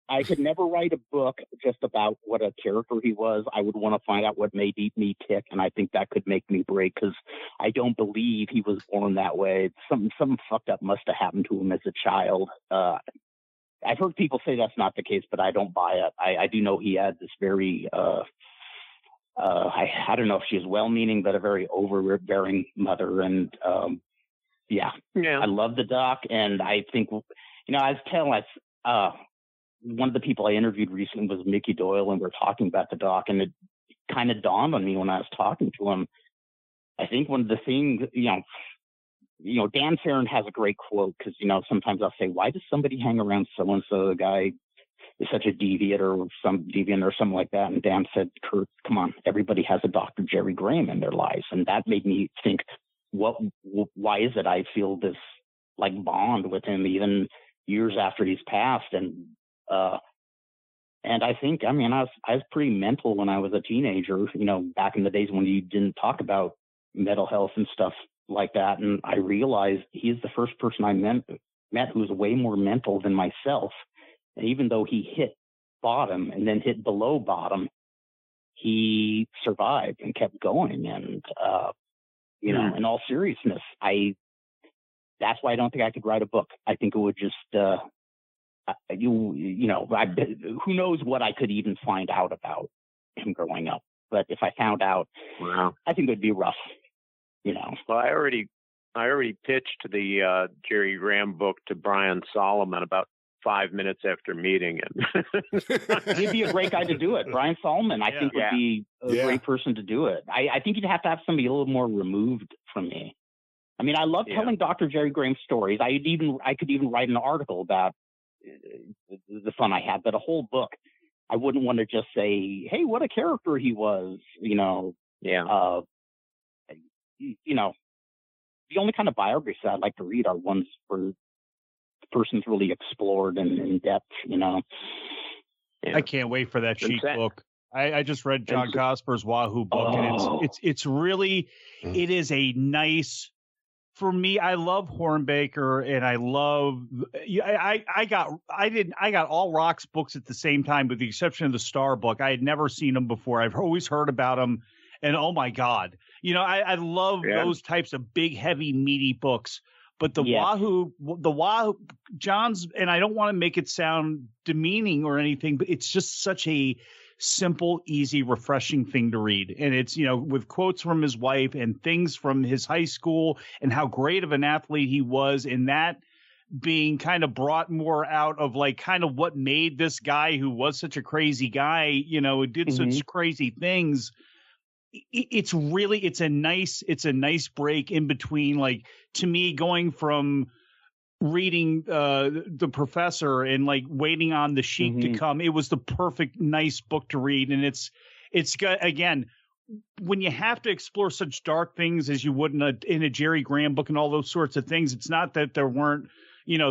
I could never write a book just about what a character he was. I would want to find out what made me tick, and I think that could make me break, because I don't believe he was born that way. Something fucked up must have happened to him as a child. I've heard people say that's not the case, but I don't buy it. I do know he had this very, I don't know if she's well-meaning, but a very overbearing mother. And yeah, I love the doc. And I think, I was telling one of the people I interviewed recently was Mickey Doyle, and we were talking about the doc, and it kind of dawned on me when I was talking to him. I think one of the things, Dan Farron has a great quote, because, sometimes I'll say, why does somebody hang around so-and-so? The guy is such a deviant or something like that. And Dan said, Kurt, come on, everybody has a Dr. Jerry Graham in their lives. And that made me think, why is it I feel this like bond with him even years after he's passed? And I think, I was pretty mental when I was a teenager, back in the days when you didn't talk about mental health and stuff like that. And I realized he's the first person I met who was way more mental than myself. And even though he hit bottom and then hit below bottom, he survived and kept going. And, in all seriousness, that's why I don't think I could write a book. I think it would just, who knows what I could even find out about him growing up. But if I found out, I think it would be rough, Well, I already pitched the Jerry Graham book to Brian Solomon about 5 minutes after meeting him. He'd be a great guy to do it. Brian Solomon, I think, would be a great person to do it. I think you'd have to have somebody a little more removed from me. I love telling Dr. Jerry Graham stories. I could even write an article about the fun I had, but a whole book, I wouldn't want to just say, hey, what a character he was, the only kind of biographies I'd like to read are ones where the person's really explored and in depth, I can't wait for that Sheik book. I just read John Cosper's Wahoo book, and it's really, it is a nice, for me, I love Hornbaker, and I love, I got all Rock's books at the same time, with the exception of the Star book. I had never seen them before. I've always heard about them, and oh my God, I love those types of big, heavy, meaty books. But the Wahoo, John's, and I don't want to make it sound demeaning or anything, but it's just such a simple, easy, refreshing thing to read. And it's, with quotes from his wife and things from his high school and how great of an athlete he was, and that being kind of brought more out of like kind of what made this guy who was such a crazy guy, who did such crazy things. It's a nice break in between, like, to me, going from reading The Professor and like waiting on the Sheik to come. It was the perfect, nice book to read. And it's got, again, when you have to explore such dark things as you would in a Jerry Graham book and all those sorts of things, it's not that there weren't,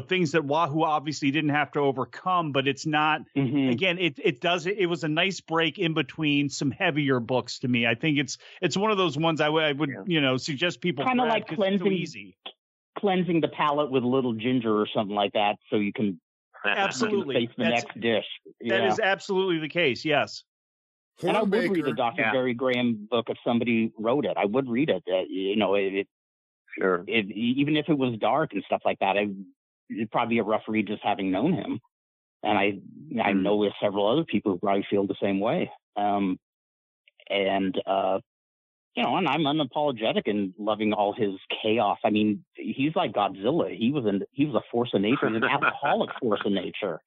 things that Wahoo obviously didn't have to overcome, but it's not, again, it was a nice break in between some heavier books to me. I think it's one of those ones I would suggest people kind of like cleansing the palate with a little ginger or something like that, so you can face the next dish. That is absolutely the case. Yes. And I would read a Dr. Jerry Graham book if somebody wrote it. I would read it. Even if it was dark and stuff like that, it'd probably be a rough read just having known him. And I know with several other people who probably feel the same way. And I'm unapologetic in loving all his chaos. He's like Godzilla. He was a force of nature, an alcoholic force of nature.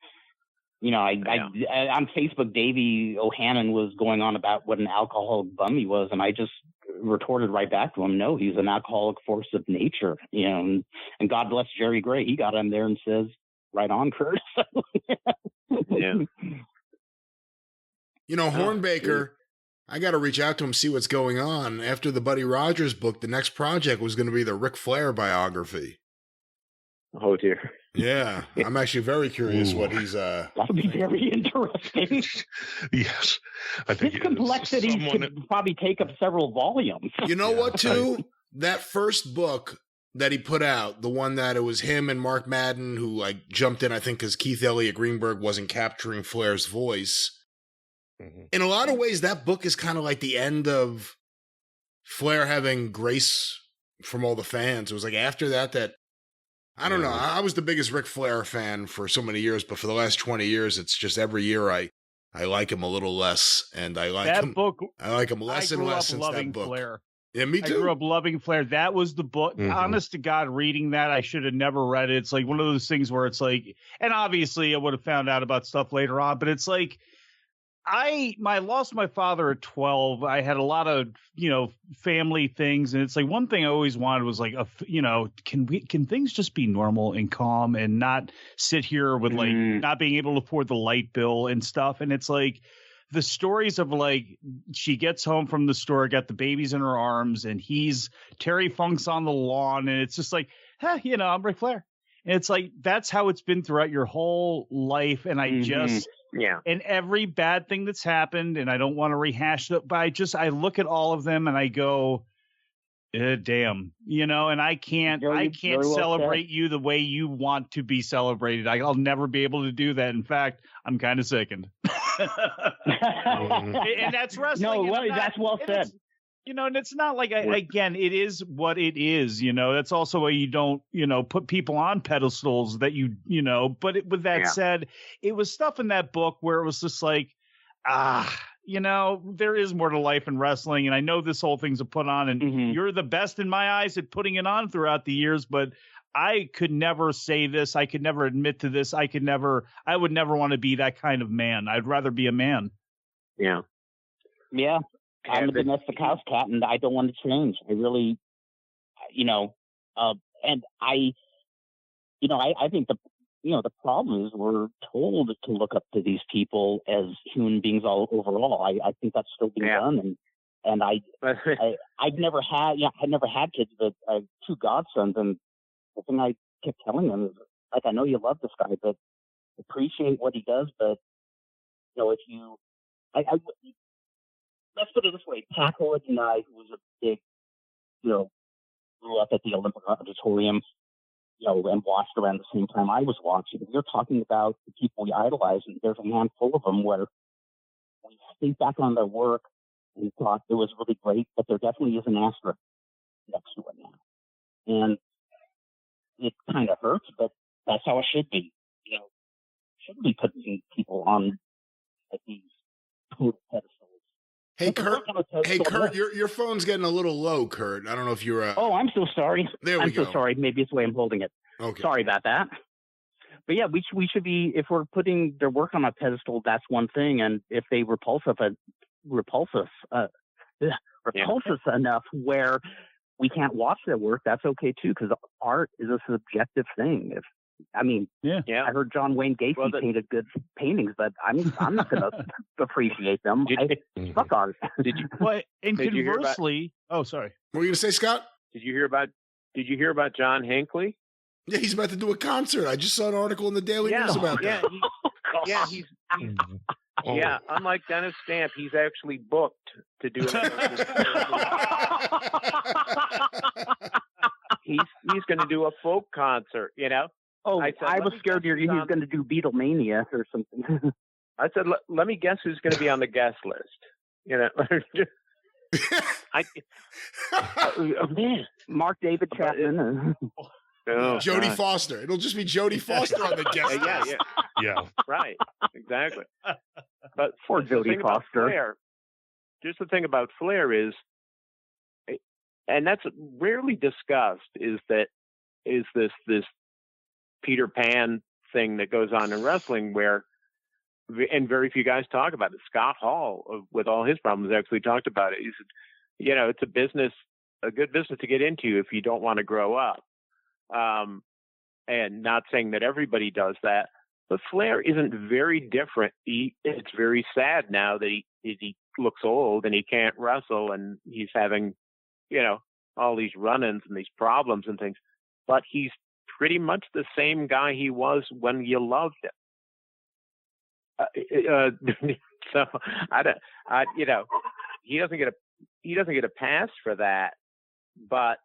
On Facebook, Davey O'Hannon was going on about what an alcoholic bum he was, and I just retorted right back to him, no, he's an alcoholic force of nature, and God bless Jerry Gray. He got him there and says, right on, Kurt. Hornbaker, I got to reach out to him, see what's going on. After the Buddy Rogers book, the next project was going to be the Ric Flair biography. Oh, dear. Yeah, I'm actually very curious what he's... That'll be very interesting. Yes. I think his complexity could probably take up several volumes. You know what, too? That first book, that he put out, the one that it was him and Mark Madden who like jumped in, I think, because Keith Elliott Greenberg wasn't capturing Flair's voice. Mm-hmm. In a lot of ways, that book is kind of like the end of Flair having grace from all the fans. It was like after that I don't know. I was the biggest Ric Flair fan for so many years, but for the last 20 years, it's just every year I like him a little less, and I like that him. Book, I like him less and less since that book. Flair. Yeah, me too. I grew up loving Flair. That was the book. Mm-hmm. Honest to God, reading that, I should have never read it. It's like one of those things where it's like, and obviously I would have found out about stuff later on, but it's like, I lost my father at 12. I had a lot of, family things. And it's like one thing I always wanted was like, can things just be normal and calm and not sit here with like not being able to afford the light bill and stuff. And it's like the stories of like, she gets home from the store, got the babies in her arms, and Terry Funk's on the lawn. And it's just like, I'm Ric Flair. And it's like, that's how it's been throughout your whole life. And I and every bad thing that's happened, and I don't want to rehash it, but I look at all of them and I go, damn, and I can't celebrate you the way you want to be celebrated. I'll never be able to do that. In fact, I'm kind of sickened. And that's wrestling. No, that's well said. And it's not like, again, it is what it is, that's also why you don't, put people on pedestals that but with that said, it was stuff in that book where it was just like, there is more to life in wrestling. And I know this whole thing's a put on, and you're the best in my eyes at putting it on throughout the years, but I could never say this. I could never admit to this. I would never want to be that kind of man. I'd rather be a man. Yeah. Yeah. I'm a domestic house cat, and I don't want to change. I really, and I think the problem is we're told to look up to these people as human beings all overall. I think that's still being done, and I've never had kids, but I have two godsons, and the thing I kept telling them is, like, I know you love this guy, but appreciate what he does, but if you, let's put it this way: Tackle and I, who was a big, grew up at the Olympic Auditorium, and watched around the same time I was watching. You're talking about the people we idolize, and there's a handful of them where we think back on their work and thought it was really great, but there definitely is an asterisk next to it now. And it kind of hurts, but that's how it should be. Shouldn't be putting people on like these pedestals. Hey, Kurt, your phone's getting a little low, Kurt. I don't know if you're... Oh, I'm so sorry. There we go. I'm so sorry. Maybe it's the way I'm holding it. Okay. Sorry about that. But yeah, we should be, if we're putting their work on a pedestal, that's one thing. And if they repulse us enough where we can't watch their work, that's okay too, because art is a subjective thing. I heard John Wayne Gacy painted good paintings, but I'm not going to appreciate them. Fuck art. Conversely, sorry. What were you going to say, Scott? Did you hear about John Hinckley? Yeah, he's about to do a concert. I just saw an article in the Daily News about that. He's unlike Dennis Stamp, he's actually booked to do it. He's going to do a folk concert, Oh, I was scared he was going to do Beatlemania or something. I said, let me guess who's going to be on the guest list. Mark David Chapman. Jodie Foster. It'll just be Jodie Foster on the guest list. Yeah. Right. Exactly. But for Jodie Foster. Just the thing about Flair is, and that's rarely discussed, is this Peter Pan thing that goes on in wrestling where, and very few guys talk about it. Scott Hall, with all his problems, actually talked about it. He said, it's a good business to get into if you don't want to grow up. And not saying that everybody does that, but Flair isn't very different. It's very sad now that he looks old and he can't wrestle and he's having, all these run-ins and these problems and things, but he's pretty much the same guy he was when you loved him. So he doesn't get a pass for that, but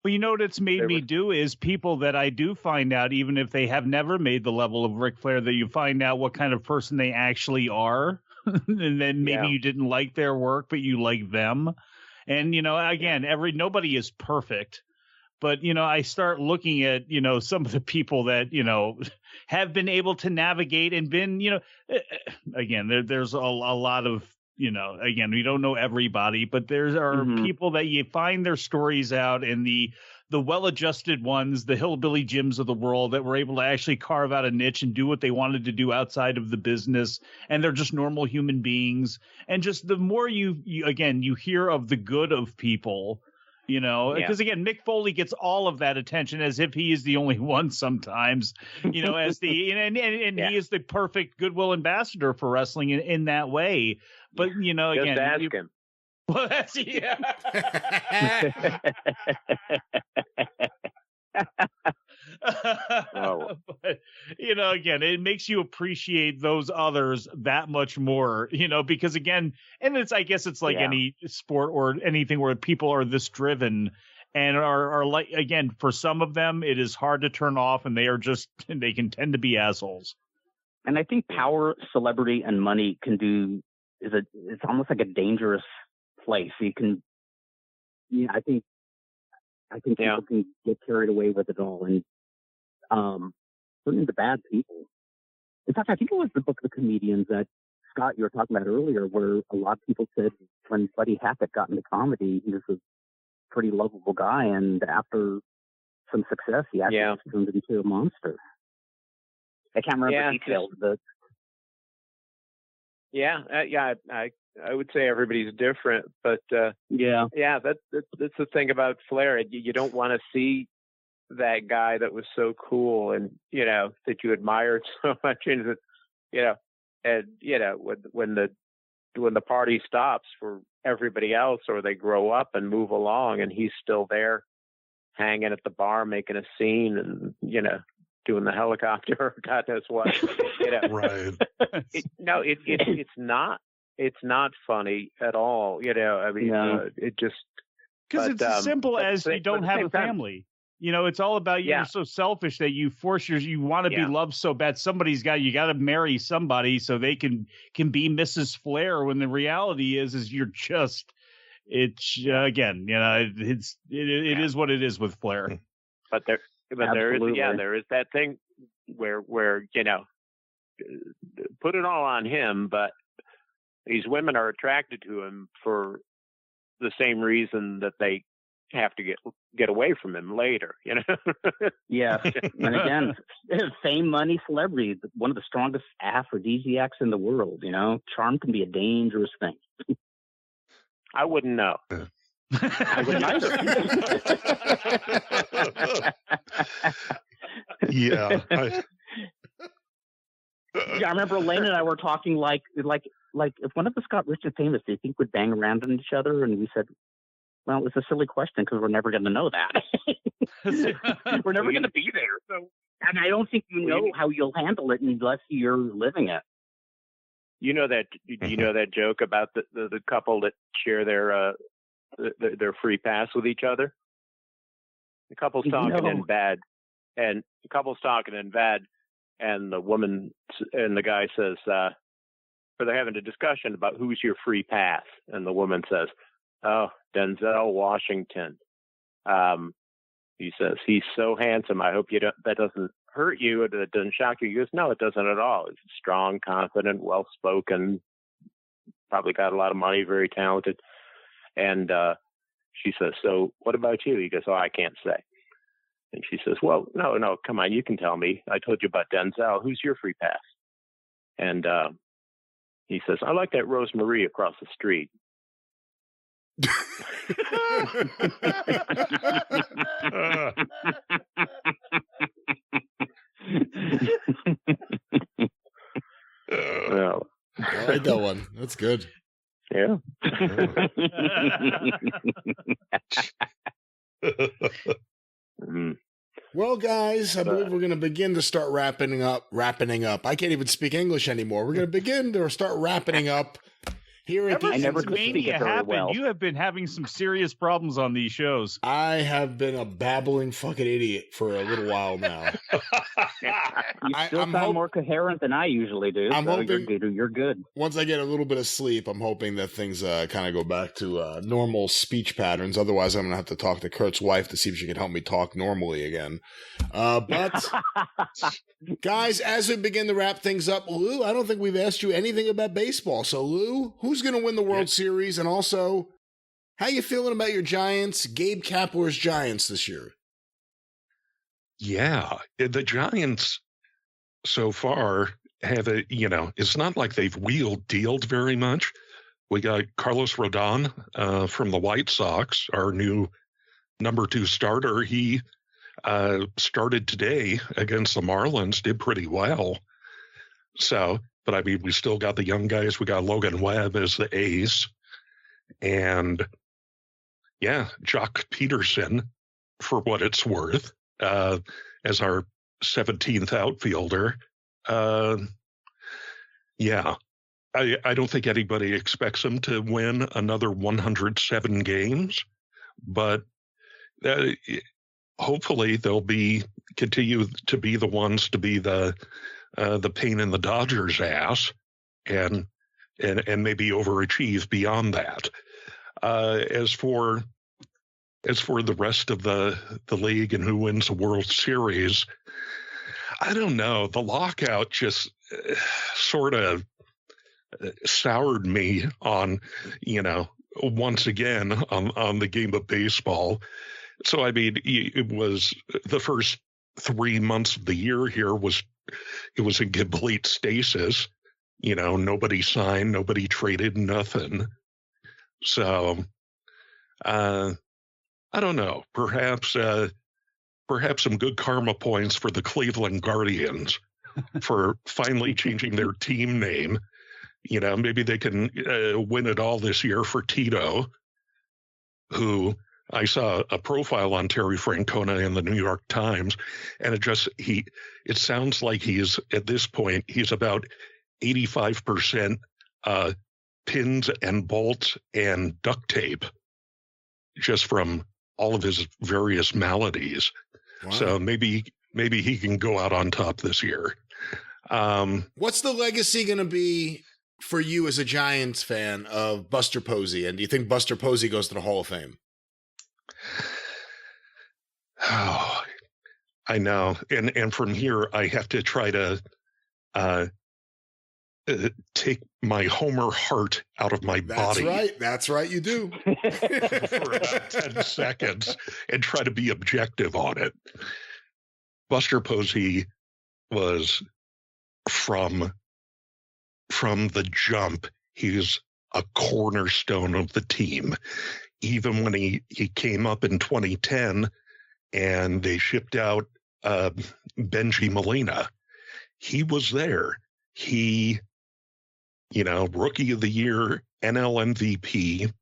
But you know what it's made me do is people that I do find out, even if they have never made the level of Ric Flair, that you find out what kind of person they actually are. And then maybe you didn't like their work, but you like them. And, again, nobody is perfect. But, I start looking at, some of the people that, have been able to navigate and been, again, there's a lot of, again, we don't know everybody, but there are people that you find their stories out, and the well-adjusted ones, the hillbilly Jims of the world that were able to actually carve out a niche and do what they wanted to do outside of the business. And they're just normal human beings. And just the more you hear of the good of people, because again, Mick Foley gets all of that attention as if he is the only one sometimes, as the, and he is the perfect goodwill ambassador for wrestling in that way. But, just ask him. Well, that's, But, again, it makes you appreciate those others that much more, because again, and I guess it's like any sport or anything where people are this driven and are like, again, for some of them, it is hard to turn off, and they can tend to be assholes. And I think power, celebrity, and money it's almost like a dangerous place. You can, I think people can get carried away with it all, and certainly the bad people. In fact, I think it was the book The Comedians that Scott, you were talking about earlier, where a lot of people said when Buddy Hackett got into comedy, he was a pretty lovable guy, and after some success, he actually turned into a monster. I can't remember details, but I would say everybody's different, but that's the thing about Flair. You don't want to see that guy that was so cool and that you admired so much, and when the party stops for everybody else, or they grow up and move along, and he's still there, hanging at the bar, making a scene, and doing the helicopter, or God knows what. Right. It's not funny at all. I mean, it just, because it's as simple as you don't have a family. It's all about you're so selfish that you force you want to be loved so bad. You got to marry somebody so they can be Mrs. Flair, when the reality is you're just, again, it is what it is with Flair. But there is that thing where put it all on him, but these women are attracted to him for the same reason that they have to get away from him later, Yeah. And again, fame, money, celebrity, one of the strongest aphrodisiacs in the world, charm can be a dangerous thing. I wouldn't know. I wouldn't either. Yeah. I remember Elaine and I were talking like if one of us got rich and famous, do you think we'd bang around on each other? And we said, well, it's a silly question because we're never going to know that. We're never going to be there. So, and I don't think you know how you'll handle it unless you're living it. You know that joke about the couple that share their free pass with each other? The couple's talking in bed, and the woman and the guy says, or they're having a discussion about who's your free pass, and the woman says, "Oh, Denzel Washington." He says, "He's so handsome. I hope that doesn't hurt you, or that doesn't shock you." He goes, "No, it doesn't at all. He's strong, confident, well-spoken, probably got a lot of money, very talented." And she says, "So what about you?" He goes, "Oh, I can't say." And she says, "Well, no, come on, you can tell me. I told you about Denzel. Who's your free pass?" And he says, "I like that Rose Marie across the street." Well, I like that one. That's good. Yeah. Well, guys, I believe we're going to begin to start wrapping up. I can't even speak English anymore. We're going to begin to start wrapping up. Here at the I never end, could speak it very happened, well. you have been having some serious problems on these shows. I have been a babbling fucking idiot for a little while now. You still sound more coherent than I usually do. I'm so hoping you're good. Once I get a little bit of sleep, I'm hoping that things kind of go back to normal speech patterns. Otherwise, I'm going to have to talk to Kurt's wife to see if she can help me talk normally again. But guys, as we begin to wrap things up, Lou, I don't think we've asked you anything about baseball. So, Lou, who's going to win the World Series? And also, how you feeling about your Giants, Gabe Kapler's Giants this year? Yeah, the Giants so far have it's not like they've dealed very much. We got Carlos Rodon from the White Sox, our new number 2 starter. He started today against the Marlins, did pretty well. So, but I mean, we still got the young guys. We got Logan Webb as the ace. And yeah, Jock Peterson, for what it's worth, as our 17th outfielder. Yeah, I don't think anybody expects him to win another 107 games, but hopefully they'll continue to be the ones to be the pain in the Dodgers' ass, and maybe overachieve beyond that. As for the rest of the league and who wins the World Series, I don't know. The lockout just sort of soured me on, once again on the game of baseball. So, I mean, it was the first 3 months of the year here it was in complete stasis. Nobody signed, nobody traded, nothing. So, I don't know. Perhaps some good karma points for the Cleveland Guardians for finally changing their team name. Maybe they can win it all this year for Tito, who I saw a profile on Terry Francona in the New York Times, and it sounds like he's, at this point, he's about 85% pins and bolts and duct tape, just from all of his various maladies. Wow. So maybe he can go out on top this year. What's the legacy going to be for you as a Giants fan of Buster Posey? And do you think Buster Posey goes to the Hall of Fame? Oh, I know. And from here, I have to try to take my Homer heart out of my body. That's right, you do. For about 10 seconds and try to be objective on it. Buster Posey was from the jump, he's a cornerstone of the team. Even when he came up in 2010 and they shipped out Benji Molina, he was there. He, Rookie of the Year, NL MVP,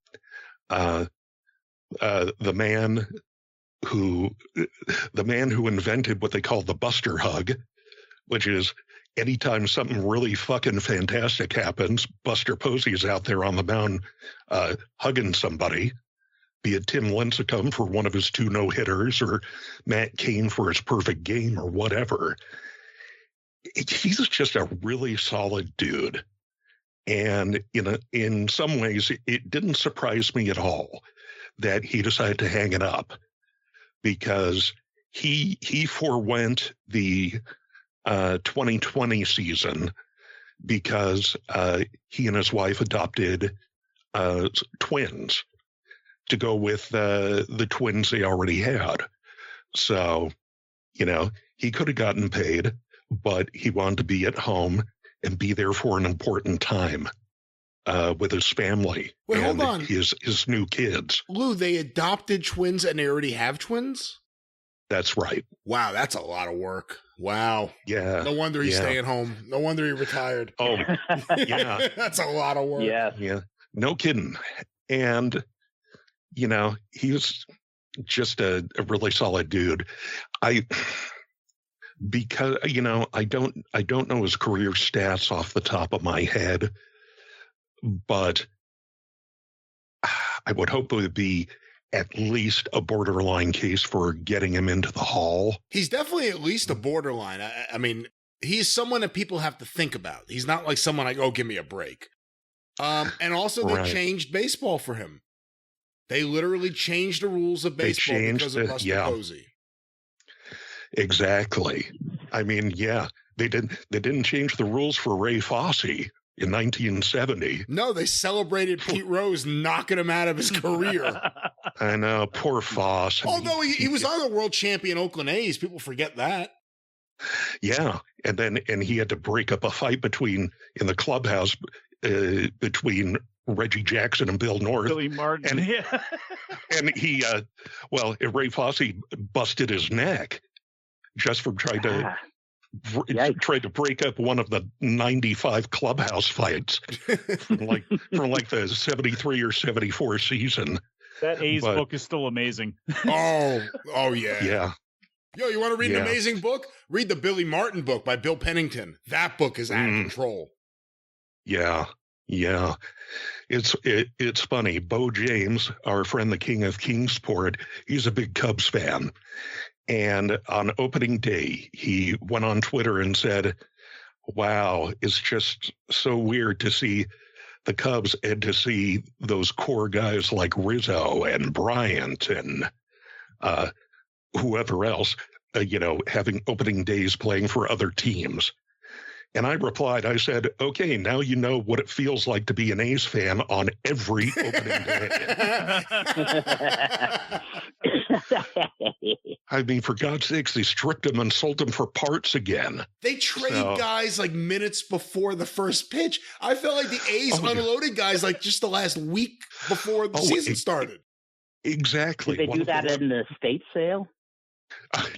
the man who invented what they call the Buster Hug, which is anytime something really fucking fantastic happens, Buster Posey's out there on the mound hugging somebody, be it Tim Lincecum for one of his 2 no-hitters or Matt Cain for his perfect game or whatever. He's just a really solid dude. And in some ways, it didn't surprise me at all that he decided to hang it up, because he forewent the 2020 season because he and his wife adopted twins to go with the twins they already had. So, he could have gotten paid, but he wanted to be at home and be there for an important time with his family. Wait, and hold on. His new kids. Lou, they adopted twins and they already have twins? That's right. Wow, that's a lot of work. Wow. Yeah. No wonder he's staying home. No wonder he retired. Oh, yeah. That's a lot of work. Yeah. No kidding. And, he was just a really solid dude. Because I don't know his career stats off the top of my head, but I would hope it would be at least a borderline case for getting him into the Hall. He's definitely at least a borderline. I mean, he's someone that people have to think about. He's not like someone like, oh, give me a break. And also they changed baseball for him. They literally changed the rules of baseball because of Buster Posey. Exactly. I mean, yeah, they didn't change the rules for Ray Fosse in 1970. No, they celebrated Pete Rose knocking him out of his career. I know, poor Fosse. Although he was on the world champion Oakland A's, people forget that. Yeah, and he had to break up a fight in the clubhouse between Reggie Jackson and Bill North. Billy Martin, and he, Ray Fosse busted his neck just from trying to break up one of the 95 clubhouse fights from the 73 or 74 season. That A's book is still amazing. Oh yeah. Yeah. Yo, you want to read an amazing book? Read the Billy Martin book by Bill Pennington. That book is out of control. Yeah. Yeah. It's funny. Bo James, our friend, the King of Kingsport, he's a big Cubs fan. And on opening day, he went on Twitter and said, wow, it's just so weird to see the Cubs and to see those core guys like Rizzo and Bryant and whoever else, having opening days playing for other teams. And I replied, I said, okay, now you know what it feels like to be an A's fan on every opening day. I mean, for God's sakes, they stripped him and sold him for parts again. They trade guys like minutes before the first pitch. I felt like the A's unloaded guys like just the last week before the season started. Exactly. Did they do that in the state sale?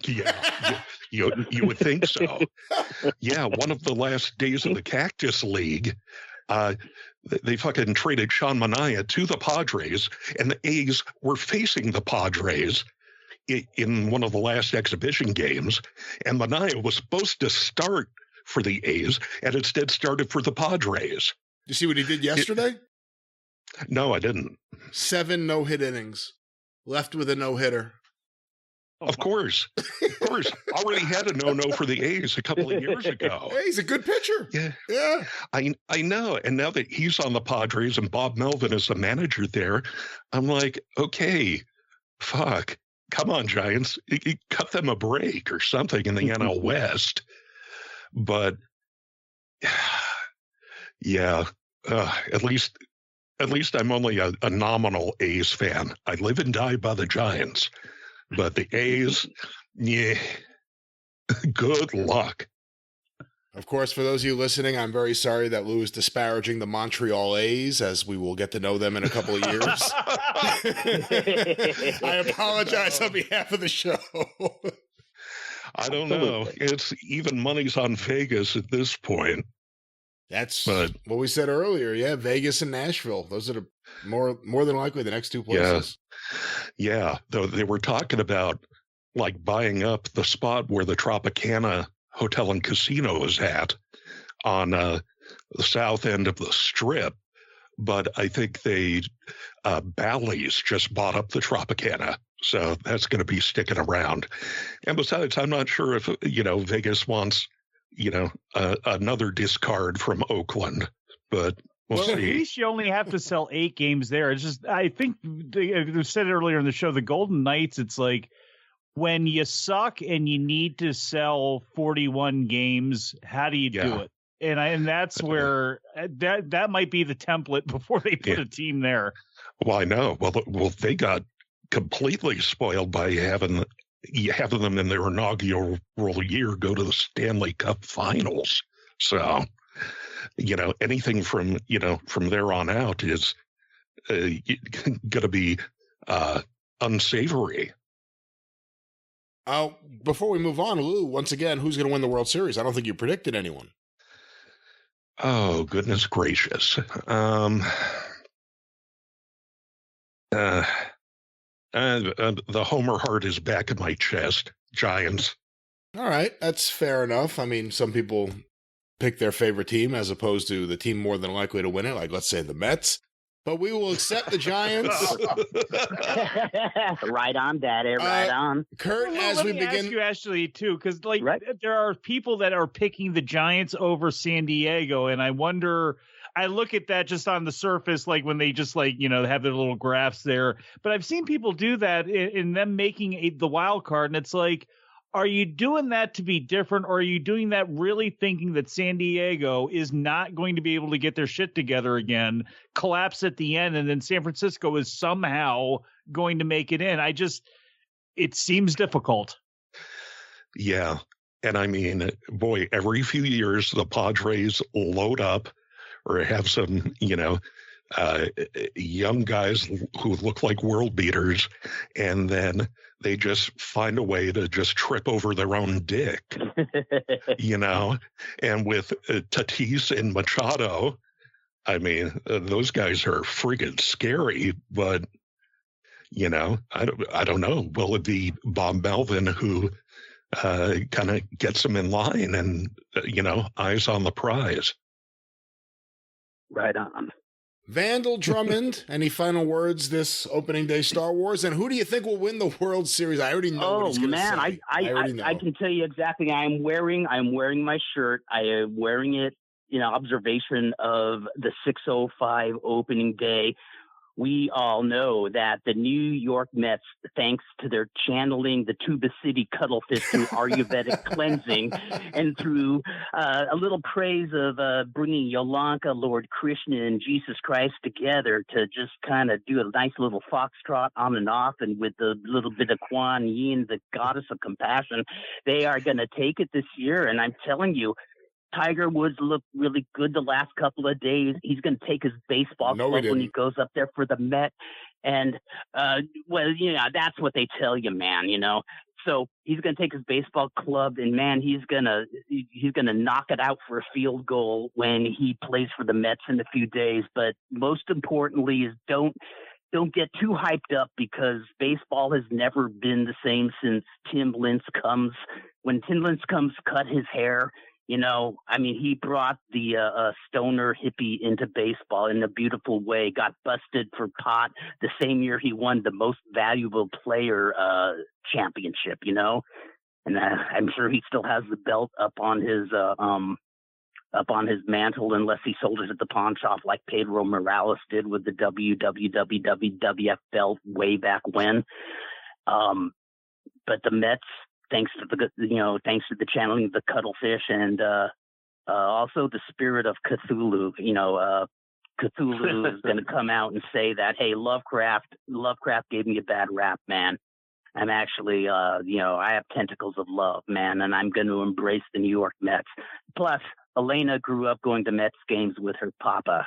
Yeah, you would think so. Yeah, one of the last days of the Cactus League, they fucking traded Sean Manaea to the Padres, and the A's were facing the Padres in one of the last exhibition games, and Manaea was supposed to start for the A's, and instead started for the Padres. You see what he did yesterday? No, I didn't. 7 no-hit innings, left with a no-hitter. Of course. Already had a no-no for the A's a couple of years ago. Hey, he's a good pitcher. Yeah. I know. And now that he's on the Padres and Bob Melvin is the manager there, I'm like, okay, fuck. Come on, Giants. Cut them a break or something in the NL West. But, yeah, at least I'm only a nominal A's fan. I live and die by the Giants. But the A's, yeah, good luck. Of course, for those of you listening, I'm very sorry that Lou is disparaging the Montreal A's, as we will get to know them in a couple of years. I apologize on behalf of the show. I don't know. It's even money's on Vegas at this point. That's what we said earlier. Yeah, Vegas and Nashville. Those are the more than likely the next two places. Yeah, though they were talking about like buying up the spot where the Tropicana Hotel and Casino is at on the south end of the Strip. But I think Bally's just bought up the Tropicana. So that's going to be sticking around. And besides, I'm not sure if, Vegas wants, another discard from Oakland, but we'll see. At least you only have to sell 8 games there. It's just, I think they said it earlier in the show, the Golden Knights, it's like when you suck and you need to sell 41 games, how do you do it? And that's where that might be the template before they put a team there. Well, I know. Well, they got completely spoiled by having them in their inaugural year go to the Stanley Cup Finals. So, anything from there on out is going to be unsavory. Before we move on, Lou, once again, who's going to win the World Series? I don't think you predicted anyone. Oh, goodness gracious. The Homer heart is back in my chest. Giants. All right, that's fair enough. I mean, some people pick their favorite team as opposed to the team more than likely to win it, like let's say the Mets. but we will accept the Giants. Right on, Daddy. Right on. Kurt, Well, as let we me begin. ask you, Ashley, too, because Right. there are people that are picking the Giants over San Diego, and I wonder. I look at that just on the surface, like when they just have their little graphs there. But I've seen people do that in them making the wild card, and it's like, are you doing that to be different, or are you doing that really thinking that San Diego is not going to be able to get their shit together again, collapse at the end, and then San Francisco is somehow going to make it in? It seems difficult. Yeah. And I mean, boy, every few years, the Padres load up or have some, young guys who look like world beaters, and then they just find a way to just trip over their own dick, and with Tatis and Machado, I mean, those guys are friggin' scary, but, I don't know. Will it be Bob Melvin who kind of gets them in line and, eyes on the prize? Right on. Vandal Drummond, any final words this opening day Star Wars? And who do you think will win the World Series? I already know what he's going to say. I already know. I can tell you exactly. I'm wearing my shirt. I am wearing it in observation of the 6:05 opening day. We all know that the New York Mets, thanks to their channeling the Tuba City cuttlefish through Ayurvedic cleansing and through a little praise of bringing Yolanka, Lord Krishna, and Jesus Christ together to just kind of do a nice little foxtrot on and off, and with a little bit of Kuan Yin, the goddess of compassion, they are going to take it this year. And I'm telling you, Tiger Woods looked really good the last couple of days. He's going to take his baseball club when he goes up there for the Met. And, that's what they tell you, man, So he's going to take his baseball club, and, man, he's going to knock it out for a field goal when he plays for the Mets in a few days. But most importantly is don't get too hyped up, because baseball has never been the same since Tim Lincecum. When Tim Lincecum cut his hair, he brought the stoner hippie into baseball in a beautiful way, got busted for pot the same year he won the most valuable player championship, and I'm sure he still has the belt up on his mantle, unless he sold it at the pawn shop like Pedro Morales did with the WWF belt way back when. But the Mets, thanks to the channeling of the cuttlefish and also the spirit of Cthulhu. Cthulhu is going to come out and say that, hey, Lovecraft gave me a bad rap, man. I'm actually, I have tentacles of love, man, and I'm going to embrace the New York Mets. Plus, Elena grew up going to Mets games with her papa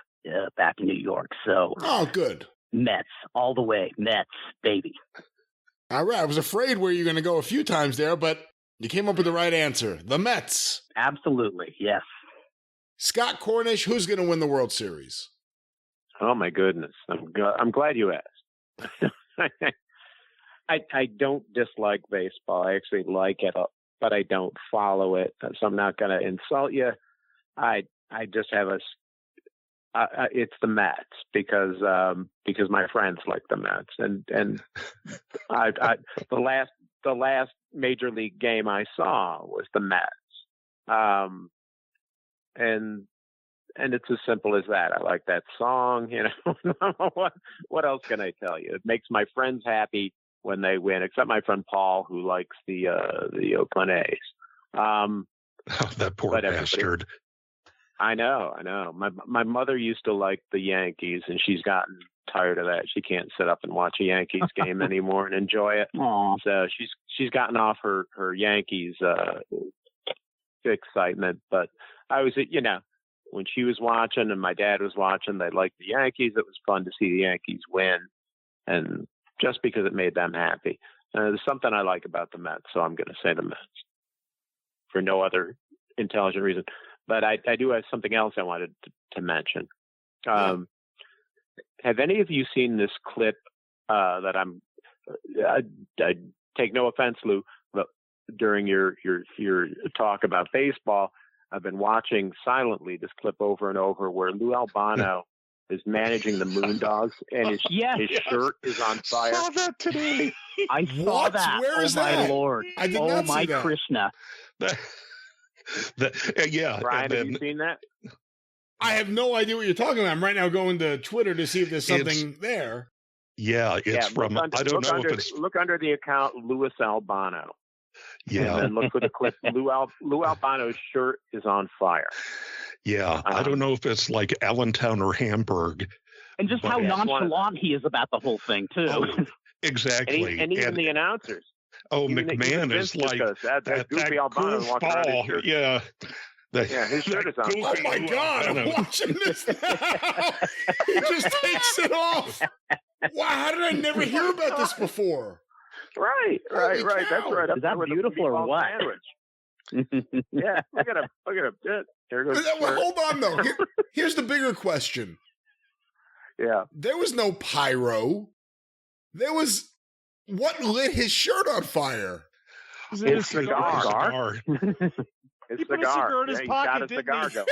back in New York. So, good. Mets all the way. Mets, baby. All right. I was afraid where you're going to go a few times there, but you came up with the right answer. The Mets. Absolutely. Yes. Scott Cornish, who's going to win the World Series? Oh, my goodness. I'm glad you asked. I don't dislike baseball. I actually like it, but I don't follow it. So I'm not going to insult you. I just have it's the Mets because my friends like the Mets, and the last major league game I saw was the Mets, and it's as simple as that. I like that song, what else can I tell you? It makes my friends happy when they win, except my friend Paul, who likes the Oakland A's. That poor bastard. I know. My mother used to like the Yankees, and she's gotten tired of that. She can't sit up and watch a Yankees game anymore and enjoy it. Aww. So she's gotten off her Yankees excitement. But I was, when she was watching and my dad was watching, they liked the Yankees. It was fun to see the Yankees win, and just because it made them happy. There's something I like about the Mets, so I'm going to say the Mets for no other intelligent reason. But I do have something else I wanted to mention. Have any of you seen this clip that I take no offense, Lou, but during your talk about baseball, I've been watching silently this clip over and over where Lou Albano is managing the Moondogs, and his shirt is on fire. I saw that today. I saw that. Where is my that? Lord. I did not see that. Krishna. Yeah. Brian, have you seen that? I have no idea what you're talking about. I'm right now going to Twitter to see if there's something there. Yeah, it's from, I don't know if it's... Look under the account Louis Albano. Yeah. And then look for the clip. Lou Albano's shirt is on fire. Yeah, I don't know if it's like Allentown or Hamburg. And just how nonchalant he is about the whole thing, too. Oh, exactly. And even the announcers. Oh, McMahon is like that goofy Albano walking around his shirt. Yeah. His shirt is on fire. Oh, my God. I'm watching this now. He just takes it off. Wow, how did I never hear about this before? Right. That's right. Is that beautiful or what? Yeah, look at him. There goes. Well, hold on, though. Here's the bigger question. Yeah. There was no pyro. There was... What lit his shirt on fire? His cigar. His cigar. In his pocket, he got a cigar going.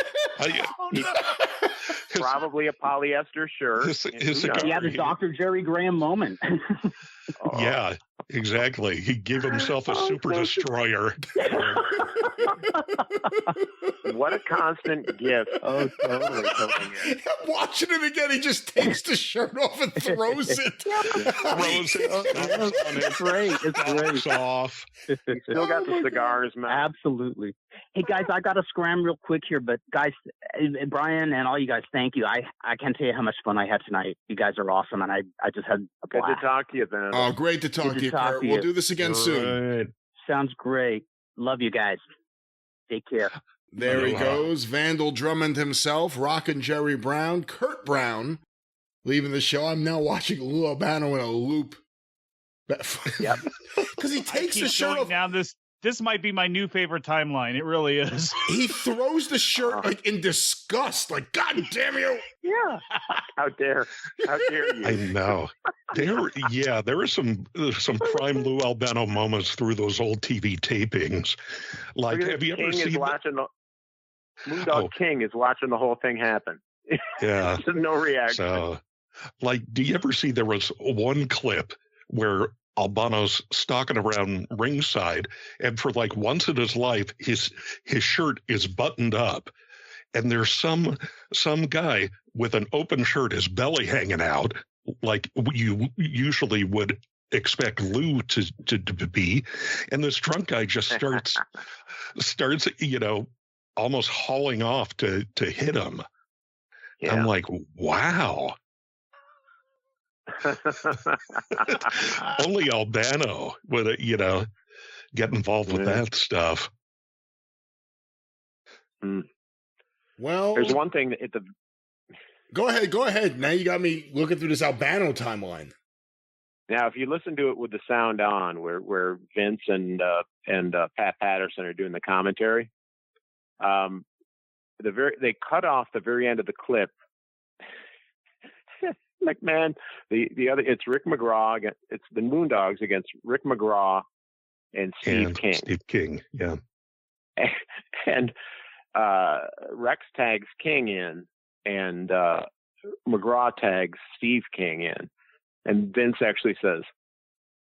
Probably a polyester shirt. His cigar. He had a Dr. Jerry Graham moment. Yeah, exactly. He gave himself a super destroyer. What a constant gift. Oh, totally. I'm watching it again. He just takes the shirt off and throws it. It's great. It's great. Off. He's still got the cigar in his mouth. Absolutely. Hey, guys, I got to scram real quick here, but guys, Brian and all you guys, thank you. I can't tell you how much fun I had tonight. You guys are awesome, and I just had a blast. Good to talk to you, Ben. Oh, great to talk to you, Kurt. We'll do this again soon. Sounds great. Love you guys. Take care. There he goes. Vandal Drummond himself, Rockin' Jerry Brown, Kurt Brown, leaving the show. I'm now watching Lou Albano in a loop. Yep. Because he takes the shirt off. Now this might be my new favorite timeline. It really is. He throws the shirt like in disgust. Like, God damn you! Yeah. How dare you? I know. There are some prime Lou Albano moments through those old TV tapings. Like, have you ever seen Moondog King is watching the whole thing happen. Yeah. No reaction. So, like, do you ever see there was one clip where Albano's stalking around ringside, and for like once in his life, his shirt is buttoned up, and there's some guy with an open shirt, his belly hanging out, like you usually would expect Lou to be, and this drunk guy just starts almost hauling off to hit him. Yeah. I'm like, wow. Only Albano would, get involved with that stuff. Well, there's one thing at the. Go ahead. Now you got me looking through this Albano timeline. Now, if you listen to it with the sound on, where Vince and Pat Patterson are doing the commentary, they cut off the very end of the clip. McMahon, the other, it's Rick McGraw. It's the Moondogs against Rick McGraw and Steve King. Steve King, yeah. And Rex tags King in, and McGraw tags Steve King in. And Vince actually says,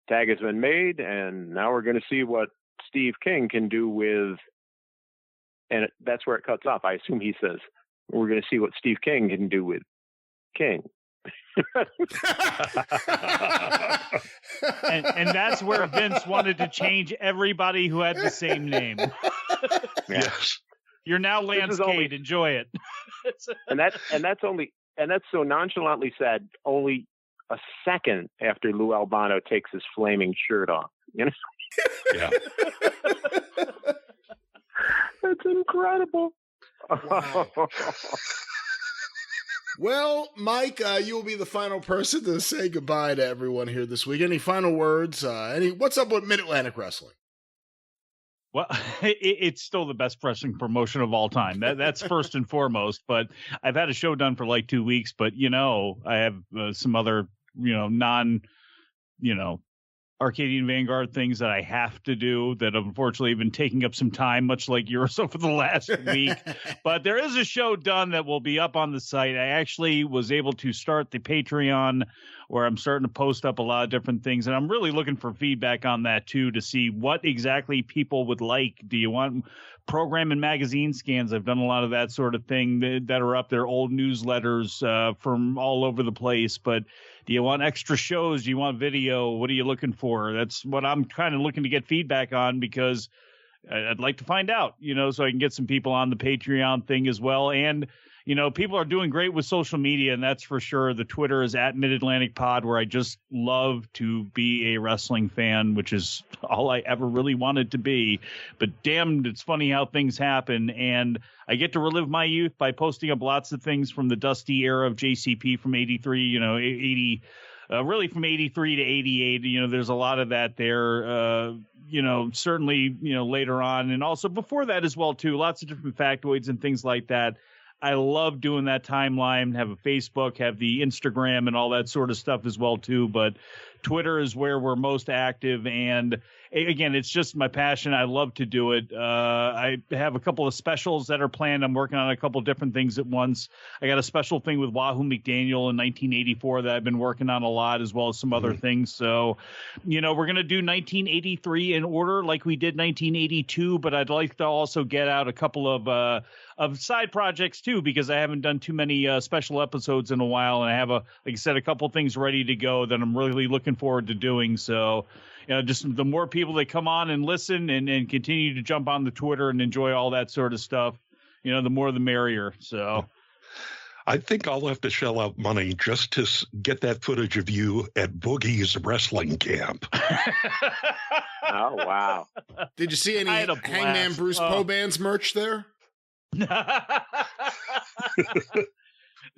"Tag has been made, and now we're going to see what Steve King can do with." And that's where it cuts off. I assume he says, "We're going to see what Steve King can do with King." and that's where Vince wanted to change everybody who had the same name. Yes. You're now Lance Cade. Enjoy it. and that's so nonchalantly said only a second after Lou Albano takes his flaming shirt off. You know? Yeah. That's incredible. Wow. Well, Mike, you will be the final person to say goodbye to everyone here this week. Any final words? What's up with Mid-Atlantic Wrestling? Well, it's still the best wrestling promotion of all time. That's first and foremost. But I've had a show done for like 2 weeks. But I have some other Arcadian Vanguard things that I have to do that unfortunately have been taking up some time, much like yours over the last week. But there is a show done that will be up on the site. I actually was able to start the Patreon where I'm starting to post up a lot of different things. And I'm really looking for feedback on that too, to see what exactly people would like. Do you want program and magazine scans? I've done a lot of that sort of thing that are up there, old newsletters from all over the place. But do you want extra shows? Do you want video? What are you looking for? That's what I'm kind of looking to get feedback on, because I'd like to find out, so I can get some people on the Patreon thing as well. And, people are doing great with social media, and that's for sure. The Twitter is at Mid-Atlantic Pod, where I just love to be a wrestling fan, which is all I ever really wanted to be. But damn, it's funny how things happen. And I get to relive my youth by posting up lots of things from the dusty era of JCP from 83, 80, really from 83 to 88. There's a lot of that there, certainly, later on. And also before that as well, too, lots of different factoids and things like that. I love doing that timeline, have a Facebook, have the Instagram and all that sort of stuff as well, too. But Twitter is where we're most active. And again, it's just my passion. I love to do it. I have a couple of specials that are planned. I'm working on a couple of different things at once. I got a special thing with Wahoo McDaniel in 1984 that I've been working on a lot, as well as some other things. So, we're going to do 1983 in order like we did 1982, but I'd like to also get out a couple of side projects too, because I haven't done too many special episodes in a while. And I have like I said, a couple things ready to go that I'm really looking forward to doing. So, just the more people that come on and listen and continue to jump on the Twitter and enjoy all that sort of stuff, the more the merrier. So I think I'll have to shell out money just to get that footage of you at Boogie's wrestling camp. Oh, wow. Did you see any Hangman Bruce Poban's merch there?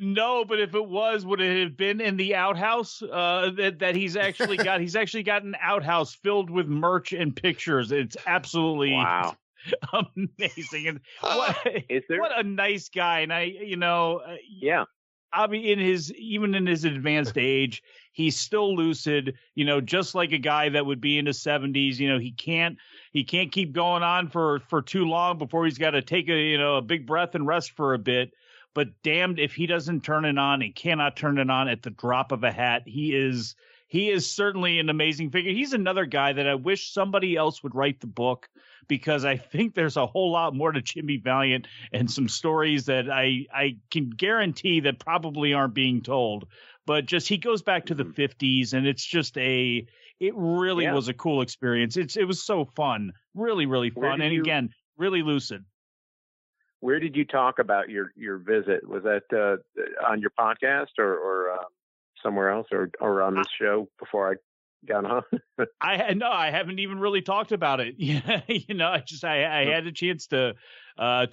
No, but if it was, would it have been in the outhouse that he's actually got? He's actually got an outhouse filled with merch and pictures. It's absolutely amazing. And what a nice guy. And yeah. I mean, even in his advanced age, he's still lucid, just like a guy that would be in his 70s. He can't keep going on for too long before he's got to take a big breath and rest for a bit. But damned if he doesn't turn it on. He cannot turn it on at the drop of a hat. He is certainly an amazing figure. He's another guy that I wish somebody else would write the book, because I think there's a whole lot more to Jimmy Valiant and some stories that I can guarantee that probably aren't being told. But just he goes back to the 50s, and it's just it really was a cool experience. It was so fun, really, really fun. And again, really lucid. Where did you talk about your visit? Was that on your podcast or somewhere else, or on this show before I got on? I haven't even really talked about it. I had a chance to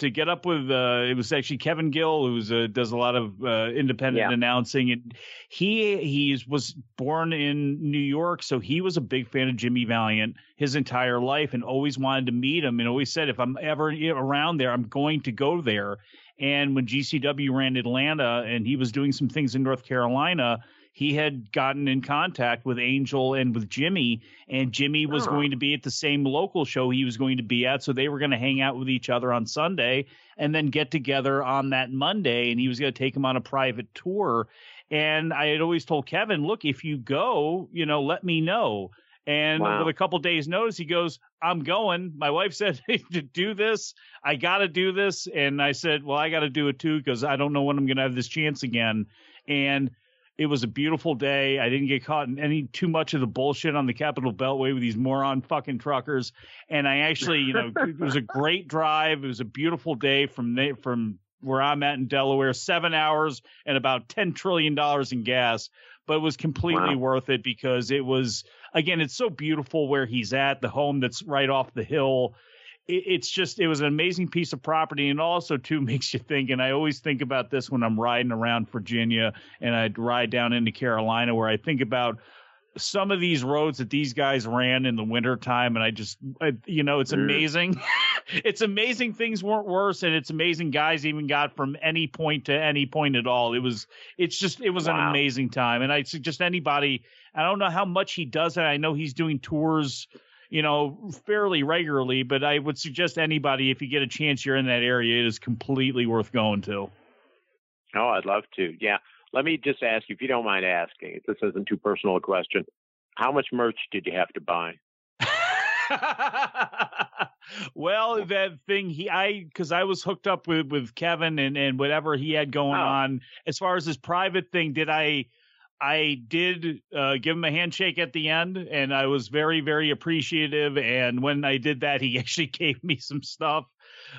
get up with it was actually Kevin Gill, who does a lot of independent announcing, and he was born in New York, so he was a big fan of Jimmy Valiant his entire life and always wanted to meet him, and always said, if I'm ever around there, I'm going to go there. And when GCW ran Atlanta and he was doing some things in North Carolina, he had gotten in contact with Angel and with Jimmy, and Jimmy was going to be at the same local show he was going to be at. So they were going to hang out with each other on Sunday and then get together on that Monday. And he was going to take him on a private tour. And I had always told Kevin, look, if you go, let me know. And with a couple days notice, he goes, I'm going. My wife said to do this. I got to do this. And I said, well, I got to do it too, because I don't know when I'm going to have this chance again. And it was a beautiful day. I didn't get caught in too much of the bullshit on the Capitol Beltway with these moron fucking truckers. And I actually, it was a great drive. It was a beautiful day from where I'm at in Delaware, 7 hours and about $10 trillion in gas. But it was completely worth it, because it was, again, it's so beautiful where he's at, the home that's right off the hill. It was an amazing piece of property, and also too makes you think. And I always think about this when I'm riding around Virginia and I'd ride down into Carolina, where I think about some of these roads that these guys ran in the wintertime, and it's amazing. It's amazing things weren't worse, and it's amazing guys even got from any point to any point at all. It was an amazing time, and I suggest anybody. I don't know how much he does it. I know he's doing tours, fairly regularly, but I would suggest anybody, if you get a chance, you're in that area, it is completely worth going to. Oh, I'd love to. Yeah. Let me just ask you, if you don't mind asking, if this isn't too personal a question, how much merch did you have to buy? Well, that thing because I was hooked up with Kevin and whatever he had going on as far as his private thing. I did give him a handshake at the end, and I was very, very appreciative. And when I did that, he actually gave me some stuff.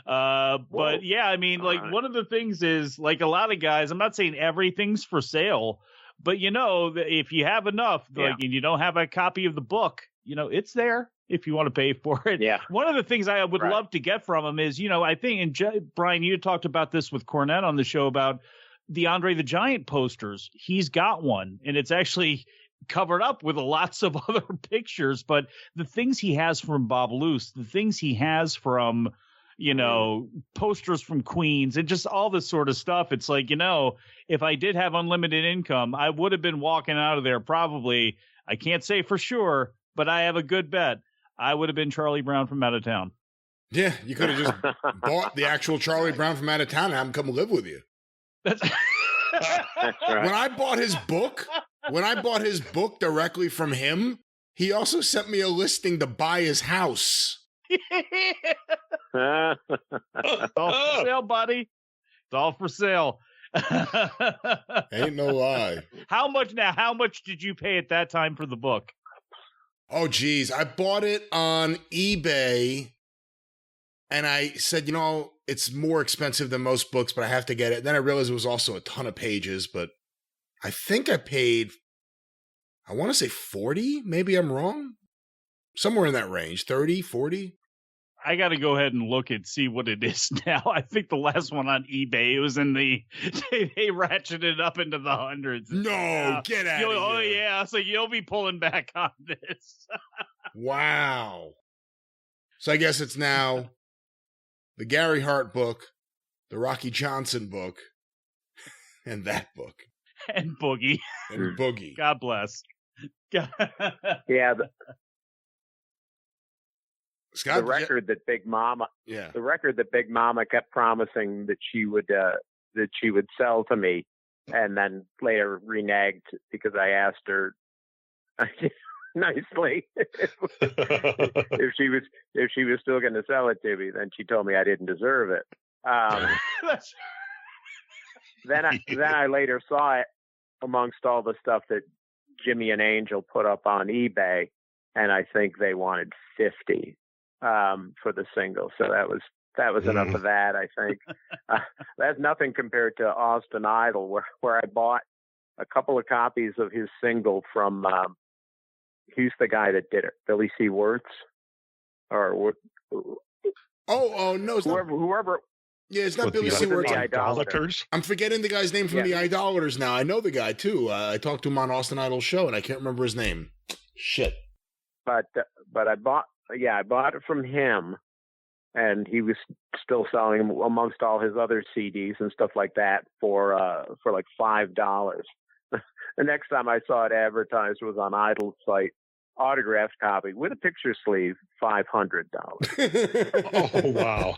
But yeah, I mean, like one of the things is, like a lot of guys, I'm not saying everything's for sale, but if you have enough, and you don't have a copy of the book, it's there if you want to pay for it. Yeah. One of the things I would love to get from him is, I think, and Brian, you talked about this with Cornette on the show about the Andre the Giant posters. He's got one, and it's actually covered up with lots of other pictures, but the things he has from Bob Luce, the things he has from, posters from Queens and just all this sort of stuff. It's like, if I did have unlimited income, I would have been walking out of there probably. I can't say for sure, but I have a good bet. I would have been Charlie Brown from out of town. Yeah, you could have just bought the actual Charlie Brown from out of town and have him come live with you. That's right. When I bought his book directly from him, he also sent me a listing to buy his house. It's all for sale, buddy. It's all for sale. Ain't no lie. How much did you pay at that time for the book? Oh, geez. I bought it on eBay, and I said, it's more expensive than most books, but I have to get it. Then I realized it was also a ton of pages, but I think I paid, I want to say 40. Maybe I'm wrong. Somewhere in that range, 30, 40. I got to go ahead and look and see what it is now. I think the last one on eBay, it was they ratcheted it up into the hundreds. No, get out of here. Oh, yeah. So you'll be pulling back on this. Wow. So I guess it's now the Gary Hart book, the Rocky Johnson book, and that book. And Boogie. And Boogie. God bless. Yeah. Scott, the record that Big Mama kept promising that she would sell to me, and then later reneged because I asked her nicely if she was still going to sell it to me. Then she told me I didn't deserve it. Then I later saw it amongst all the stuff that Jimmy and Angel put up on eBay, and I think they wanted 50 for the single. So that was enough of that. I think that's nothing compared to Austin Idol, where I bought a couple of copies of his single from. Who's the guy that did it? Billy C. Wirtz, or Oh no, it's whoever. Yeah, it's not Billy C. Wirtz. Idolaters. I'm forgetting the guy's name from the Idolaters now. I know the guy too. I talked to him on Austin Idol's show, and I can't remember his name. Shit. But I bought it from him, and he was still selling them amongst all his other CDs and stuff like that for like $5. The next time I saw it advertised was on Idol's site, autographed copy with a picture sleeve, $500. Oh wow.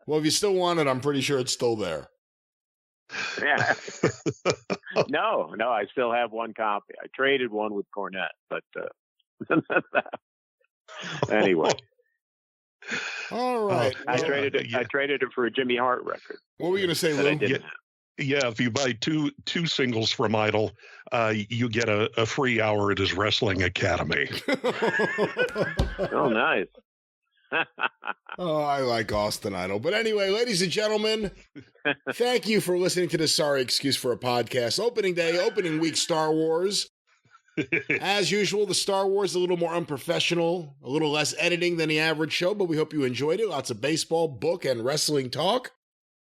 Well, if you still want it, I'm pretty sure it's still there. Yeah. No, I still have one copy. I traded one with Cornette, but anyway. All right. I traded it for a Jimmy Hart record. What were you going to say, Lou? Yeah, if you buy two singles from Idol, you get a free hour at his Wrestling Academy. Oh, nice. Oh, I like Austin Idol. But anyway, ladies and gentlemen, thank you for listening to the Sorry Excuse for a Podcast. Opening day, opening week, Star Wars. As usual, the Star Wars is a little more unprofessional, a little less editing than the average show, but we hope you enjoyed it. Lots of baseball, book, and wrestling talk.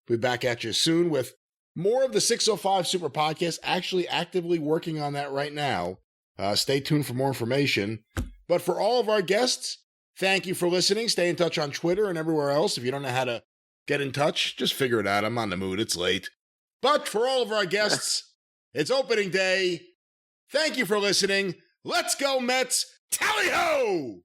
We'll be back at you soon with More of the 605 Super Podcast, actually actively working on that right now. Stay tuned for more information. But for all of our guests, thank you for listening. Stay in touch on Twitter and everywhere else. If you don't know how to get in touch, just figure it out. I'm on the mood. It's late. But for all of our guests, it's opening day. Thank you for listening. Let's go, Mets. Tally-ho!